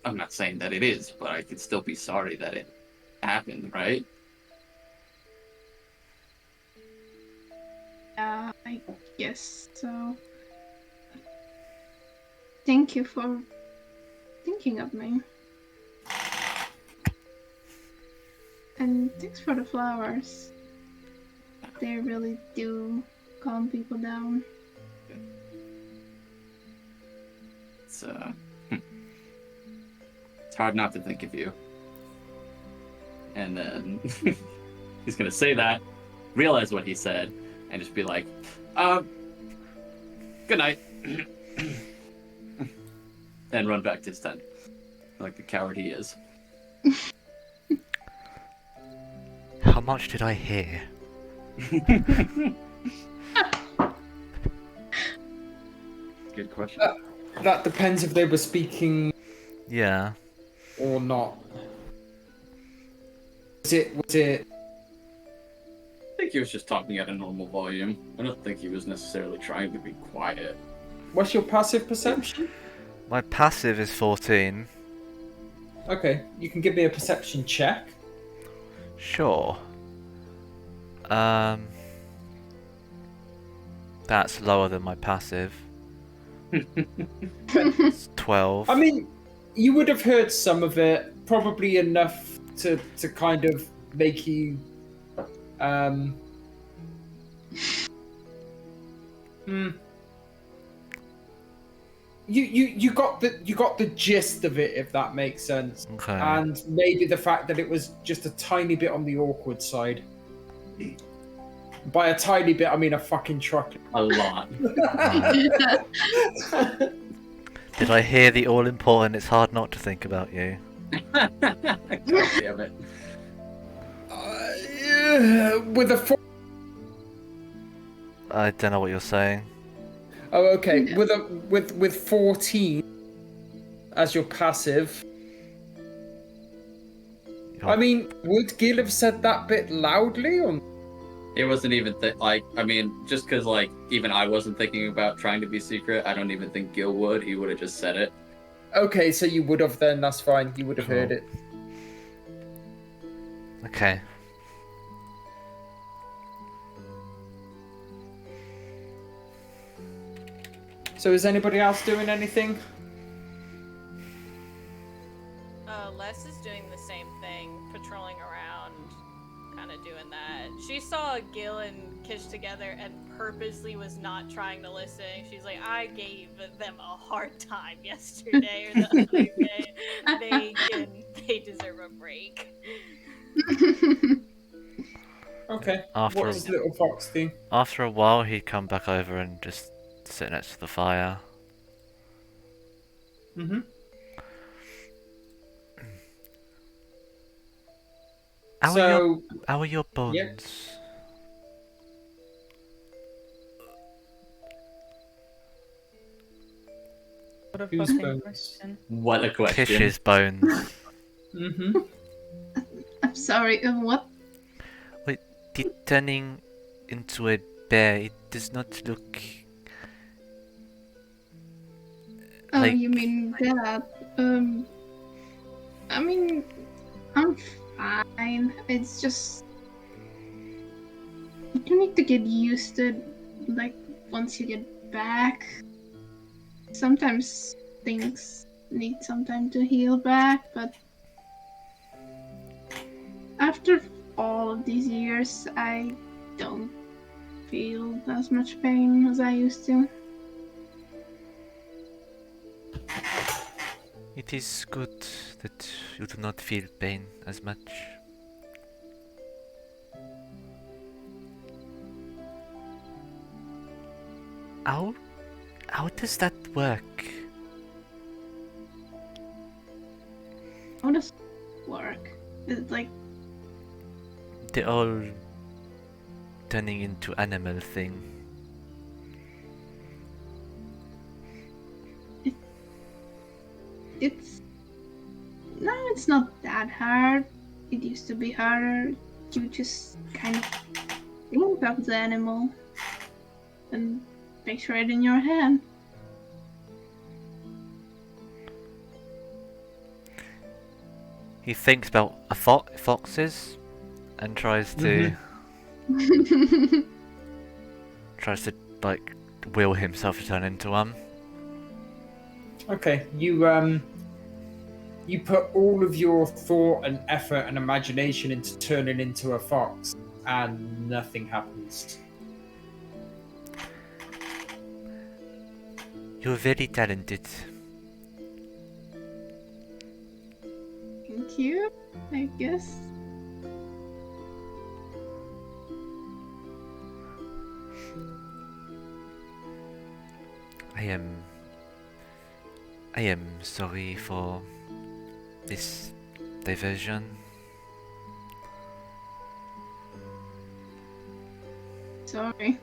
Speaker 6: I'm not saying that it is, but I could still be sorry that it happened, right?
Speaker 5: I guess so. Thank you for thinking of me. And thanks for the flowers. They really do calm people down.
Speaker 6: It's hard not to think of you. And then he's gonna say that, realize what he said, and just be like, good night. And run back to his tent. Like the coward he is.
Speaker 2: How much did I hear?
Speaker 6: Good question.
Speaker 1: That depends if they were speaking
Speaker 2: Yeah.
Speaker 1: or not. Was it
Speaker 6: I think he was just talking at a normal volume. I don't think he was necessarily trying to be quiet.
Speaker 1: what's your passive perception?
Speaker 2: My passive is 14.
Speaker 1: Okay, you can give me a perception check.
Speaker 2: Sure. That's lower than my passive. It's 12.
Speaker 1: I mean, you would have heard some of it, probably enough to kind of make you You got the gist of it, if that makes sense.
Speaker 2: Okay.
Speaker 1: And maybe the fact that it was just a tiny bit on the awkward side. By a tiny bit, I mean a fucking truck.
Speaker 9: A lot.
Speaker 2: Did I hear the all-important it's hard not to think about you?
Speaker 9: God damn it.
Speaker 1: With a
Speaker 2: I don't know what you're saying.
Speaker 1: Oh, okay. With 14 as your passive. I mean, would Gil have said that bit loudly? Or...
Speaker 6: It wasn't even like, I mean, just because like even I wasn't thinking about trying to be secret. I don't even think Gil would. He would have just said it.
Speaker 1: Okay, so you would have then. That's fine. You would have heard it.
Speaker 2: Okay.
Speaker 1: So is anybody else doing anything?
Speaker 7: Les is doing the same thing, patrolling around, kind of doing that. She saw Gil and Kish together and purposely was not trying to listen. She's like, I gave them a hard time yesterday or the other day. They deserve a break.
Speaker 1: Okay.
Speaker 2: After
Speaker 1: What does Little Fox do?
Speaker 2: After a while, he'd come back over and just sit next to the fire.
Speaker 1: Mm-hmm.
Speaker 2: How are your bones?
Speaker 1: Yep.
Speaker 8: What a
Speaker 1: Whose
Speaker 8: fucking
Speaker 1: bones?
Speaker 8: question.
Speaker 9: What a question.
Speaker 2: Kish's bones.
Speaker 1: Mm-hmm.
Speaker 5: I'm sorry, what?
Speaker 2: Wait, turning into a bear, it does not look...
Speaker 5: Oh,
Speaker 2: Like-
Speaker 5: you mean that? I mean, I'm fine. It's just you need to get used to it, like once you get back. Sometimes things need some time to heal back, but after all of these years, I don't feel as much pain as I used to.
Speaker 2: It is good that you do not feel pain as much. How does that work?
Speaker 5: How does it work? Is it like
Speaker 2: The all turning into animal thing.
Speaker 5: it's not that hard. It used to be harder. You just kind of think of the animal and picture it in your head.
Speaker 2: He thinks about foxes and tries to tries to like will himself to turn into one.
Speaker 1: Okay, you put all of your thought and effort and imagination into turning into a fox, and nothing happens.
Speaker 2: You're very talented.
Speaker 5: Thank you, I guess.
Speaker 2: I am sorry for this diversion.
Speaker 5: Sorry.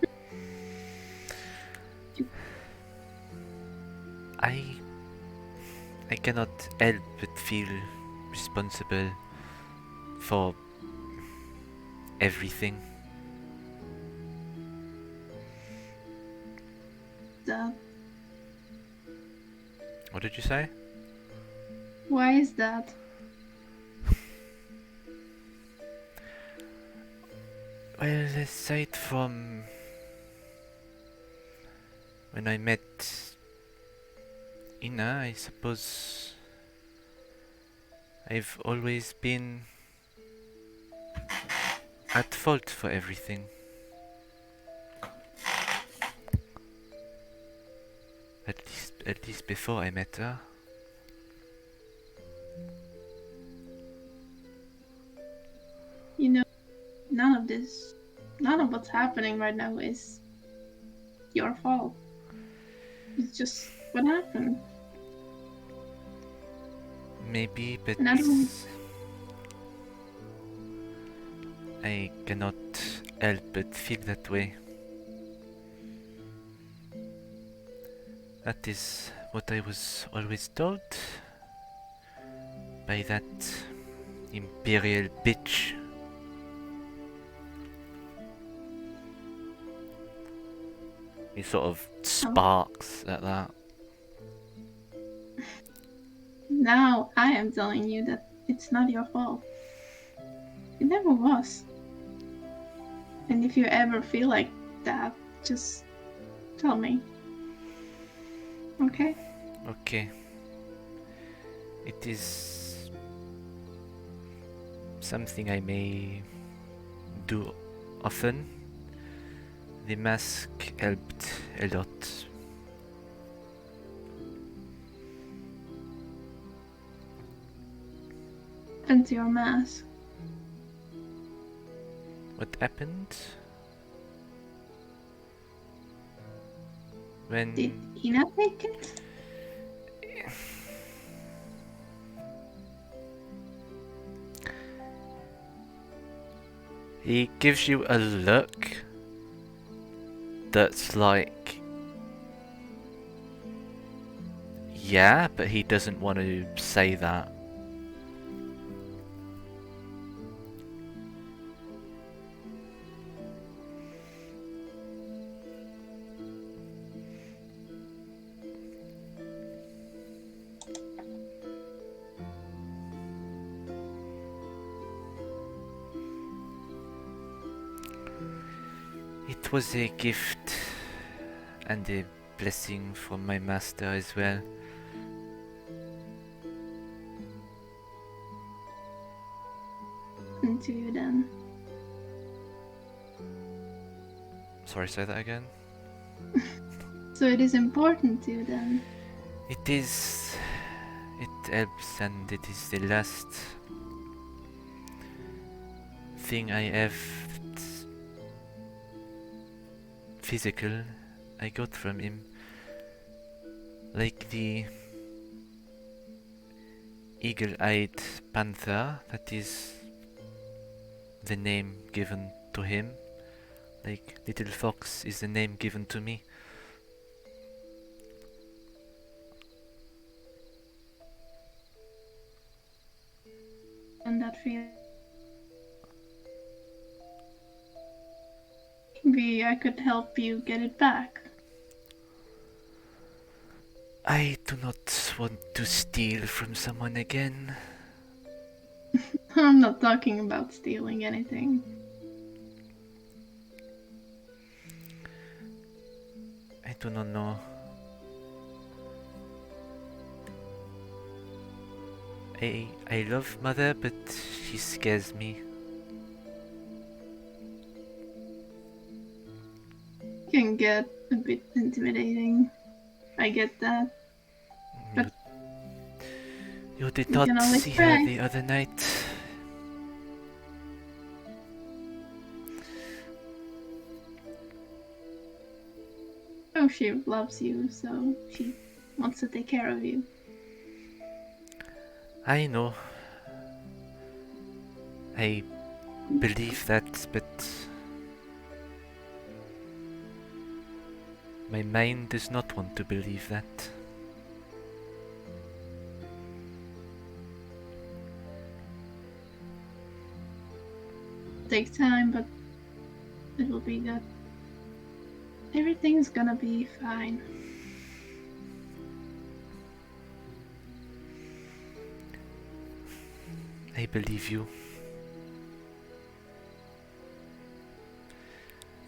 Speaker 2: I cannot help but feel responsible for everything.
Speaker 5: That.
Speaker 2: What did you say?
Speaker 5: Why is that?
Speaker 2: Well, aside from when I met Ina, I suppose I've always been at fault for everything. At least before I met her.
Speaker 5: You know, none of what's happening right now is your fault. It's just what happened.
Speaker 2: Maybe, but
Speaker 5: And I don't.
Speaker 2: I cannot help but feel that way. That is what I was always told by that imperial bitch. He sort of sparks at that.
Speaker 5: Now I am telling you that it's not your fault. It never was. And if you ever feel like that, just tell me. Okay?
Speaker 2: Okay. It is something I may do often. The mask helped a lot.
Speaker 5: And to your mask.
Speaker 2: What happened? When
Speaker 5: Did Ina take it?
Speaker 2: he gives you a look that's like, yeah, but he doesn't want to say that. It was a gift and a blessing from my master as well.
Speaker 5: And to you then.
Speaker 2: Sorry, say that again?
Speaker 5: So it is important to you then.
Speaker 2: It is. It helps, and it is the last thing I have physical I got from him. Like the eagle-eyed panther, that is the name given to him. Like little fox is the name given to me.
Speaker 5: And that feel. Maybe I could help you get it back.
Speaker 2: I do not want to steal from someone again.
Speaker 5: I'm not talking about stealing anything.
Speaker 2: I do not know. I love Mother, but she scares me.
Speaker 5: Can get a bit intimidating. I get that. But
Speaker 2: You did
Speaker 5: you
Speaker 2: not
Speaker 5: can always
Speaker 2: see her
Speaker 5: try.
Speaker 2: the other night.
Speaker 5: Oh, she loves you, so she wants to take care of you.
Speaker 2: I know. I believe that, but my mind does not want to believe that.
Speaker 5: Take time, but it will be good. Everything's gonna be fine.
Speaker 2: I believe you.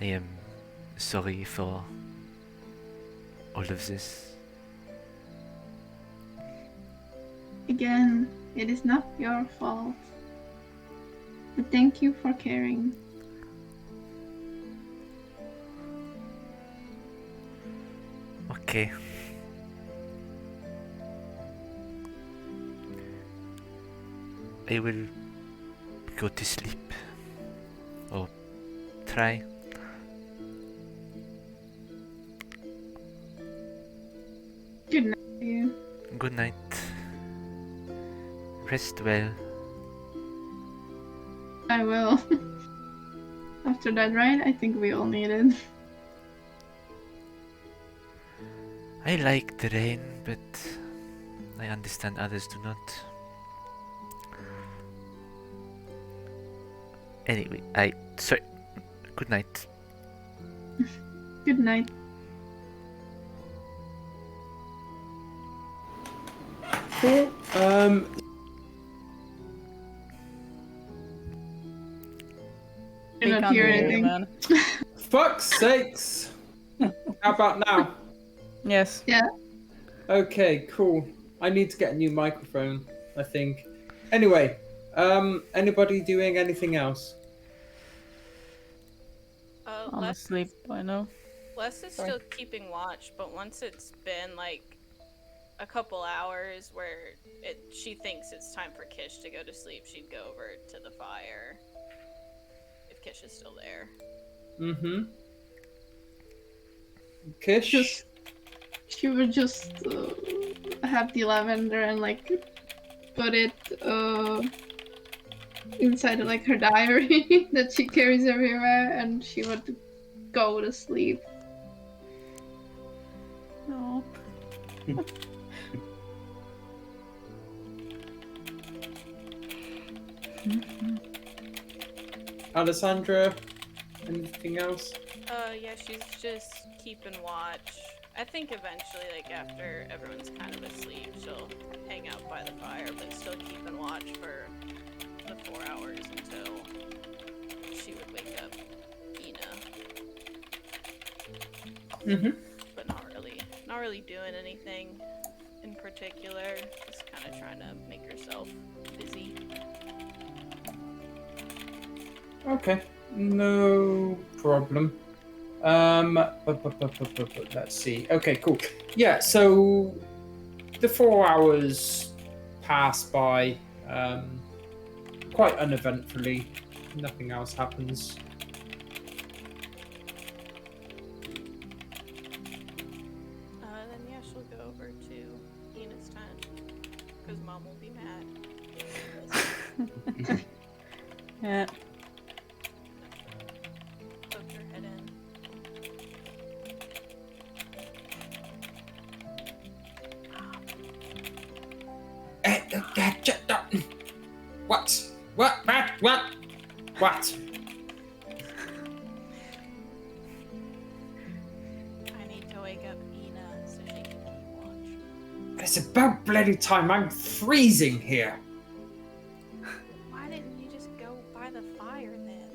Speaker 2: I am sorry for all of this.
Speaker 5: Again, it is not your fault. But thank you for caring.
Speaker 2: Okay. I will go to sleep. Or try.
Speaker 5: Good night to you.
Speaker 2: Good night. Rest well.
Speaker 5: I will. After that ride, I think we all need it.
Speaker 2: I like the rain, but I understand others do not. Anyway, sorry. Good night.
Speaker 5: Good night.
Speaker 1: Cool.
Speaker 5: Did not hear anything.
Speaker 8: man.
Speaker 1: Fuck's sakes. How about now?
Speaker 8: Yes.
Speaker 5: Yeah.
Speaker 1: Okay, cool. I need to get a new microphone, I think. Anyway, anybody doing anything else?
Speaker 8: I'm asleep by now.
Speaker 7: Les is
Speaker 8: Sorry.
Speaker 7: still keeping watch, but once it's been like a couple hours where she thinks it's time for Kish to go to sleep, she'd go over to the fire. If Kish is still there.
Speaker 1: Mm-hmm. Kish?
Speaker 5: She would just have the lavender and like put it inside of like her diary that she carries everywhere, and she would go to sleep.
Speaker 8: No.
Speaker 1: Alessandra? Anything else?
Speaker 7: Yeah, she's just keeping watch. I think eventually, like after everyone's kind of asleep, she'll hang out by the fire, but still keeping watch for the 4 hours until she would wake up Ina.
Speaker 1: Mm-hmm.
Speaker 7: But not really doing anything in particular. Just kind of trying to make herself busy.
Speaker 1: Okay. No problem. Let's see. Okay, cool. Yeah, so the 4 hours pass by quite uneventfully. Nothing else happens.
Speaker 7: Then yeah, she'll go over to Ina's tent because Mom will be mad.
Speaker 8: Yeah.
Speaker 7: Poke her head in.
Speaker 1: What? What?
Speaker 7: I need to wake up Ina so she can keep watch.
Speaker 1: It's about bloody time. I'm freezing here.
Speaker 7: Why didn't you just go by the fire then?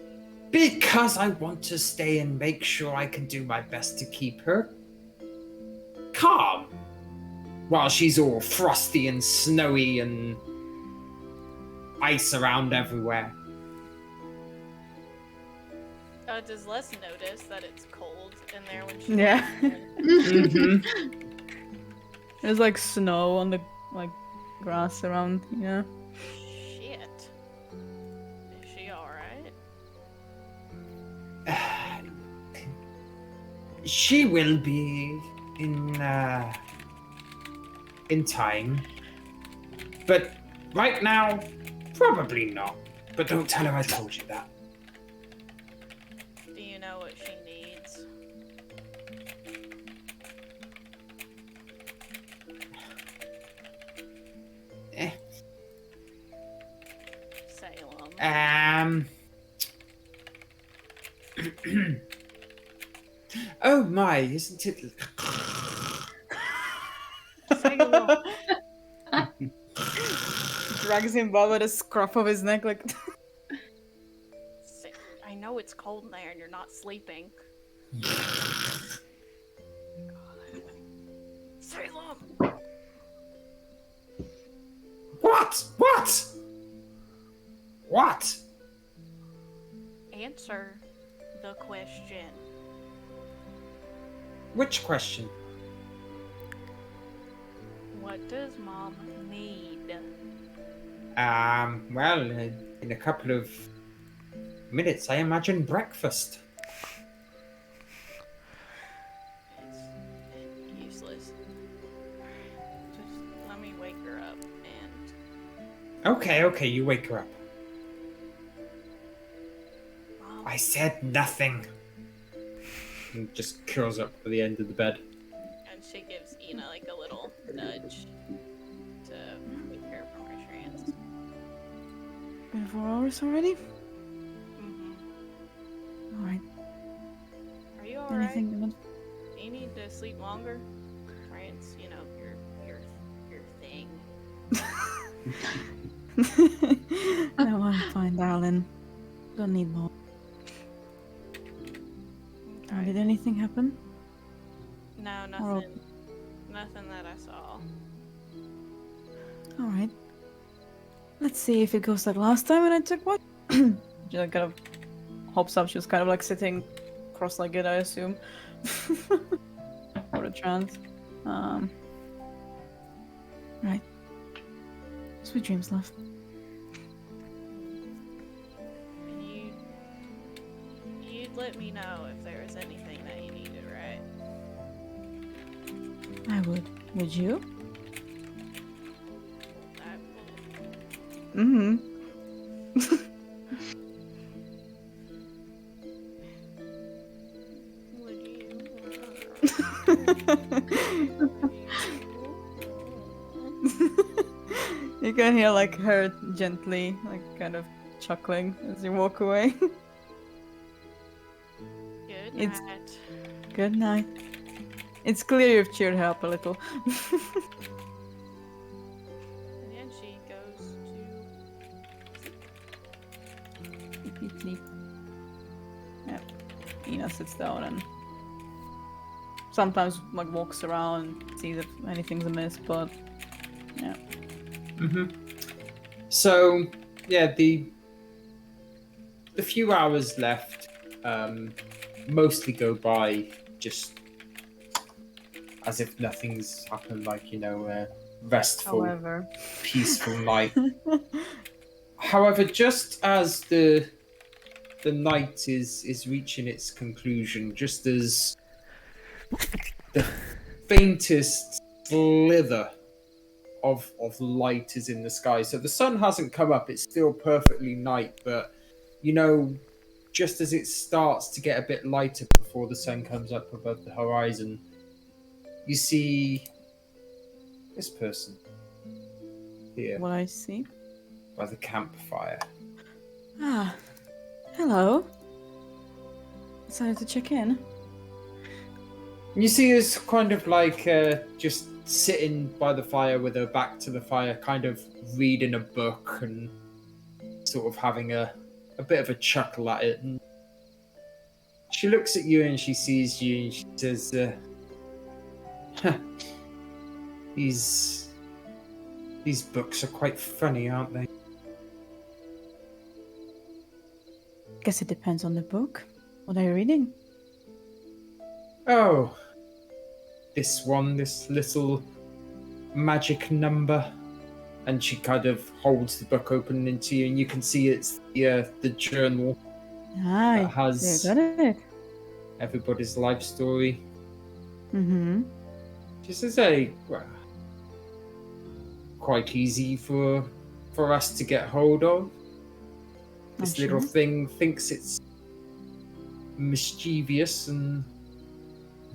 Speaker 1: Because I want to stay and make sure I can do my best to keep her calm while she's all frosty and snowy and ice around everywhere.
Speaker 7: Does Les notice that it's cold in there when she
Speaker 8: Yeah.
Speaker 7: walks in?
Speaker 1: Mm-hmm.
Speaker 8: There's like snow on the like grass around, yeah.
Speaker 7: Shit. Is she alright?
Speaker 1: She will be in time. But right now, probably not. But don't tell her I told you that.
Speaker 7: Do you know what she needs? Salem.
Speaker 1: Oh my, isn't it?
Speaker 8: Drags him by the scruff of his neck like
Speaker 7: I know it's cold in there and you're not sleeping. Salem!
Speaker 1: What? What? What?
Speaker 7: Answer the question.
Speaker 1: Which question?
Speaker 7: What does Mom need?
Speaker 1: Well, in a couple of minutes, I imagine breakfast.
Speaker 7: It's useless. Just let me wake her up and...
Speaker 1: Okay, you wake her up.
Speaker 7: Mom,
Speaker 1: I said nothing. And just curls up at the end of the bed.
Speaker 7: and she gives Ina like a little nudge to wake her from her trance.
Speaker 8: Been 4 hours already?
Speaker 7: Mm-hmm.
Speaker 8: Alright.
Speaker 7: Are you alright?
Speaker 8: Anything you want?
Speaker 7: Do you need to sleep longer? Trance, you know, your thing.
Speaker 8: No, I'm fine, darling. Don't need more. Did anything happen?
Speaker 7: No,
Speaker 8: Or-
Speaker 7: nothing. Nothing that I saw.
Speaker 8: Alright. Let's see if it goes like last time when I took one. She like kind of hops up. She was kind of like sitting cross-legged, I assume. For a trance. Right. Sweet dreams, love.
Speaker 7: And you'd let me know if there was anything that you needed, right?
Speaker 8: I would. Would you?
Speaker 7: I will.
Speaker 8: Mm-hmm.
Speaker 7: Would you?
Speaker 8: You can hear like her gently, like kind of chuckling as you walk away.
Speaker 7: Good
Speaker 8: It's-
Speaker 7: night.
Speaker 8: Good night. It's clear you've cheered her up a little.
Speaker 7: And then she goes to
Speaker 8: Sleep, sleep. Yeah. Ina sits down and sometimes like walks around, sees if anything's amiss, but yeah.
Speaker 1: So, yeah, the few hours left mostly go by just as if nothing's happened, like, restful,
Speaker 8: However.
Speaker 1: peaceful night. However, just as the night is reaching its conclusion, just as the faintest slither of light is in the sky. So the sun hasn't come up, it's still perfectly night, but just as it starts to get a bit lighter before the sun comes up above the horizon, you see this person here
Speaker 8: What I see.
Speaker 1: by the campfire.
Speaker 8: Ah. Hello. Decided to check in.
Speaker 1: And you see us kind of like just sitting by the fire with her back to the fire, kind of reading a book and sort of having a bit of a chuckle at it. And she looks at you and she sees you and she says, these books are quite funny, aren't they?
Speaker 8: Guess it depends on the book. What are you reading?
Speaker 1: Oh, this little magic number. And she kind of holds the book open into you, and you can see it's the journal
Speaker 8: Aye.
Speaker 1: that has
Speaker 8: You got it.
Speaker 1: everybody's life story.
Speaker 8: Mm-hmm.
Speaker 1: She says, well, quite easy for us to get hold of. This
Speaker 8: I'm
Speaker 1: little
Speaker 8: sure.
Speaker 1: thing thinks it's mischievous and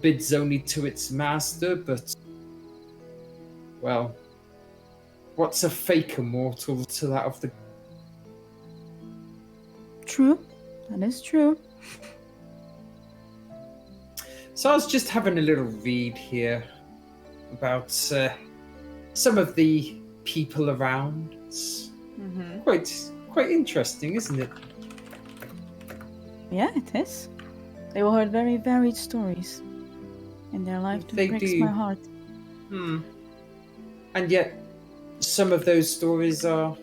Speaker 1: bids only to its master, but, well, what's a fake immortal to that of the...
Speaker 8: True. That is true.
Speaker 1: So I was just having a little read here about some of the people around. It's
Speaker 8: Mm-hmm.
Speaker 1: quite interesting, isn't it?
Speaker 8: Yeah, it is. They all heard very varied stories in their life that
Speaker 1: They
Speaker 8: breaks
Speaker 1: do.
Speaker 8: my heart.
Speaker 1: And yet, some of those stories are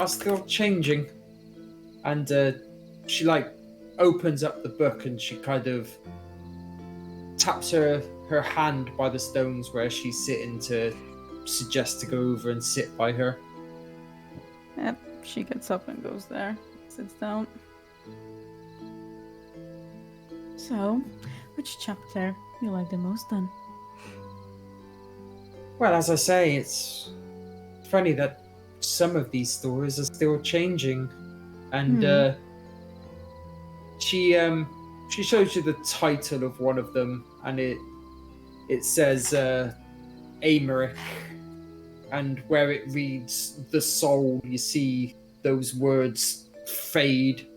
Speaker 1: still changing. And she like opens up the book and she kind of taps her hand by the stones where she's sitting to suggest to go over and sit by her.
Speaker 8: Yep, she gets up and goes there, sits down. So, which chapter you like the most then?
Speaker 1: Well, as I say, it's funny that some of these stories are still changing, and she shows you the title of one of them, and it says Americ, and where it reads the soul, you see those words fade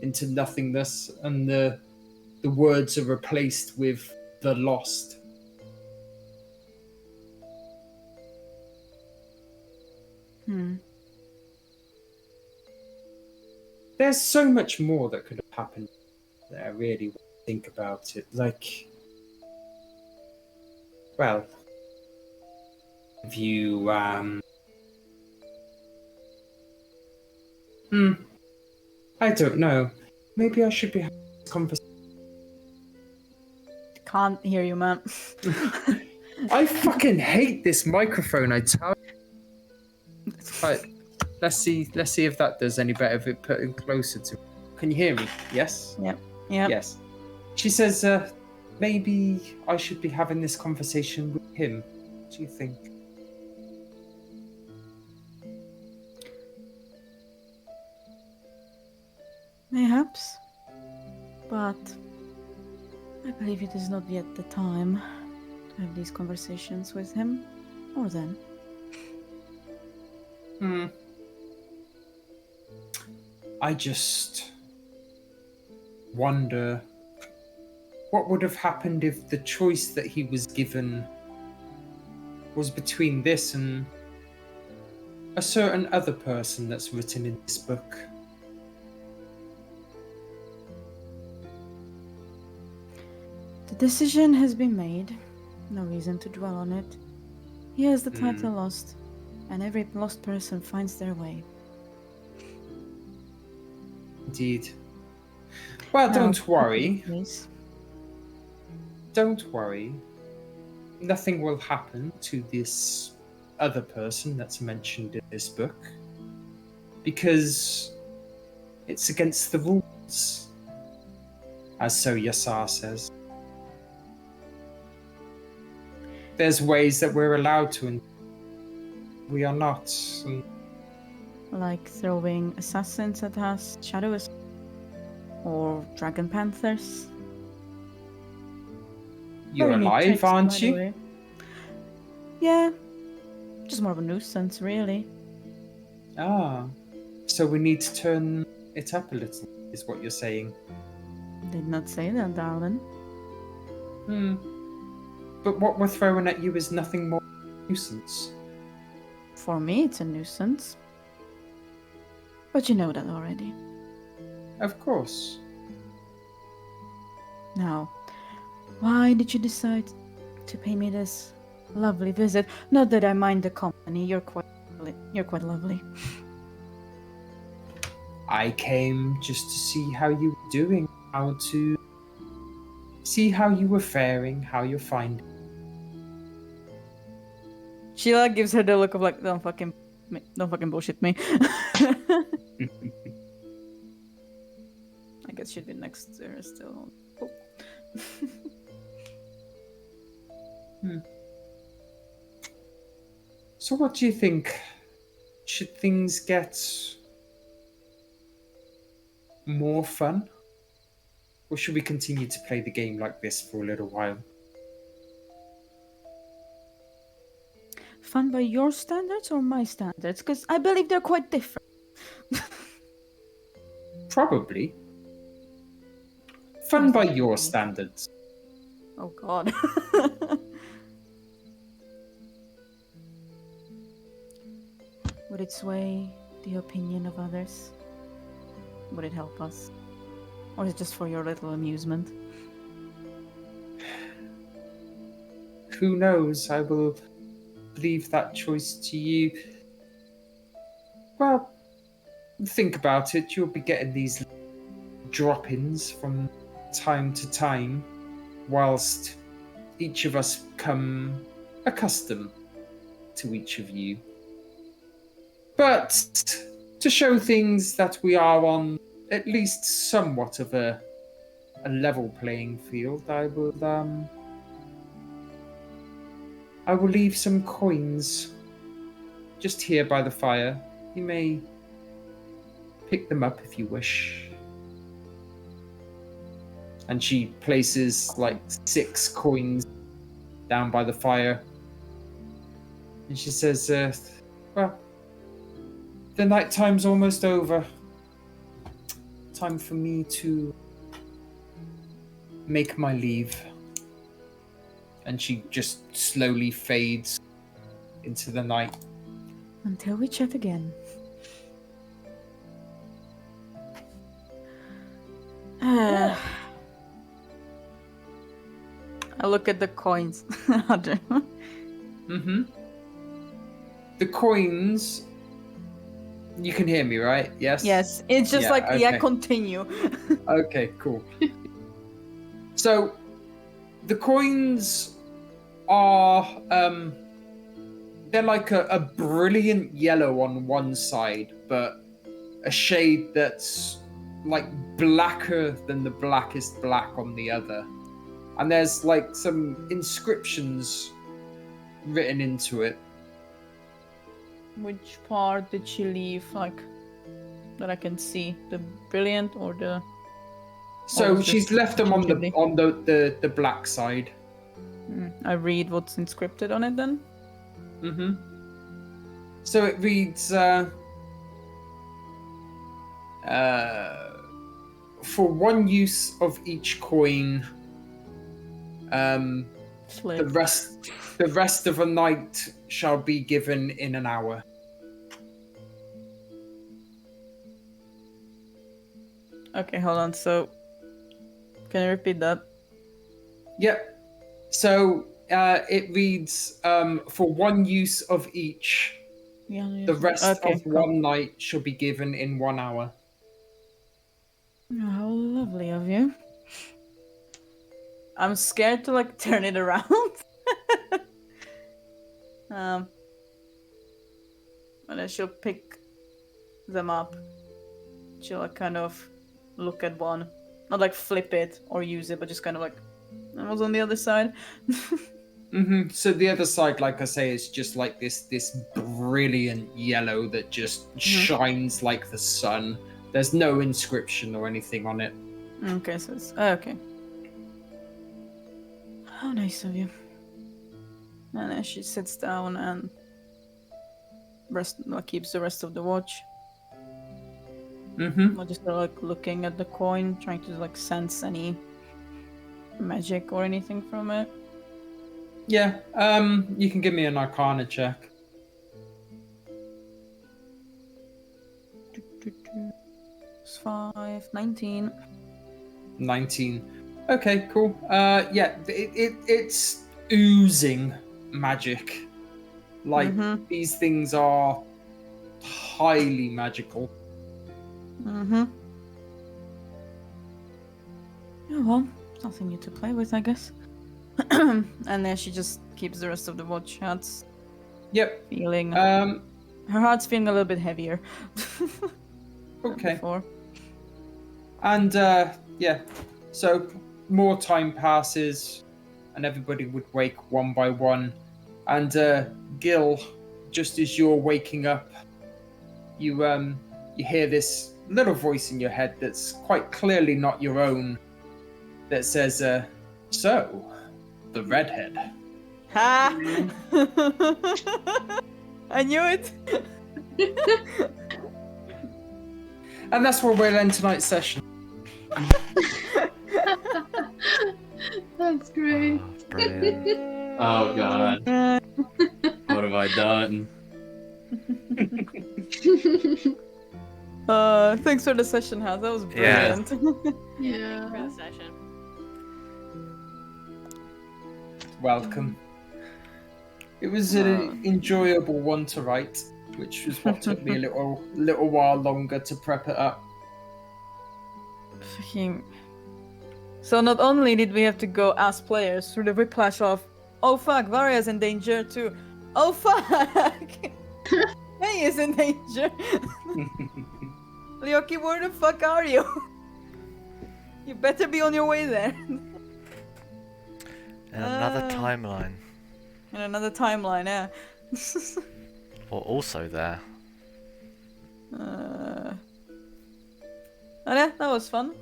Speaker 1: into nothingness, and the words are replaced with the lost. There's so much more that could have happened there, really, when you think about it. Like, well, if you, I don't know. Maybe I should be having this conversation.
Speaker 8: Can't hear you, man.
Speaker 1: I fucking hate this microphone, I tell you. Right, let's see if that does any better, if it put it closer to me. Can you hear me? Yes?
Speaker 8: Yep.
Speaker 1: Yes. She says, maybe I should be having this conversation with him. What do you think?
Speaker 8: Mayhaps. But I believe it is not yet the time to have these conversations with him or them.
Speaker 1: I just wonder what would have happened if the choice that he was given was between this and a certain other person that's written in this book.
Speaker 8: The decision has been made. No reason to dwell on it. He has the title lost, and every lost person finds their way.
Speaker 1: Indeed. Well,
Speaker 8: Now,
Speaker 1: don't worry.
Speaker 8: please.
Speaker 1: Don't worry. Nothing will happen to this other person that's mentioned in this book, because it's against the rules, as So Yassar says. There's ways that we're allowed to, and we are not. And
Speaker 8: Like throwing assassins at us, shadows, or dragon panthers.
Speaker 1: you're
Speaker 8: Very neat
Speaker 1: alive,
Speaker 8: tricks, by
Speaker 1: aren't
Speaker 8: the
Speaker 1: you?
Speaker 8: way. Yeah, just more of a nuisance, really.
Speaker 1: Ah, so we need to turn it up a little, is what you're saying.
Speaker 8: Did not say that, darling.
Speaker 1: But what we're throwing at you is nothing more than a nuisance.
Speaker 8: For me, it's a nuisance. But you know that already.
Speaker 1: Of course.
Speaker 8: Now, why did you decide to pay me this lovely visit? Not that I mind the company. You're quite lovely.
Speaker 1: I came just to see how you were doing, how to see how you were faring, how you're finding.
Speaker 8: Sheila gives her the look of like, don't fucking bullshit me. I guess she'd be next to her still. Oh.
Speaker 1: So what do you think? Should things get more fun? Or should we continue to play the game like this for a little while?
Speaker 8: Fun by your standards or my standards? Because I believe they're quite different.
Speaker 1: Probably. Fun by your standards.
Speaker 8: Oh god. Would it sway the opinion of others? Would it help us? Or is it just for your little amusement?
Speaker 1: Who knows? I will leave that choice to you. Well, think about it. You'll be getting these drop-ins from time to time, whilst each of us come accustomed to each of you. But to show things that we are on at least somewhat of a level playing field, I will leave some coins just here by the fire. You may pick them up if you wish. And she places like 6 coins down by the fire. And she says, well, the night time's almost over. Time for me to make my leave. And she just slowly fades into the night.
Speaker 8: Until we chat again. I look at the coins.
Speaker 1: Mm-hmm. The coins. You can hear me, right? Yes?
Speaker 8: Yes, it's just
Speaker 1: okay.
Speaker 8: Continue.
Speaker 1: Okay, cool. So, the coins are, they're like a brilliant yellow on one side, but a shade that's like blacker than the blackest black on the other. And there's like some inscriptions written into it.
Speaker 8: Which part did she leave, that I can see? The brilliant or the...
Speaker 1: So
Speaker 8: was
Speaker 1: she's
Speaker 8: this
Speaker 1: left them on
Speaker 8: chimney?
Speaker 1: the black side.
Speaker 8: I read what's inscripted on it then?
Speaker 1: Mm-hmm. So it reads, for one use of each coin,
Speaker 8: Slip.
Speaker 1: the rest of a night shall be given in an hour.
Speaker 8: Okay, hold on. So, can you repeat that?
Speaker 1: Yep. So it reads, for one use of each,
Speaker 8: Yeah.
Speaker 1: the rest
Speaker 8: Okay,
Speaker 1: of
Speaker 8: cool.
Speaker 1: one night shall be given in 1 hour.
Speaker 8: Oh, how lovely of you. I'm scared to turn it around. And then she'll pick them up. She'll kind of look at one, not flip it or use it, but just kind of that was on the other side.
Speaker 1: Mm-hmm. So the other side, like I say, is just like this brilliant yellow that just shines like the sun. There's no inscription or anything on it.
Speaker 8: Okay, so it's okay. How nice of you. And then she sits down and keeps the rest of the watch.
Speaker 1: Mm-hmm.
Speaker 8: I'm just looking at the coin, trying to sense any magic or anything from it.
Speaker 1: Yeah. You can give me an Arcana check.
Speaker 8: It's 5, 19.
Speaker 1: 19. Okay, cool. Yeah, it's oozing magic. These things are highly magical.
Speaker 8: Oh well, nothing new to play with, I guess. And then she just keeps the rest of the watch hats.
Speaker 1: Yep.
Speaker 8: Feeling her heart's feeling a little bit heavier.
Speaker 1: Okay.
Speaker 8: Before.
Speaker 1: And yeah, so more time passes, and everybody would wake one by one. And Gil, just as you're waking up, you hear this little voice in your head that's quite clearly not your own, that says, "So, the redhead."
Speaker 8: Ha! I knew it.
Speaker 1: And that's where we'll end tonight's session.
Speaker 5: That's great.
Speaker 2: Brilliant.
Speaker 9: Oh god. What have I done?
Speaker 4: Thanks for the session, Hal. That was
Speaker 2: Yeah.
Speaker 4: brilliant.
Speaker 7: Thank you
Speaker 5: Yeah.
Speaker 7: for the session.
Speaker 1: Welcome. It was an enjoyable one to write, which was what took me a little while longer to prep it up.
Speaker 4: Fucking. So not only did we have to go as players through the whiplash of, oh fuck, Varia's in danger too. Oh fuck, Hey is in danger. Ryoki, where the fuck are you? You better be on your way there.
Speaker 2: In another timeline.
Speaker 4: In another timeline, yeah.
Speaker 2: Or also there.
Speaker 4: Oh yeah, that was fun.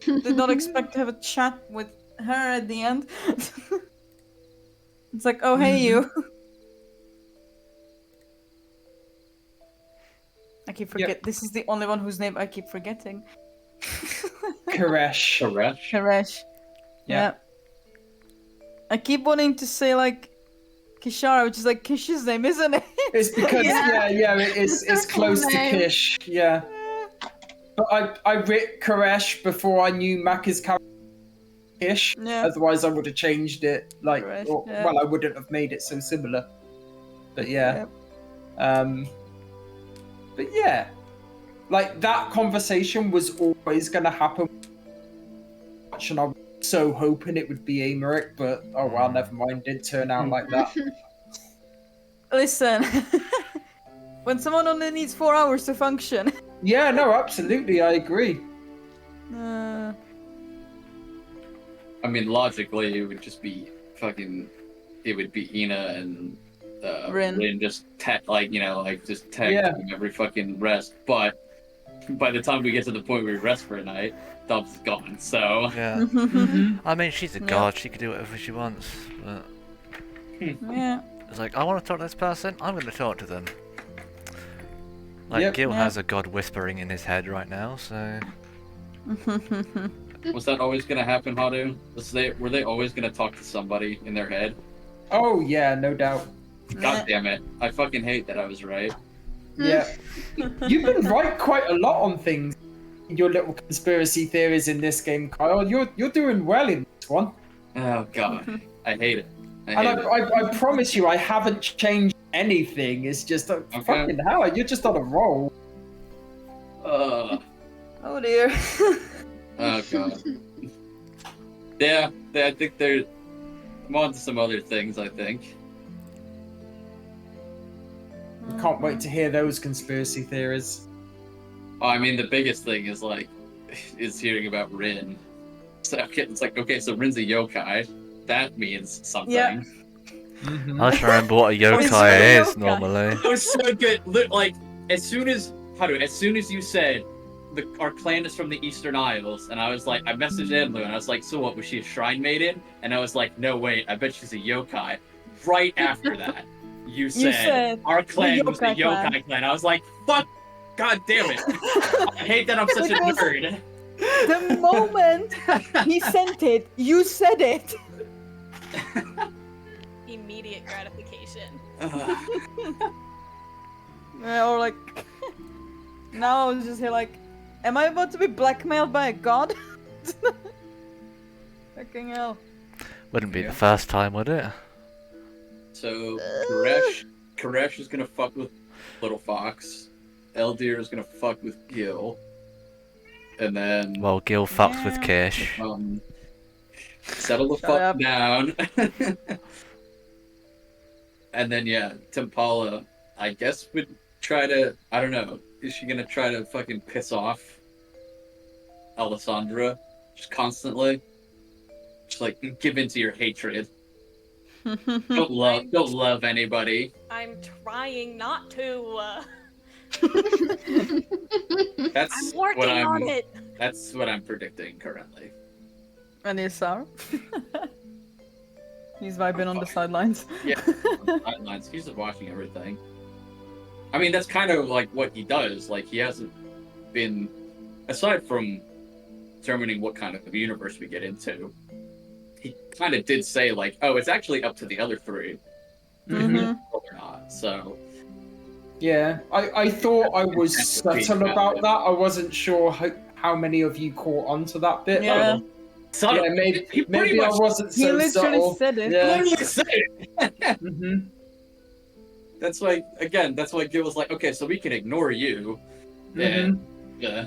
Speaker 4: Did not expect to have a chat with her at the end. It's like, oh hey you. I keep forget. This is the only one whose name I keep forgetting.
Speaker 1: Koresh.
Speaker 6: Koresh.
Speaker 4: Koresh.
Speaker 1: Yeah.
Speaker 4: I keep wanting to say like Kishara, which is like Kish's name, isn't it?
Speaker 1: It's because it's close to
Speaker 5: name.
Speaker 1: Kish. Yeah. But I writ Koresh before I knew Maka's character Kish.
Speaker 4: Yeah.
Speaker 1: Otherwise, I would have changed it. Like,
Speaker 4: Koresh,
Speaker 1: or,
Speaker 4: yeah.
Speaker 1: well, I wouldn't have made it so similar. But yeah. But yeah, like that conversation was always going to happen. And I was so hoping it would be Amaric, but oh well, never mind. Didn't turn out like that.
Speaker 4: Listen, when someone only needs 4 hours to function.
Speaker 1: Yeah, no, absolutely, I agree.
Speaker 6: I mean, logically, it would just be fucking. It would be Ina and
Speaker 4: Rin
Speaker 6: just just tag team every fucking rest. But by the time we get to the point where we rest for a night, Dub's gone. So
Speaker 2: Yeah. I mean, she's a god. She can do whatever she wants. But
Speaker 4: yeah.
Speaker 2: it's like, I want to talk to this person. I'm going to talk to them. Like Gil has a god whispering in his head right now. So.
Speaker 6: Was that always gonna happen, Hadu? Were they always gonna talk to somebody in their head?
Speaker 1: Oh yeah, no doubt.
Speaker 6: God damn it! I fucking hate that I was right.
Speaker 1: Yeah, you've been right quite a lot on things. Your little conspiracy theories in this game, Kyle. You're doing well in this one.
Speaker 6: Oh god, I hate it.
Speaker 1: I promise you, I haven't changed anything. It's just fucking hell. You're just on a roll.
Speaker 4: Oh dear.
Speaker 6: Oh god. Yeah, I think I'm on to some other things, I think.
Speaker 1: Can't wait to hear those conspiracy theories.
Speaker 6: Oh, I mean, the biggest thing is hearing about Rin. So it's like, okay, so Rin's a yokai. That means something.
Speaker 4: Yeah.
Speaker 2: I was trying to remember what a yokai is normally.
Speaker 6: It was so good. Like, as soon as you said our clan is from the Eastern Isles, and I was like, I messaged Enlu, and I was like, so what, was she a shrine maiden? And I was like, no, wait, I bet she's a yokai. Right after that, you said our clan was the yokai clan. I was like, fuck, god damn it. I hate that I'm such a nerd.
Speaker 8: The moment he sent it, you said it.
Speaker 7: Immediate gratification.
Speaker 4: Yeah, or like, now I was just here like, am I about to be blackmailed by a god? Fucking hell.
Speaker 2: Wouldn't be the first time, would it?
Speaker 6: So, Koresh is gonna fuck with Little Fox. Eldir is gonna fuck with Gil. And then...
Speaker 2: Well, Gil fucks with Kish.
Speaker 6: Settle the fuck down. And then, Timpala, I guess, would try to... I don't know. Is she gonna try to fucking piss off Alessandra? Just constantly? Just like, give into your hatred. Don't love anybody.
Speaker 7: I'm trying not to.
Speaker 6: That's
Speaker 7: I'm working on it.
Speaker 6: That's what I'm predicting currently.
Speaker 4: And Isar? He's vibing on the sidelines.
Speaker 6: Yeah, on the sidelines. He's just watching everything. I mean, that's kind of like what he does. Like, he hasn't been, aside from determining what kind of universe we get into, he kind of did say, like, oh, it's actually up to the other three.
Speaker 4: Mm-hmm.
Speaker 6: Or not. So,
Speaker 1: Yeah, I thought I was subtle about that. I wasn't sure how many of you caught on to that bit.
Speaker 4: Yeah.
Speaker 9: Son
Speaker 1: Yeah,
Speaker 9: of-
Speaker 1: maybe,
Speaker 9: he pretty
Speaker 1: maybe I
Speaker 9: much
Speaker 1: wasn't
Speaker 4: He
Speaker 1: so
Speaker 4: literally
Speaker 1: subtle.
Speaker 4: said it.
Speaker 1: Yeah.
Speaker 9: literally said it.
Speaker 1: hmm
Speaker 9: That's why Gil was like, okay, so we can ignore you.
Speaker 1: hmm
Speaker 9: And yeah.